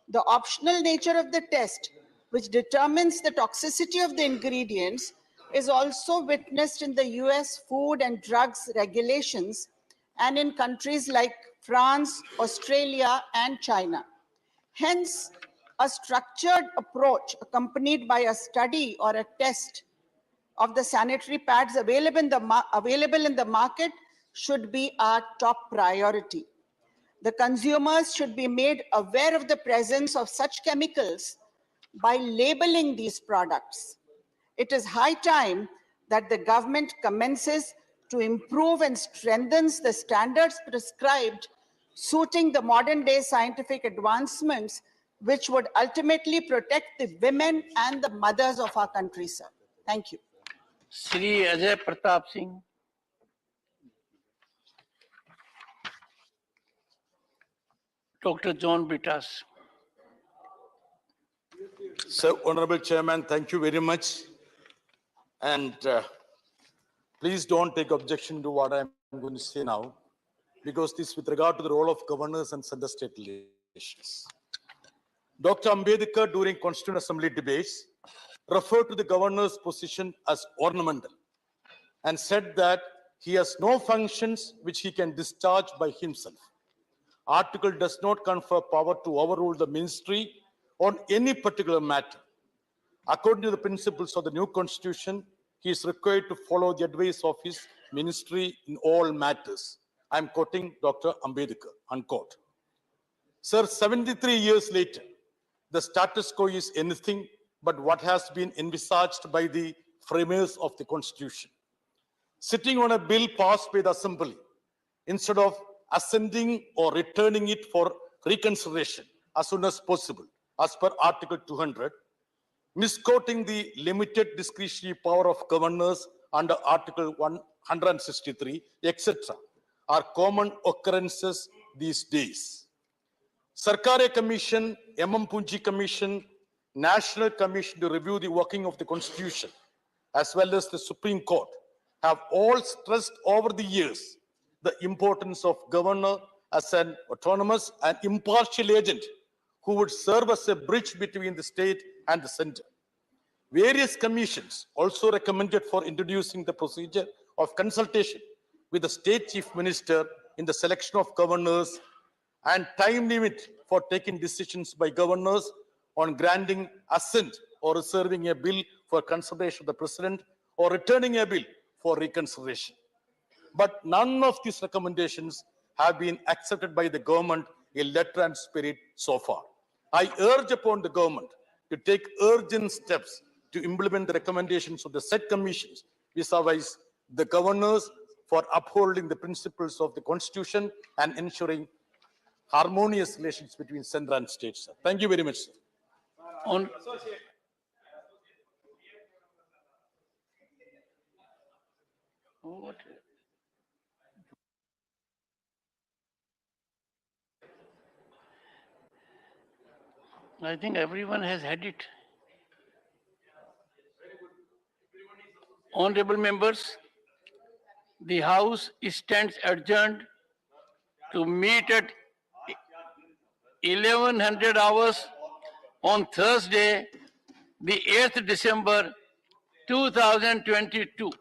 The optional nature of the test, which determines the toxicity of the ingredients, is also witnessed in the US food and drugs regulations and in countries like France, Australia, and China. Hence, a structured approach accompanied by a study or a test of the sanitary pads available in the market should be our top priority. The consumers should be made aware of the presence of such chemicals by labeling these products. It is high time that the government commences to improve and strengthens the standards prescribed, suiting the modern day scientific advancements, which would ultimately protect the women and the mothers of our country, sir. Thank you. Shri Ajay Pratap Singh. Dr. John Britas. Sir, Honorable Chairman, thank you very much. And please don't take objection to what I'm going to say now, because this is with regard to the role of governors and center-state relations. Dr. Ambedkar, during Constituent Assembly debates, referred to the governor's position as ornamental and said that he has no functions which he can discharge by himself. Article does not confer power to overrule the ministry on any particular matter. According to the principles of the new constitution, he is required to follow the advice of his ministry in all matters. I'm quoting Dr. Ambedkar, unquote. Sir, 73 years later, the status quo is anything but what has been envisaged by the framers of the constitution. Sitting on a bill passed by the assembly, instead of ascending or returning it for reconsideration as soon as possible, as per Article 200, misquoting the limited discretionary power of governors under Article 163, etc., are common occurrences these days. Sarkare Commission, Punji Commission, National Commission to review the working of the Constitution, as well as the Supreme Court, have all stressed over the years the importance of governor as an autonomous and impartial agent who would serve as a bridge between the state and the center. Various commissions also recommended for introducing the procedure of consultation with the state chief minister in the selection of governors and time limit for taking decisions by governors on granting assent or reserving a bill for consideration of the president or returning a bill for reconsideration. But none of these recommendations have been accepted by the government in letter and spirit so far. I urge upon the government to take urgent steps to implement the recommendations of the said commissions vis-a-vis the governors for upholding the principles of the Constitution and ensuring harmonious relations between center and state, sir. Thank you very much, sir. I think everyone has had it. Honorable members, the House stands adjourned to meet at 1100 hours on Thursday, the 8th December 2022.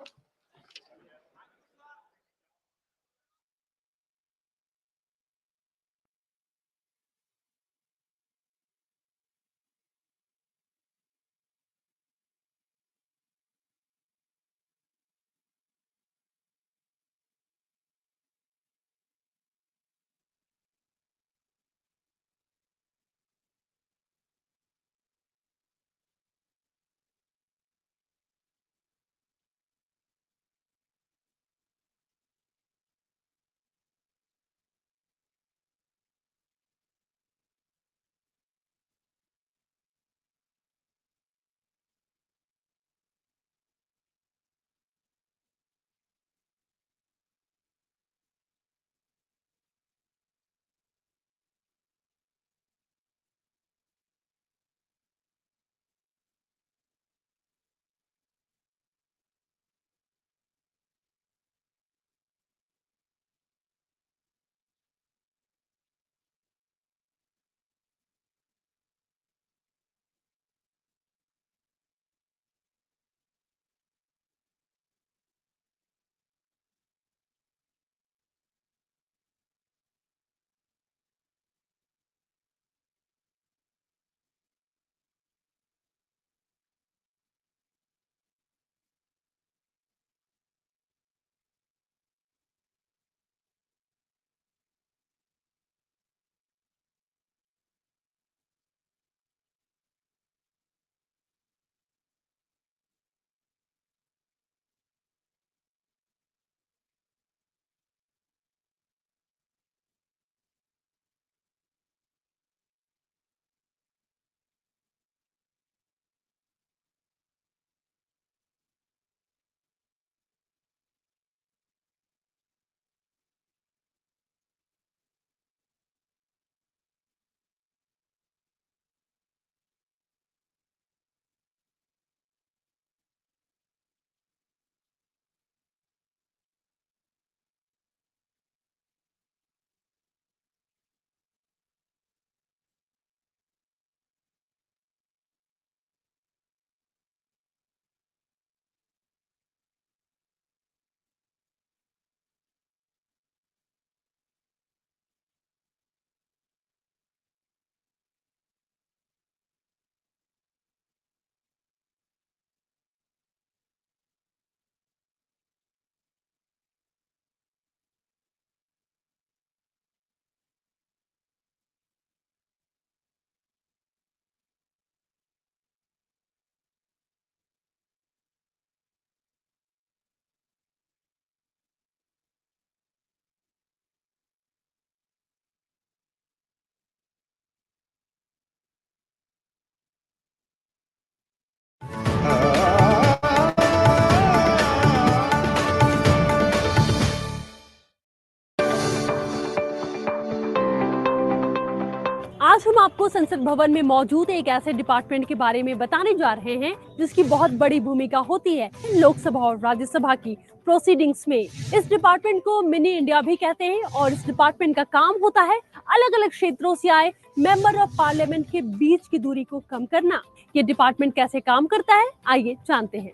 हम आपको संसद भवन में मौजूद एक ऐसे department के बारे में बताने जा रहे हैं जिसकी बहुत बड़ी भूमिका होती है लोकसभा और राज्यसभा की प्रोसीडिंग्स में। इस डिपार्टमेंट को मिनी इंडिया भी कहते हैं और इस डिपार्टमेंट का काम होता है अलग अलग क्षेत्रों से आए मेंबर ऑफ पार्लियामेंट के बीच की दूरी को कम करना। ये डिपार्टमेंट कैसे काम करता है, आइए जानते हैं।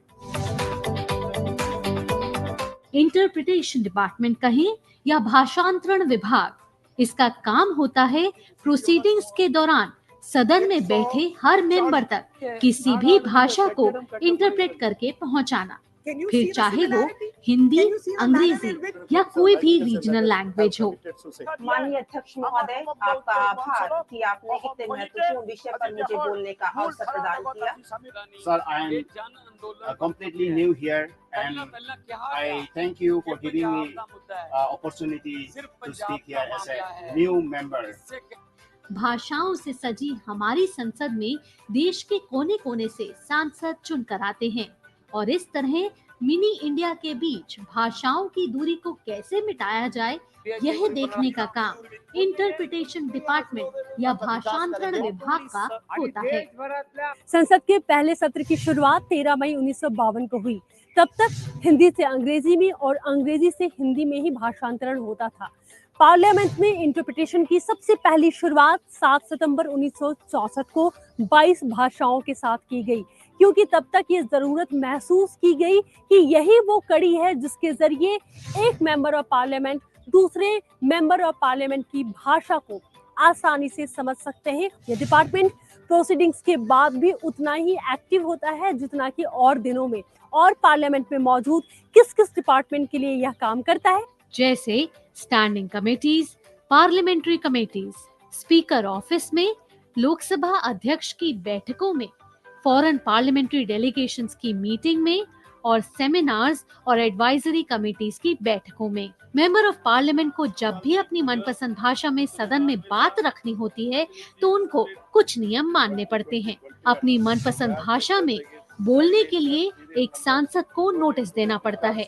इंटरप्रिटेशन डिपार्टमेंट कहें या भाषांतरण विभाग, इसका काम होता है प्रोसीडिंग्स के दौरान सदन में बैठे हर मेंबर तक किसी भी भाषा को इंटरप्रेट करके पहुंचाना, फिर चाहे वो हिंदी, अंग्रेजी या कोई भी रीजनल लैंग्वेज हो। माननीय अध्यक्ष महोदय, आपका आभार कि आपने इतने महत्वपूर्ण विषय पर मुझे बोलने का अवसर प्रदान किया। Sir, I am completely new here, and I thank you for giving me opportunity to speak here as a new member. भाषाओं से सजी हमारी संसद में देश के कोने कोने से सांसद चुनकर आते हैं और इस तरह मिनी इंडिया के बीच भाषाओं की दूरी को कैसे मिटाया जाए, यह देखने का काम इंटरप्रिटेशन डिपार्टमेंट या भाषांतरण विभाग का होता है। संसद के पहले सत्र की शुरुआत 13 मई 1952 को हुई। तब तक हिंदी से अंग्रेजी में और अंग्रेजी से हिंदी में ही भाषांतरण होता था। पार्लियामेंट में इंटरप्रिटेशन की सबसे पहली शुरुआत 7 सितंबर 1964 को 22 भाषाओं के साथ की गई, क्योंकि तब तक ये जरूरत महसूस की गई कि यही वो कड़ी है जिसके जरिए एक मेंबर ऑफ पार्लियामेंट दूसरे मेंबर ऑफ पार्लियामेंट की भाषा को आसानी से समझ सकते हैं। ये डिपार्टमेंट प्रोसीडिंग्स के बाद भी उतना ही एक्टिव होता है जितना कि और दिनों में। और पार्लियामेंट में मौजूद किस किस डिपार्टमेंट के लिए यह काम करता है, जैसे standing committees, parliamentary committees, speaker office में, लोकसभा अध्यक्ष की बैठकों में, फॉरेन पार्लियामेंट्री डेलीगेशंस की मीटिंग में और सेमिनार्स और एडवाइजरी कमेटीज की बैठकों में। मेंबर ऑफ पार्लियामेंट को जब भी अपनी मनपसंद भाषा में सदन में बात रखनी होती है तो उनको कुछ नियम मानने पड़ते हैं। अपनी मनपसंद भाषा में बोलने के लिए एक सांसद को नोटिस देना पड़ता है।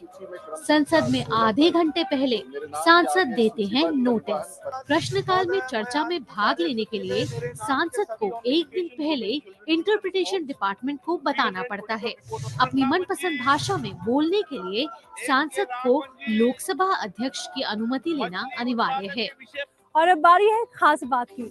संसद में आधे घंटे पहले सांसद देते हैं नोटिस। प्रश्नकाल में चर्चा में भाग लेने के लिए सांसद को एक दिन पहले इंटरप्रिटेशन डिपार्टमेंट को बताना पड़ता है। अपनी मनपसंद भाषा में बोलने के लिए सांसद को लोकसभा अध्यक्ष की अनुमति लेना अनिवार्य है। और अब बारी है खास बात की।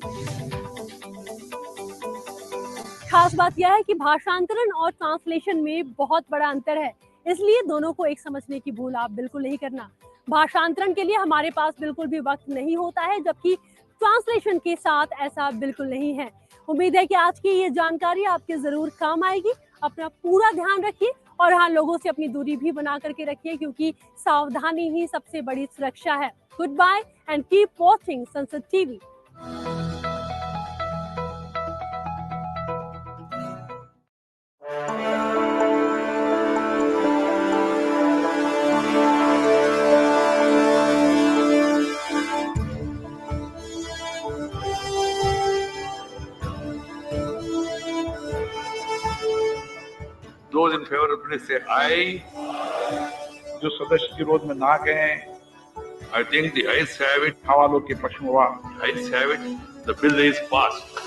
खास बात यह है कि भाषांतरण और ट्रांसलेशन में बहुत बड़ा अंतर है, इसलिए दोनों को एक समझने की भूल आप बिल्कुल नहीं करना। भाषांतरण के लिए हमारे पास बिल्कुल भी वक्त नहीं होता है, जबकि ट्रांसलेशन के साथ ऐसा बिल्कुल नहीं है। उम्मीद है कि आज की ये जानकारी आपके जरूर काम आएगी। अपना पूरा ध्यान रखिए और हाँ, लोगों से अपनी दूरी भी बना करके रखिए, क्योंकि सावधानी ही सबसे बड़ी सुरक्षा है। Goodbye and keep watching Sansad TV. Those in favor please say aye. जो सदस्य विरोध में ना गए, I think the ayes have it. हवालों के पक्ष में हुआ, ayes have it. The bill is passed.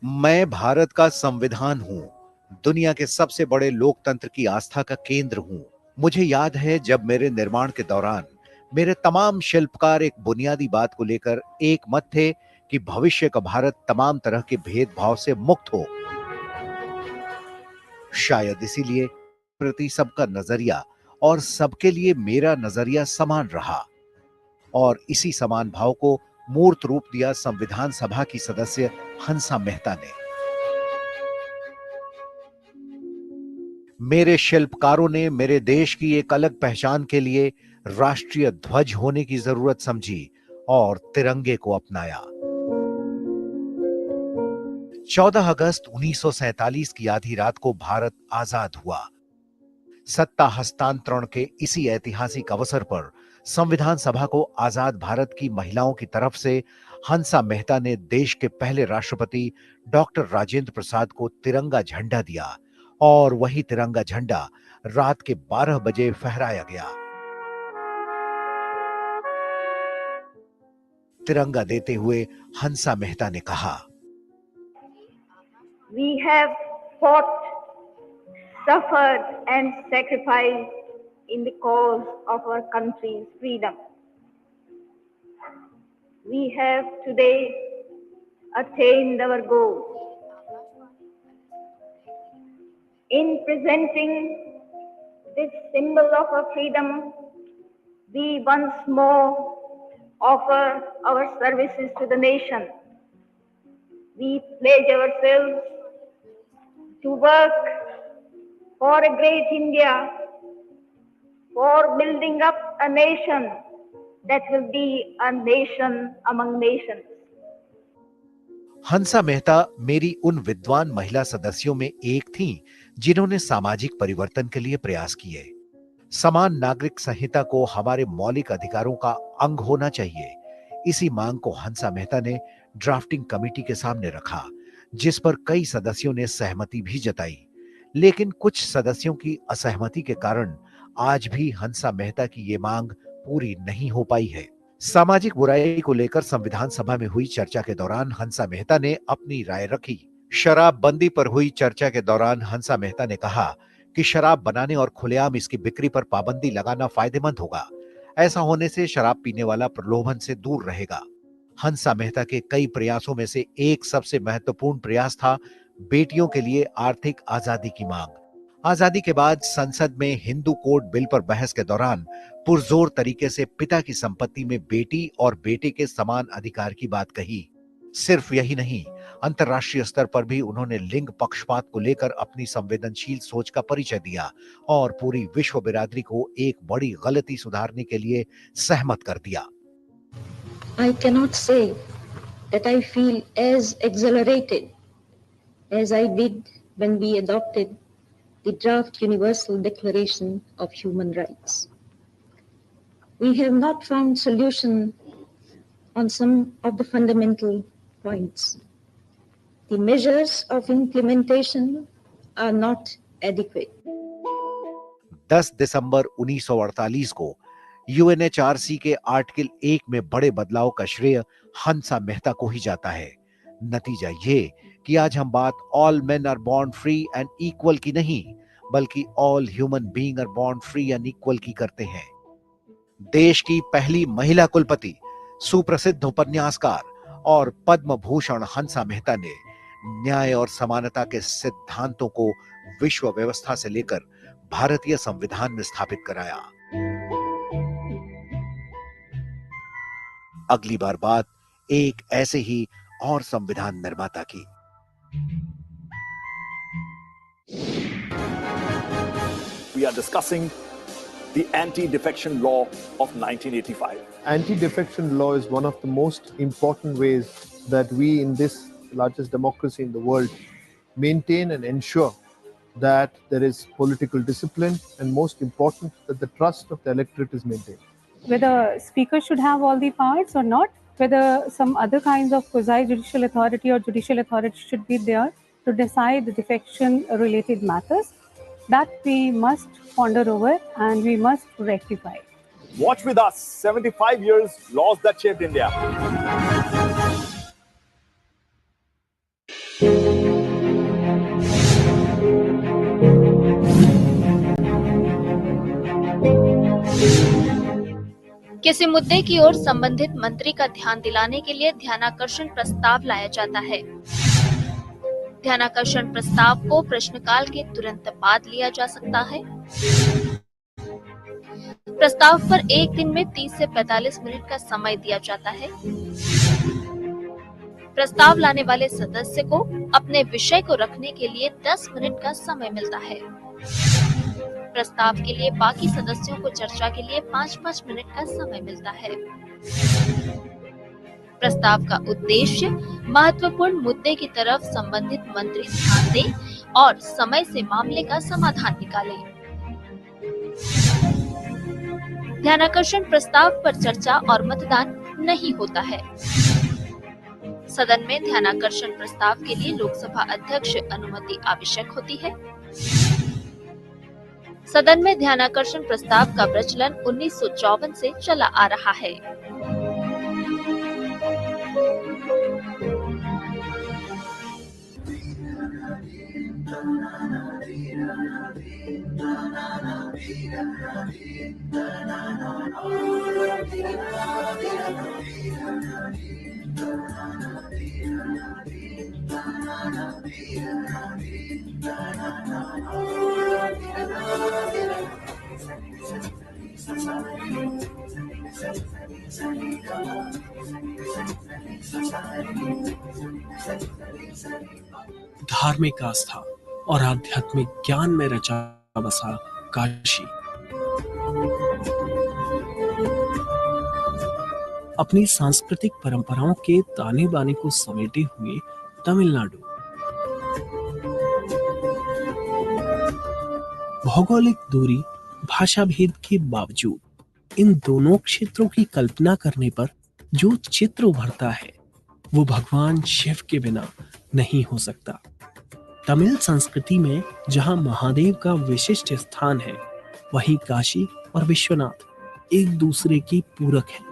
मैं भारत का संविधान हूं, दुनिया के सबसे बड़े लोकतंत्र की आस्था का केंद्र हूं। मुझे याद है जब मेरे निर्माण के दौरान मेरे तमाम शिल्पकार एक बुनियादी बात को लेकर एक मत थे कि भविष्य का भारत तमाम तरह के भेदभाव से मुक्त हो। शायद इसीलिए प्रति सबका नजरिया और सबके लिए मेरा नजरिया समान रहा और इसी समान भाव को मूर्त रूप दिया संविधान सभा की सदस्य हंसा मेहता ने। मेरे शिल्पकारों ने मेरे देश की एक अलग पहचान के लिए राष्ट्रीय ध्वज होने की जरूरत समझी और तिरंगे को अपनाया। 14 अगस्त 1947 की आधी रात को भारत आजाद हुआ। सत्ता हस्तांतरण के इसी ऐतिहासिक अवसर पर संविधान सभा को आजाद भारत की महिलाओं की तरफ से हंसा मेहता ने देश के पहले राष्ट्रपति डॉक्टर राजेंद्र प्रसाद को तिरंगा झंडा दिया और वही तिरंगा झंडा रात के 12 बजे फहराया गया। तिरंगा देते हुए हंसा मेहता ने कहा, We have fought, suffered and sacrificed in the cause of our country's freedom. We have today attained our goal. In presenting this symbol of our freedom, we once more offer our services to the nation. We pledge ourselves to work for a great India, for building up a nation that will be a nation among nations. Hansa Mehta मेरी उन विद्वान महिला सदस्यों में एक थीं जिन्होंने सामाजिक परिवर्तन के लिए प्रयास किए। समान नागरिक संहिता को हमारे मौलिक अधिकारों का अंग होना चाहिए। इसी मांग को हंसा मेहता ने ड्राफ्टिंग कमेटी के सामने रखा, जिस पर कई सदस्यों ने सहमति भी जताई। लेकिन कुछ सदस्यों की असहमति के कारण आज भी हंसा मेहता की ये मांग पूरी नहीं हो पाई है। सामाजिक बुराई को लेकर संविधान सभा में हुई चर्चा के दौरान हंसा मेहता ने अपनी राय रखी। शराबबंदी पर हुई चर्चा के दौरान हंसा मेहता ने कहा कि शराब बनाने और खुलेआम इसकी बिक्री पर पाबंदी लगाना फायदेमंद होगा। ऐसा होने से शराब पीने वाला प्रलोभन से दूर रहेगा। हंसा मेहता के कई प्रयासों में से एक सबसे महत्वपूर्ण प्रयास था बेटियों के लिए आर्थिक आजादी की मांग। आजादी के बाद संसद में हिंदू कोड बिल पर बहस के दौरान पुरजोर तरीके से पिता की संपत्ति में बेटी और बेटे के समान अधिकार की बात कही। सिर्फ यही नहीं, अंतर्राष्ट्रीय स्तर पर भी उन्होंने लिंग पक्षपात को लेकर अपनी संवेदनशील सोच का परिचय दिया और पूरी विश्व बिरादरी को एक बड़ी गलती सुधारने के लिए सहमत कर दिया। I cannot say that I feel as exhilarated as I did when we adopted the draft Universal Declaration of Human Rights. We have not found solution on some of the fundamental points. The measures of implementation are not adequate. 10 दिसंबर 1948 को UNHRC के article 1 में बड़े बदलाव का श्रेय हंसा मेहता को ही जाता है। नतीजा ये कि आज हम बात all men are born free and equal की नहीं, बल्कि all human being are born free and equal की करते हैं। देश की पहली महिला कुलपति, सुप्रसिद्ध उपन्यासकार और पद्म भूषण हंसा मेहता ने न्याय और समानता के सिद्धांतों को विश्व व्यवस्था से लेकर भारतीय संविधान में स्थापित कराया। अगली बार बात एक ऐसे ही और संविधान निर्माता की। We are discussing the anti-defection law of 1985. Anti-defection law is one of the most important ways that we in this largest democracy in the world maintain and ensure that there is political discipline and most important that the trust of the electorate is maintained. Whether speaker should have all the powers or not, whether some other kinds of quasi-judicial authority or judicial authority should be there to decide the defection-related matters, that we must ponder over and we must rectify. Watch with us, 75 years, laws that shaped India. किसी मुद्दे की ओर संबंधित मंत्री का ध्यान दिलाने के लिए ध्यानाकर्षण प्रस्ताव लाया जाता है। ध्यानाकर्षण प्रस्ताव को प्रश्नकाल के तुरंत बाद लिया जा सकता है। प्रस्ताव पर एक दिन में 30 से 45 मिनट का समय दिया जाता है। प्रस्ताव लाने वाले सदस्य को अपने विषय को रखने के लिए 10 मिनट का समय मिलता है। प्रस्ताव के लिए बाकी सदस्यों को चर्चा के लिए 5-5 मिनट का समय मिलता है। प्रस्ताव का उद्देश्य महत्वपूर्ण मुद्दे की तरफ संबंधित मंत्री ध्यान दें और समय से मामले का समाधान निकालें। ध्यानाकर्षण प्रस्ताव पर चर्चा और मतदान नहीं होता है। सदन में ध्यानाकर्षण प्रस्ताव के लिए लोकसभा अध्यक्ष अनुमति आवश्यक होती है। सदन में ध्यानाकर्षण प्रस्ताव का प्रचलन 1954 से चला आ रहा है। धार्मिक आस्था और आध्यात्मिक ज्ञान में रचा बसा काशी अपनी सांस्कृतिक परंपराओं के ताने बाने को समेटे हुए तमिलनाडु भौगोलिक दूरी, भाषा भेद के बावजूद इन दोनों क्षेत्रों की कल्पना करने पर जो चित्र उभरता है वो भगवान शिव के बिना नहीं हो सकता। तमिल संस्कृति में जहां महादेव का विशिष्ट स्थान है, वहीं काशी और विश्वनाथ एक दूसरे की पूरक हैं।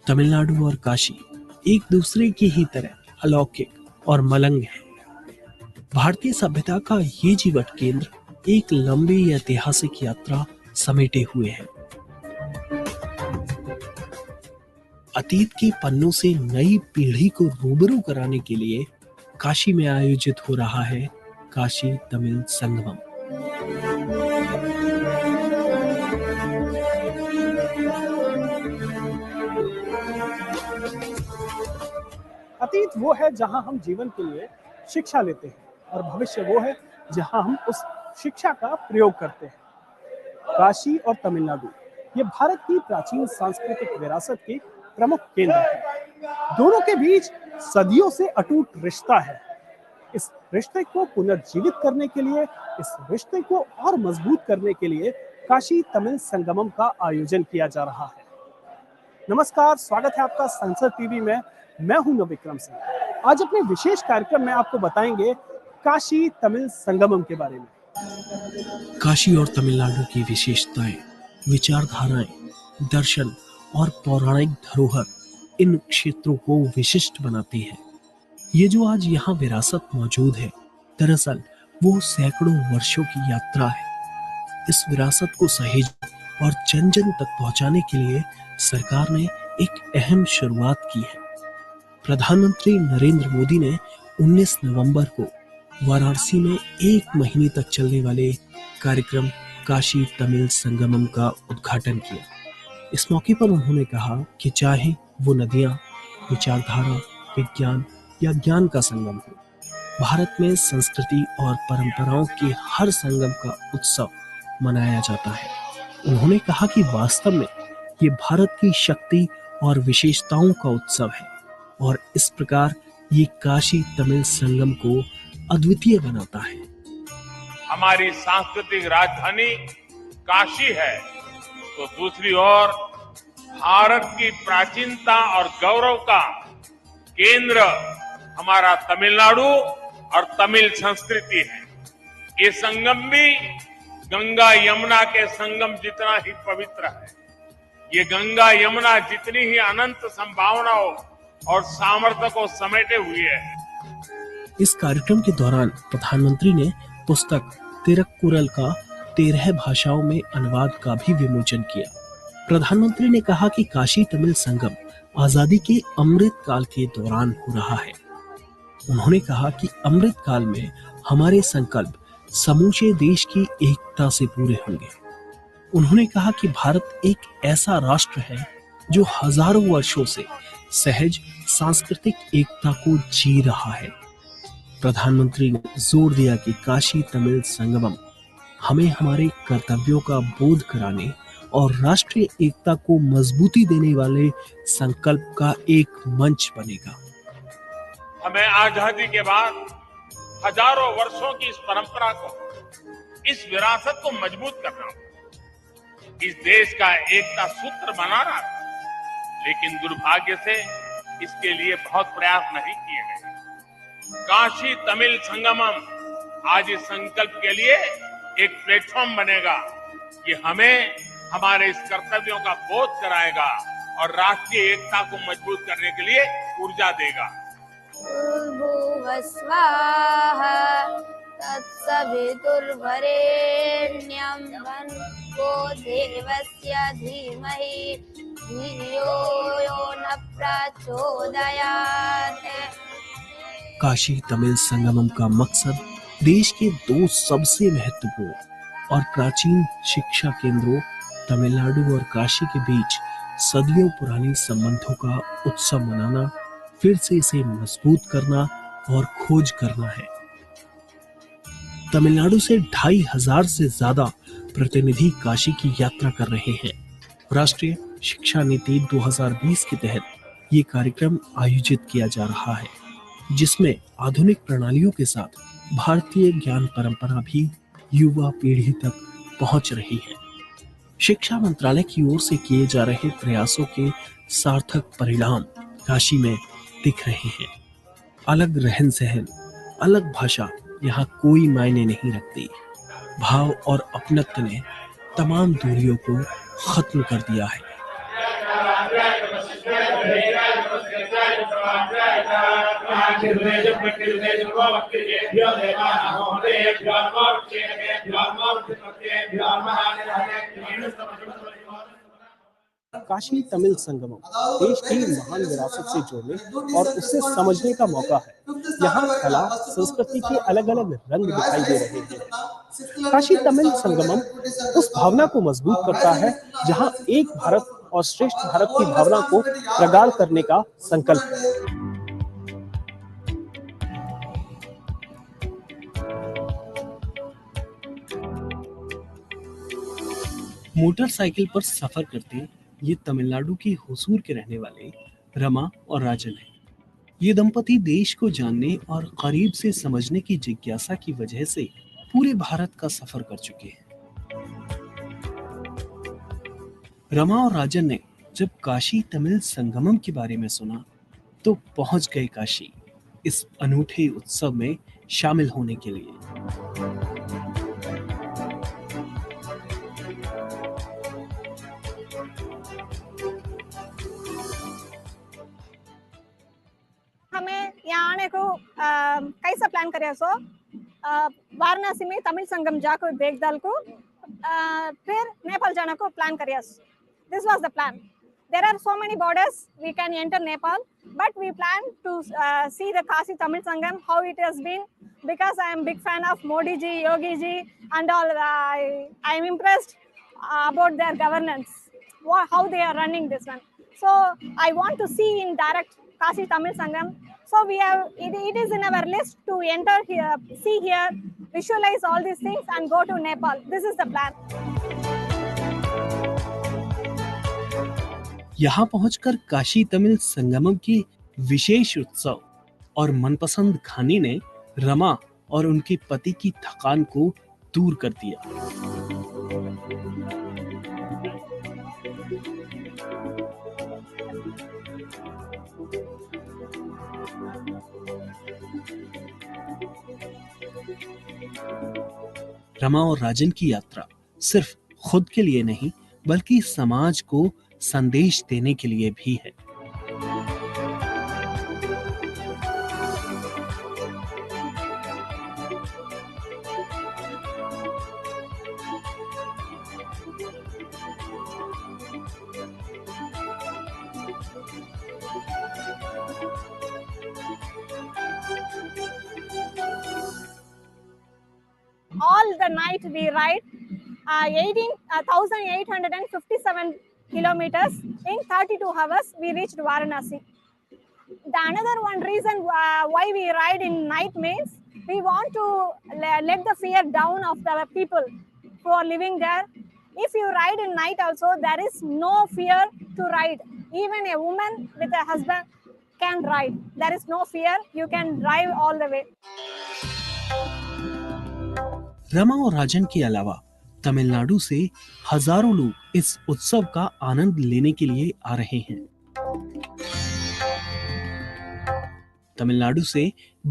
तमिलनाडु और काशी एक दूसरे की ही तरह अलौकिक और मलंग हैं। भारतीय सभ्यता का ये जीवट केंद्र एक लंबी ऐतिहासिक यात्रा समेटे हुए है। अतीत के पन्नों से नई पीढ़ी को रूबरू कराने के लिए काशी में आयोजित हो रहा है काशी तमिल संगमम। अतीत वो है जहां हम जीवन के लिए शिक्षा लेते हैं और भविष्य वो है जहां हम उस शिक्षा का प्रयोग करते हैं। काशी और तमिलनाडु ये भारत की प्राचीन सांस्कृतिक विरासत के प्रमुख केंद्र हैं। दोनों के बीच सदियों से अटूट रिश्ता है। इस रिश्ते को पुनर्जीवित करने के लिए, इस रिश्ते को और मजबूत करने के लिए काशी तमिल संगमम का आयोजन किया जा रहा है। नमस्कार, स्वागत है आपका संसद टीवी में। मैं हूं नविक्रम सिंह। आज अपने विशेष कार्यक्रम में आपको बताएंगे काशी तमिल संगमम के बारे में। काशी और तमिलनाडु की विशेषताएं, विचारधाराएं, दर्शन और पौराणिक धरोहर इन क्षेत्रों को विशिष्ट बनाती है। ये जो आज यहाँ विरासत मौजूद है, दरअसल वो सैकड़ों वर्षों की यात्रा है। इस विरासत को सहेजने और जन जन तक पहुंचाने के लिए सरकार ने एक अहम शुरुआत की है। प्रधानमंत्री नरेंद्र मोदी ने 19 नवंबर को वाराणसी में 1 महीने तक चलने वाले कार्यक्रम काशी तमिल संगमम का उद्घाटन किया। इस मौके पर उन्होंने कहा कि चाहे वो नदियां, विचारधारा, विज्ञान या ज्ञान का संगम हो, भारत में संस्कृति और परंपराओं के हर संगम का उत्सव मनाया जाता है। उन्होंने कहा कि वास्तव में ये भारत की शक्ति और विशेषताओं का उत्सव है और इस प्रकार ये काशी तमिल संगम को अद्वितीय बनाता है। हमारी सांस्कृतिक राजधानी काशी है, तो दूसरी ओर भारत की प्राचीनता और गौरव का केंद्र हमारा तमिलनाडु और तमिल संस्कृति है। ये संगम भी गंगा यमुना के संगम जितना ही पवित्र है। ये गंगा यमुना जितनी ही अनंत संभावनाओं और सामर्थ्य को समेटे हुए है। इस कार्यक्रम के दौरान प्रधानमंत्री ने पुस्तक तिरुक्कुरल का 13 भाषाओं में अनुवाद का भी विमोचन किया। प्रधानमंत्री ने कहा कि काशी तमिल संगम आजादी के अमृत काल के दौरान हो रहा है। उन्होंने कहा कि अमृत काल में हमारे संकल्प समूचे देश की एकता से पूरे होंगे। उन्होंने कहा कि भारत एक ऐसा राष्ट्र है जो हजारों वर्षों से सहज सांस्कृतिक एकता को जी रहा है। प्रधानमंत्री ने जोर दिया कि काशी तमिल संगमम हमें हमारे कर्तव्यों का बोध कराने और राष्ट्रीय एकता को मजबूती देने वाले संकल्प का एक मंच बनेगा। हमें आजादी के बाद हजारों वर्षों की इस परंपरा को, इस विरासत को मजबूत करना होगा। इस देश का एकता सूत्र बनाना था, लेकिन दुर्भाग्य से इसके लिए बहुत प्रयास नहीं किए गए। काशी तमिल संगमम आज इस संकल्प के लिए एक प्लेटफॉर्म बनेगा कि हमें हमारे इस कर्तव्यों का बोध कराएगा और राष्ट्रीय एकता को मजबूत करने के लिए ऊर्जा देगा। स्वाहा तत्सवितुर्वरेण्यं भर्गो देवस्य धीमहि धियो यो न प्रचोदयात्। काशी तमिल संगमम का मकसद देश के दो सबसे महत्वपूर्ण और प्राचीन शिक्षा केंद्रों तमिलनाडु और काशी के बीच सदियों पुरानी संबंधों का उत्सव मनाना, फिर से इसे मजबूत करना और खोज करना है। तमिलनाडु से 2500 से ज्यादा प्रतिनिधि काशी की यात्रा कर रहे हैं। राष्ट्रीय शिक्षा नीति 2020 के तहत ये कार्यक्रम आयोजित किया जा रहा है, जिसमें आधुनिक प्रणालियों के साथ भारतीय ज्ञान परंपरा भी युवा पीढ़ी तक पहुंच रही है। शिक्षा मंत्रालय की ओर से किए जा रहे प्रयासों के सार्थक परिणाम काशी में दिख रहे हैं। अलग रहन सहन, अलग भाषा यहाँ कोई मायने नहीं रखती। भाव और अपनत्व ने तमाम दूरियों को खत्म कर दिया है। काशी तमिल संगमम देश की महान विरासत से जुड़ने और उसे समझने का मौका है। यहाँ कला संस्कृति के अलग अलग रंग दिखाई दे रहे हैं। काशी तमिल संगमम उस भावना को मजबूत करता है जहाँ एक भारत और श्रेष्ठ भारत की भावना को प्रगाढ़ करने का संकल्प है। मोटरसाइकिल पर सफर करते ये तमिलनाडु के होसूर के रहने वाले रमा और राजन हैं। ये दंपति देश को जानने और करीब से समझने की जिज्ञासा की वजह से पूरे भारत का सफर कर चुके हैं। रमा और राजन ने जब काशी तमिल संगमम के बारे में सुना तो पहुंच गए काशी इस अनूठे उत्सव में शामिल होने के लिए। हमें यहाँ आने को कैसा प्लान करे सो वाराणसी में तमिल संगम जाकर देखभाल को फिर नेपाल जाने को प्लान करे। This was the plan. There are so many borders we can enter Nepal, but we plan to see the Kashi Tamil Sangam, how it has been, because I am big fan of Modi ji, Yogi ji and all. I am impressed about their governance, how they are running this one. So I want to see in direct Kashi Tamil Sangam. So we have it is in our list to enter here, see here, visualize all these things and go to Nepal. This is the plan. यहाँ पहुंचकर काशी तमिल संगमम की विशेष उत्सव और मनपसंद खाने ने रमा और उनके पति की थकान को दूर कर दिया। रमा और राजन की यात्रा सिर्फ खुद के लिए नहीं बल्कि समाज को संदेश देने के लिए भी है। All the night we ride 18,857 kilometers in 32 hours. We reached Varanasi. The another one reason why we ride in night means we want to let the fear down of the people who are living there, If you ride in night also, there is no fear to ride. Even a woman with a husband can ride. There is no fear. You can drive all the way. Rama और राजन के अलावा तमिलनाडु से हजारों लोग इस उत्सव का आनंद लेने के लिए आ रहे हैं। तमिलनाडु से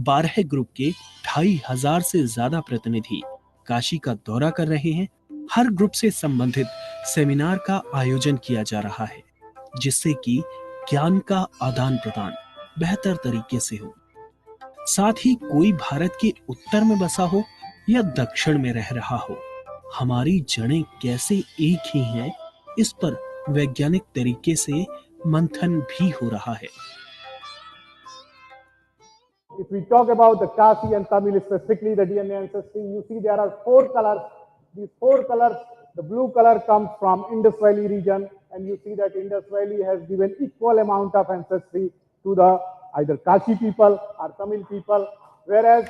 12 ग्रुप के 2500 से ज्यादा प्रतिनिधि काशी का दौरा कर रहे हैं। हर ग्रुप से संबंधित सेमिनार का आयोजन किया जा रहा है, जिससे कि ज्ञान का आदान प्रदान बेहतर तरीके से हो। साथ ही कोई भारत के उत्तर में बसा हो या दक्षिण में रह रहा हो, हमारी जड़ें कैसे एक ही हैं, इस पर वैज्ञानिक तरीके से मंथन भी हो रहा है। If we talk about the Kasi and Tamil, specifically the DNA ancestry, you see there are 4 colors. These 4 colors, the blue color comes from Indus Valley region, and you see that Indus Valley has given equal amount of ancestry to the either Kashi people or Tamil people, whereas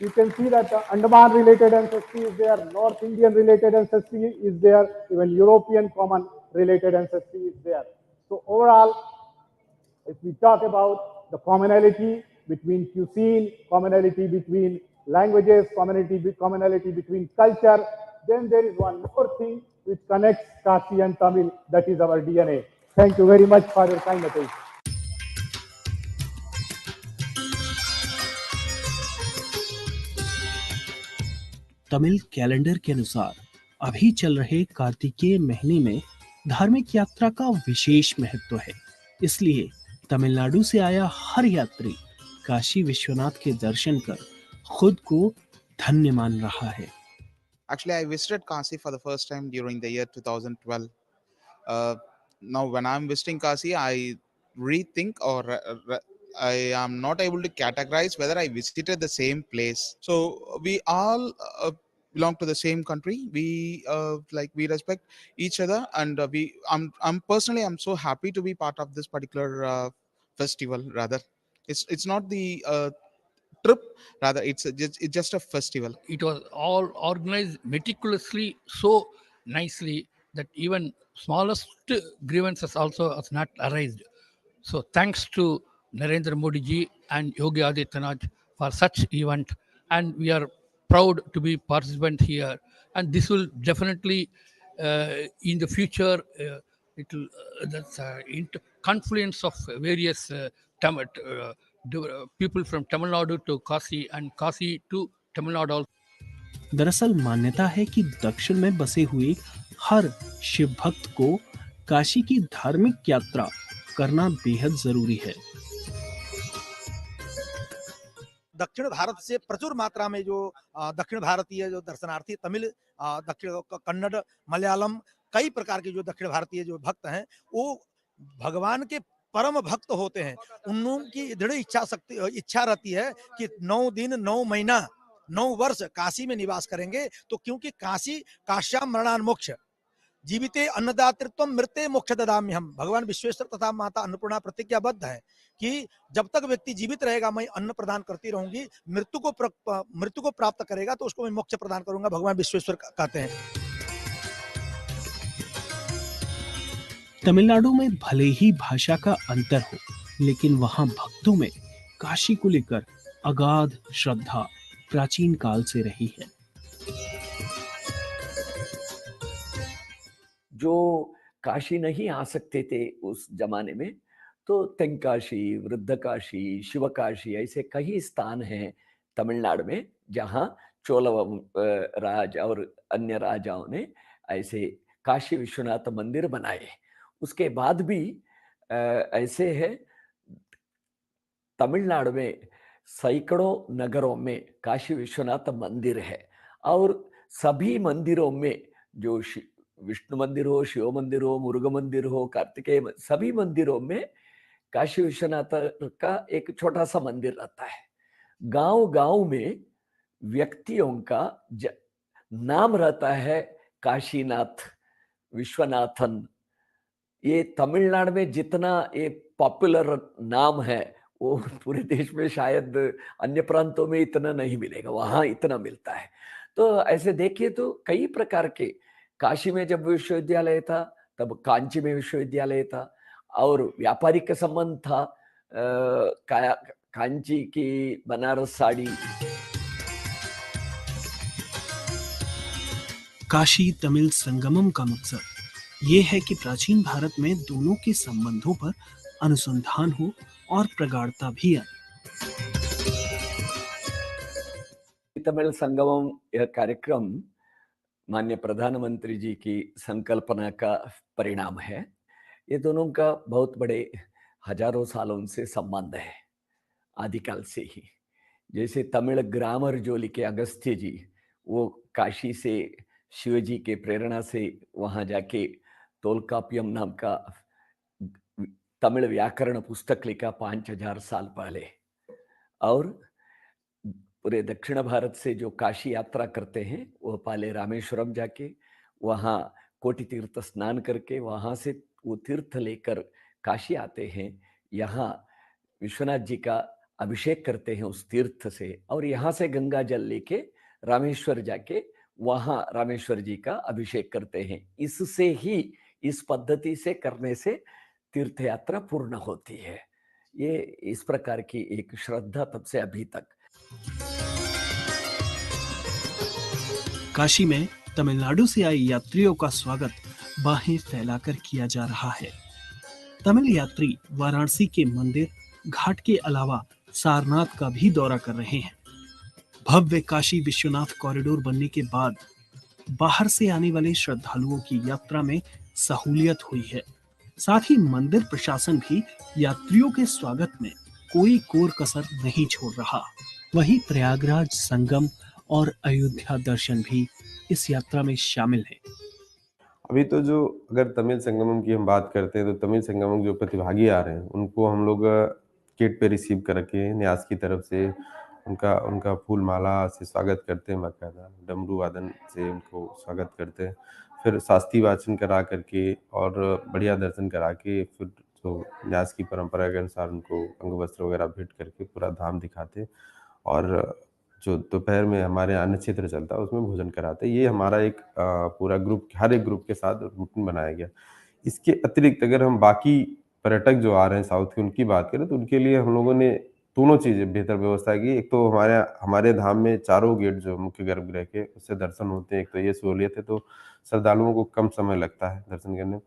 you can see that the Andaman related ancestry is there, North Indian related ancestry is there, even European common related ancestry is there. So overall, if we talk about the commonality between cuisine, commonality between languages, commonality between culture, then there is one more thing which connects Kashi and Tamil, that is our DNA. Thank you very much for your kind attention. Tamil calendar के अनुसार अभी चल रहे कार्तिकेय महीने में धार्मिक यात्रा का विशेष महत्व है, इसलिए तमिलनाडु से आया हर यात्री काशी विश्वनाथ के दर्शन कर खुद को धन्य मान रहा है। Actually, I visited Kashi for the first time during the year 2012. Now, when I'm visiting Kashi, I rethink or I am not able to categorize whether I visited the same place. So we all belong to the same country. We we respect each other, and I'm personally so happy to be part of this particular festival. Rather, it's not the trip, rather it's just a festival. It was all organized meticulously, so nicely that even smallest grievances also has not arisen. So thanks to Narendra Modi ji and Yogi Adityanath for such event, and we are proud to be participant here, and this will definitely in the future it will confluence of various people from Tamil Nadu to Kashi and Kashi to Tamil Nadu. दरअसल मान्यता है कि दक्षिण में बसे हुए हर शिव भक्त को काशी की धार्मिक यात्रा करना बेहद जरूरी है। दक्षिण भारत से प्रचुर मात्रा में जो दक्षिण भारतीय जो दर्शनार्थी तमिल, दक्षिण कन्नड़, मलयालम, कई प्रकार के जो दक्षिण भारतीय जो भक्त हैं, वो भगवान के परम भक्त होते हैं। उन की दृढ़ इच्छा रहती है कि 9 दिन 9 महीना 9 वर्ष काशी में निवास करेंगे, तो क्योंकि काशी काश्याम मरणान्मोक्ष जीविते अन्नदातृत्वम मृते मोक्ष ददामि हम, भगवान विश्वेश्वर तथा माता अन्नपूर्णा प्रतिज्ञाबद्ध है कि जब तक व्यक्ति जीवित रहेगा मैं अन्न प्रदान करती रहूंगी, मृत्यु को प्राप्त करेगा तो उसको मैं मोक्ष प्रदान करूंगा, भगवान विश्वेश्वर कहते हैं। तमिलनाडु में भले ही भाषा का अंतर हो, लेकिन वहां भक्तों में काशी को लेकर अगाध श्रद्धा प्राचीन काल से रही है। जो काशी नहीं आ सकते थे उस जमाने में, तो तेंकाशी, वृद्धकाशी, शिवकाशी ऐसे कई स्थान हैं तमिलनाडु में जहां चोल राज और अन्य राजाओं ने ऐसे काशी विश्वनाथ मंदिर बनाए। उसके बाद भी ऐसे है तमिलनाडु में सैकड़ों नगरों में काशी विश्वनाथ मंदिर है, और सभी मंदिरों में जो विष्णु मंदिर हो, शिव मंदिर हो, मुरुगन मंदिर हो, कार्तिकेय, सभी मंदिरों में काशी विश्वनाथ का एक छोटा सा मंदिर रहता है। गांव-गांव में व्यक्तियों का नाम रहता है काशीनाथ, विश्वनाथन। ये तमिलनाडु में जितना ये पॉपुलर नाम है वो पूरे देश में शायद अन्य प्रांतों में इतना नहीं मिलेगा, वहां इतना मिलता है। तो ऐसे देखिए तो कई प्रकार के काशी में जब विश्वविद्यालय था तब कांची में विश्वविद्यालय था, और व्यापारिक संबंध था। कांची की बनारस साड़ी। काशी तमिल संगमम का मकसद ये है कि प्राचीन भारत में दोनों के संबंधों पर अनुसंधान हो और प्रगाढ़ता भी आए। तमिल संगमम यह कार्यक्रम माननीय प्रधानमंत्री जी की संकल्पना का परिणाम है। ये दोनों का बहुत बड़े हजारों सालों से संबंध है, आदिकाल से ही। जैसे तमिल ग्रामर जो लिखे अगस्त्य जी, वो काशी से शिव जी के प्रेरणा से वहां जाके तोलकाप्यम नाम का तमिल व्याकरण पुस्तक लिखा 5000 साल पहले। और पूरे दक्षिण भारत से जो काशी यात्रा करते हैं वो पहले रामेश्वरम जाके वहाँ कोटि तीर्थ स्नान करके वहाँ से वो तीर्थ लेकर काशी आते हैं। यहाँ विश्वनाथ जी का अभिषेक करते हैं उस तीर्थ से, और यहाँ से गंगा जल लेके रामेश्वर जाके वहाँ रामेश्वर जी का अभिषेक करते हैं। इससे ही, इस पद्धति से करने से तीर्थ यात्रा पूर्ण होती है। ये इस प्रकार की एक श्रद्धा तब से अभी तक। काशी में तमिलनाडु से आए यात्रियों का स्वागत बाहें फैलाकर किया जा रहा है। तमिल यात्री वाराणसी के मंदिर, घाट के अलावा सारनाथ का भी दौरा कर रहे हैं। भव्य काशी विश्वनाथ कॉरिडोर बनने के बाद बाहर से आने वाले श्रद्धालुओं की यात्रा में सहूलियत हुई है। साथ ही मंदिर प्रशासन भी यात्रियों के स्वागत में कोई कोर कसर नहीं छोड़ रहा। वहीं प्रयागराज संगम और अयोध्या दर्शन भी इस यात्रा में शामिल है। अभी तो जो अगर तमिल संगमम की हम बात करते हैं तो तमिल संगमम जो प्रतिभागी आ रहे हैं उनको हम लोग गेट पे रिसीव करके न्यास की तरफ से उनका फूल माला से स्वागत करते हैं, बाकायदा डमरू वादन से उनको स्वागत करते हैं। फिर शास्त्री वाचन करा करके और बढ़िया दर्शन करा के फिर जो न्यास की परंपरा के अनुसार उनको अंग वस्त्र वगैरह भेंट करके पूरा धाम दिखाते, और जो दोपहर में हमारे अन्य क्षेत्र चलता है उसमें भोजन कराते। ये हमारा एक पूरा ग्रुप, हर एक ग्रुप के साथ रूटीन बनाया गया। इसके अतिरिक्त अगर हम बाकी पर्यटक जो आ रहे हैं साउथ के, उनकी बात करें तो उनके लिए हम लोगों ने दोनों चीज़ें बेहतर व्यवस्था की। एक तो हमारे धाम में चारों गेट जो मुख्य गर्भगृह के उससे दर्शन होते हैं, एक तो ये सहूलियत है, तो श्रद्धालुओं को कम समय लगता है दर्शन करने।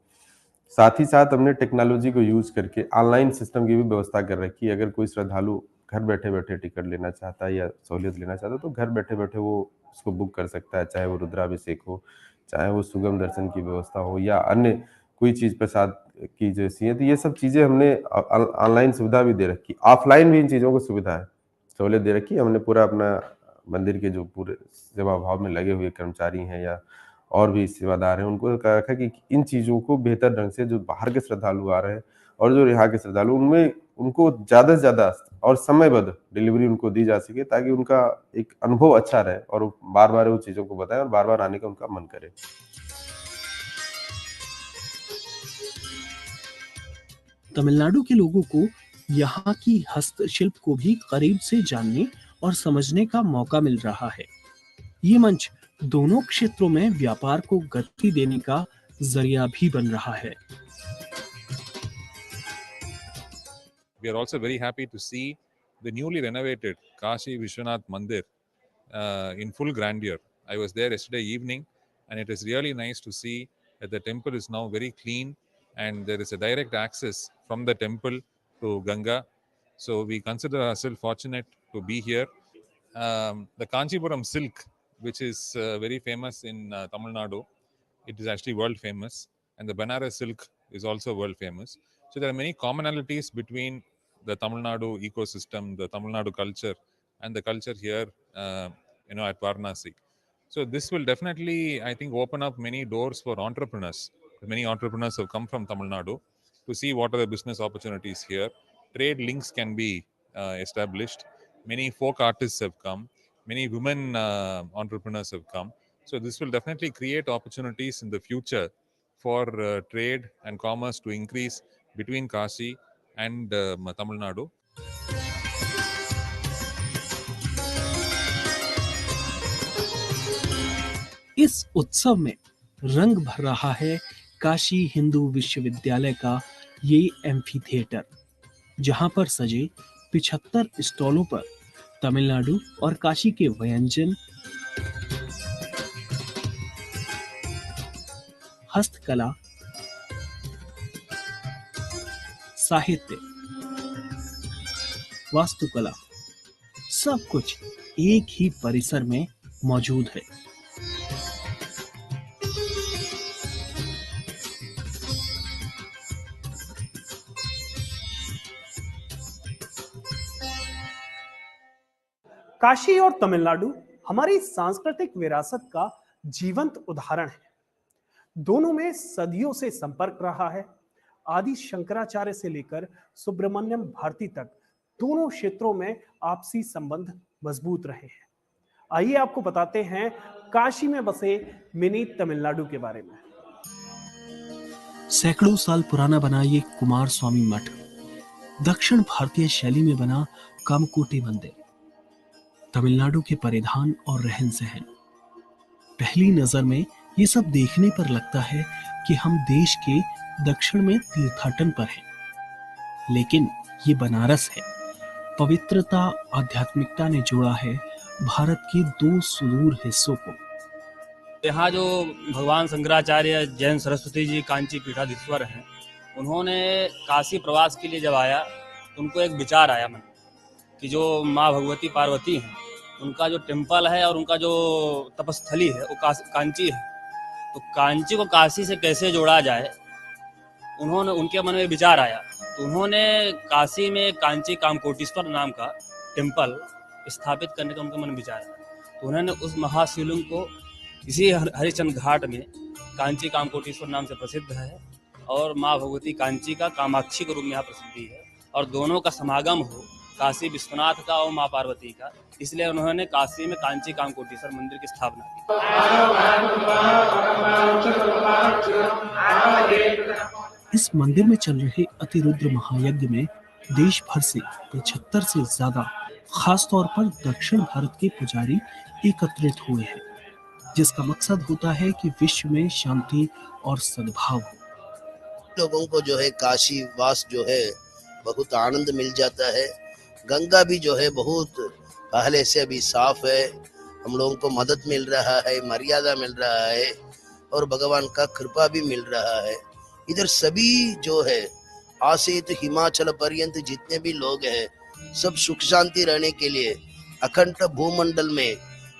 साथ ही साथ हमने टेक्नोलॉजी को यूज करके ऑनलाइन सिस्टम की भी व्यवस्था कर रखी है। अगर कोई श्रद्धालु घर बैठे बैठे टिकट लेना चाहता है या सहूलियत लेना चाहता है तो घर बैठे बैठे वो उसको बुक कर सकता है, चाहे वो रुद्राभिषेक हो, चाहे वो सुगम दर्शन की व्यवस्था हो, या अन्य कोई चीज़ प्रसाद की जैसी है। तो ये सब चीज़ें हमने ऑनलाइन सुविधा भी दे रखी, ऑफलाइन भी इन चीज़ों को सुविधा है, सहूलियत दे रखी। हमने पूरा अपना मंदिर के जो पूरे सेवा भाव में लगे हुए कर्मचारी हैं या और भी सेवादार हैं, उनको कहा रखा कि इन चीज़ों को बेहतर ढंग से जो बाहर के श्रद्धालु आ रहे हैं और जो यहाँ के श्रद्धालु, उनमें उनको ज़्यादा से ज़्यादा और समयबद्ध डिलीवरी उनको दी जा सके, ताकि उनका एक अनुभव अच्छा रहे और बार बार वो चीज़ों को बताएं और बार बार आने का उनका मन करे। तमिलनाडु के लोगों को यहाँ की हस्तशिल्प को भी करीब से जानने और समझने का मौका मिल रहा है। ये मंच दोनों क्षेत्रों में व्यापार को गति देने का जरिया भी बन रहा है। We are also very happy to see the newly renovated Kashi Vishwanath Mandir in full grandeur. I was there yesterday evening, and it is really nice to see that the temple is now very clean and there is a direct access from the temple to Ganga. So we consider ourselves fortunate to be here. The Kanchipuram silk, which is very famous in Tamil Nadu, it is actually world famous, and the Banaras silk is also world famous. So there are many commonalities between the Tamil Nadu ecosystem, the Tamil Nadu culture, and the culture here, at Varanasi. So this will definitely, I think, open up many doors for entrepreneurs. Many entrepreneurs have come from Tamil Nadu to see what are the business opportunities here. Trade links can be established. Many folk artists have come. Many women entrepreneurs have come. So this will definitely create opportunities in the future for trade and commerce to increase between Kashi and Tamil Nadu. इस उत्सव में रंग भर रहा है काशी हिंदू विश्वविद्यालय का ये एम्फी थिएटर, जहां पर सजे 75 स्टॉलों पर तमिलनाडु और काशी के व्यंजन, हस्तकला, साहित्य, वास्तुकला, सब कुछ एक ही परिसर में मौजूद है। काशी और तमिलनाडु हमारी सांस्कृतिक विरासत का जीवंत उदाहरण है। दोनों में सदियों से संपर्क रहा है। आदि शंकराचार्य से लेकर सुब्रमण्यम भारती तक दोनों क्षेत्रों में आपसी संबंध मजबूत रहे हैं। आइए आपको बताते हैं काशी में बसे मिनी तमिलनाडु के बारे में। सैकड़ों साल पुराना बना ये कुमार स्वामी मठ, दक्षिण भारतीय शैली में बना कामकोटी मंदिर, तमिलनाडु के परिधान और रहन सहन, पहली नजर में ये सब देखने पर लगता है कि हम देश के दक्षिण में तीर्थाटन पर हैं, लेकिन ये बनारस है। पवित्रता, आध्यात्मिकता ने जोड़ा है भारत के दो सुदूर हिस्सों को। यहाँ जो भगवान शंकराचार्य, जैन सरस्वती जी कांची पीठाधीश्वर हैं, उन्होंने काशी प्रवास के लिए जब आया तो उनको एक विचार आया मन कि जो माँ भगवती पार्वती हैं, उनका जो टेम्पल है और उनका जो तपस्थली है वो कांची है, तो कांची को काशी से कैसे जोड़ा जाए, उनके मन में विचार आया। तो उन्होंने काशी में कांची कामकोटीश्वर नाम का टेम्पल स्थापित करने का उनके मन में विचार आया। तो उन्होंने उस महाशिवलिंग को इसी हरिश्चंद्र घाट में कांची कामकोटीश्वर नाम से प्रसिद्ध है और माँ भगवती कांची का कामाक्षी के रूप में यहाँ प्रसिद्धि है, और दोनों का समागम हो काशी विश्वनाथ का और माँ पार्वती का, इसलिए उन्होंने काशी में कांची कामकोटीश्वर मंदिर की स्थापना की। इस मंदिर में चल रहे अतिरुद्र महायज्ञ में देश भर से 75 से ज्यादा, खासतौर पर दक्षिण भारत के पुजारी एकत्रित हुए हैं, जिसका मकसद होता है कि विश्व में शांति और सद्भाव हो। लोगों को जो है काशी वास जो है बहुत आनंद मिल जाता है। गंगा भी जो है बहुत पहले से अभी साफ है, हम लोगों को मदद मिल रहा है, मर्यादा मिल रहा है और भगवान का कृपा भी मिल रहा है। इधर सभी जो है आसे तो हिमाचल पर्यंत जितने भी लोग हैं, सब सुख शांति रहने के लिए, अखंड भूमंडल में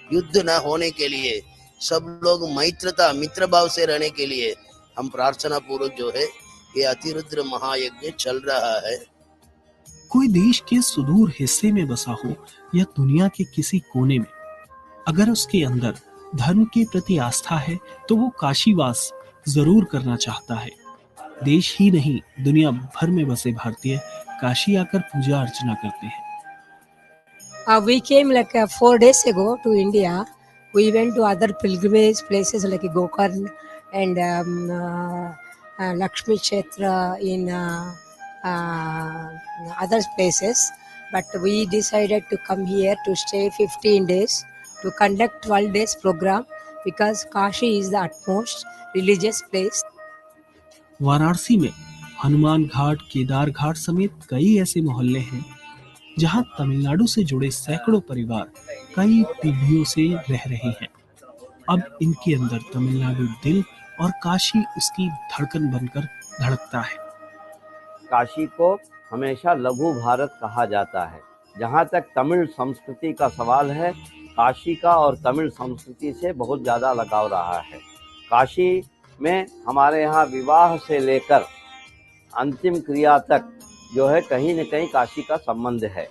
युद्ध न होने के लिए, सब लोग मैत्रता मित्र भाव से रहने के लिए हम प्रार्थना पूर्वक जो है ये अतिरुद्र महायज्ञ चल रहा है। कोई देश के सुदूर हिस्से में बसा हो या दुनिया के किसी कोने में, अगर उसके अंदर धर्म के प्रति आस्था है तो वो काशीवास जरूर करना चाहता है। देश ही नहीं, दुनिया भर में बसे भारतीय काशी आकर पूजा अर्चना करते हैं। We came like 4 days ago to India. We went to other pilgrimage places like Gokarn and Lakshmi Kshetra in other places, but we decided to come here to stay 15 days to conduct 12 days program because Kashi is the utmost religious place. Varanasi में हनुमान घाट, केदार घाट समेत कई ऐसे मोहल्ले हैं जहां तमिलनाडु से जुड़े सैकड़ों परिवार कई पीढ़ियों से रह रहे हैं। अब इनके अंदर तमिलनाडु दिल और काशी उसकी धड़कन बनकर धड़कता है। काशी को हमेशा लघु भारत कहा जाता है। जहाँ तक तमिल संस्कृति का सवाल है, काशी का और तमिल संस्कृति से बहुत ज़्यादा लगाव रहा है। काशी में हमारे यहाँ विवाह से लेकर अंतिम क्रिया तक जो है कहीं न कहीं काशी का संबंध है।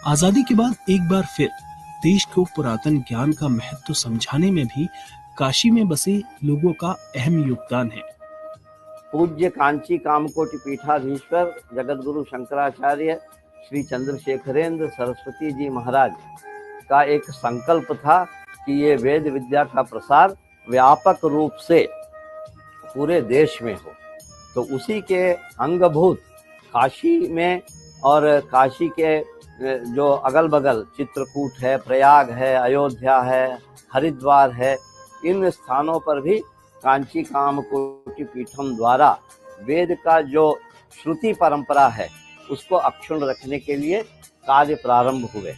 आजादी के बाद एक बार फिर देश को पुरातन ज्ञान का महत्व समझाने में भी काशी में बसे लोगों का अहम योगदान है। पूज्य कांची कामकोटि पीठाधीश्वर जगत गुरु शंकराचार्य श्री चंद्रशेखरेंद्र सरस्वती जी महाराज का एक संकल्प था कि ये वेद विद्या का प्रसार व्यापक रूप से पूरे देश में हो, तो उसी के अंगभूत काशी में और काशी के जो अगल बगल चित्रकूट है, प्रयाग है, अयोध्या है, हरिद्वार है, इन स्थानों पर भी कांची कामकोटि पीठम द्वारा वेद का जो श्रुति परंपरा है उसको अक्षुण्ण रखने के लिए कार्य प्रारंभ हुए।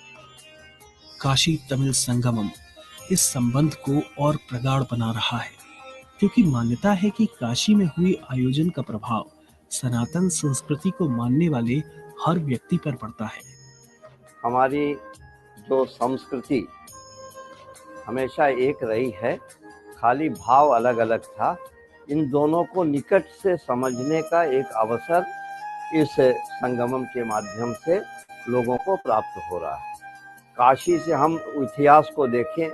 काशी तमिल संगमम इस संबंध को और प्रगाढ़ बना रहा है, क्योंकि मान्यता है कि काशी में हुए आयोजन का प्रभाव सनातन संस्कृति को मानने वाले हर व्यक्ति पर पड़ता है। हमारी जो संस्कृति हमेशा एक रही है, खाली भाव अलग अलग था। इन दोनों को निकट से समझने का एक अवसर इस संगमम के माध्यम से लोगों को प्राप्त हो रहा है। काशी से हम इतिहास को देखें,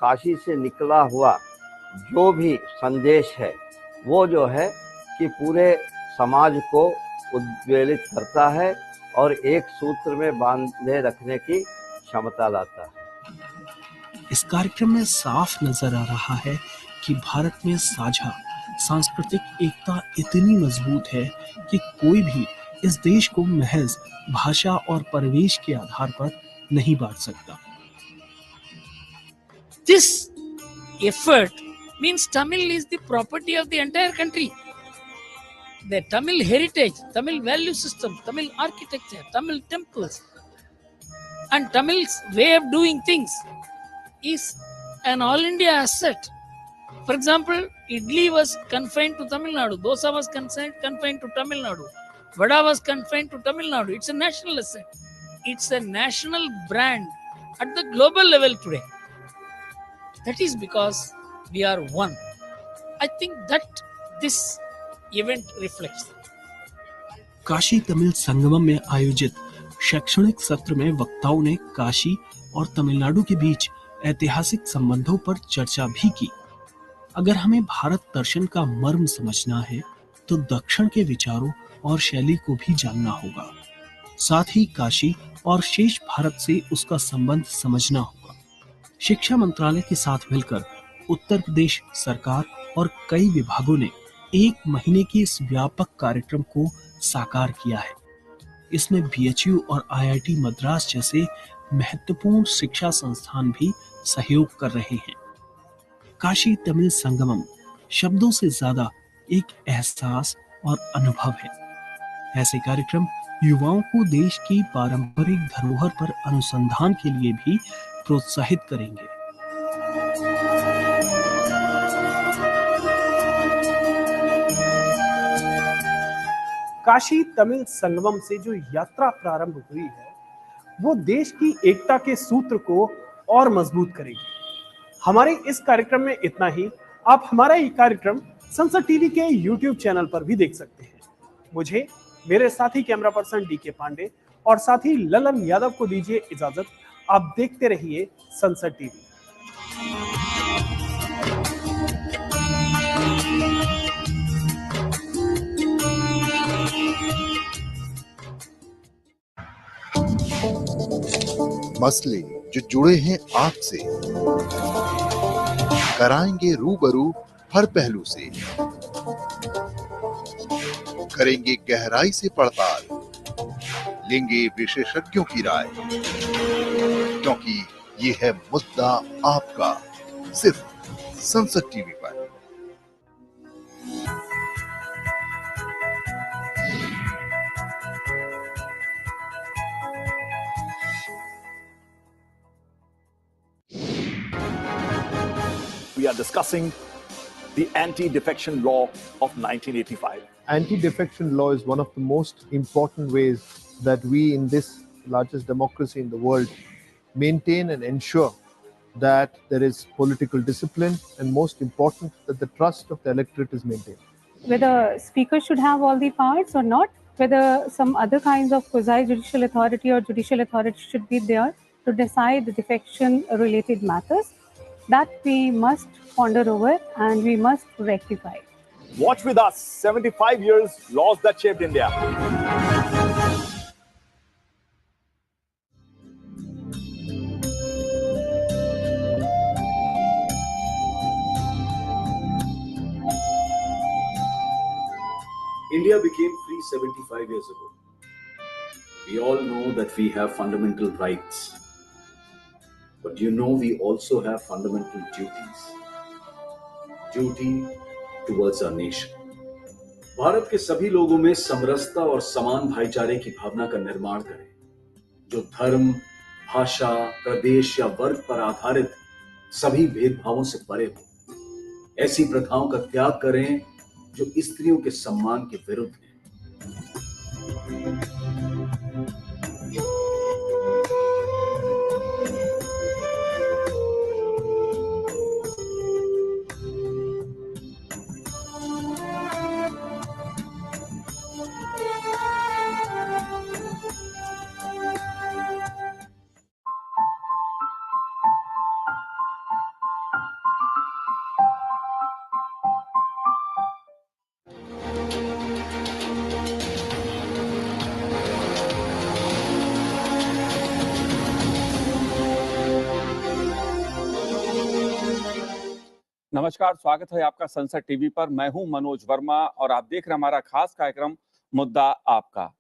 काशी से निकला हुआ जो भी संदेश है वो जो है कि पूरे समाज को उद्वेलित करता है और एक सूत्र में बांधे रखने की क्षमता लाता है। इस कार्यक्रम में साफ नजर आ रहा है कि भारत में साझा सांस्कृतिक एकता इतनी मजबूत है कि कोई भी इस देश को महज भाषा और परिवेश के आधार पर नहीं बांट सकता। This effort means Tamil is the property of the entire country. The Tamil heritage, Tamil value system, Tamil architecture, Tamil temples, and Tamil's way of doing things is an all India asset. For example, idli was confined to Tamil Nadu, dosa was confined to Tamil Nadu, vada was confined to Tamil Nadu. It's a national asset. It's a national brand at the global level today. That is because we are one. I think that this event reflects. Kashi Tamil Sangamam में आयोजित शैक्षणिक सत्र में वक्ताओं ने काशी और तमिलनाडु के बीच ऐतिहासिक संबंधों पर चर्चा भी की। अगर हमें भारत दर्शन का मर्म समझना है तो दक्षिण के विचारों और शैली को भी जानना होगा। साथ ही काशी और शेष भारत से उसका संबंध समझना होगा। शिक्षा मंत्रालय के साथ मिलकर उत्तर प्रदेश सरकार और कई विभागों ने 1 महीने के इस व्यापक कार्यक्रम को साकार किया है। इसमें BHU और IIT मद्रास जैसे महत्वपूर्ण शिक्षा संस्थान भी सहयोग कर रहे हैं। काशी तमिल संगमम शब्दों से ज्यादा एक एहसास और अनुभव है। ऐसे कार्यक्रम युवाओं को देश की पारंपरिक धरोहर पर अनुसंधान के लिए भी प्रोत्साहित करेंगे। काशी तमिल संगमम से जो यात्रा प्रारंभ हुई है वो देश की एकता के सूत्र को और मजबूत करेगी। हमारे इस कार्यक्रम में इतना ही। आप हमारा ये कार्यक्रम संसद टीवी के YouTube चैनल पर भी देख सकते हैं। मुझे, मेरे साथी कैमरा पर्सन DK पांडे और साथी ललन यादव को दीजिए इजाजत। आप देखते रहिए संसद टीवी। मसले जो जुड़े हैं आपसे, कराएंगे रूबरू हर पहलू से, करेंगे गहराई से पड़ताल, लेंगे विशेषज्ञों की राय, क्योंकि ये है मुद्दा आपका, सिर्फ संसद टीवी पर। We are discussing the anti-defection law of 1985. Anti-defection law is one of the most important ways that we in this largest democracy in the world maintain and ensure that there is political discipline, and most important, that the trust of the electorate is maintained. Whether speakers should have all the powers or not, whether some other kinds of quasi-judicial authority or judicial authority should be there to decide the defection-related matters, that we must ponder over and we must rectify. Watch with us 75 years laws that shaped India. India became free 75 years ago. We all know that we have fundamental rights. But we also have fundamental duties. duty towards our nation. Bharat के सभी लोगों में समरसता और समान भाईचारे की भावना का निर्माण करें, जो धर्म, भाषा, प्रदेश या वर्ग पर आधारित सभी भेदभावों से परे हो। ऐसी प्रथाओं का त्याग करें जो स्त्रियों के सम्मान के विरुद्ध हैं। नमस्कार, स्वागत है आपका संसद टीवी पर। मैं हूं मनोज वर्मा और आप देख रहे हैं हमारा खास कार्यक्रम मुद्दा आपका।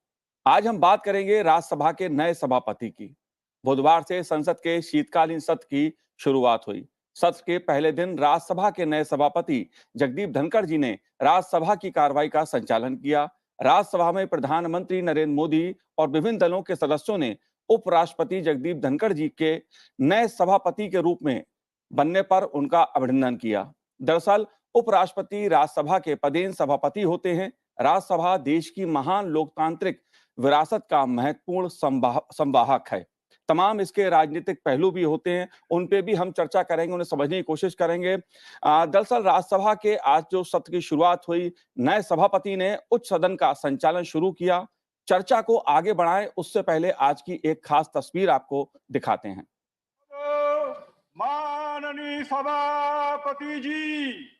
आज हम बात करेंगे राज्यसभा के नए सभापति की। बुधवार से संसद के शीतकालीन सत्र की शुरुआत हुई। सत्र के पहले दिन राज्यसभा के नए सभापति जगदीप धनखड़ जी ने राज्यसभा की कार्रवाई का संचालन किया। राज्यसभा में प्रधानमंत्री नरेंद्र मोदी और विभिन्न दलों के सदस्यों ने उपराष्ट्रपति जगदीप धनखड़ जी के नए सभापति के रूप में बनने पर उनका अभिनंदन किया। दरअसल उपराष्ट्रपति राज्यसभा के पदेन सभापति होते हैं। राज्यसभा देश की महान लोकतांत्रिक विरासत का महत्वपूर्ण संवाहक है। तमाम इसके राजनीतिक पहलू भी होते हैं, उन पे भी हम चर्चा करेंगे, उन्हें समझने की कोशिश करेंगे। दरअसल राज्यसभा के आज जो सत्र की शुरुआत हुई, नए सभापति ने उच्च सदन का संचालन शुरू किया। चर्चा को आगे बढ़ाएं उससे पहले आज की एक खास तस्वीर आपको दिखाते हैं। माननीय सभापति जी,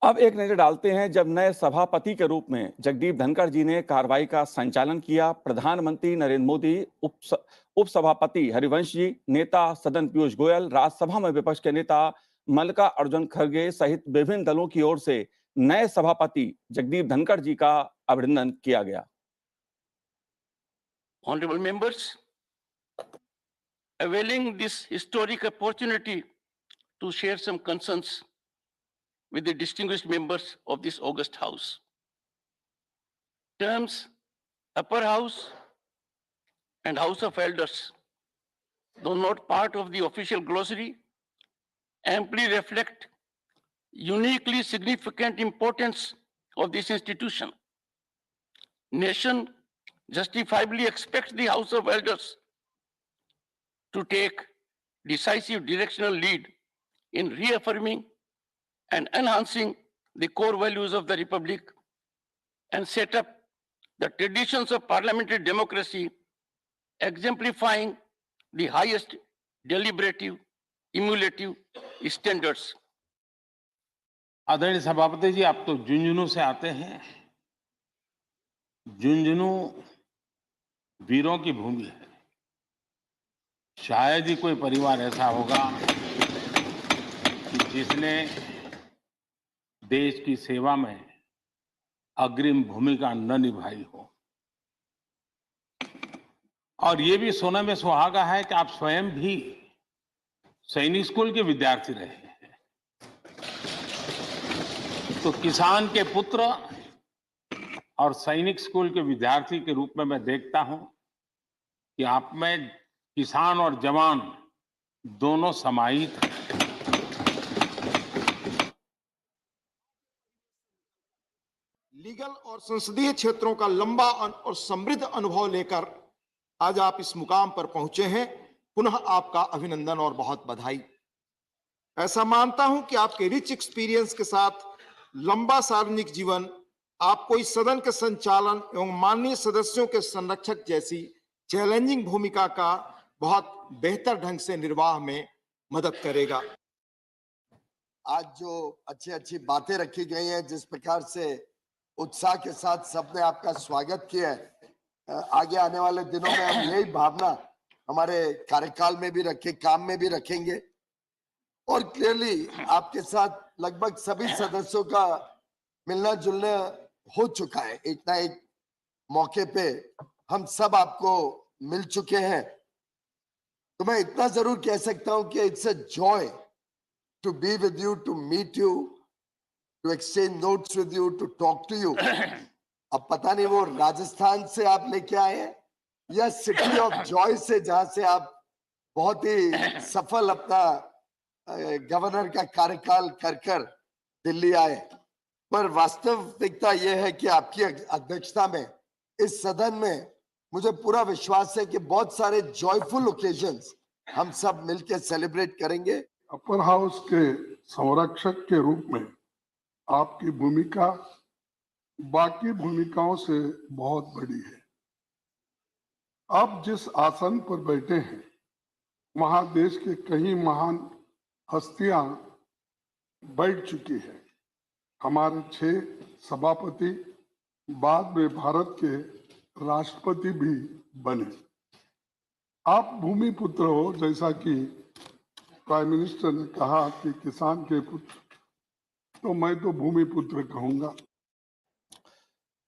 अब एक नजर डालते हैं जब नए सभापति के रूप में जगदीप धनखड़ जी ने कार्रवाई का संचालन किया। प्रधानमंत्री नरेंद्र मोदी, उपसभापति हरिवंश जी, नेता सदन पीयूष गोयल, राज्यसभा में विपक्ष के नेता मल्लिकार्जुन खड़गे सहित विभिन्न दलों की ओर से नए सभापति जगदीप धनखड़ जी का अभिनंदन किया गया। Honorable members, availing this historic opportunity to share some concerns with the distinguished members of this august house. Terms upper house and house of elders, though not part of the official glossary, amply reflect uniquely significant importance of this institution. Nation justifiably expects the house of elders to take decisive directional lead in reaffirming and enhancing the core values of the Republic and set up the traditions of parliamentary democracy, exemplifying the highest deliberative, emulative standards. आदरणीय सभापति जी, आप तो झुंझुनू से आते हैं। झुंझुनू वीरों की भूमि है। शायद ही कोई परिवार ऐसा होगा कि जिसने देश की सेवा में अग्रिम भूमिका न निभाई हो। और ये भी सोने में सुहागा है कि आप स्वयं भी सैनिक स्कूल के विद्यार्थी रहे हैं। तो किसान के पुत्र और सैनिक स्कूल के विद्यार्थी के रूप में मैं देखता हूं कि आप में किसान और जवान दोनों समाहित हैं। लीगल और संसदीय क्षेत्रों का लंबा और समृद्ध अनुभव लेकर आज आप इस मुकाम पर पहुंचे हैं। पुनः आपका अभिनंदन और बहुत बधाई। ऐसा मानता हूं कि आपके रिच एक्सपीरियंस के साथ लंबा सार्वजनिक जीवन आपको इस सदन के संचालन एवं माननीय सदस्यों के संरक्षक जैसी चैलेंजिंग भूमिका का बहुत बेहतर ढंग से निर्वाह में मदद करेगा। आज जो अच्छी बातें रखी गई हैं, जिस प्रकार से उत्साह के साथ सबने आपका स्वागत किया है, आगे आने वाले दिनों में हम यही भावना हमारे कार्यकाल में भी रखें, काम में भी रखेंगे। और क्लियरली आपके साथ लगभग सभी सदस्यों का मिलना जुलना हो चुका है। एक ना एक मौके पे हम सब आपको मिल चुके हैं। तो मैं इतना जरूर कह सकता हूं कि it's a joy to be with you, to meet you, to exchange notes with you, to talk to you. अब पता नहीं वो राजस्थान से आप लेके आए हैं या सिटी ऑफ जॉय से, जहां से आप बहुत ही सफल अपना गवर्नर का कार्यकाल कर दिल्ली आए। पर वास्तविकता यह है कि आपकी अध्यक्षता में इस सदन में मुझे पूरा विश्वास है कि बहुत सारे जॉयफुल ओकेजन्स हम सब मिलकर सेलिब्रेट करेंगे। अपर हाउस के संरक्षक के रूप में आपकी भूमिका बाकी भूमिकाओं से बहुत बड़ी है। आप जिस आसन पर बैठे हैं वहां देश के कई महान हस्तियां बैठ चुकी है। हमारे 6 सभापति बाद में भारत के राष्ट्रपति भी बने। आप भूमि पुत्र हो, जैसा कि प्राइम मिनिस्टर ने कहा कि किसान के पुत्र, तो मैं तो भूमि पुत्र कहूंगा।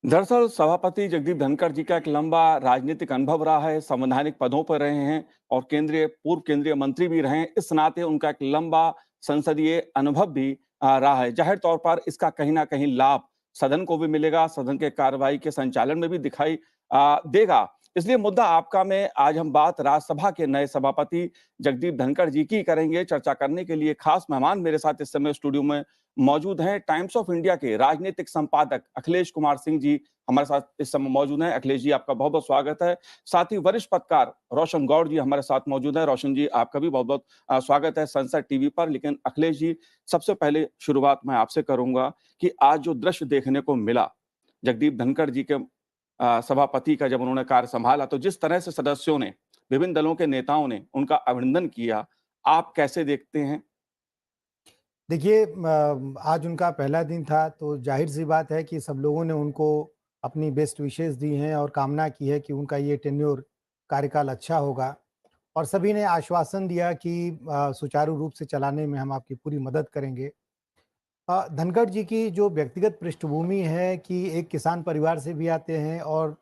दरअसल सभापति जगदीप धनखड़ जी का एक लंबा राजनीतिक अनुभव रहा है, संवैधानिक पदों पर रहे हैं और पूर्व केंद्रीय मंत्री भी रहे हैं। इस नाते उनका एक लंबा संसदीय अनुभव भी रहा है। जाहिर तौर पर इसका कहीं ना कहीं लाभ सदन को भी मिलेगा, सदन के कार्रवाई के संचालन में भी दिखाई देगा। इसलिए मुद्दा आपका में आज हम बात राज्यसभा के नए सभापति जगदीप धनखड़ जी की करेंगे। चर्चा करने के लिए खास मेहमान मेरे साथ इस समय स्टूडियो में मौजूद हैं। टाइम्स ऑफ इंडिया के राजनीतिक संपादक अखिलेश कुमार सिंह जी हमारे साथ इस समय मौजूद हैं। अखिलेश जी, आपका बहुत बहुत स्वागत है। साथ ही वरिष्ठ पत्रकार रोशन गौड़ जी हमारे साथ मौजूद हैं। रोशन जी, आपका भी बहुत बहुत स्वागत है संसद टीवी पर। लेकिन अखिलेश जी, सबसे पहले शुरुआत मैं आपसे करूंगा कि आज जो दृश्य देखने को मिला जगदीप धनखड़ जी के सभापति का, जब उन्होंने कार्य संभाला, तो जिस तरह से सदस्यों ने, विभिन्न दलों के नेताओं ने उनका अभिनंदन किया, आप कैसे देखते हैं? देखिए, आज उनका पहला दिन था, तो जाहिर सी बात है कि सब लोगों ने उनको अपनी बेस्ट विशेस दी हैं और कामना की है कि उनका ये टेन्योर कार्यकाल अच्छा होगा। और सभी ने आश्वासन दिया कि सुचारू रूप से चलाने में हम आपकी पूरी मदद करेंगे। धनखड़ जी की जो व्यक्तिगत पृष्ठभूमि है कि एक किसान परिवार से भी आते हैं और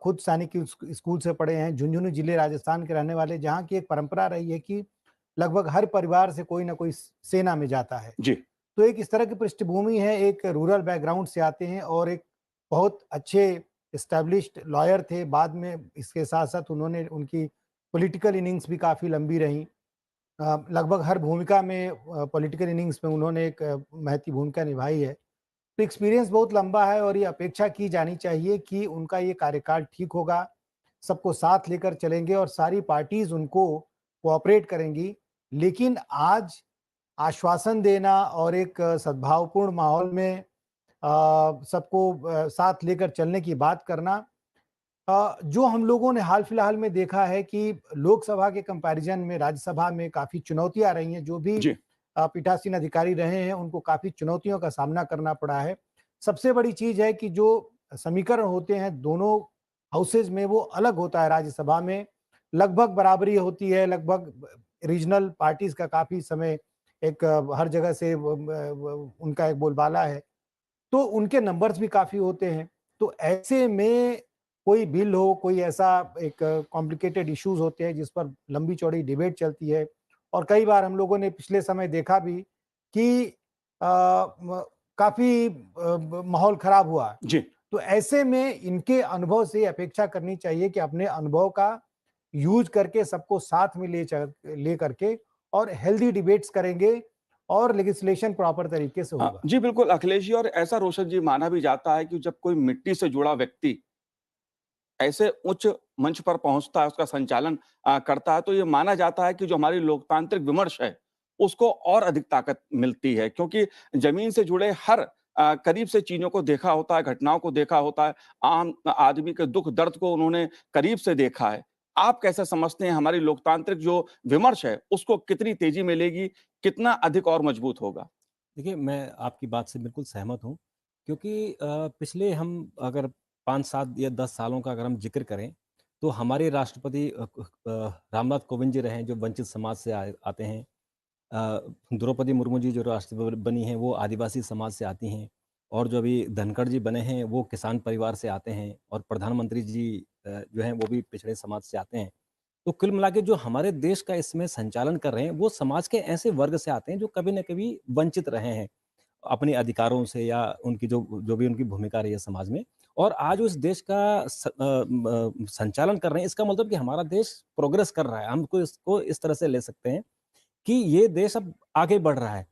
खुद सैनिक स्कूल से पढ़े हैं, झुंझुनू जिले राजस्थान के रहने वाले, जहाँ की एक परंपरा रही है कि लगभग हर परिवार से कोई ना कोई सेना में जाता है जी। तो एक इस तरह की पृष्ठभूमि है, एक रूरल बैकग्राउंड से आते हैं और एक बहुत अच्छे एस्टैब्लिश्ड लॉयर थे। बाद में इसके साथ साथ उन्होंने उनकी पॉलिटिकल इनिंग्स भी काफ़ी लंबी रही। लगभग हर भूमिका में पॉलिटिकल इनिंग्स में उन्होंने एक महती भूमिका निभाई है। तो एक्सपीरियंस बहुत लंबा है और ये अपेक्षा की जानी चाहिए कि उनका ये कार्यकाल ठीक होगा, सबको साथ लेकर चलेंगे और सारी पार्टीज उनको कोऑपरेट करेंगी। लेकिन आज आश्वासन देना और एक सद्भावपूर्ण माहौल में सबको साथ लेकर चलने की बात करना, जो हम लोगों ने हाल फिलहाल में देखा है कि लोकसभा के कंपैरिजन में राज्यसभा में काफ़ी चुनौतियां रही हैं। जो भी पीठासीन अधिकारी रहे हैं उनको काफ़ी चुनौतियों का सामना करना पड़ा है। सबसे बड़ी चीज़ है कि जो समीकरण होते हैं दोनों हाउसेज में वो अलग होता है। राज्यसभा में लगभग बराबरी होती है, लगभग रीजनल पार्टीज का काफ़ी समय एक हर जगह से उनका एक बोलबाला है, तो उनके नंबर्स भी काफ़ी होते हैं। तो ऐसे में कोई बिल हो, कोई ऐसा एक कॉम्प्लिकेटेड इश्यूज होते हैं जिस पर लंबी चौड़ी डिबेट चलती है और कई बार हम लोगों ने पिछले समय देखा भी कि काफ़ी माहौल खराब हुआ जी। तो ऐसे में इनके अनुभव से अपेक्षा करनी चाहिए कि अपने अनुभव का यूज करके सबको साथ में ले करके और हेल्दी डिबेट्स करेंगे और लेजिस्लेशन प्रॉपर तरीके से होगा। जी बिल्कुल अखिलेश जी, और ऐसा रोशन जी माना भी जाता है कि जब कोई मिट्टी से जुड़ा व्यक्ति ऐसे उच्च मंच पर पहुंचता है, उसका संचालन करता है, तो ये माना जाता है कि जो हमारी लोकतांत्रिक विमर्श है उसको और अधिक ताकत मिलती है, क्योंकि जमीन से जुड़े हर करीब से चीजों को देखा होता है, घटनाओं को देखा होता है, आम आदमी के दुख दर्द को उन्होंने करीब से देखा है। आप कैसे समझते हैं हमारी लोकतांत्रिक जो विमर्श है उसको कितनी तेजी मिलेगी, कितना अधिक और मजबूत होगा? देखिए, मैं आपकी बात से बिल्कुल सहमत हूँ, क्योंकि पिछले हम अगर 5, 7 या 10 सालों का अगर हम जिक्र करें तो हमारे राष्ट्रपति रामनाथ कोविंद जी रहे हैं जो वंचित समाज से आते हैं। द्रौपदी मुर्मू जी जो राष्ट्रपति बनी हैं वो आदिवासी समाज से आती हैं, और जो अभी धनखड़ जी बने हैं वो किसान परिवार से आते हैं, और प्रधानमंत्री जी जो हैं वो भी पिछड़े समाज से आते हैं। तो कुल मिला के जो हमारे देश का इसमें संचालन कर रहे हैं वो समाज के ऐसे वर्ग से आते हैं जो कभी न कभी वंचित रहे हैं अपने अधिकारों से, या उनकी जो जो भी उनकी भूमिका रही है समाज में, और आज उस देश का संचालन कर रहे हैं। इसका मतलब कि हमारा देश प्रोग्रेस कर रहा है। हमको इसको इस तरह से ले सकते हैं कि ये देश अब आगे बढ़ रहा है।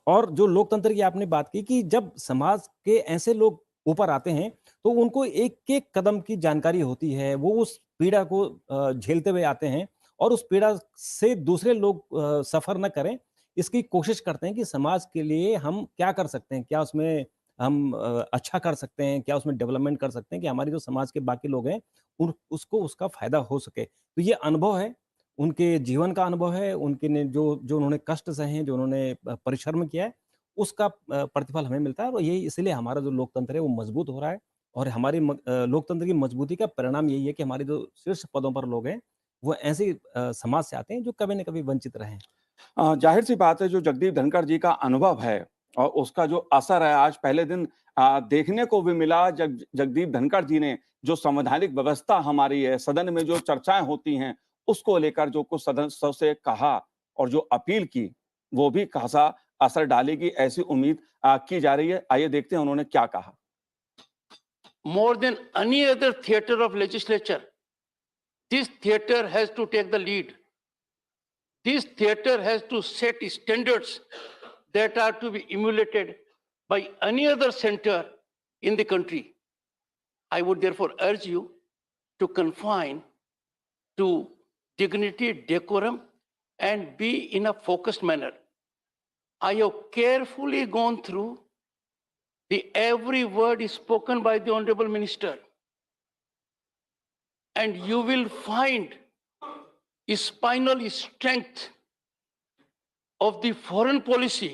और जो लोकतंत्र की आपने बात की कि जब समाज के ऐसे लोग ऊपर आते हैं तो उनको एक-एक कदम की जानकारी होती है। वो उस पीड़ा को झेलते हुए आते हैं, और उस पीड़ा से दूसरे लोग सफ़र ना करें, इसकी कोशिश करते हैं कि समाज के लिए हम क्या कर सकते हैं? क्या उसमें हम अच्छा कर सकते हैं? क्या उसमें डेवलपमेंट कर सकते हैं कि हमारी जो समाज के बाकी लोग हैं, उसको उसका फ़ायदा हो सके। तो ये अनुभव है, उनके जीवन का अनुभव है, उनके ने जो जो उन्होंने कष्ट सहे हैं, जो उन्होंने परिश्रम किया है, उसका प्रतिफल हमें मिलता है, और यही इसलिए हमारा जो लोकतंत्र है वो मजबूत हो रहा है। और हमारी लोकतंत्र की मजबूती का परिणाम यही है कि हमारे जो शीर्ष पदों पर लोग हैं, वो ऐसे समाज से आते हैं जो कभी न कभी वंचित रहे हैं। जाहिर सी बात है, जो जगदीप धनखड़ जी का अनुभव है और उसका जो असर है आज पहले दिन देखने को भी मिला। जगदीप धनखड़ जी ने जो संवैधानिक व्यवस्था हमारी है, सदन में जो चर्चाएं होती हैं, उसको लेकर जो कुछ सदस्यों से कहा और जो अपील की, वो भी खासा असर डालेगी, ऐसी उम्मीद की जा रही है। आइए देखते हैं उन्होंने क्या कहा। More than any other theater of legislature, this theater has to take the lead. This theater has to set standards that are to be emulated by any other center in the country. I would therefore urge you to confine to dignity, decorum, and be in a focused manner. I have carefully gone through every word is spoken by the Honorable Minister, and you will find a spinal strength of the foreign policy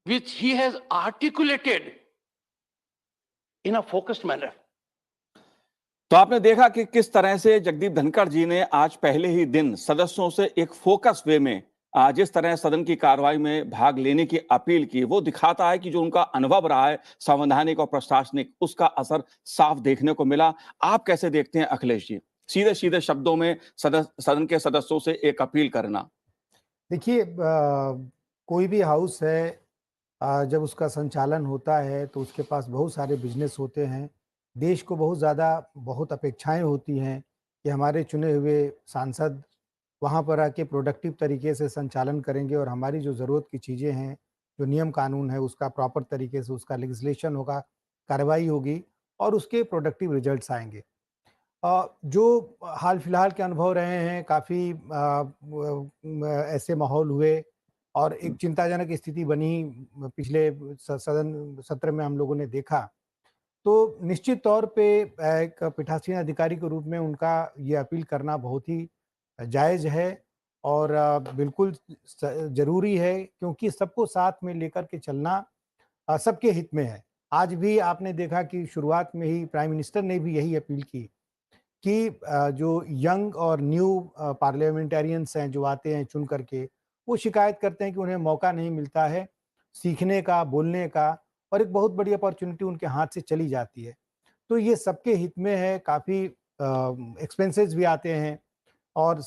which he has articulated in a focused manner. तो आपने देखा कि किस तरह से जगदीप धनखड़ जी ने आज पहले ही दिन सदस्यों से एक फोकस वे में जिस तरह सदन की कार्रवाई में भाग लेने की अपील की, वो दिखाता है कि जो उनका अनुभव रहा है संवैधानिक और प्रशासनिक, उसका असर साफ देखने को मिला। आप कैसे देखते हैं अखिलेश जी, सीधे सीधे शब्दों में सदन के सदस्यों से एक अपील करना? देखिए, कोई भी हाउस है, जब उसका संचालन होता है तो उसके पास बहुत सारे बिजनेस होते हैं। देश को बहुत अपेक्षाएं होती हैं कि हमारे चुने हुए सांसद वहाँ पर आके प्रोडक्टिव तरीके से संचालन करेंगे, और हमारी जो ज़रूरत की चीज़ें हैं, जो नियम कानून है, उसका प्रॉपर तरीके से उसका लेजिस्लेशन होगा, कार्रवाई होगी, और उसके प्रोडक्टिव रिजल्ट्स आएंगे। जो हाल फिलहाल के अनुभव रहे हैं, काफ़ी ऐसे माहौल हुए और एक चिंताजनक स्थिति बनी पिछले सदन सत्र में हम लोगों ने देखा। तो निश्चित तौर पे एक पीठासीन अधिकारी के रूप में उनका ये अपील करना बहुत ही जायज़ है, और बिल्कुल ज़रूरी है, क्योंकि सबको साथ में लेकर के चलना सबके हित में है। आज भी आपने देखा कि शुरुआत में ही प्राइम मिनिस्टर ने भी यही अपील की कि जो यंग और न्यू पार्लियामेंटेरियंस हैं जो आते हैं चुन करके, वो शिकायत करते हैं कि उन्हें मौका नहीं मिलता है सीखने का, बोलने का, और एक बहुत बड़ी अपॉर्चुनिटी उनके हाथ से चली जाती है। तो ये सबके हित में है। काफ़ी एक्सपेंसेस भी आते हैं, और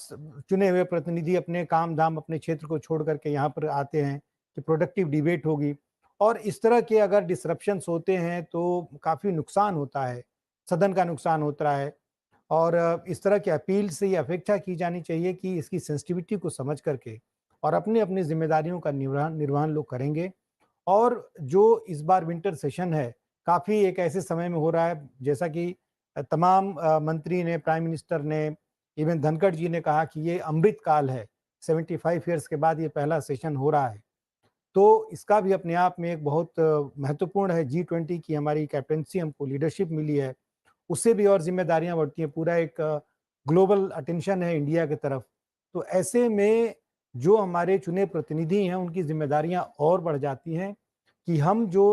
चुने हुए प्रतिनिधि अपने काम-धाम, अपने क्षेत्र को छोड़ करके यहाँ पर आते हैं कि प्रोडक्टिव डिबेट होगी, और इस तरह के अगर डिसरप्शंस होते हैं तो काफ़ी नुकसान होता है, सदन का नुकसान होता है। और इस तरह की अपील से ये अपेक्षा की जानी चाहिए कि इसकी सेंसिटिविटी को समझ करके और अपनी-अपनी ज़िम्मेदारियों का निर्वहन लोग करेंगे। और जो इस बार विंटर सेशन है, काफ़ी एक ऐसे समय में हो रहा है, जैसा कि तमाम मंत्री ने, प्राइम मिनिस्टर ने, इवन धनखड़ जी ने कहा कि ये अमृत काल है। 75 ईयर्स के बाद ये पहला सेशन हो रहा है। तो इसका भी अपने आप में एक बहुत महत्वपूर्ण है। G20 की हमारी कैप्टेंसी, हमको लीडरशिप मिली है, उससे भी और ज़िम्मेदारियाँ बढ़ती हैं। पूरा एक ग्लोबल अटेंशन है इंडिया की तरफ। तो ऐसे में जो हमारे चुने प्रतिनिधि हैं, उनकी ज़िम्मेदारियाँ और बढ़ जाती हैं कि हम जो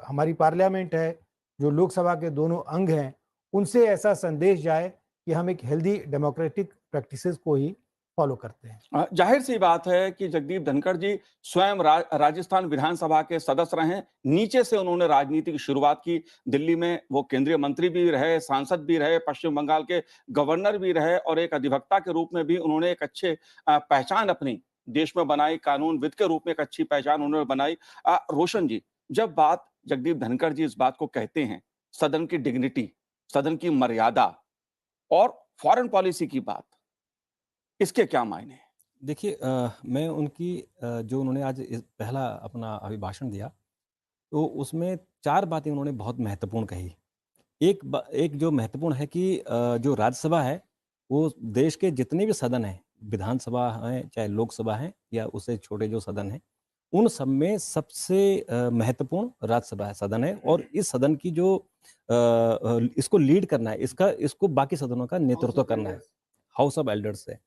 हमारी पार्लियामेंट है, जो लोकसभा के दोनों अंग हैं, उनसे ऐसा संदेश जाए कि हम एक हेल्दी डेमोक्रेटिक प्रैक्टिसेस को ही फॉलो करते हैं। जाहिर सी बात है कि जगदीप धनखड़ जी स्वयं राजस्थान विधानसभा के सदस्य रहे, नीचे से उन्होंने राजनीति की शुरुआत की। दिल्ली में वो केंद्रीय मंत्री भी रहे, सांसद भी रहे, पश्चिम बंगाल के गवर्नर भी रहे और एक अधिवक्ता के रूप में भी उन्होंने एक अच्छे पहचान अपनी देश में बनाई, कानूनविद के रूप में एक अच्छी पहचान उन्होंने बनाई। रोशन जी, जब बात जगदीप धनखड़ जी इस बात को कहते हैं, सदन की डिग्निटी, सदन की मर्यादा और फॉरेन पॉलिसी की बात, इसके क्या मायने हैं? देखिए, मैं उनकी जो उन्होंने आज पहला अपना अभिभाषण दिया, तो उसमें 4 बातें उन्होंने बहुत महत्वपूर्ण कही। एक जो महत्वपूर्ण है कि जो राज्यसभा है, वो देश के जितने भी सदन हैं, विधानसभा हैं, चाहे लोकसभा हैं या उससे छोटे जो सदन हैं, उन सब में सबसे महत्वपूर्ण राज्यसभा है, सदन है और इस सदन की जो इसको लीड करना है, इसको बाकी सदनों का नेतृत्व करना है, हाउस ऑफ एल्डर्स है।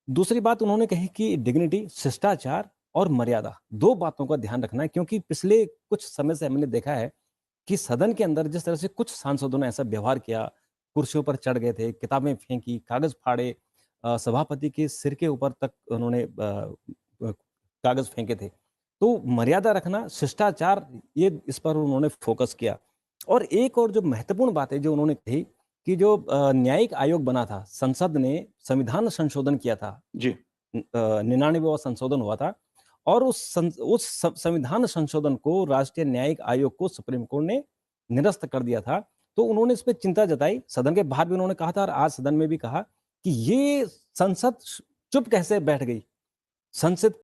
दूसरी बात उन्होंने कही कि डिग्निटी, शिष्टाचार और मर्यादा, 2 बातों का ध्यान रखना है, क्योंकि पिछले कुछ समय से हमने देखा है कि सदन के अंदर जिस तरह से कुछ सांसदों ने ऐसा व्यवहार किया, कुर्सियों पर चढ़ गए थे, किताबें फेंकी, कागज फाड़े, सभापति के सिर के ऊपर तक उन्होंने कागज फेंके थे। तो मर्यादा रखना, शिष्टाचार, ये इस पर उन्होंने फोकस किया। और एक और जो महत्वपूर्ण बात है जो उन्होंने कही कि जो न्यायिक आयोग बना था, संसद ने संविधान संशोधन किया था जी, 99वां संशोधन हुआ था और उस संविधान संशोधन को राष्ट्रीय न्यायिक आयोग को सुप्रीम कोर्ट ने निरस्त कर दिया था। तो उन्होंने इस पे चिंता जताई, सदन के बाहर भी उन्होंने कहा था और आज सदन में भी कहा कि ये संसद चुप कैसे बैठ गई, संसद